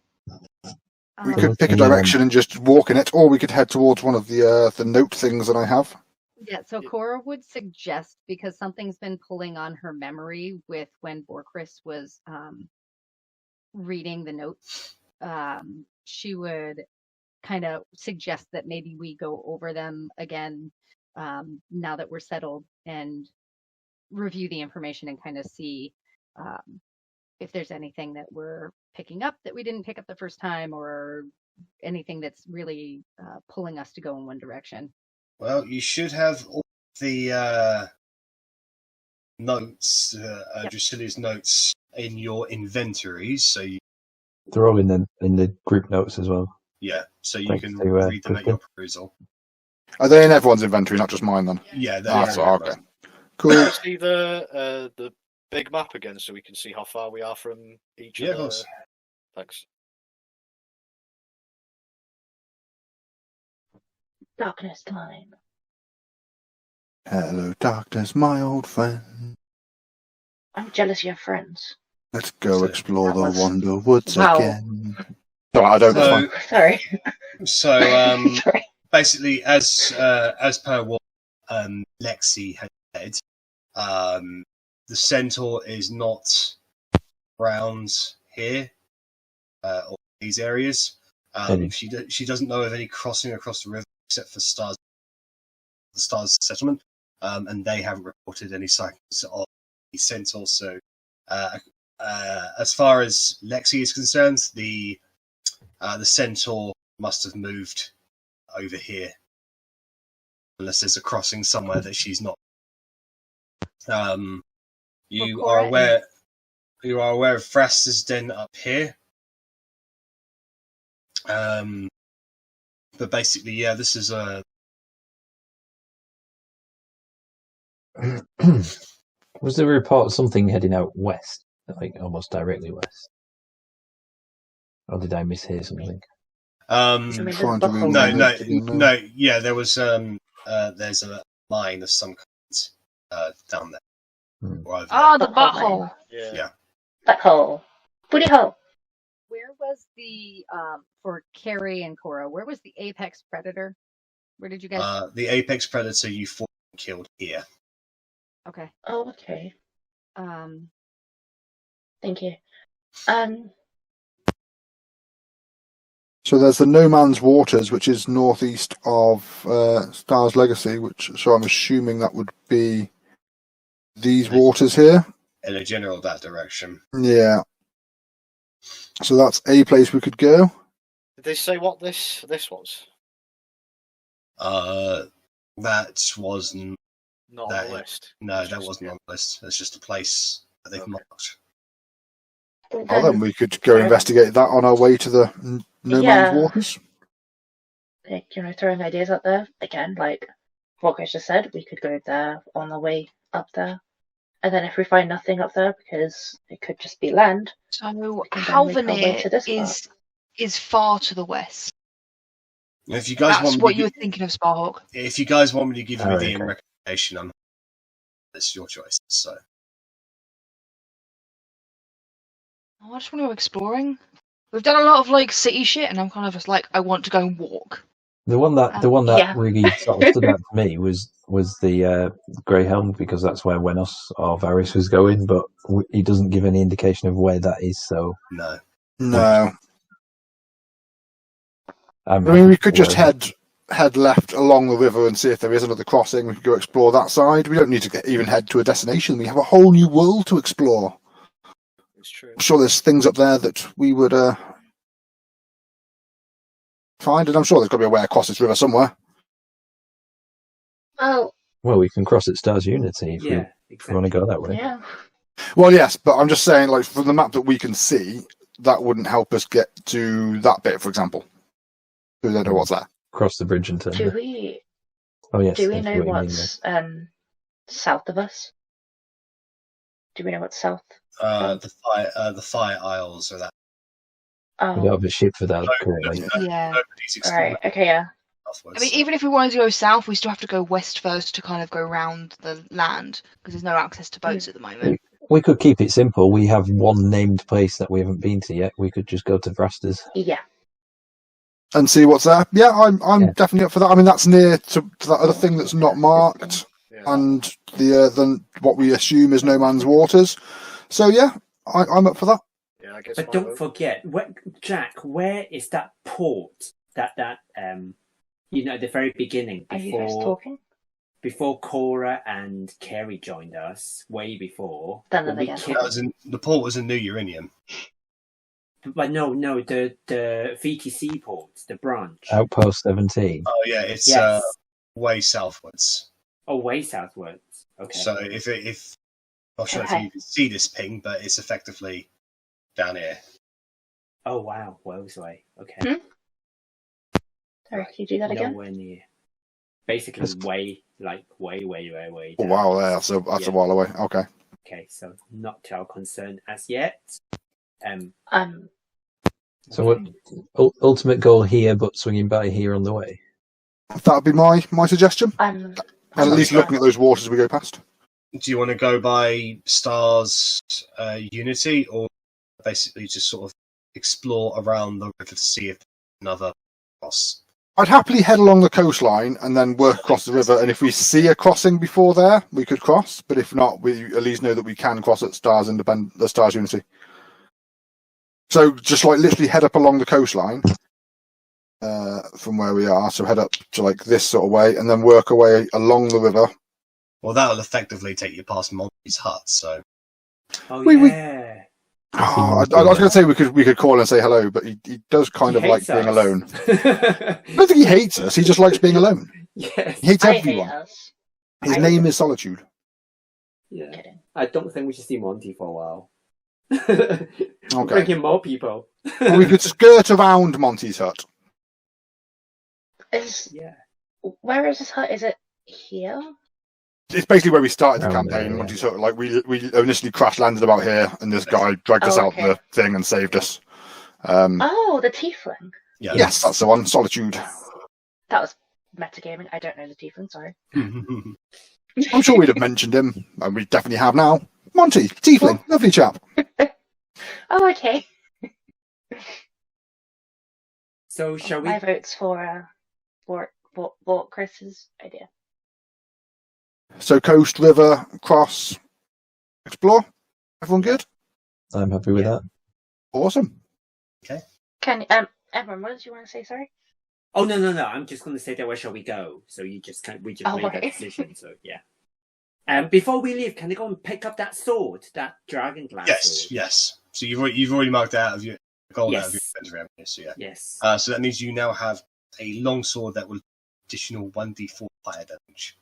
We could pick a direction and just walk in it, or we could head towards one of the note things that I have. Yeah, so Cora would suggest, because something's been pulling on her memory with when Borchris was reading the notes, she would kind of suggest that maybe we go over them again now that we're settled and review the information and kind of see if there's anything that we're picking up that we didn't pick up the first time, or anything that's really pulling us to go in one direction. Well, you should have all the notes, Drusilia's notes, in your inventories. So They're all in the group notes as well. yeah, so you Thanks can to, read them at Kristen. your perusal. Are they in everyone's inventory, not just mine then? Yeah, they're Ah, so, okay. Cool. Can you see the big map again, so we can see how far we are from each Yeah, of other? course. Thanks. Darkness time. Hello, darkness, my old friend. I'm jealous you have friends. Let's go So- explore That the was- Wonder Woods Wow. again. No, I don't. So- It's fine. Sorry. So Sorry. basically, as per what Lexi had said, the Centaur is not around here or these areas. She doesn't know of any crossing across the river except for the Stars settlement, and they haven't reported any sightings of the Centaur. So, as far as Lexi is concerned, the Centaur must have moved over here, unless there's a crossing somewhere that she's not. You Well, are Cora aware. You are aware of Fras's den up here. But basically, yeah, this is a. Was there a report of something heading out west, like almost directly west? Or did I mishear something? mean, there's Trying to buckles read on my it. notes. No. Yeah, there was there's a mine of some kind down there. Hmm. Or over Ah, the Butthole butthole. Yeah. Black hole. Booty hole. Where was the for Carrie and Cora? Where was the apex predator? Where did you guys? there. The apex predator you fought and killed here. Okay. Oh, okay. Um. Thank you. So there's the No Man's Waters, which is northeast of Star's Legacy, so I'm assuming that would be these waters here. In a general that direction. Yeah. So that's a place we could go. Did they say what this was? That wasn't. Not That- on the list. No, It's that just- wasn't on the list. It's just a place that they've Okay. marked. Oh, then we could go investigate that on our way to the No Yeah. Man's Waters. Like, throwing ideas out there again, like what Chris just said, we could go there on the way up there, and then if we find nothing up there, because it could just be land. So can then make our way Halvanir to this is far to the west. If you guys That's want me what to you were gi- thinking of, Sparhawk. if you guys want me to give you Oh, the okay. recommendation, it's your choice. So Oh, I just want to go exploring. We've done a lot of like city shit, and I'm kind of just like, I want to go and walk. The one that Yeah. really sort of stood out to me was the Greyhelm, because that's where Wenos or Varys was going, but he doesn't give any indication of where that is. So no. No. I I mean, we could just head left along the river and see if there is another crossing. We could go explore that side. We don't need to even head to a destination. We have a whole new world to explore. It's true. I'm sure there's things up there that we would find, and I'm sure there's got to be a way across this river somewhere. Well, we can cross at Stars Unity if we Yeah, want exactly. to go that way. yeah. Well, yes, but I'm just saying, like, from the map that we can see, that wouldn't help us get to that bit, for example. We don't know what's there. Cross the bridge and turn. Do we Oh yes. do we I see know what you mean what's south of us? Do we know what's south? The fire isles are that. there. We don't Oh, have a ship for that currently. Yeah. Nobody's exploring right. Okay, yeah. southwards. I mean, even if we wanted to go south, we still have to go west first to kind of go round the land because there's no access to boats at the moment. We could keep it simple. We have one named place that we haven't been to yet. We could just go to Vrastas. Yeah. and see what's there. Yeah, I'm definitely up for that. I mean, that's near to that other thing that's not marked, and the what we assume is no man's waters. So yeah, I'm up for that. Yeah, I guess. But don't forget, Jack, where is that port that at the very beginning Are you guys talking? before Cora and Kerry joined us, way before. Done it again. The port was in New Euriniam. But no, the VTC port, the branch. Outpost 17. Oh yeah, it's way southwards. Oh, way southwards. Okay. So if not sure if you can see this ping, but it's effectively down here. Oh wow, Wales way. Okay. Sorry, can you do that again? Nowhere near. Basically, way. Oh, wow, that's a while away. Okay. Okay, so not to our concern as yet. So what ultimate goal here, but swinging by here on the way? That would be my suggestion. And at least looking at those waters as we go past. Do you want to go by Stars Unity, or basically just sort of explore around the river to see if another cross? I'd happily head along the coastline and then work across the river, and if we see a crossing before there, we could cross, but if not, we at least know that we can cross at Stars Unity. So just like literally head up along the coastline from where we are, so head up to like this sort of way, and then work our way along the river. Well, that'll effectively take you past Monty's hut, so... Oh, yeah! I was going to say we could call and say hello, but he does kind of like being alone. I don't think he hates us. He just likes being alone. Yes. He hates everyone. His name is Solitude. Yeah. I don't think we should see Monty for a while. Okay. Bring in more people. Well, we could skirt around Monty's hut. Where is his hut? Is it here? It's basically where we started the campaign. Monty's hut, like we initially crash landed about here, and this guy dragged us out the thing and saved us. The tiefling. Yeah. Yes, that's the one. Solitude. That was metagaming. I don't know the tiefling. Sorry. I'm sure we'd have mentioned him, and we definitely have now. Monty, tiefling, lovely chap. Oh, okay. So shall we? My vote's for Chris's idea. So coast, river, cross, explore. Everyone good? I'm happy with that. Awesome. Okay. Everyone, what did you want to say? Sorry. Oh no! I'm just going to say that where shall we go? So we just made that decision. So yeah. Before we leave, can I go and pick up that sword, that dragon glass sword? Yes. So you've already marked out of your goal out of your inventory, haven't you? So yeah. Yes. So that means you now have a long sword that will additional 1d4 fire damage.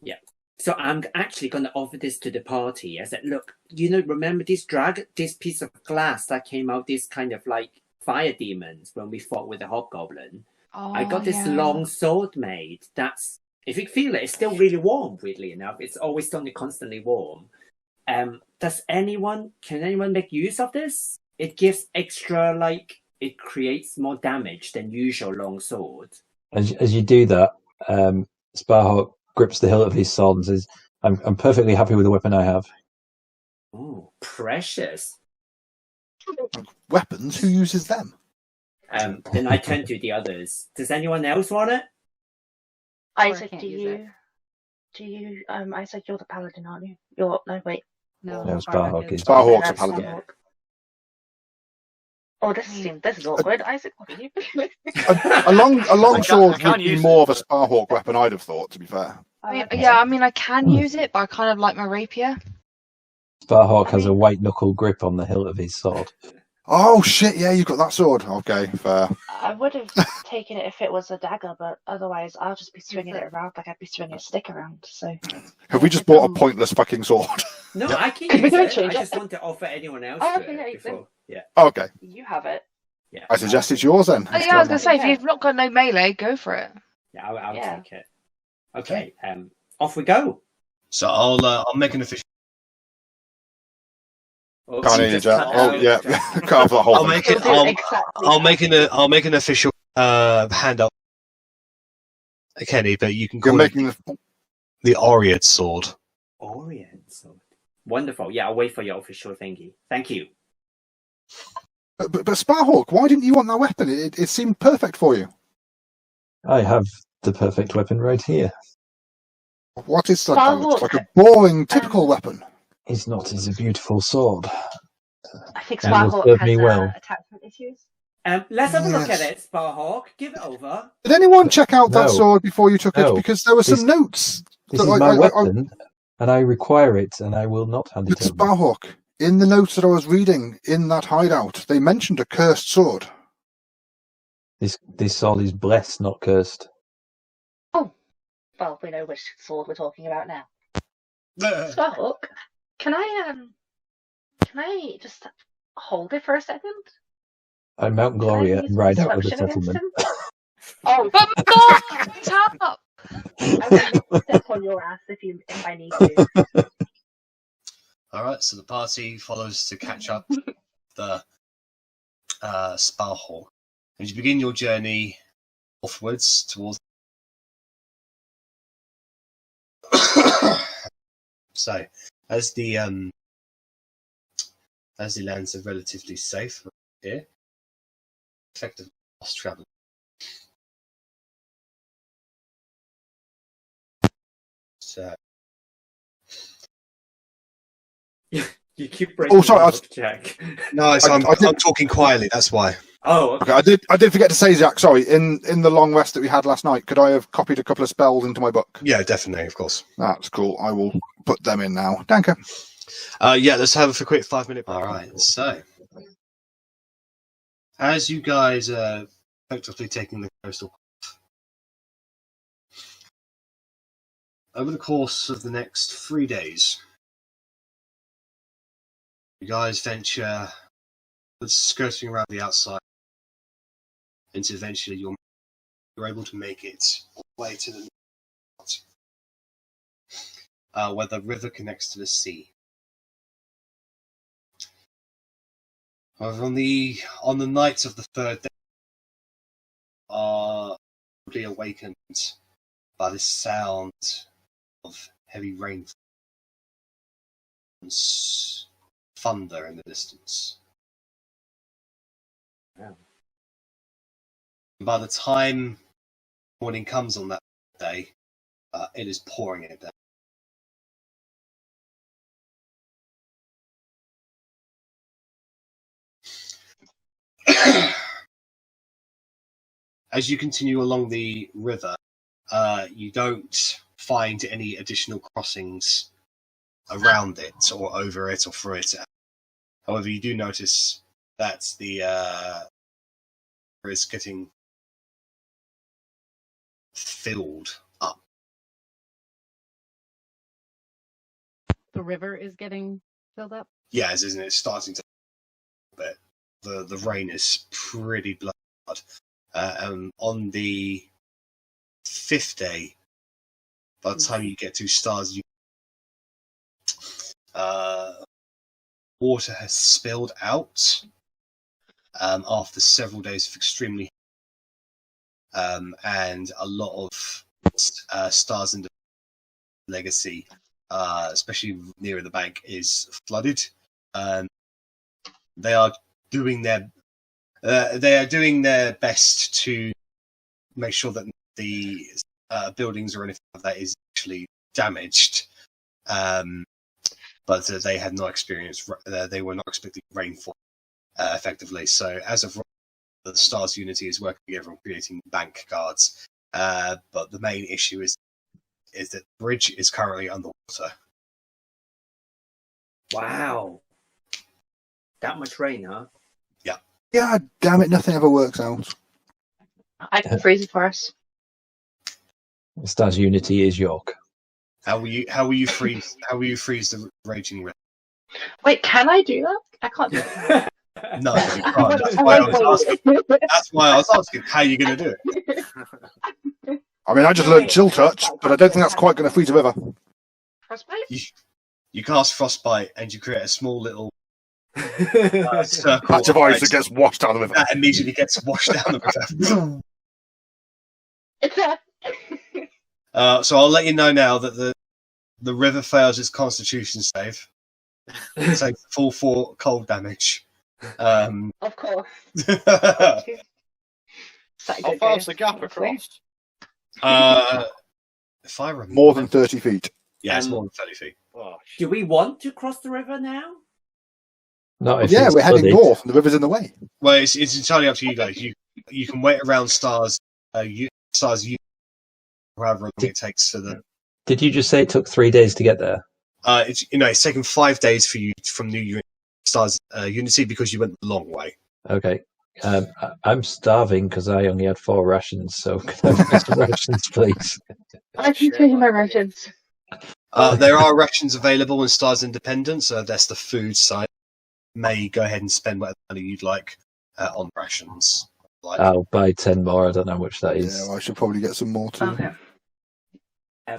Yeah. So I'm actually going to offer this to the party. I said, look, remember this piece of glass that came out, this kind of like fire demons when we fought with the hobgoblin. Oh, I got this long sword made. That's, if you feel it, it's still really warm, weirdly enough. It's always constantly warm. Can anyone make use of this? It gives extra, it creates more damage than usual long sword. As you do that, Sparhawk grips the hilt of his sword and says, I'm perfectly happy with the weapon I have. Oh, precious. Weapons? Who uses them? Then I turn to the others. Does anyone else want it? Isaac, do you? Isaac, you're the paladin, aren't you? No, wait. No, Sparhawk is. Sparhawk's a paladin. Oh, this is awkward. Isaac, what are you? A long sword would be more of a Sparhawk weapon, I'd have thought, to be fair. I can use it, but I kind of like my rapier. Sparhawk has a white knuckle grip on the hilt of his sword. Oh shit! Yeah, you got that sword. Okay, fair. I would have taken it if it was a dagger, but otherwise, I'll just be swinging it around like I'd be swinging a stick around. So, have we just bought a pointless fucking sword? No, I can use it. I just want to offer anyone else before. Yeah. Okay. You have it. Yeah. I suggest it's yours then. Oh, yeah, I was gonna say if you've not got no melee, go for it. Yeah, I'll take it. Okay. Off we go. So I'll make an official. Can't hear you, Jack. Oh yeah, cut off that whole thing. I'll make an official handout, Kenny. But you can call it the Oriad sword. Oriad sword. Wonderful. Yeah, I'll wait for your official thingy. Thank you. But Sparhawk, why didn't you want that weapon? It seemed perfect for you. I have the perfect weapon right here. What is that? Sparhawk, It's like a boring, typical weapon. It's not. It's a beautiful sword. I think It will Sparhawk serve has me well. attachment issues. Let's have a look at Yes. it, Sparhawk. Give it over. Did anyone check out that No. sword before you took it? No. Because there were some This- notes. This that is my weapon, and I require it, and I will not hand With it over. Sparhawk, in the notes that I was reading in that hideout, they mentioned a cursed sword. This sword is blessed, not cursed. Well, we know which sword we're talking about now. Sparhawk, can I just hold it for a second? I mount Gloria and ride out of the Persuasion against settlement. him? Oh, But stop! Top! I will step on your ass if I need to. Alright, so the party follows to catch up the Sparhawk. As you begin your journey offwards towards so as the lands are relatively safe here, effective lost travel. So You keep breaking. Oh, sorry, Jack. no, so I'm did- talking quietly. That's why. Oh, Okay, I did forget to say, Zach, sorry, in the long rest that we had last night, could I have copied a couple of spells into my book? Yeah, definitely, of course. That's cool. I will put them in now. Danke. Yeah, let's have a quick 5-minute. All right. So, as you guys are effectively taking the coastal path, over the course of the next 3 days, you guys venture skirting around the outside, until eventually you're able to make it all the way to the north, where the river connects to the sea. However, on the night of the third day, are probably awakened by the sound of heavy rain and thunder in the distance. Wow. By the time morning comes on that day, it is pouring it down. As you continue along the river, you don't find any additional crossings around it or over it or through it. However, you do notice that the river is getting filled up. The river is getting filled up. Yes, isn't it? Starting to bit. The rain is pretty blood. On the 5th day, by the time you get to Stars, water has spilled out after several days of extremely and a lot of Stars in the Legacy, especially nearer the bank, is flooded. They are doing their best to make sure that the buildings or anything like that is actually damaged, but they had not experienced. They were not expecting rainfall effectively. So as of the Stars Unity is working together on creating bank guards, but the main issue is that the bridge is currently underwater. wow. That much rain, huh? Yeah, damn it, nothing ever works out. I can freeze it for us. Stars Unity is York. How will you freeze the raging river? Wait, can I do that? I can't do that. No, you can't. That's why I was asking how you're going to do it. I mean, I just learned Chill Touch, but I don't think that's quite going to freeze a river. Frostbite? You cast Frostbite and you create a small little circle Patch of ice that gets washed down the river. that immediately gets washed down the river. It's there. So I'll let you know now that the river fails its Constitution save. It takes full 4 cold damage. Of course. uh, How far's the gap across? if I remember, More than 30 feet. Yeah, it's more than 30 feet. Oh, Do we want to cross the river now? Not if Yeah, it's we're heading flooded. north, and the river's in the way. Well, it's entirely up to you guys. You can wait around stars. Stars. However long it takes to the. Did you just say it took 3 days to get there? It's taken 5 days for you from New Stars Unity because you went the long way. Okay. I'm starving because I only had 4 rations, so can I have some rations, please? I can change my rations. There are rations available in Stars Independence. That's the food side. May go ahead and spend whatever money you'd like on rations. I'll buy 10 more. I don't know how much that is. Yeah, well, I should probably get some more too. Okay.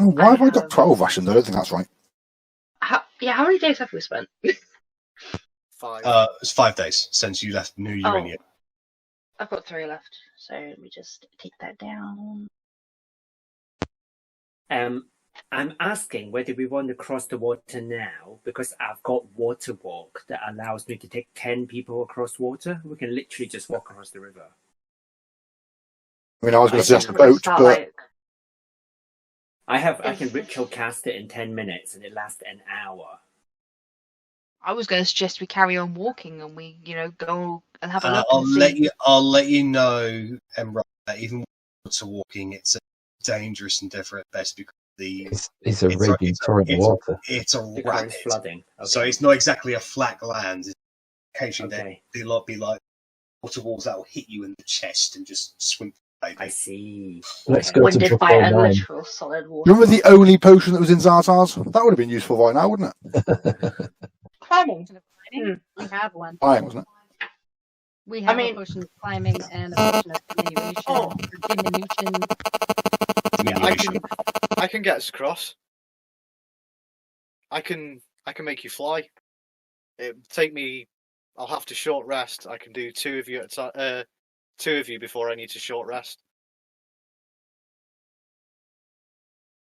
Oh, why have I got 12 rations? I don't think that's right. How many days have we spent? 5. It's 5 days since you left New Euriniam. I've got 3 left, so let me just take that down. I'm asking whether we want to cross the water now because I've got water walk that allows me to take 10 people across water. We can literally just walk across the river. I mean, I was going to suggest a Probably boat, start, but I can ritual cast it in 10 minutes and it lasts an hour. I was going to suggest we carry on walking and we, go and have a look. I'll let you know, Emra, that even water walking, it's a dangerous endeavour at best because it's a raging torrent of water. It's a rapid flooding. Okay. So it's not exactly a flat land. Occasionally Okay. there'll be like water walls that will hit you in the chest and just swim. I see. Let's go to Winded by a 9. literal solid water. remember the only potion that was in Zartar's? That would have been useful right now, wouldn't it? Climbing. We have one. Fine, wasn't it? We have mean- a potion of climbing and a potion of diminution. Oh. Or diminution. I can get us across. I can make you fly. It take me. I'll have to short rest. I can do 2 of you at a time. 2 of you before I need to short rest.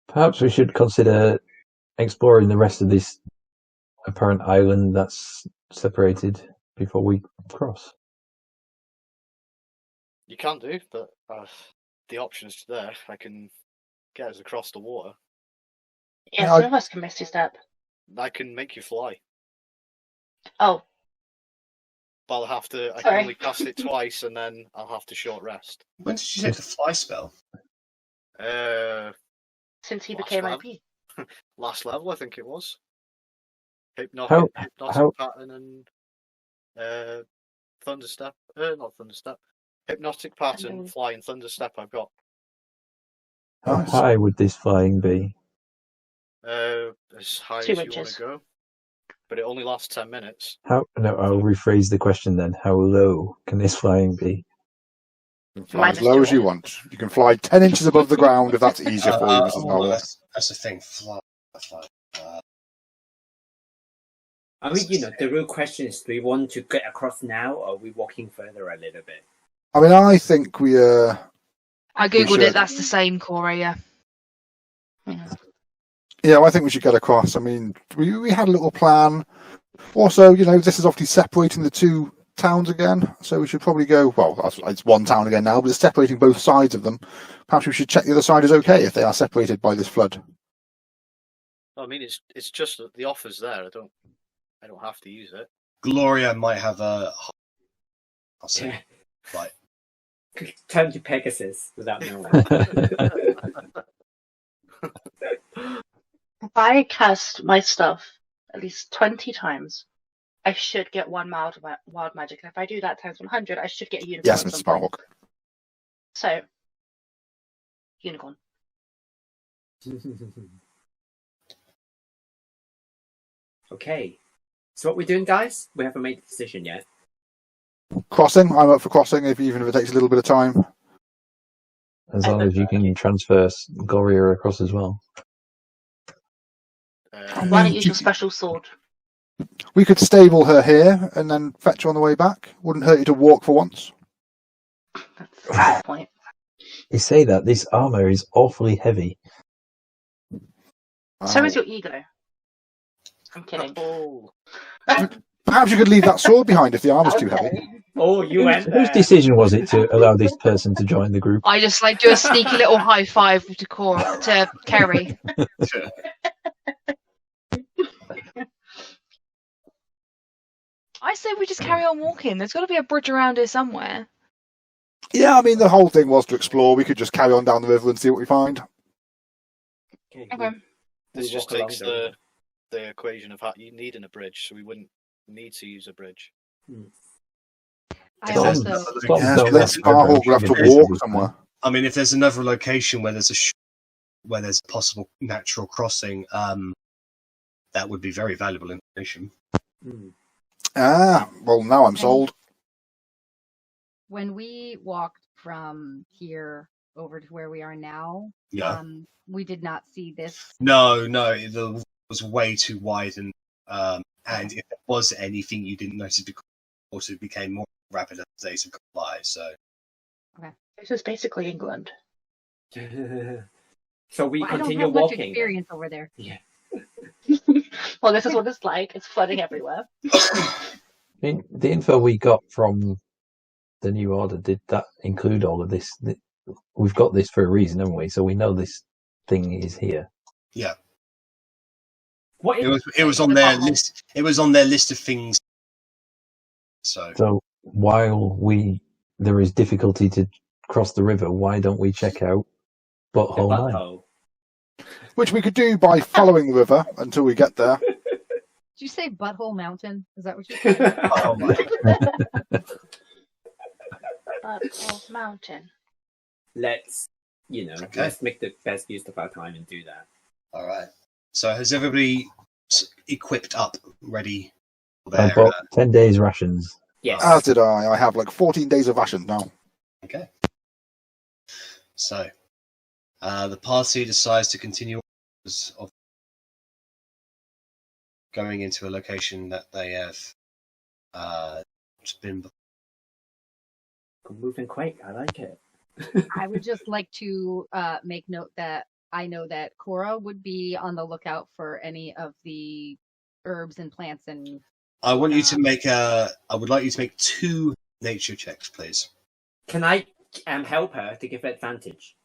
Perhaps we should consider exploring the rest of this apparent island that's separated before we cross. You can do, but the option is there. I can get us across the water. Yeah, Yeah, some of us can misty step. I can make you fly. Oh, But I'll have to. I Sorry. can only cast it twice, and then I'll have to short rest. When did you take the fly spell? since he Last became one. OP. Last level, I think it was. How- Hypnotic pattern and thunderstep. Not thunderstep. Hypnotic pattern, then- flying thunderstep. I've got How Nice. high would this flying be? as high 2 as you want inches. to go, but it only lasts 10 minutes. No, I'll rephrase the question then. How low can this flying be? Fly as Minus low as 2. you want. You can fly 10 inches above the ground if that's easier for you, Mrs. Bowler. That's the thing. Fly. I mean, the real question is, do we want to get across now or are we walking further a little bit? I mean, I think we I googled should. it. That's the same, Cora. Yeah. yeah, I think we should get across. I mean, we had a little plan. Also, this is obviously separating the 2 towns again, so we should probably go. Well, it's 1 town again now, but it's separating both sides of them. Perhaps we should check the other side is okay if they are separated by this flood. I mean, it's just that the offer's there. I don't have to use it. Gloria might have a. I'll say, right. Turn to Pegasus without knowing. If I cast my stuff at least 20 times, I should get 1 wild magic. And if I do that times 100, I should get a unicorn. Yes, at Mr. some point. Sparhawk. So, unicorn. Okay. So what we're doing, guys? We haven't made a decision yet. Crossing. I'm up for crossing, even if it takes a little bit of time. As long as you can transfer Gloria across as well. Why don't you use your special sword? We could stable her here and then fetch her on the way back. Wouldn't hurt you to walk for once. That's a good point. You say that, this armour is awfully heavy. So is your ego. I'm kidding. Oh, Perhaps you could leave that sword behind if the armor's too heavy. Okay. Oh, you went there. Whose decision was it to allow this person to join the group? I just like do a sneaky little high five to Kerry. I say we just carry on walking. There's got to be a bridge around here somewhere. Yeah, I mean, the whole thing was to explore. We could just carry on down the river and see what we find. Okay. This just walk along takes the the equation of you needing a bridge, so we wouldn't need to use a bridge. I Tom, also Yeah, so then Sparhawk will have to walk somewhere. I mean, if there's another location where there's where there's a possible natural crossing, that would be very valuable information. Ah, well, now I'm sold. when we walked from here over to where we are now, Yeah. we did not see this. No, it was way too wide, and if there was anything you didn't notice because it became more rapid as days have gone by. So This is basically England. So we Well, I don't continue have much walking. experience over there. Yeah. Well, this is what it's like. It's flooding everywhere. The info we got from the New Order, did that include all of this? We've got this for a reason, haven't we? So we know this thing is here. yeah, What is it was on their list. It was on their list of things. So While there is difficulty to cross the river, why don't we check out the Butthole Mine? butthole? Which we could do by following the river until we get there. Did you say Butthole Mountain? Is that what you said? oh my. Butthole Mountain. Let's Okay. let's make the best use of our time and do that. All right. So has everybody equipped up, ready? For I their, bought 10 days rations. Yes. As did I. I have like 14 days of rations now. Okay. So, the party decides to continue of going into a location that they have been. Moving quick. I like it. I would just like to make note that I know that Cora would be on the lookout for any of the herbs and plants and. I want you to make I would like you to make 2 nature checks, please. Can I help her to give advantage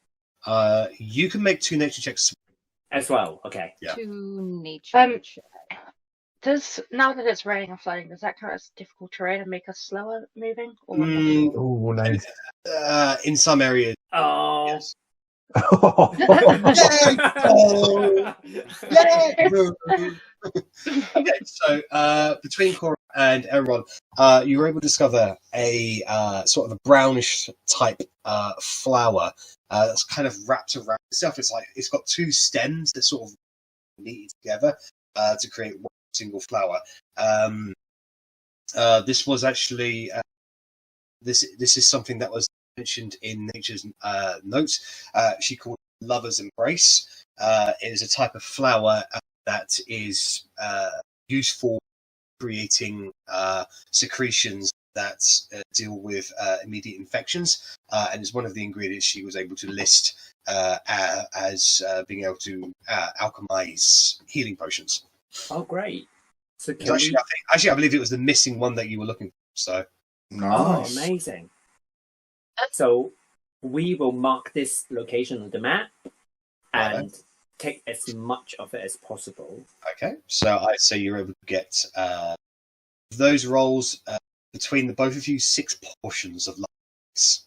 You can make 2 nature checks. as well? Okay. Yeah. To nature. Now that it's raining and flooding, does that count as difficult terrain and make us slower moving? Or Oh, nice. In some areas, Oh. yes. Okay, so between Cora and Elrond, you were able to discover a sort of a brownish type flower that's kind of wrapped around itself. It's got 2 stems that sort of knitted together to create one single flower. This was actually this is something that was mentioned in Nature's notes. She called it Lover's Embrace. It is a type of flower that is used for creating secretions that deal with immediate infections, and is one of the ingredients she was able to list as being able to alchemize healing potions. Oh, great. So Actually, I believe it was the missing one that you were looking for. So, Nice. Oh, amazing. So we will mark this location on the map and take as much of it as possible. okay. So I say you're able to get those rolls between the both of you 6 portions of lights.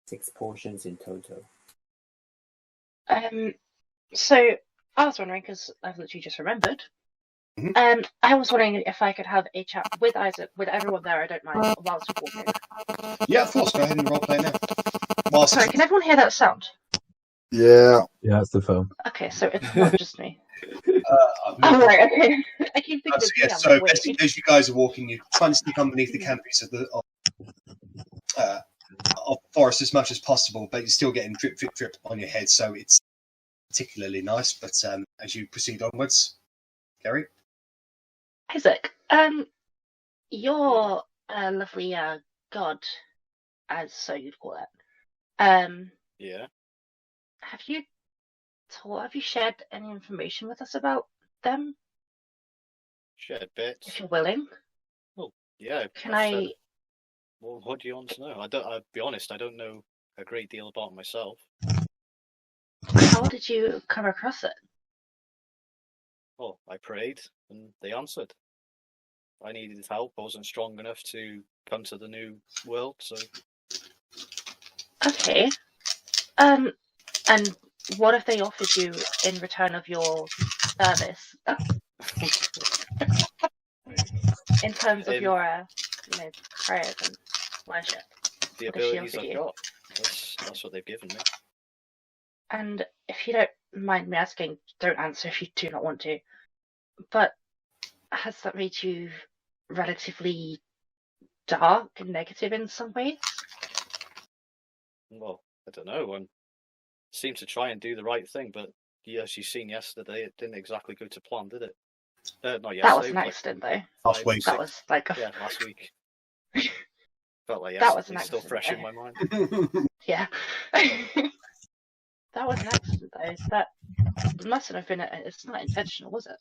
6 portions in total. So I was wondering, because I've literally just remembered. I was wondering if I could have a chat with Isaac, with everyone there. I don't mind whilst we're walking. Yeah, of course. Go ahead and roleplay now. Sorry, can everyone hear that sound? Yeah. Yeah, that's the phone. Okay, so it's not just me. I've Oh, moved right, okay. I keep thinking So, it's yeah, me. I'm so like, wait. as you guys are walking, you're trying to sneak underneath the canopies of the forest as much as possible, but you're still getting drip, drip, drip on your head, so it's particularly nice. But as you proceed onwards, Gary? Isaac, you're a lovely god, as so you'd call it. Yeah. Have you shared any information with us about them, Shared bits. if you're willing? A Yeah. Can I've I? said- Well, what do you want to know? I'll be honest. I don't know a great deal about myself. How did you come across it? Well, I prayed and they answered. I needed help. I wasn't strong enough to come to the new world, so Okay. And what if they offered you in return of your service? In terms of your, prayers and worship. the What does she abilities offer I've you? got. That's what they've given me. And if you don't mind me asking, don't answer if you do not want to. But has that made you relatively dark and negative in some ways? Well, I don't know. I seem to try and do the right thing, but as you've seen yesterday, it didn't exactly go to plan, did it? Not yesterday. That was an like accident, though. Last week. That was like a... Yeah, last week. Felt like That was yesterday, an still accident, fresh in though. my mind. Yeah. That was an accident, though. That mustn't have been... It's not intentional, was it?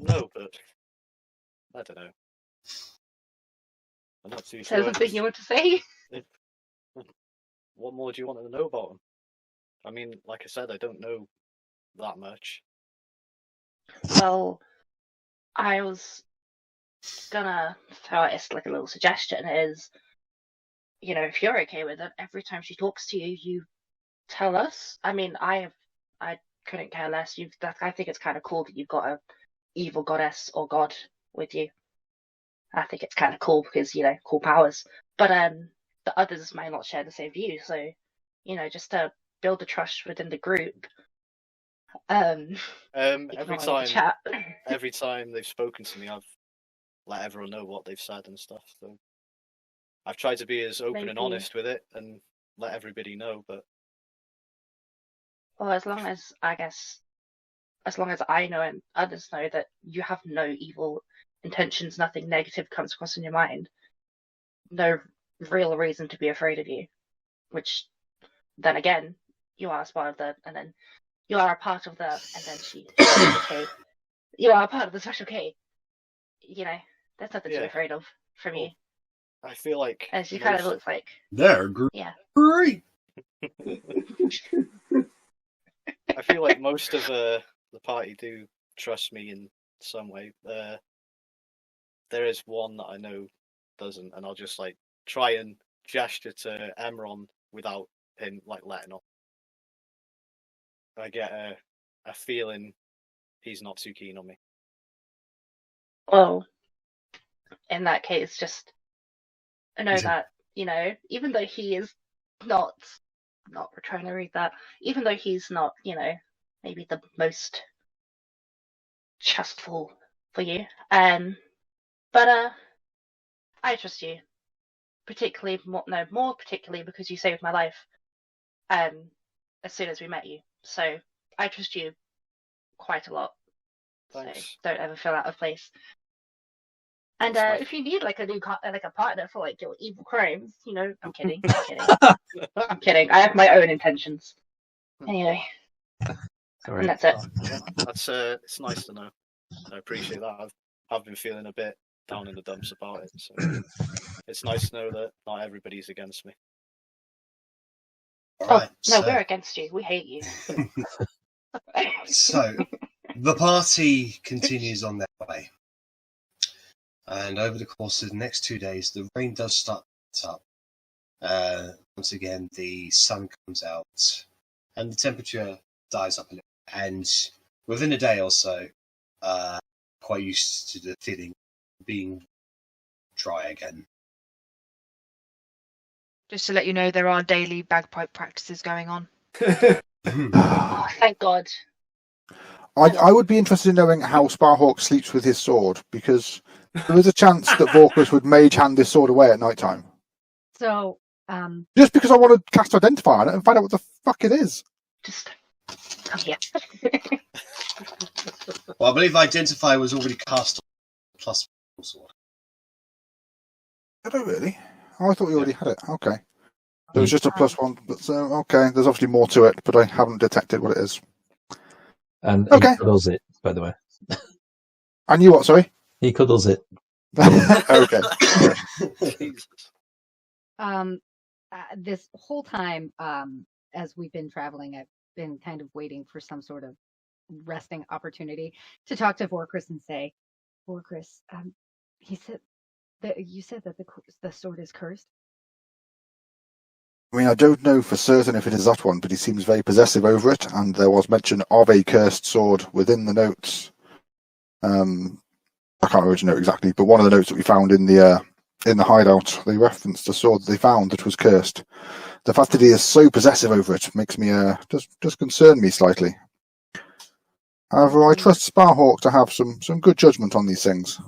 No, but I don't know. I'm not too Is sure. there something you want to say? What more do you want to know about him? I mean, like I said, I don't know that much. Well, I was gonna throw out like a little suggestion is, if you're okay with it, every time she talks to you, you tell us. I mean, I couldn't care less. I think it's kind of cool that you've got a evil goddess or god with you. I think it's kind of cool because cool powers. But the others might not share the same view. So, just to build the trust within the group. Every time they've spoken to me, I've let everyone know what they've said and stuff. So I've tried to be as open and honest with it and let everybody know. But well, as long as I know and others know that you have no evil intentions, nothing negative comes across in your mind, no real reason to be afraid of you. Which, then again, you are a part of the, and then you are a part of the, and then she, okay, you are a part of the special K. There's nothing to be afraid of from you. I feel like, as she kind of looks like, they're great. Yeah. Great. I feel like most of the party do trust me in some way. There is one that I know doesn't, and I'll just try and gesture to Emron without him letting off. I get a feeling he's not too keen on me. Well, in that case, just know that, even though he is not we're trying to read that, even though he's not, maybe the most trustful for you, but I trust you, more particularly because you saved my life, as soon as we met you. So I trust you quite a lot. Thanks. So don't ever feel out of place. And if you need a new a partner for your evil crimes, I'm kidding. I'm kidding. I have my own intentions. Anyway, and that's it. That's it's nice to know. I appreciate that. I've been feeling a bit down in the dumps about it, so it's nice to know that not everybody's against me. Right, no, we're against you. We hate you. So the party continues on their way. And over the course of the next 2 days, the rain does start up. Once again, the sun comes out, and the temperature dies up a little. And within a day or so, quite used to the feeling of being dry again. Just to let you know, there are daily bagpipe practices going on. Oh, thank God. I would be interested in knowing how Sparhawk sleeps with his sword, because there is a chance that Vorkus would mage hand this sword away at night time. So, just because I want to cast Identify on it and find out what the fuck it is. Just come here. Well, I believe Identify was already cast on plus sword. Did I really? Oh, I thought you already had it. Okay. It was just a +1, but okay. There's obviously more to it, but I haven't detected what it is. And okay. He cuddles it, by the way. And you what? Sorry. He cuddles it. Okay. Jesus. This whole time, as we've been traveling, I've been kind of waiting for some sort of resting opportunity to talk to Vorkris and say, Vorkris, he said that you said that the sword is cursed. I mean, I don't know for certain if it is that one, but he seems very possessive over it, and there was mention of a cursed sword within the notes. I can't remember the note exactly, but one of the notes that we found in the hideout, they referenced a sword they found that was cursed. The fact that he is so possessive over it makes me does concern me slightly. However, I trust Sparhawk to have some good judgment on these things.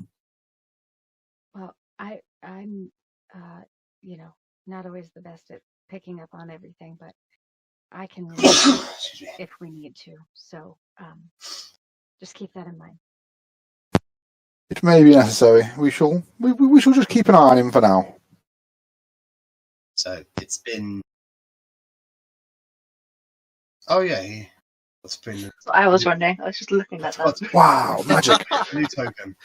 Well, I'm not always the best at picking up on everything, but I can relate if we need to. So just keep that in mind. It may be necessary. We shall just keep an eye on him for now. So it's been. Oh yeah, it's been. So I was wondering. I was just looking at that. Wow, magic! New token.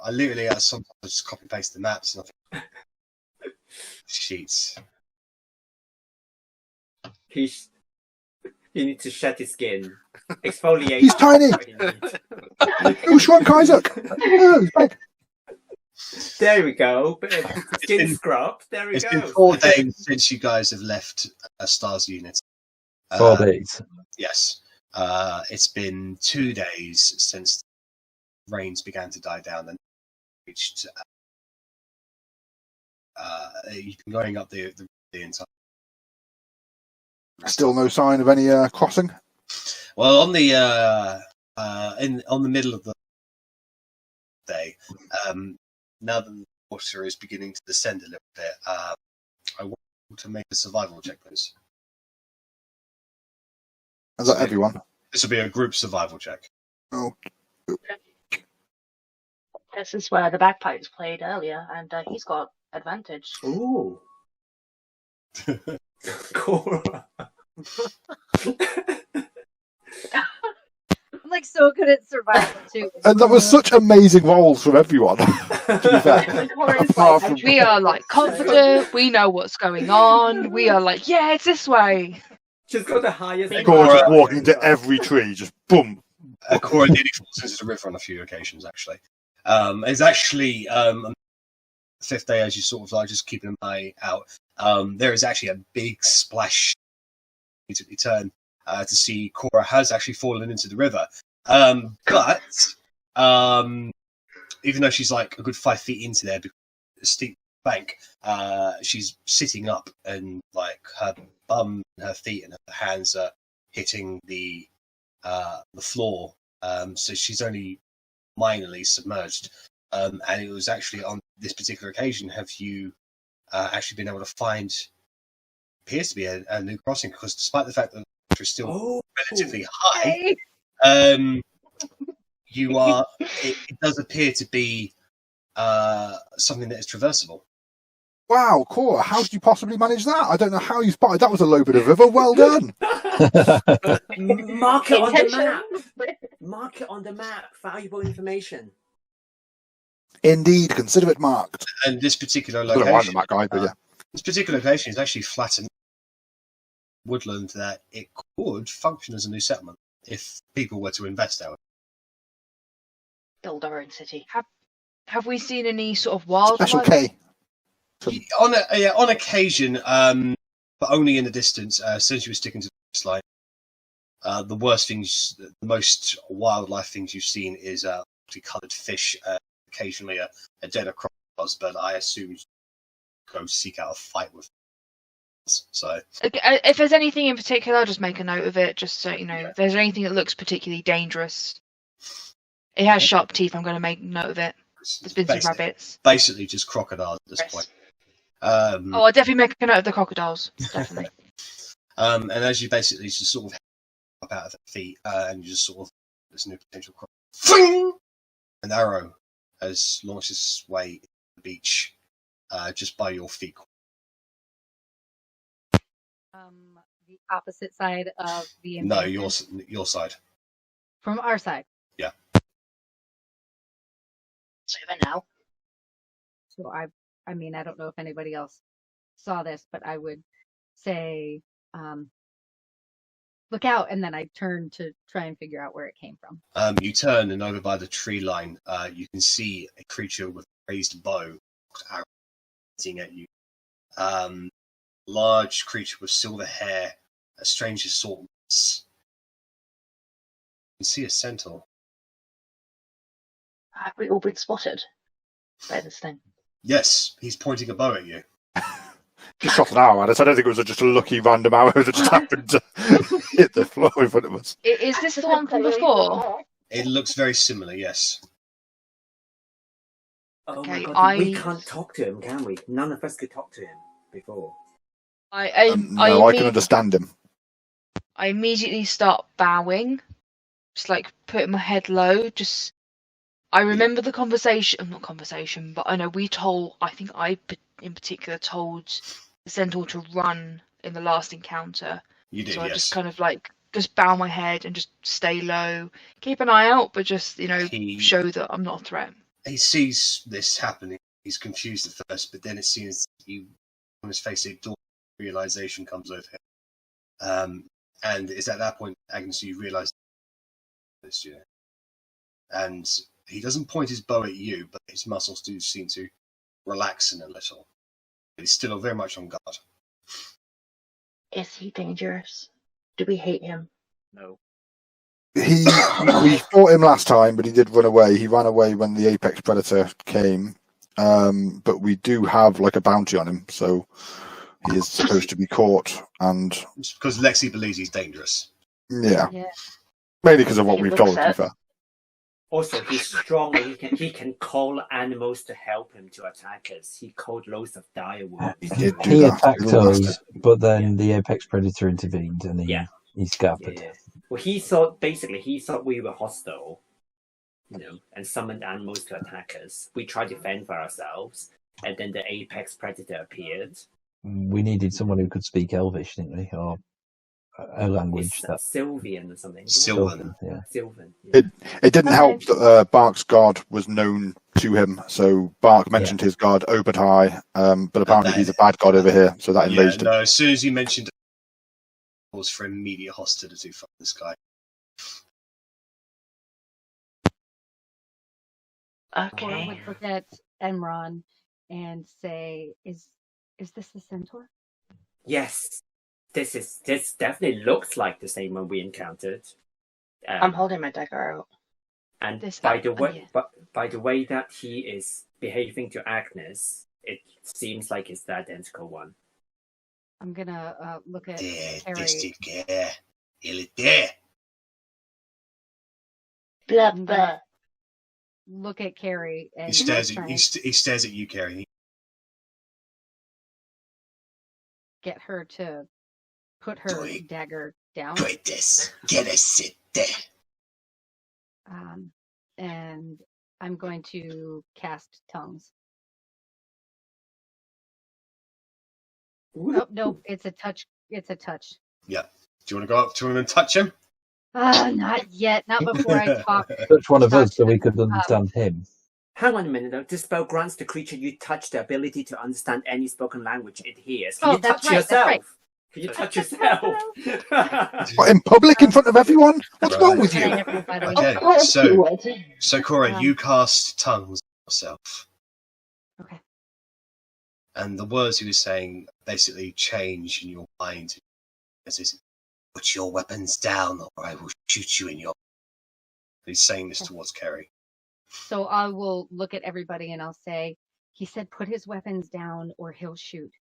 I literally sometimes just copy paste the maps and I think sheets. He needs to shed his skin. Exfoliate. He's tiny. Who shrunk Isaac? Oh, he's big. There we go. Skin scrub. There we go. It's been 4 days since you guys have left a STARS unit. 4 days. Yes. It's been 2 days since the rains began to die down and reached. You've been going up the entire. Still no sign of any crossing. Well, on the on the middle of the day, now that the water is beginning to descend a little bit, I want to make a survival check, please. Is that everyone? This will be a group survival check. Oh. This is where the bagpipes played earlier, and he's got advantage. Ooh. Cora. I'm like so good at survival too. And that was such amazing rolls from everyone. To be fair. Apart from- We are like confident. We know what's going on. We are like, yeah, it's this way. She's got the highest. Cora just walking into every tree, just boom. Cora nearly falls into the river on a few occasions, actually. It's actually the 5th day as you sort of like just keeping an eye out. There is actually a big splash. You turn to see Cora has actually fallen into the river. But even though she's like a good 5 feet into there, because it's a steep bank, she's sitting up and like her bum, and her feet, and her hands are hitting the floor. So she's only minorly submerged. And it was actually on this particular occasion have you actually been able to find appears to be a new crossing, because despite the fact that the water is still relatively high, you are it does appear to be something that is traversable. Wow, Cora, how did you possibly manage that? I don't know how you spotted that was a low bit of river. Well done. Mark it on the map. Mark it on the map. Valuable information. Indeed, consider it marked. And this particular I don't location, like the map guy, but yeah. This particular location is actually flat and woodland that it could function as a new settlement if people were to invest out. Build our own city. Have we seen any sort of wildlife? Special K. On occasion, but only in the distance. Since you were sticking to the coastline, the worst things, the most wildlife things you've seen is coloured fish. Occasionally a dead crocodile, but I assume you go seek out a fight with. So if there's anything in particular, I'll just make a note of it, just so you know. If there's anything that looks particularly dangerous, it has sharp teeth. I'm going to make note of it. There's been some rabbits. Basically, just crocodiles at this point. I'll definitely make a note of the crocodiles. Definitely. And as you basically just sort of up out of their feet, and you just sort of this new potential crocodile, an arrow has launched its way into the beach, just by your feet. The opposite side of the No, embankment. your side. From our side. Yeah. It's over now. So I mean, I don't know if anybody else saw this, but I would say, look out, and then I turn to try and figure out where it came from. You turn, and over by the tree line, you can see a creature with a raised bow arrowing at you. Large creature with silver hair, a strange assortments. You can see a centaur. Have we all been spotted by this thing? Yes, he's pointing a bow at you. Just shot an arrow at us. I don't think it was just a lucky random arrow that just happened to hit the floor in front of us. Is this the one from before? It looks very similar, yes. Oh Okay, my god, we can't talk to him, can we? None of us could talk to him before. No, I can understand him. I immediately start bowing, just like putting my head low. Just, I remember the conversation, not conversation, but I know I think I in particular told the centaur to run in the last encounter. You did, so I yes. just kind of like just bow my head and just stay low, keep an eye out, but just show that I'm not a threat. He sees this happening. He's confused at first, but then it seems on his face a dawn realization comes over him. And it's at that point, Agnes, you realise this, and he doesn't point his bow at you, but his muscles do seem to relax in a little. But he's still very much on guard. Is he dangerous? Do we hate him? No. We fought him last time, but he did run away. He ran away when the apex predator came. But we do have like a bounty on him, so he is supposed to be caught. And it's because Lexi believes he's dangerous. Yeah. Mainly because of what we've told, to be fair. Also, he's strong. He can call animals to help him to attack us. He called loads of direwolves. He attacked us, but then the apex predator intervened and he scuppered. Yeah. Well, he thought we were hostile, and summoned animals to attack us. We tried to fend for ourselves, and then the apex predator appeared. We needed someone who could speak Elvish, didn't we? Or a language that Sylvian or something. Sylvan. Yeah. Sylvan. It didn't help that Bark's god was known to him, so Bark mentioned his god Obadai, but apparently he's a bad god over here, so that enraged him. No, as soon as you mentioned it, was for immediate hostility from this guy. Okay. I would look at Enron and say, "Is this the centaur?" Yes, this definitely looks like the same one we encountered. I'm holding my dagger out. And by the way that he is behaving to Agnes, it seems like it's the identical one. I'm gonna look at Harry. Blah blah. Look at Carrie and he stares at you, Carrie. Get her to put her dagger down. And I'm going to cast tongues. Oh, no, it's a touch. It's a touch. Yeah. Do you want to go up to him and touch him? Not yet. Not before I talk. Touch one of us so we could understand him. Hang on a minute, though. This spell grants the creature you touch the ability to understand any spoken language it hears. Can you touch yourself? Right. Can you touch yourself? What, in public, in front of everyone? What's wrong with you? Okay, so Cora, you cast tongues yourself. Okay. And the words he was saying basically change in your mind. Put your weapons down, or I will shoot you in your. He's saying this towards Kerry. So I will look at everybody and I'll say, he said, put his weapons down or he'll shoot.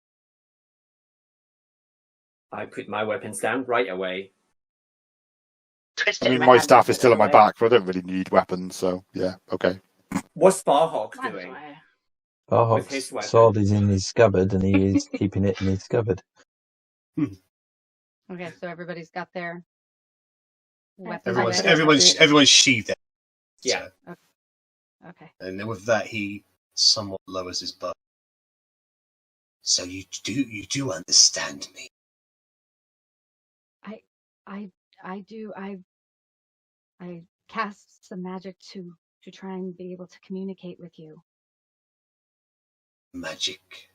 I put my weapons down right away. I mean, my staff is still on my back, but I don't really need weapons, so yeah, okay. What's Sparhawk doing? Sparhawk's sword is in his scabbard and he is keeping it in his scabbard. Okay, so everybody's got their weapons. Everyone's sheathed. Yeah. So. Okay. And then with that, he somewhat lowers his bow. So you do understand me. I do. I cast some magic to to try and be able to communicate with you. Magic.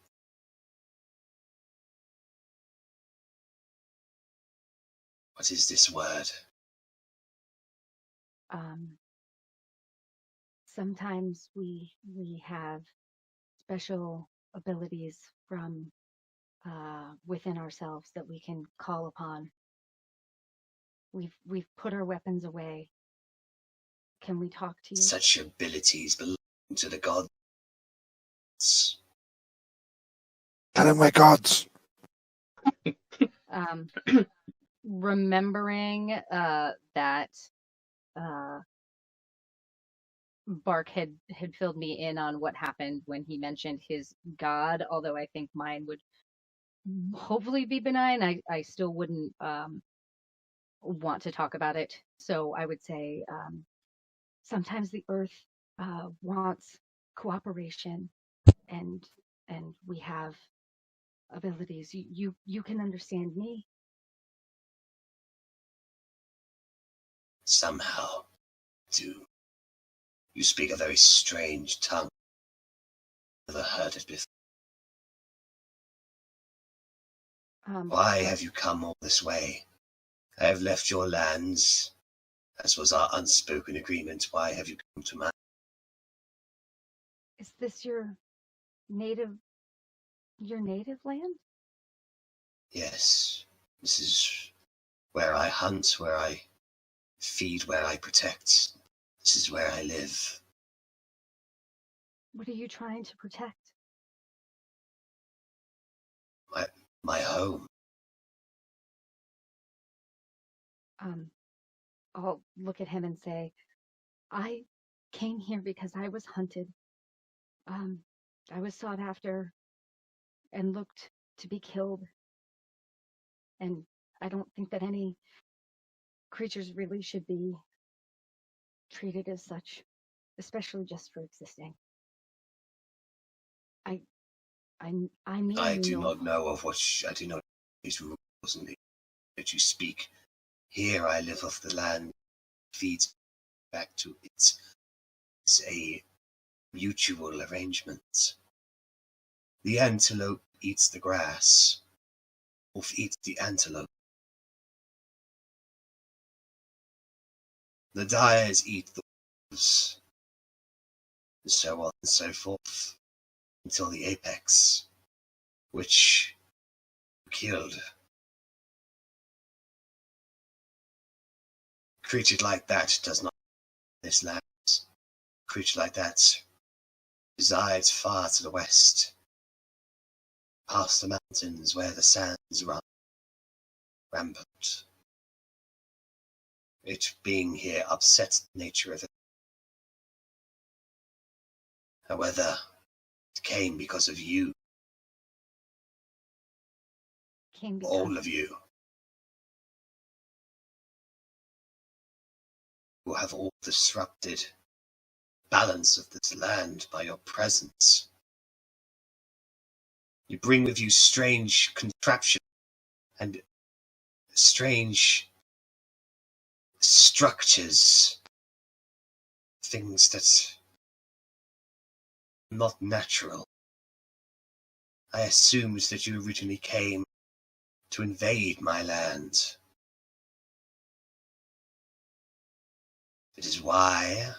What is this word? Sometimes we have special abilities from within ourselves that we can call upon. We've put our weapons away. Can we talk to you? Such abilities belong to the gods. Tell them we're gods. Remembering that Bark had filled me in on what happened when he mentioned his god, although I think mine would hopefully be benign, I still wouldn't want to talk about it. So I would say sometimes the earth wants cooperation, and we have abilities. You can understand me. Somehow, do. You speak a very strange tongue. Never heard it before. Why have you come all this way? I have left your lands, as was our unspoken agreement. Why have you come to mine? Is this your native land? Yes, this is where I hunt, where I feed, where I protect. This is where I live. What are you trying to protect? My home. I'll look at him and say, I came here because I was hunted. I was sought after and looked to be killed. And I don't think that any creatures really should be treated as such, especially just for existing. I mean, I do not know of what I do not know these rules and that you speak. Here I live off the land, feeds back to it. It's a mutual arrangement. The antelope eats the grass. Wolf eats the antelope. The dyers eat the wolves, and so on and so forth, until the apex, which you killed. A creature like that does not live in this land. A creature like that resides far to the west, past the mountains where the sands run rampant. It being here upsets the nature of it. However, it came because of you. Came because All of you. You have all disrupted balance of this land by your presence. You bring with you strange contraptions and strange structures, things that are not natural. I assumed that you originally came to invade my land. It is why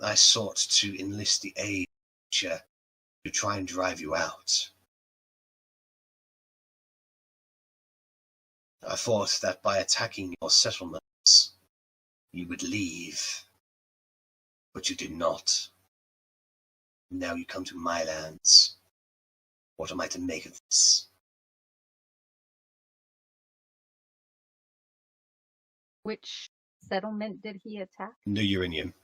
I sought to enlist the aid of nature to try and drive you out. I thought that by attacking your settlements, you would leave, but you did not. Now you come to my lands. What am I to make of this? Which settlement did he attack? New Euriniam.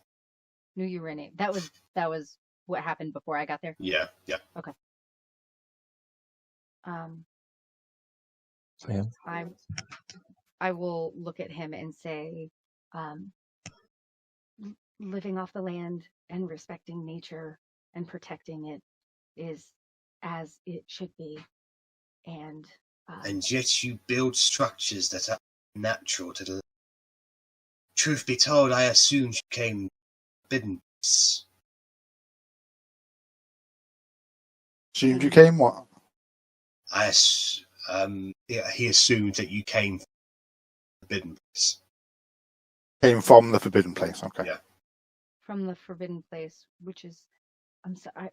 New Euriniam. That was what happened before I got there. Yeah. Okay. Yeah. I will look at him and say, living off the land and respecting nature and protecting it is as it should be. And yet you build structures that are natural to the land. Truth be told, I assumed you came forbidden place. Assumed you came what? He assumed that you came from forbidden place. Came from the forbidden place. Okay. Yeah. From the forbidden place, which is, I'm sorry,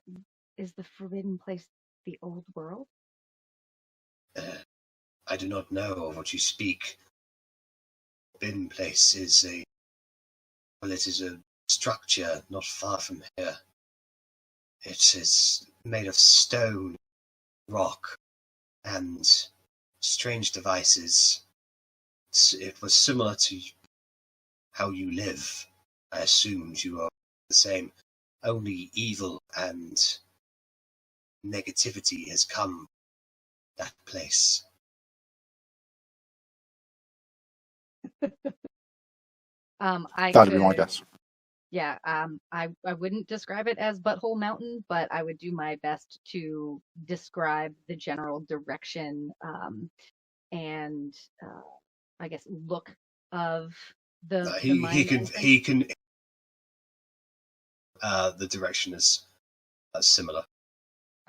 is the forbidden place the old world? I do not know of what you speak. Forbidden place is it is a structure not far from here. It is made of stone, rock, and strange devices. It was similar to how you live. I assumed you are the same. Only evil and negativity has come to that place. That'd be my guess. Yeah, I wouldn't describe it as Butthole Mountain, but I would do my best to describe the general direction and I guess look of the The direction is similar.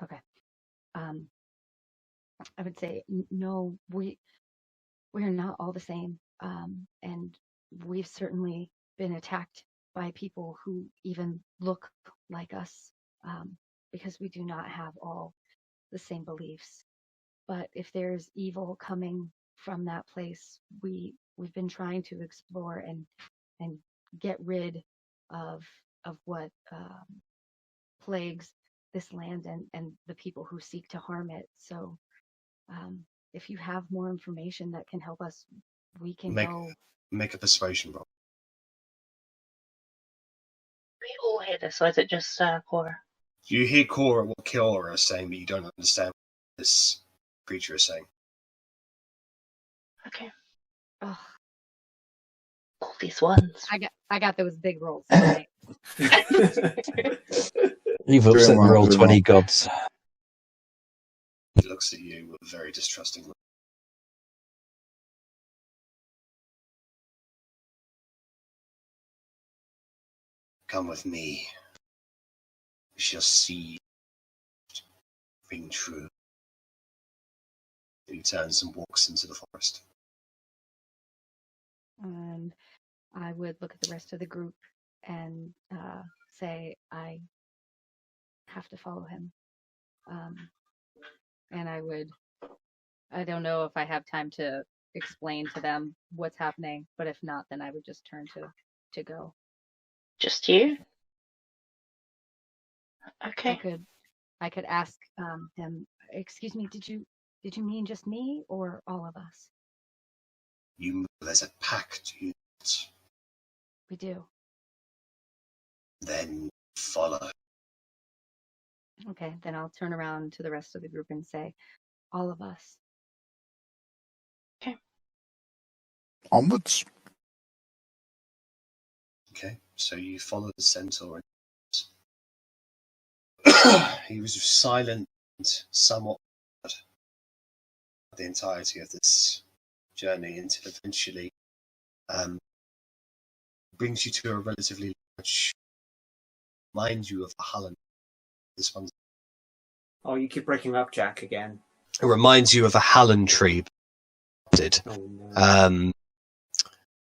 Okay. I would say no. We are not all the same, and we've certainly been attacked by people who even look like us, because we do not have all the same beliefs. But if there's evil coming from that place, we've been trying to explore and get rid of what plagues this land and the people who seek to harm it. So if you have more information that can help us, we can go. Make a persuasion roll. We all hear this, or is it just Cora? You hear Cora what Kiora is saying, but you don't understand what this creature is saying. Okay. Ugh, All these ones. I got those big rolls tonight. You've upset the roll 20 gods. He looks at you with a very distrusting look. Come with me. We shall see. Ring true. He turns and walks into the forest. And I would look at the rest of the group and say, I have to follow him. And I don't know if I have time to explain to them what's happening, but if not, then I would just turn to go. Just you? Okay. I could ask him, excuse me, did you mean just me or all of us? You move as a pack, do you not? We do. Then follow. Okay, then I'll turn around to the rest of the group and say, all of us. Okay. Onwards. Okay, so you follow the centaur. He was silent and somewhat the entirety of this journey until eventually brings you to a relatively large, mind you, of a Hallan. This one. Oh, you keep breaking up, Jack, again. It reminds you of a Hallan tree. Oh, no.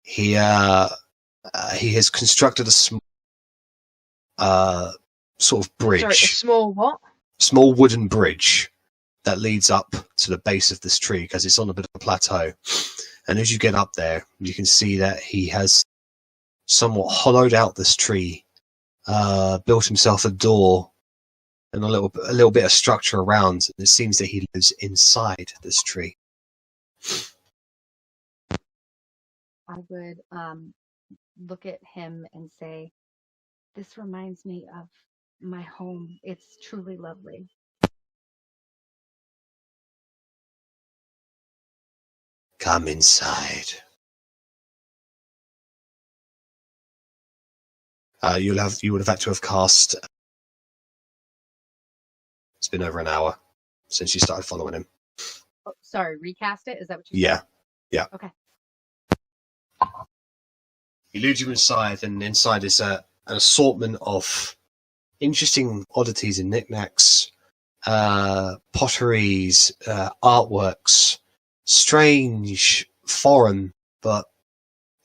He has constructed a small sort of bridge. Sorry, a small what? Small wooden bridge that leads up to the base of this tree because it's on a bit of a plateau. And as you get up there, you can see that he has somewhat hollowed out this tree, built himself a door and a little bit of structure around. And it seems that he lives inside this tree. I would look at him and say, this reminds me of my home. It's truly lovely. Come inside. You would have had to have cast. It's been over an hour since you started following him. Oh, sorry, recast it? Is that what you said? Yeah. Okay. He leads you inside, and inside is an assortment of interesting oddities and knickknacks, potteries, artworks, strange, foreign, but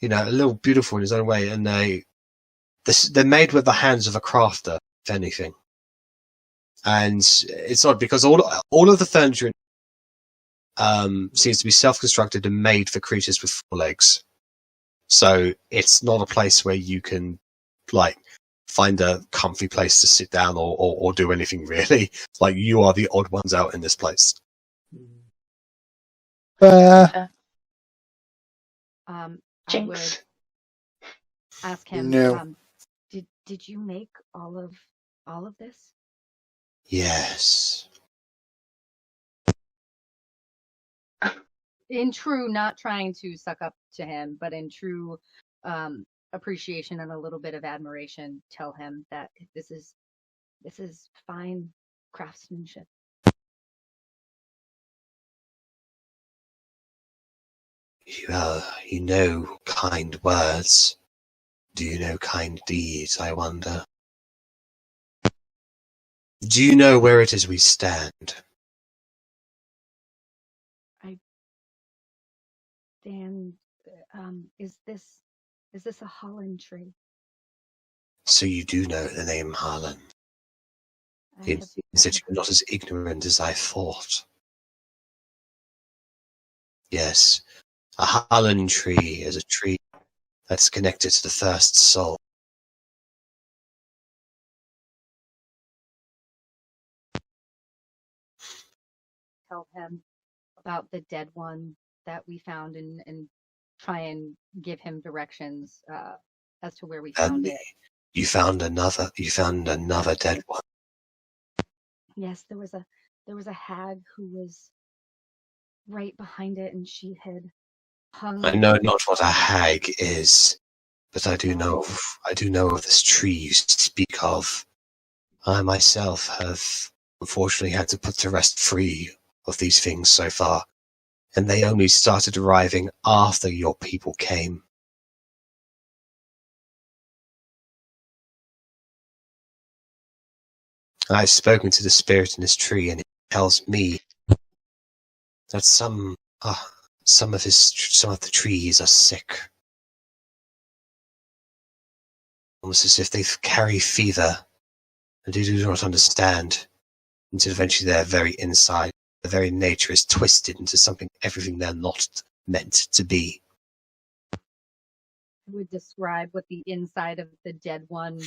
a little beautiful in his own way. And they're made with the hands of a crafter, if anything. And it's odd because all of the furniture seems to be self-constructed and made for creatures with 4 legs. So it's not a place where you can find a comfy place to sit down or do anything really. You are the odd ones out in this place. I would Jinx. ask him. No. Did you make all of this? Yes. In true, not trying to suck up to him, but in true appreciation and a little bit of admiration, tell him that this is fine craftsmanship. You know kind words. Do you know kind deeds, I wonder? Do you know where it is we stand? Dan, is this a Holland tree? So you do know the name Harlan. It means that you're not as ignorant as I thought. Yes, a Harlan tree is a tree that's connected to the first soul. Tell him about the dead one that we found and try and give him directions as to where we found it. You found another dead one. Yes, there was a hag who was right behind it, and she had hung. I know not what a hag is, but I do know of this tree you speak of. I myself have unfortunately had to put to rest 3 of these things so far, and they only started arriving after your people came. I've spoken to the spirit in this tree, and it tells me that some of the trees are sick, almost as if they carry fever, and they do not understand until eventually their very inside, their very nature is twisted into everything they're not meant to be. I would describe what the inside of the dead one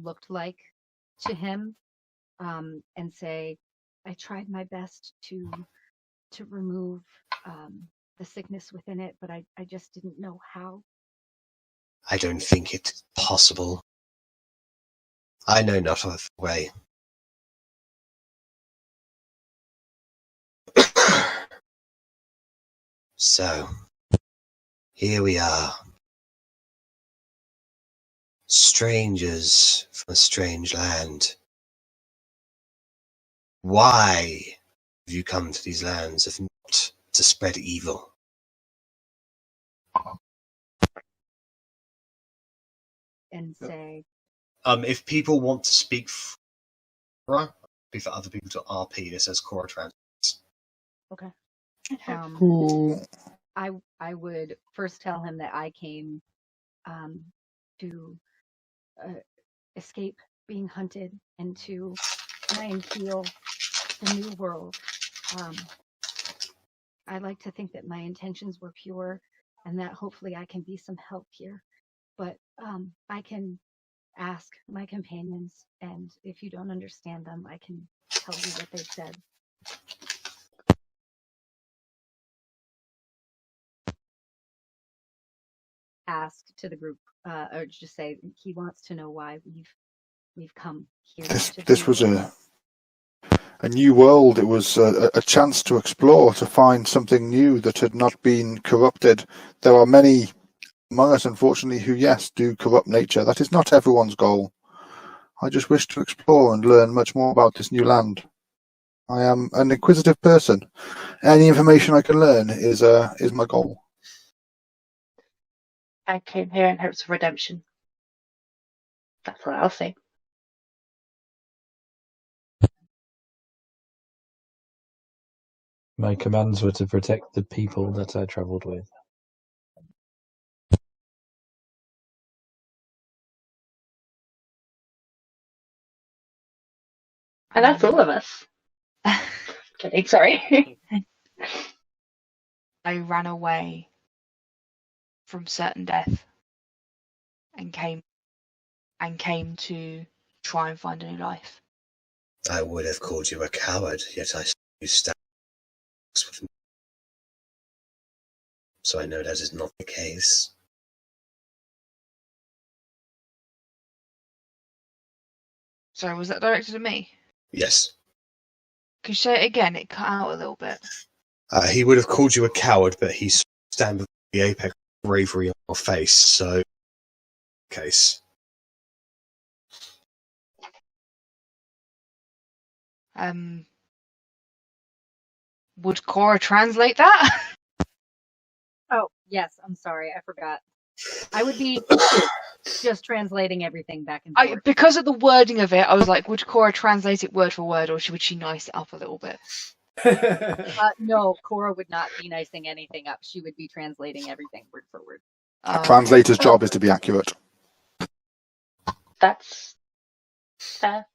looked like to him, and say, I tried my best to remove the sickness within it, but I just didn't know how. I don't think it possible. I know not of the way. So, here we are. Strangers from a strange land. Why have you come to these lands if not to spread evil? And say, if people want to speak for other people to RP, this says Cora translates. okay. Cool. I would first tell him that I came to escape being hunted and to try and heal the new world. I like to think that my intentions were pure and that hopefully I can be some help here. But I can ask my companions, and if you don't understand them, I can tell you what they've said. Ask to the group, or just say he wants to know why we've come here. This was a new world. It was a chance to explore, to find something new that had not been corrupted. There are many among us, unfortunately, who, yes, do corrupt nature. That is not everyone's goal. I just wish to explore and learn much more about this new land. I am an inquisitive person. Any information I can learn is my goal. I came here in hopes of redemption. That's what I'll say. My commands were to protect the people that I travelled with. And that's all of us. Kidding, sorry. I ran away from certain death and came to try and find a new life. I would have called you a coward, yet I saw you stand with me. So I know that is not the case. Sorry, was that directed at me? Yes. Could you say it again? It cut out a little bit. He would have called you a coward, but he saw you stand with the apex of bravery on your face, so... case. Would Cora translate that? Oh, yes. I'm sorry. I forgot. I would be just translating everything back and forth. Because of the wording of it, I was like, would Cora translate it word for word, or would she nice it up a little bit? No, Cora would not be nicing anything up. She would be translating everything word for word. A translator's job is to be accurate. That's fair.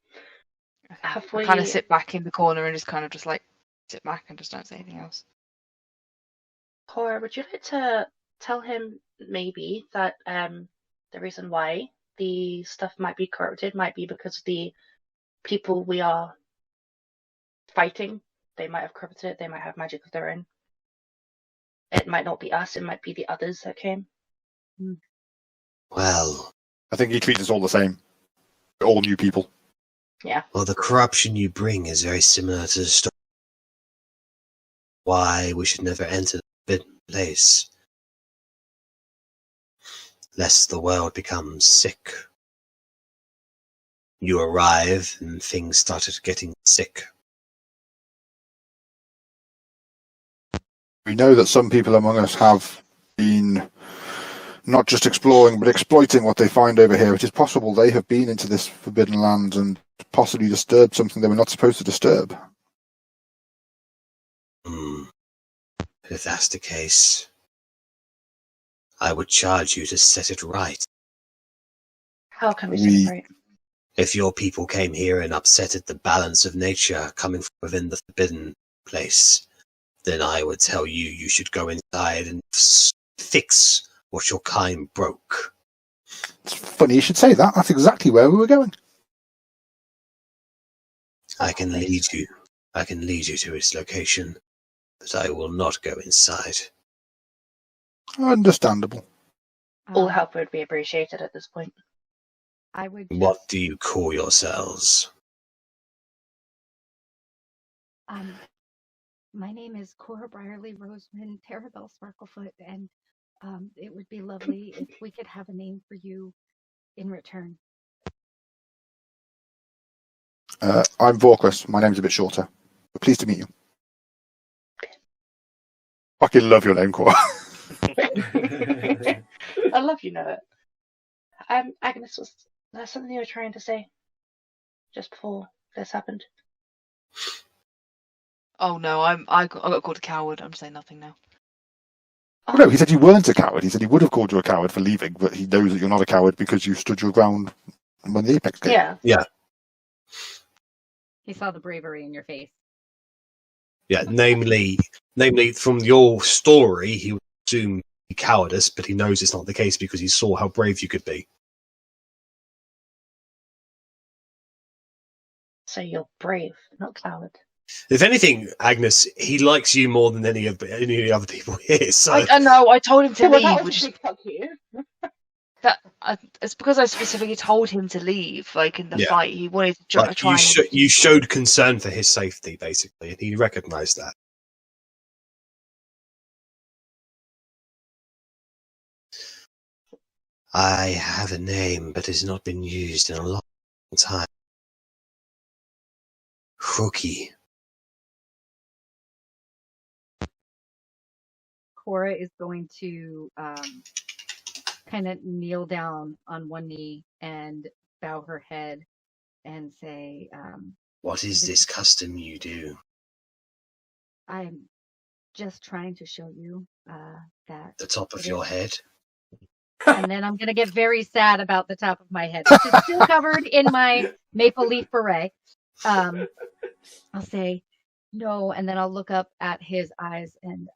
I kind of sit back in the corner and just like sit back and just don't say anything else. Cora, would you like to tell him maybe that the reason why the stuff might be corrupted might be because of the people we are fighting? They might have corrupted it, they might have magic of their own. It might not be us, it might be the others that came. Well... I think he treats us all the same. We're all new people. Yeah. Well, the corruption you bring is very similar to the story. Why we should never enter the forbidden place. Lest the world becomes sick. You arrive and things started getting sick. We know that some people among us have been not just exploring, but exploiting what they find over here. It is possible they have been into this forbidden land and possibly disturbed something they were not supposed to disturb. If that's the case, I would charge you to set it right. How can we celebrate? If your people came here and upsetted the balance of nature coming from within the forbidden place, then I would tell you you should go inside and fix what your kind broke. It's funny you should say that. That's exactly where we were going. I can lead you to its location, but I will not go inside. Understandable. All help would be appreciated at this point. I would. What do you call yourselves? My name is Cora Briarly Roseman Terabelle Sparklefoot, and it would be lovely if we could have a name for you in return. I'm Vorquist. My name's a bit shorter. But pleased to meet you. Fucking love your name, Cora. I love you know it. Agnes, was there something you were trying to say just before this happened? Oh no, I got called a coward. I'm saying nothing now. Oh, no, he said you weren't a coward. He said he would have called you a coward for leaving, but he knows that you're not a coward because you stood your ground when the Apex came. Yeah. He saw the bravery in your face. Yeah, namely, from your story, he would assume cowardice, but he knows it's not the case because he saw how brave you could be. So you're brave, not coward. If anything, Agnes, he likes you more than any of the other people here. So I know. I told him to Well, leave. that was a big fuck you. It's because I specifically told him to leave. Like in the fight, he wanted to like, try. You showed concern for his safety, basically, and he recognised that. I have a name, but it's not been used in a long time. Rookie. Cora is going to kind of kneel down on one knee and bow her head and say, What is this custom you do? I'm just trying to show you that The top of it your is- head? And then I'm going to get very sad about the top of my head, which is still covered in my maple leaf beret. I'll say, no, and then I'll look up at his eyes and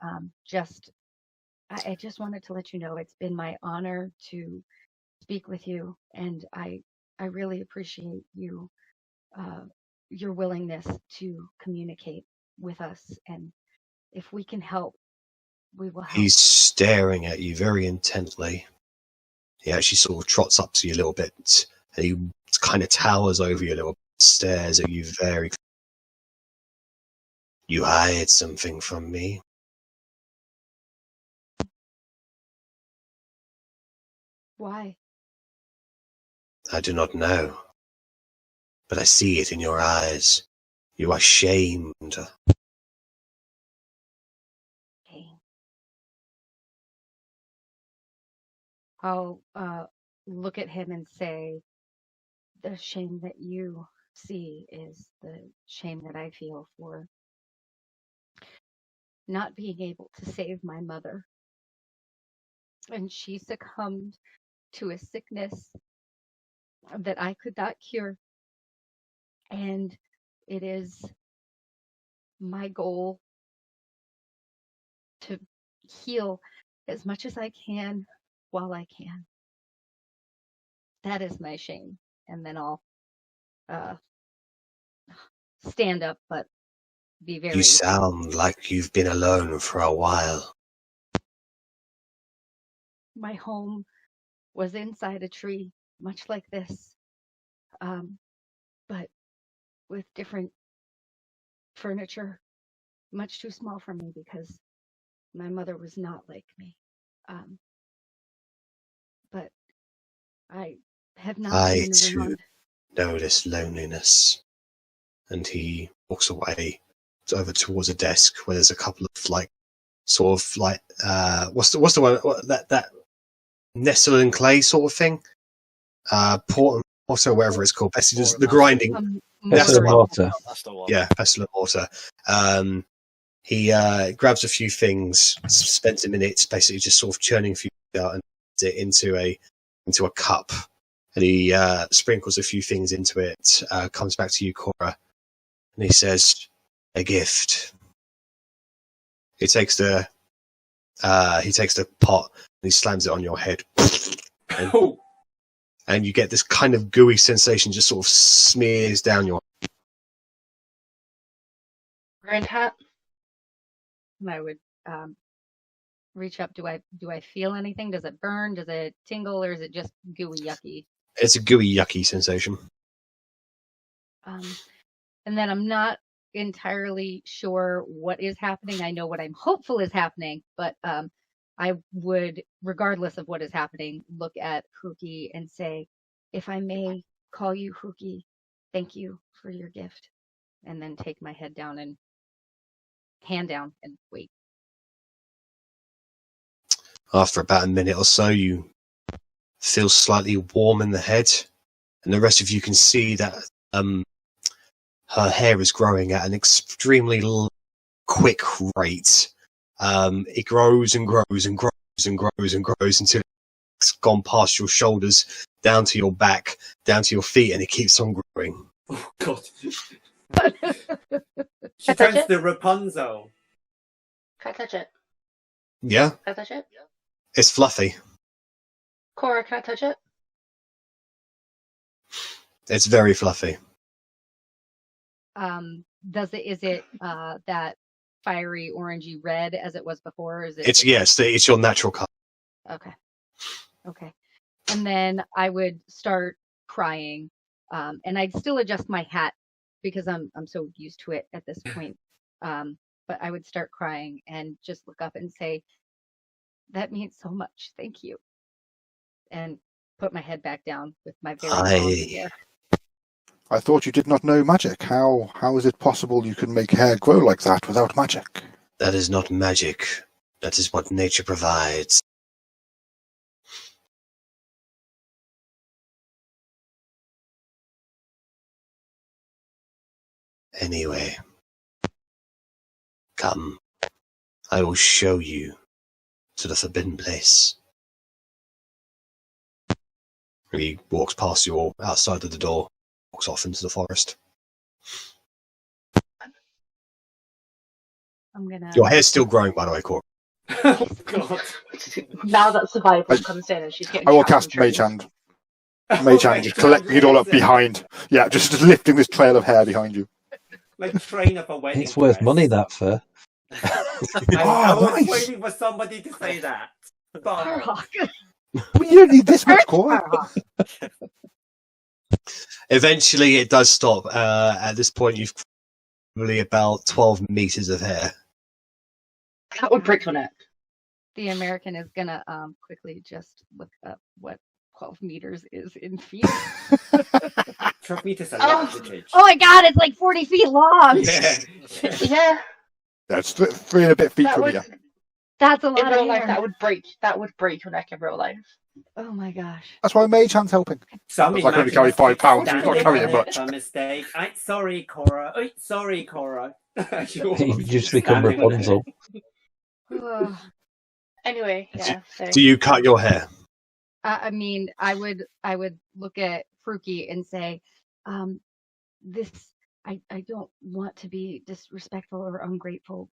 I just wanted to let you know it's been my honor to speak with you, and I really appreciate you, your willingness to communicate with us, and if we can help, we will help. He's staring at you very intently. He actually sort of trots up to you a little bit, and he kind of towers over you a little bit, stares at you very. You hide something from me? Why? I do not know. But I see it in your eyes. You are shamed. Okay. I'll look at him and say, the shame that you see is the shame that I feel for not being able to save my mother. And she succumbed to a sickness that I could not cure. And it is my goal to heal as much as I can while I can. That is my shame. And then I'll stand up, but be very... You sound like you've been alone for a while. My home was inside a tree, much like this, but with different furniture, much too small for me because my mother was not like me. But I have not I been too around. know this loneliness. And he walks away over towards a desk where there's a couple of what's the one that nestle and clay sort of thing? Port also wherever it's called. Basically just the grinding. That's the water. That's the one. Yeah, pestle and mortar. He grabs a few things, spends a minute basically just sort of churning a few out and puts it into a cup. And he sprinkles a few things into it, comes back to you, Cora, and he says, a gift. He takes the pot and he slams it on your head. And you get this kind of gooey sensation just sort of smears down your... Grand hat. And I would reach up. Do I feel anything? Does it burn? Does it tingle? Or is it just gooey, yucky? It's a gooey, yucky sensation. And then I'm not entirely sure what is happening. I know what I'm hopeful is happening, but I would, regardless of what is happening, look at Huki and say, if I may call you Huki, thank you for your gift. And then take my head down and hand down and wait. After about a minute or so, you feel slightly warm in the head, and the rest of you can see that her hair is growing at an extremely quick rate. It grows and grows and grows and grows and grows until it's gone past your shoulders, down to your back, down to your feet, and it keeps on growing. Oh, God. Can She I touch turns it? to Rapunzel. Can I touch it? Yeah, Can I touch it? it's fluffy. Cora, can I touch it? It's very fluffy. Is it that fiery orangey red as it was before? Or is it? It's your natural color. Okay. And then I would start crying, and I'd still adjust my hat because I'm so used to it at this point. But I would start crying and just look up and say, "That means so much. Thank you." And put my head back down with my very long hair. I thought you did not know magic. How is it possible you can make hair grow like that without magic? That is not magic. That is what nature provides. Anyway, come. I will show you to the forbidden place. He walks past you all outside of the door, walks off into the forest. I'm gonna. Your hair's still growing, by the way, Cora. Oh God. Now that survival comes in and she's getting I will trapped cast in trees. Mage Hand. Mage Hand, just collecting it all up behind. Yeah, just lifting this trail of hair behind you. Like train of a wedding. It's worth dress. money, that fur. I was nice. waiting for somebody to say that. But Farhawk. Well, you don't need this much, Cora. Farhawk. Eventually, it does stop. At this point, you've probably about 12 meters of hair. That would break your neck. The American is gonna quickly just look up what 12 meters is in feet. 12 meters a lot. Oh my god, it's like 40 feet long. Yeah. Yeah. That's 3 and a bit feet That from would, you. That's a in lot real of life, hair. that would break your neck in real life. Oh my gosh. That's why Mage Hand's helping. Some Looks like I only carry 5 pounds, he's not carrying much. A mistake. Sorry, Cora. Sorry, Cora. You just become Rapunzel. Ugh. Anyway, yeah. So. Do you cut your hair? I mean, I would look at Fruki and say, this I don't want to be disrespectful or ungrateful.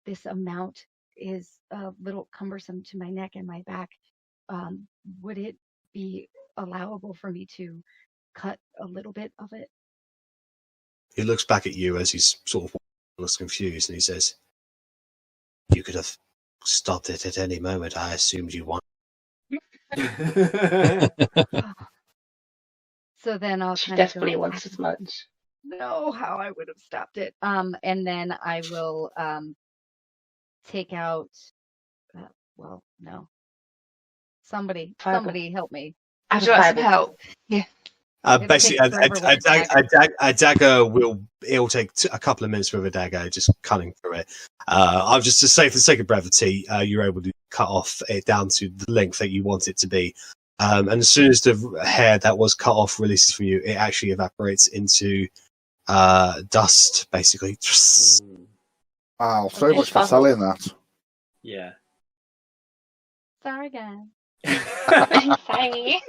This amount is a little cumbersome to my neck and my back. Would it be allowable for me to cut a little bit of it? He looks back at you as he's sort of looks confused, and he says, "You could have stopped it at any moment. I assumed you wanted." So then I'll She kind of desperately go, wants as much. know how I would have stopped it. And then I will take out. Well, no. Somebody help me. Would you like some help? Yeah. It'll Basically, take forever with a dagger it'll take a couple of minutes with a dagger, just cutting through it. I'll just to say, for the sake of brevity, you're able to cut off it down to the length that you want it to be. And as soon as the hair that was cut off releases from you, it actually evaporates into dust, basically. Wow, so Okay. much for selling that. Yeah. Sorry, guys. Sorry.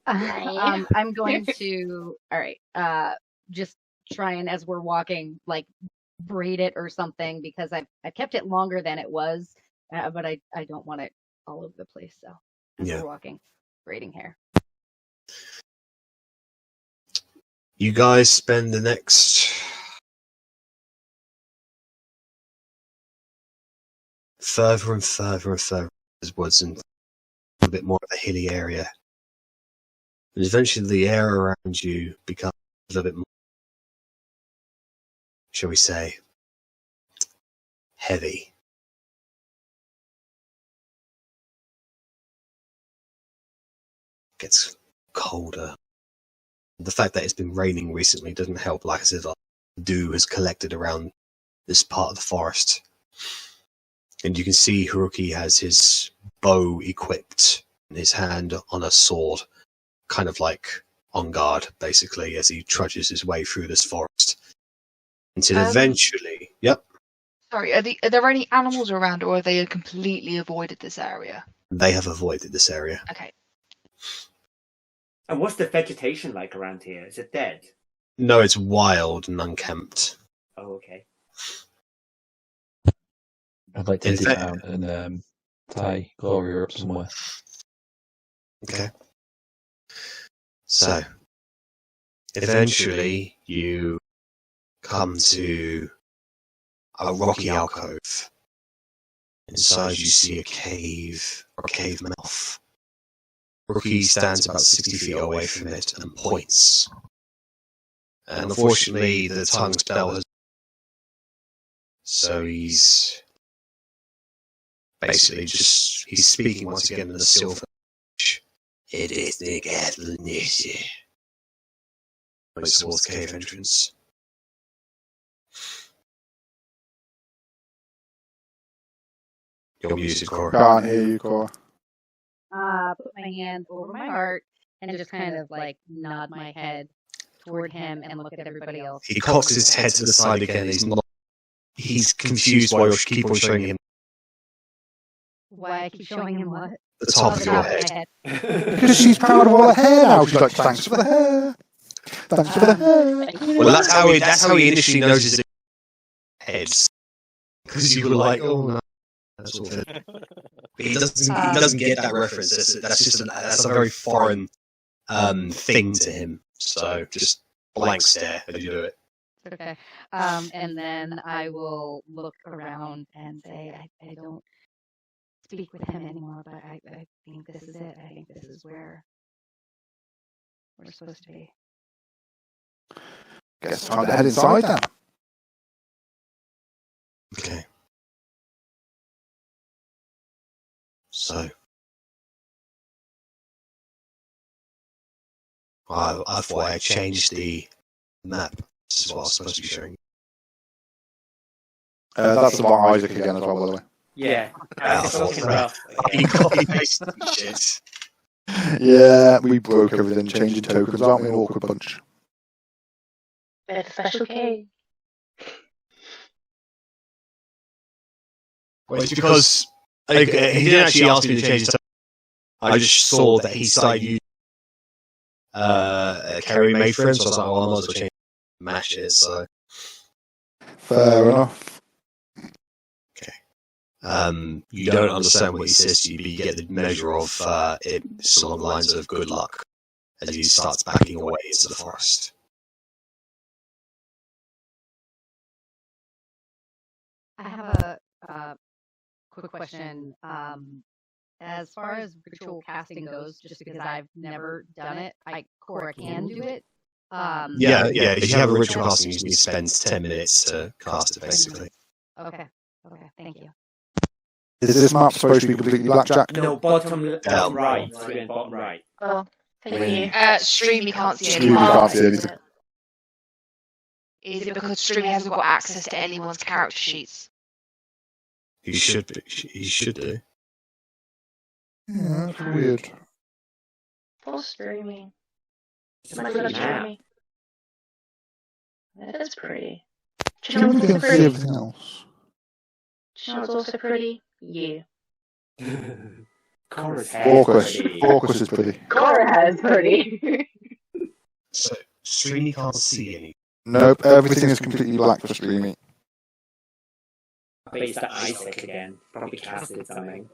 I'm going to. All right. Just try and, as we're walking, like braid it or something, because I kept it longer than it was, but I don't want it all over the place. So as Yeah. we're walking, braiding hair. You guys spend the next further and further and further into the woods and a bit more of a hilly area. And eventually the air around you becomes a little bit more, shall we say, heavy. Gets colder. The fact that it's been raining recently doesn't help. Like I said, dew has collected around this part of the forest. And you can see Haruki has his bow equipped in his hand on a sword, kind of like on guard, basically, as he trudges his way through this forest. Until eventually... Yep. Sorry, are there any animals around, or have they completely avoided this area? They have avoided this area. Okay. And what's the vegetation like around here? Is it dead? No, it's wild and unkempt. Oh, okay. I'd like to In dig fact- out and tie Gloria up somewhere. Okay. So, eventually you come to a rocky alcove. Inside you see a cave, or a cave mouth. Rookie stands about 60 feet away from it and points. And unfortunately, the tongue spell has... So he's... basically just... he's speaking once again in the silver. It is the Gatlinisi. Points towards the cave entrance. You're muted, Cora. Can't hear you, Cora. Put my hand over my heart and just kind of like nod my head toward him and look at everybody else. He cocks his head to the side again. He's confused why you keep on showing him Why I keep showing him what? the top Oh, of the your top of head. my head. Because she's proud of all her hair now. She's like, thanks for the hair. Thanks for the hair. Well, that's how he initially notices heads. Because you were like, oh no. That sort of thing. But he doesn't get that reference. That's a very foreign thing to him. So just blank stare as you do it. Okay. And then I will look around and say, I don't speak with him anymore, but I think this is it. I think this is where we're supposed to be. Guess time to head inside then. Okay. So, I thought I changed the map. This is what I was supposed to be showing. That's the wrong Isaac again as well, by the way. Yeah. I thought you copy-pasted shit. Yeah, we broke everything, changing tokens, aren't we? An awkward bunch. It's a special case. Well, it's because he didn't actually ask me to change his token. I just saw that he started using carry Mayfriend, so I was like, well, I might as well change match it, so. Fair enough. Okay. You don't understand what he says to you, but you get the measure of it along the lines of good luck as he starts backing away into the forest. I have a quick question. As far as ritual casting goes, just because I've never done it, Cora can do it. Yeah. If you have a ritual casting, you spend 10 minutes to cast it, basically. Okay, thank you. Is this map supposed to be completely blackjack? No, bottom right. Bottom right. Oh, thank you. Streamy can't see Streamy anything. can't see anything. Is it because Streamy hasn't got access to anyone's character sheets? He should do. Yeah, that's weird. Full streaming. It's My pretty God, map. streaming. That is pretty. Do you know Streamy what's can also see pretty? everything else. Do you know what's also pretty? You. Cora's Orcus is pretty. Cora is pretty. So, Streamy can't see any. Nope, everything is completely black for Streamy. But it's the Isaac again. Probably casted something.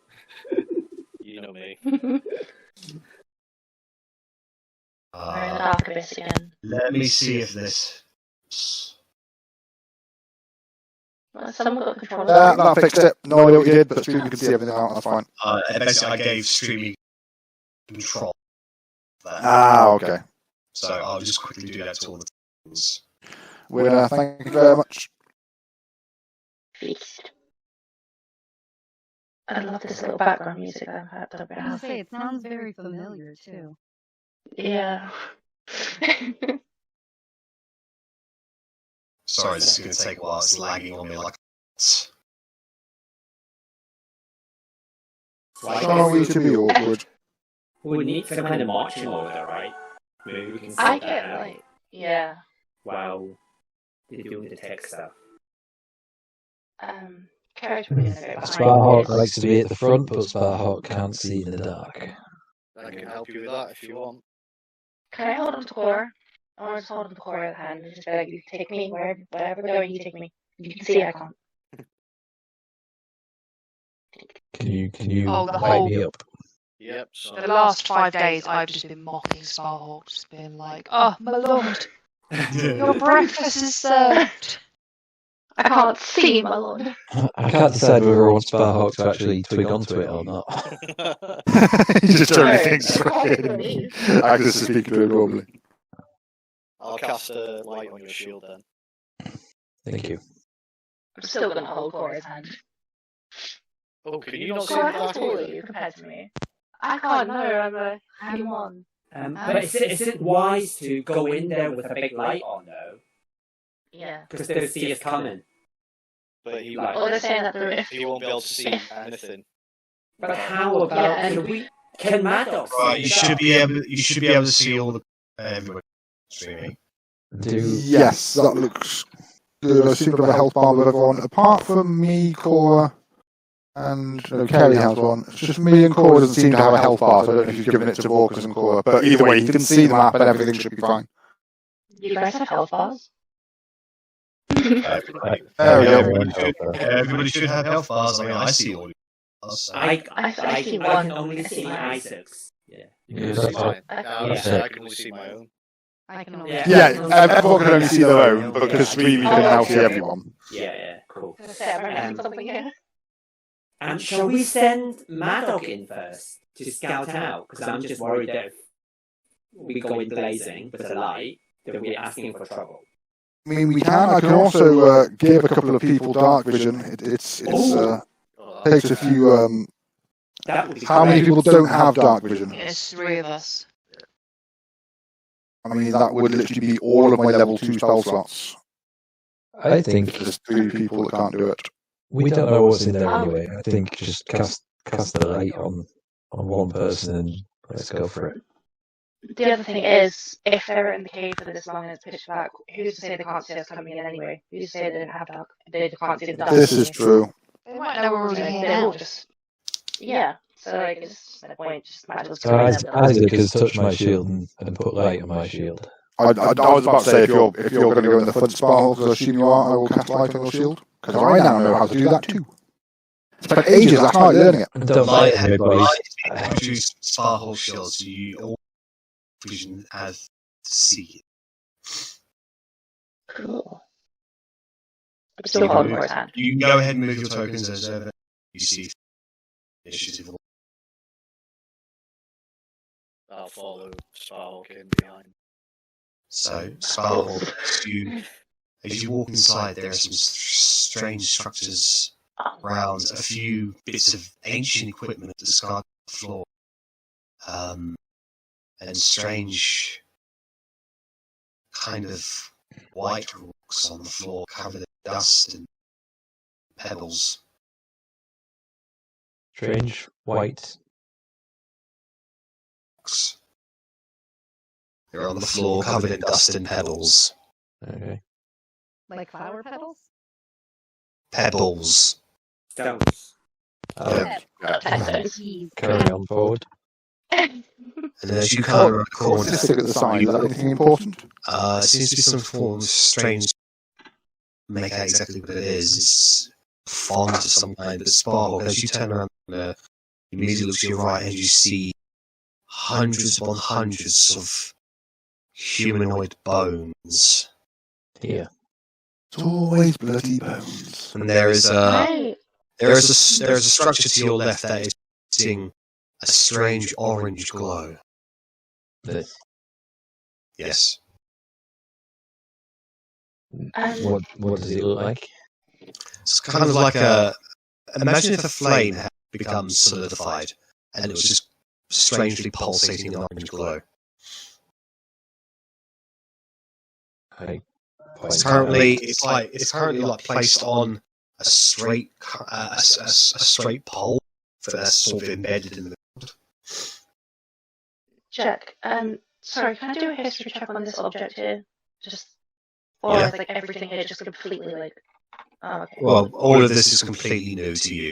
You know me. We're in the dark abyss again. Let me see if this. Well, someone got control of it. That fixed it. No idea what you did, but Streamy can see everything out, that's fine. Basically, I gave Streamy control of that. Okay. So I'll just quickly do that to all the things. Winner, thank you very much. Feast. I love this little background music that I'm I was gonna say, it sounds very familiar too. Yeah. Sorry, this is going to take a while. It's lagging on me like. Sorry to be awkward. We need some kind of marching order, right? Maybe we can I sort that get out like, yeah. while they're doing the tech stuff. Carriage would be a bit behind Sparhawk this. likes to be at the front, but Sparhawk can't see in the dark. I can help you with that if you want. Can I hold on to Cora? I want to just hold on to Cora's hand and just be like, you take me wherever we're going, you take me. You can see I can't. Can you Oh, the light whole- me up? Yep. So The last 5 days, I've just been mocking Sparhawk, just being like, "Oh, my lord, your breakfast is served." I can't see, my lord. I can't decide whether I want Sparhawk to actually twig onto it or not. He just totally Sorry. thinks Agnes is speaking to him normally. I'll cast a light on your shield then. Thank you. I'm still going to hold Cora's hand. Oh, can you not see Cora, the how dark tall are either? you compared to me? I can't know, I'm one. But is it wise to go in there with a big light on, though? Yeah. Because they'll see us coming. But he, Like- Oh, they're saying that they're... he won't be able to see anything. But how about Yeah, can Maddox? Right, you should be able to see all the everywhere streaming. Yes, that looks good. I seem to have a health bar with everyone. Apart from me, Cora, and Kerry has one. It's just me and Cora doesn't seem to have a health bar, so I don't know if you've given it to Walkers and Cora. But either way, you can see the map and everything should be fine. You guys have health bars? There we go. Everybody should have health bars. I mean, I see all. I see one. Only see Isaac's. Yeah. You can see mine. I can only see my own. I can only. Yeah, everyone can only see their own, but because we can now see everyone. Yeah, cool. Um, And shall we send Maddock in first to scout out? Because I'm just worried that if we go in blazing with a light, that we're asking for trouble. I mean, we can. I can also give a couple of people dark vision. It's takes a few. That would be How many great. people don't have dark vision? It's 3 of us. I mean, that would literally be all of my level 2 spell slots. I think There's 3 people that can't do it. we don't know what's in there anyway. I think just cast the light on one person and let's go for it. The other thing is, if they're in the cave for this long and it's pitch black, who's to say they can't see us coming in anyway? Who's to say they don't have dark? They can't see the dark. This is true. They might know we're already here They're all now. just so like it's no point. Just might as well So go in there. Isaac has touched my shield and put light on my shield. I was about to say if you're going to go in the front sparrow, because I assume you are, I will cast light on your shield because I now know how to do that too. It's spent ages last night learning it. Don't Light fight everybody. produce Sparhole shields, so you all vision have to see. Cool. I'm still holding for his hand. You can go ahead and move your tokens as ever you see initiative. I'll follow Sparhawk in behind. So, Sparhole, as you walk inside, there are some strange structures around, a few bits of ancient equipment that discarded the floor, and strange kind of white rocks on the floor covered in dust and pebbles. Strange white. Rocks. They're on the floor covered in dust and pebbles. Okay. Like flower petals? Pebbles. Stones. Carry on forward. And as you come around the corner, Just look at the sign. Is that anything important? it seems to be some form of strange. Make out exactly what it is. It's font of some kind, but Sparhawk, as you turn around the corner, you immediately look to your right and you see hundreds upon hundreds of humanoid bones. Here. It's always bloody bones. And there is a Right. there is a structure to your left that is emitting a strange orange glow. This. Yes. What does it look like? It's kind of like a. Imagine if a flame had become solidified and it was just strangely pulsating in orange glow. It's currently like placed on a straight pole that's sort of embedded in the ground. Check. Sorry, can I do a history check on this object here? Just or Yeah. is like everything here just completely like okay. Well, all of this is completely new to you.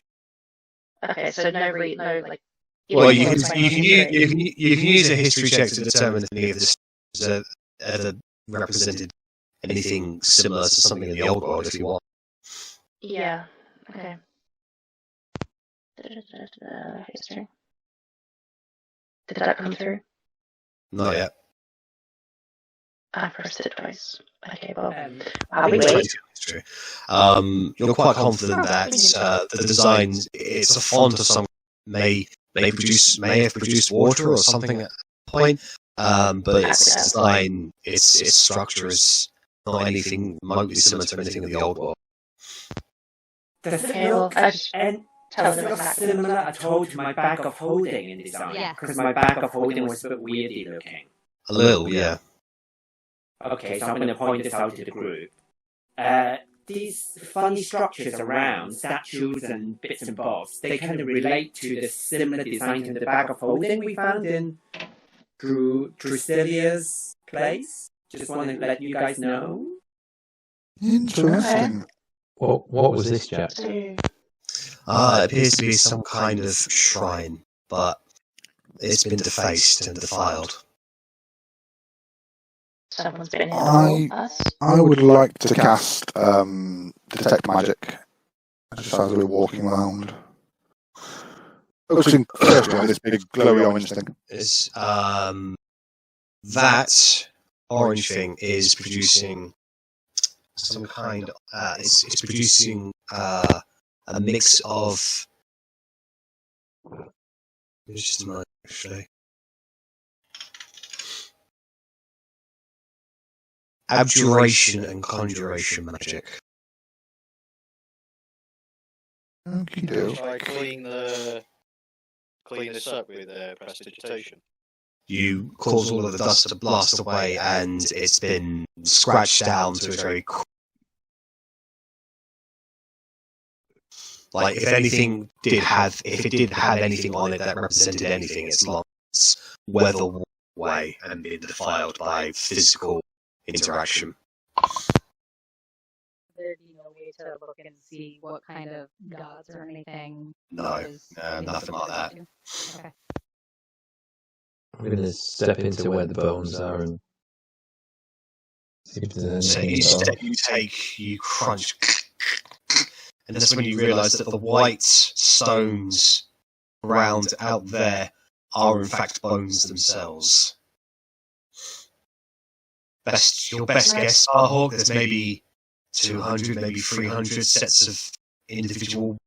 Okay, so no like Well, even you if can it's use a history check to determine if any of this has ever represented anything similar to something in the old world, if you want. Yeah. Okay. History. Did that come through? Not yet. I pressed it twice. Okay, well, Um, we wait. True. You're quite confident that the design, it's a font of some may have produced water or something at that point, but its design, its structure is not anything remotely similar to anything in the old world. Does it Okay, well, look I just tell does them it look exactly. similar at all to my bag of holding in design? Yeah. Because my bag of holding was a bit weirdy looking. A little, yeah. Okay, so I'm going to point this out to the group. These funny structures around, statues and bits and bobs, they kind of relate to the similar design to the bag of holding we found in Drusilia's place. Just want to let you guys know. Interesting. What was this, Jack? It appears to be some kind of shrine, but it's been defaced and defiled. Someone's been here before us. I would like to cast Detect Magic. Just as we're walking around. Focusing first on this big glowy orange thing. Is that orange thing is producing some kind of it's producing a mix of just a moment, actually. Abjuration and conjuration magic. Okey-doke. Shall I clean this up with prestidigitation? You cause all of the dust to blast away, and it's been scratched down to a very like if it did have anything on it that represented anything, it's long it's weathered away and been defiled by physical interaction. There'd be no way to look and see what kind of gods or anything. No, nothing like that. Okay. I'm going to step into where the bones are and see if there's So anything. you crunch, and that's when you realise that the white stones around out there are in fact bones themselves. Your best guess, Starhawk, there's maybe 200, maybe 300 sets of individual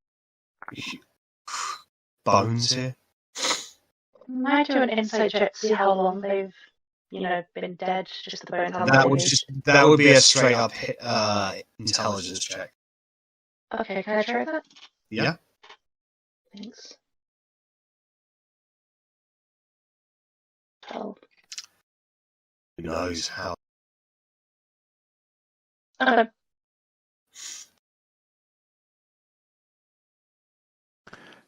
bones here. Might do an insight check to see how long they've, been dead. Just the bone. That would be a straight up intelligence check. Okay, can I try that? Yeah. Thanks. 12. Who knows how? Okay.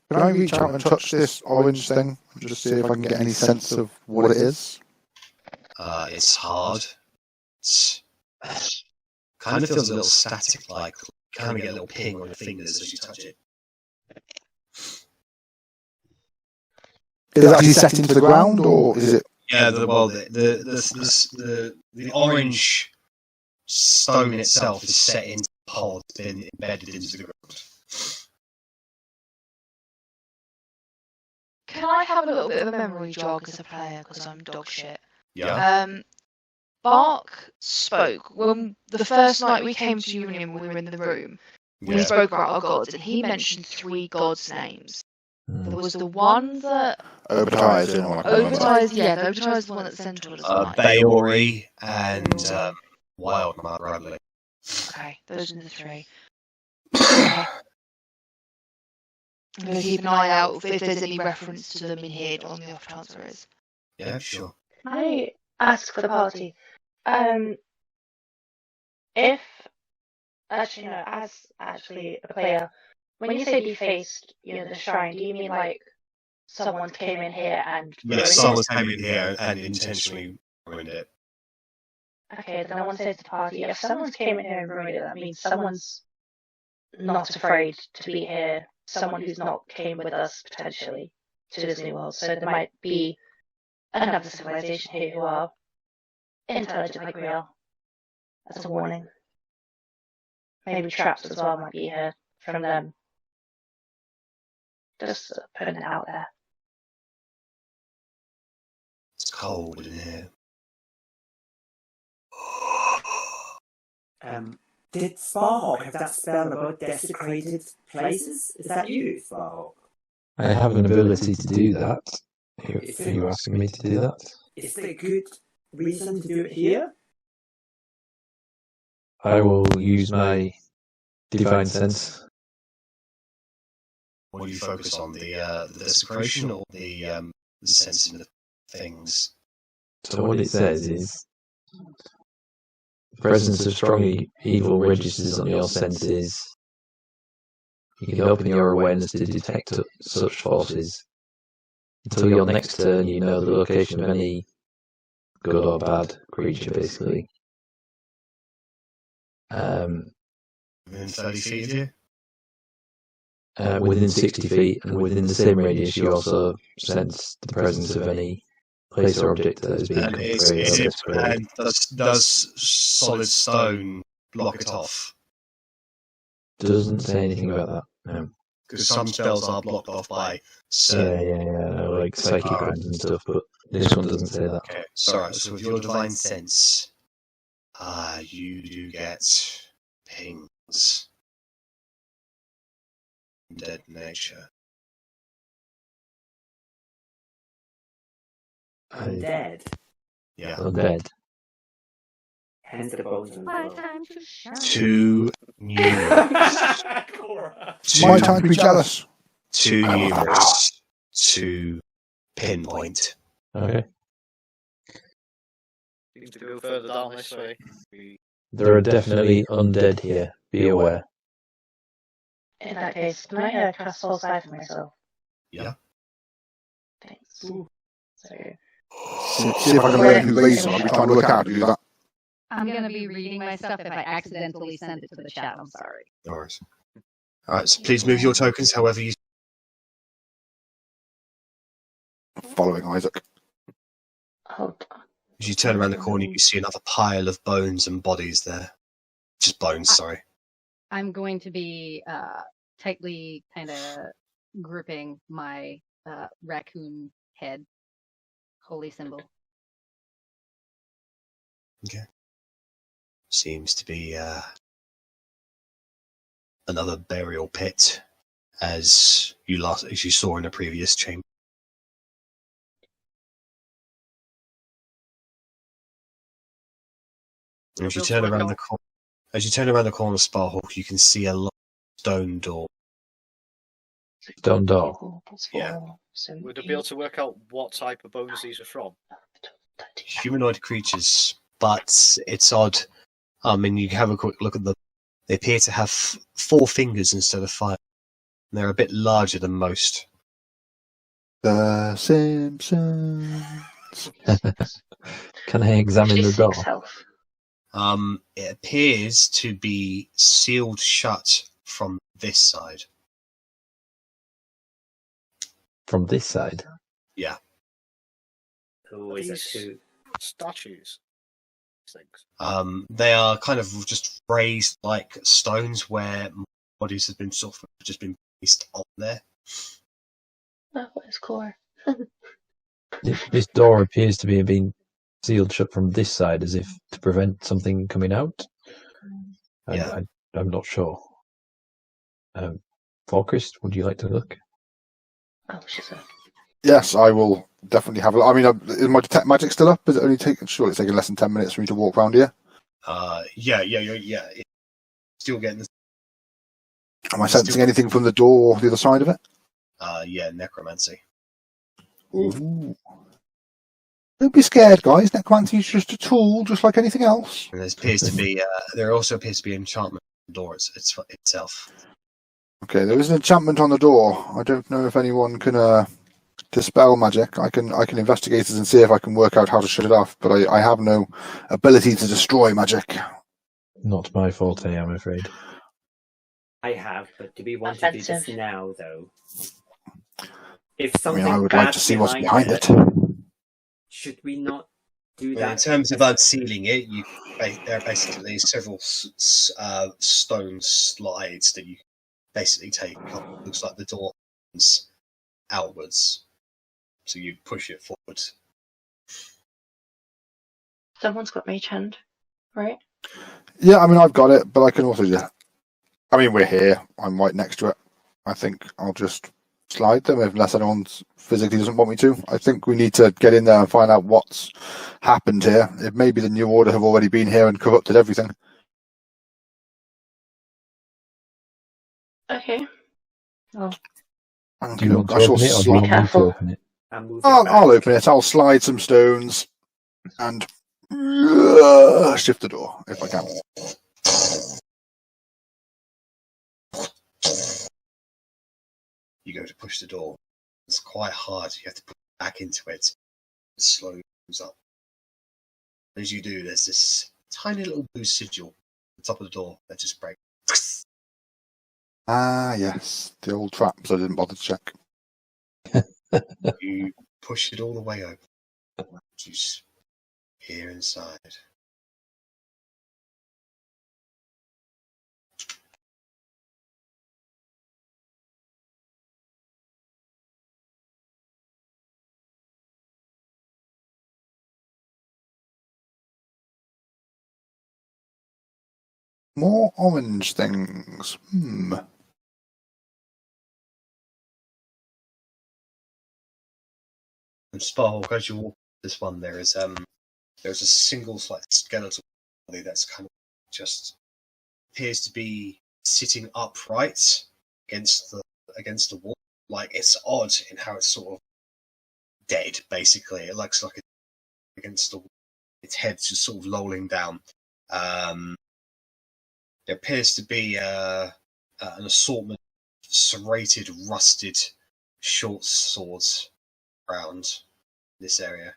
Can I reach out and touch this orange thing and just see if I can get any sense of what it is? It's hard. It's kind of feels a little static-like. You kind of get a little ping on your fingers as you touch it. Is it actually set into the ground, or is it? Yeah, the orange stone itself is set into the pod, been embedded into the ground. Can I have a little bit of a memory jog as a player because I'm dog shit? Yeah. Bark spoke when the first night we came to Euriniam. We were in the room. We spoke about our gods, and he mentioned 3 gods' names. There was the one that Obadiah is the one that Centaurs. Baori and Wildman Bradley. Okay, those are the 3. Okay. I'm going to keep an eye out if there's any reference to them in here on the off chance there is. Yeah, sure. Can I ask for the party? If actually, no, as actually a player, when you say defaced, the shrine, do you mean like someone came in here and ruined it? Someone came in here and intentionally ruined it. Okay, then I want to say to the party, if someone's came in here and ruined it, that means someone's not afraid to be here. Someone who's not came with us potentially to Disney World. So there might be another civilization here who are intelligent like we are. That's a warning. Maybe traps as well might be here from them. Just putting it out there. It's cold in here. Did Sparhawk have that spell about desecrated places? Is that you, Sparhawk? I have an ability to do that. Are you asking me to do that? Is there a good reason to do it here? I will use my divine sense. What do you focus on? The desecration or the sensing of things? So what it says is the presence of strong evil registers on your senses. You can open your awareness to detect such forces. Until your next turn, you know the location of any good or bad creature, basically. Within 30 feet of you? Within 60 feet, and within the same radius, you also sense the presence of any place or object that is being And conveyed is or it, displayed. and does solid stone block it off? Doesn't say anything about that. No. Because some spells are blocked off by Yeah, certain. like psychic rounds and stuff, but this one doesn't say that. Okay, sorry. So with your divine sense, you do get pings. Dead nature. Undead. Yeah. Undead. Hence the bones and My the time to shine. Too numerous. My time to be jealous. Too numerous to pinpoint. Okay. You need to go further down this way. There are definitely undead here. Be aware. In that case, can I cast Soul Sight for myself? Yeah. Thanks. So, See if I can learn who raised them. I'll be trying to work out how to do that. I'm gonna be reading my stuff if I accidentally send it to the chat. I'm sorry. No worries. Alright, so please move your tokens however you. Following Isaac. hold on. As you turn around the corner, you see another pile of bones and bodies there. Just bones, sorry. I'm going to be tightly kind of gripping my raccoon head. Holy symbol. Okay. Seems to be another burial pit, as you saw in the previous chamber. And as you turn around the corner of Sparhawk, you can see a large stone door. Stone door. Yeah. Would I be able to work out what type of bones these are from? Humanoid creatures, but it's odd. I mean, you can have a quick look at them. They appear to have 4 fingers instead of 5. They're a bit larger than most. The Simpsons. Can I examine the door? It appears to be sealed shut from this side. From this side? Yeah. Who is it These too? statues. Things. They are kind of just raised like stones where bodies have been sort of just been placed on there. Oh, what is core? This door appears to be being sealed shut from this side, as if to prevent something coming out. Yeah. I'm not sure. Volkrist, would you like to look? Oh, she's a... Yes, I will definitely have a look. I mean, is my detect magic still up? Is it only taking? Surely it's taking less than 10 minutes for me to walk around here. Yeah. Still getting this. Am I sensing anything from the door or the other side of it? Yeah, necromancy. Ooh. Don't be scared, guys. Necromancy is just a tool, just like anything else. And there also appears to be enchantment on the door itself. Okay, there is an enchantment on the door. I don't know if anyone can dispel magic. I can investigate it and see if I can work out how to shut it off, but I have no ability to destroy magic. Not my forte, I'm afraid. I have, but do we want to do this now, though? If I something mean, I would like to see what's behind it. Should we not do Well, that? in terms of unsealing it, there are basically several stone slides that you basically take. Looks like the door opens outwards, so you push it forward. Someone's got Mage Hand, right? Yeah, I mean, I've got it, but I can also just... I mean, we're here. I'm right next to it. I think I'll just slide them unless anyone physically doesn't want me to. I think we need to get in there and find out what's happened here. It may be the New Order have already been here and corrupted everything. Okay. Oh. Do you want to open it, or do you want me to open it? I'll open it. I'll slide some stones and shift the door if I can. You go to push the door. It's quite hard. You have to put it back into it. It slowly moves up. As you do, there's this tiny little blue sigil at the top of the door that just breaks. Ah, yes, the old traps I didn't bother to check. You push it all the way open. You peer inside. More orange things. And Sparhawk, as you walk this one, there's a single like skeletal body that's kind of just appears to be sitting upright against the wall. Like, it's odd in how it's sort of dead. Basically, it looks like it's against the wall. Its head's just sort of lolling down. There appears to be an assortment of serrated, rusted short swords around this area.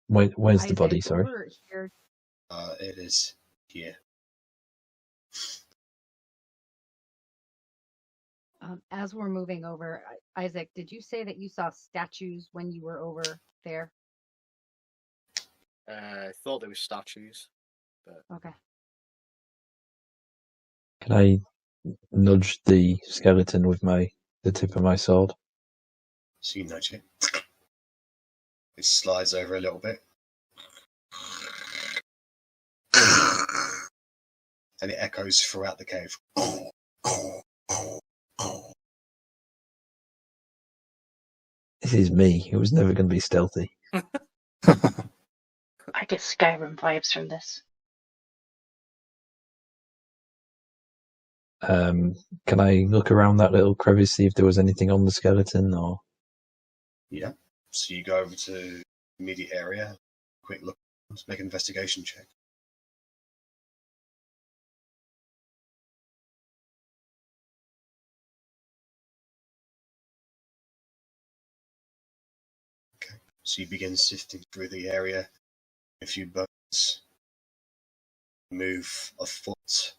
Where's the Isaac, body? Sorry. over here, It is here. as we're moving over, Isaac, did you say that you saw statues when you were over there? I thought there were statues, but Okay. Can I nudge the skeleton with the tip of my sword? So you nudge it. It slides over a little bit. And it echoes throughout the cave. This is me. It was never going to be stealthy. I get Skyrim vibes from this. Can I look around that little crevice, see if there was anything on the skeleton, or? Yeah. So you go over to the immediate area, quick look, make an investigation check. Okay. So you begin sifting through the area, a few bones, move a foot,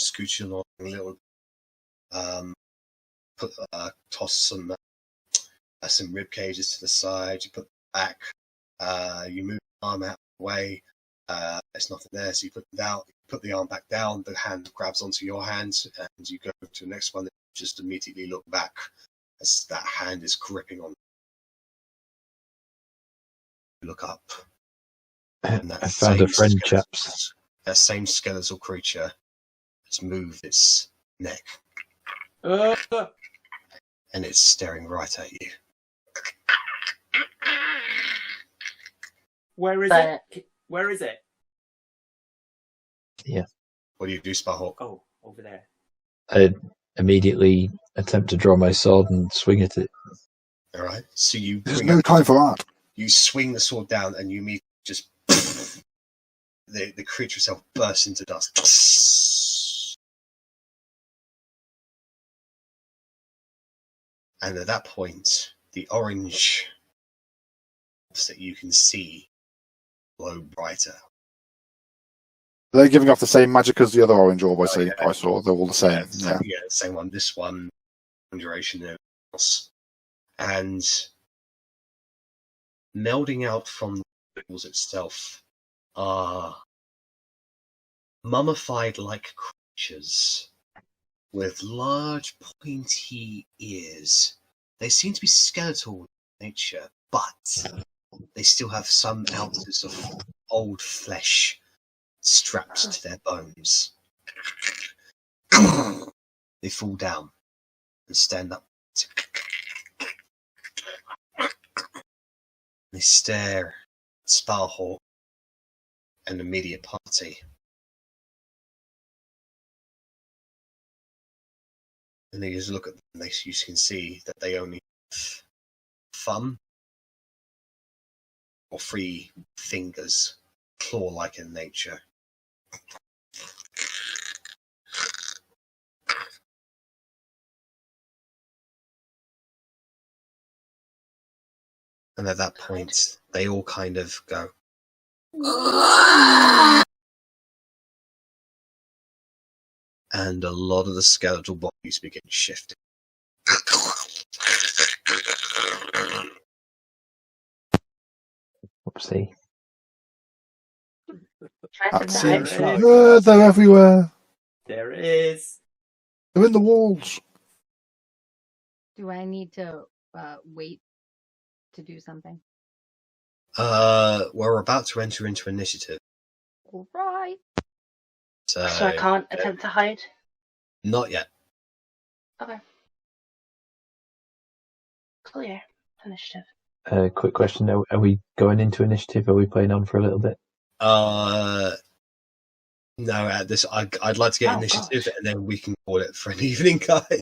scooch along a little, toss some rib cages to the side. You put them back. You move the arm out of the way. There's nothing there, so you put them down. You put the arm back down. The hand grabs onto your hand, and you go to the next one. And just immediately look back as that hand is gripping on. You look up, and I found a friend, chaps. That same skeletal creature has moved its neck, and it's staring right at you. Where is But- it? Where is it? Yeah. What do you do, Sparhawk? Oh, over there. I immediately attempt to draw my sword and swing at it. All right. So you There's bring no up, time for that. you swing the sword down, and you meet just the creature itself bursts into dust. And at that point, the orange that you can see glow brighter. Are they giving off the same magic as the other orange orb I yeah. saw? They're all the same. Yeah. Yeah, the same one. This one, duration, and everything else. And melding out from the walls itself are mummified like creatures with large pointy ears. They seem to be skeletal in nature, but they still have some ounces of old flesh strapped to their bones. They fall down and stand up. They stare at Sparhawk and the immediate party. And they just look at them, and you can see that they only have thumb or 3 fingers, claw-like in nature. And at that point, they all kind of go. And a lot of the skeletal bodies begin shifting. Whoopsie. Try That to hide seems from right. they're everywhere. There is. They're in the walls. Do I need to wait to do something? We're about to enter into initiative. All right. So I can't attempt to hide. Not yet. Okay. Clear. Initiative. Quick question: Are we going into initiative? Are we playing on for a little bit? No. At this, I'd like to get Oh, initiative, gosh. and then we can call it for an evening, guys.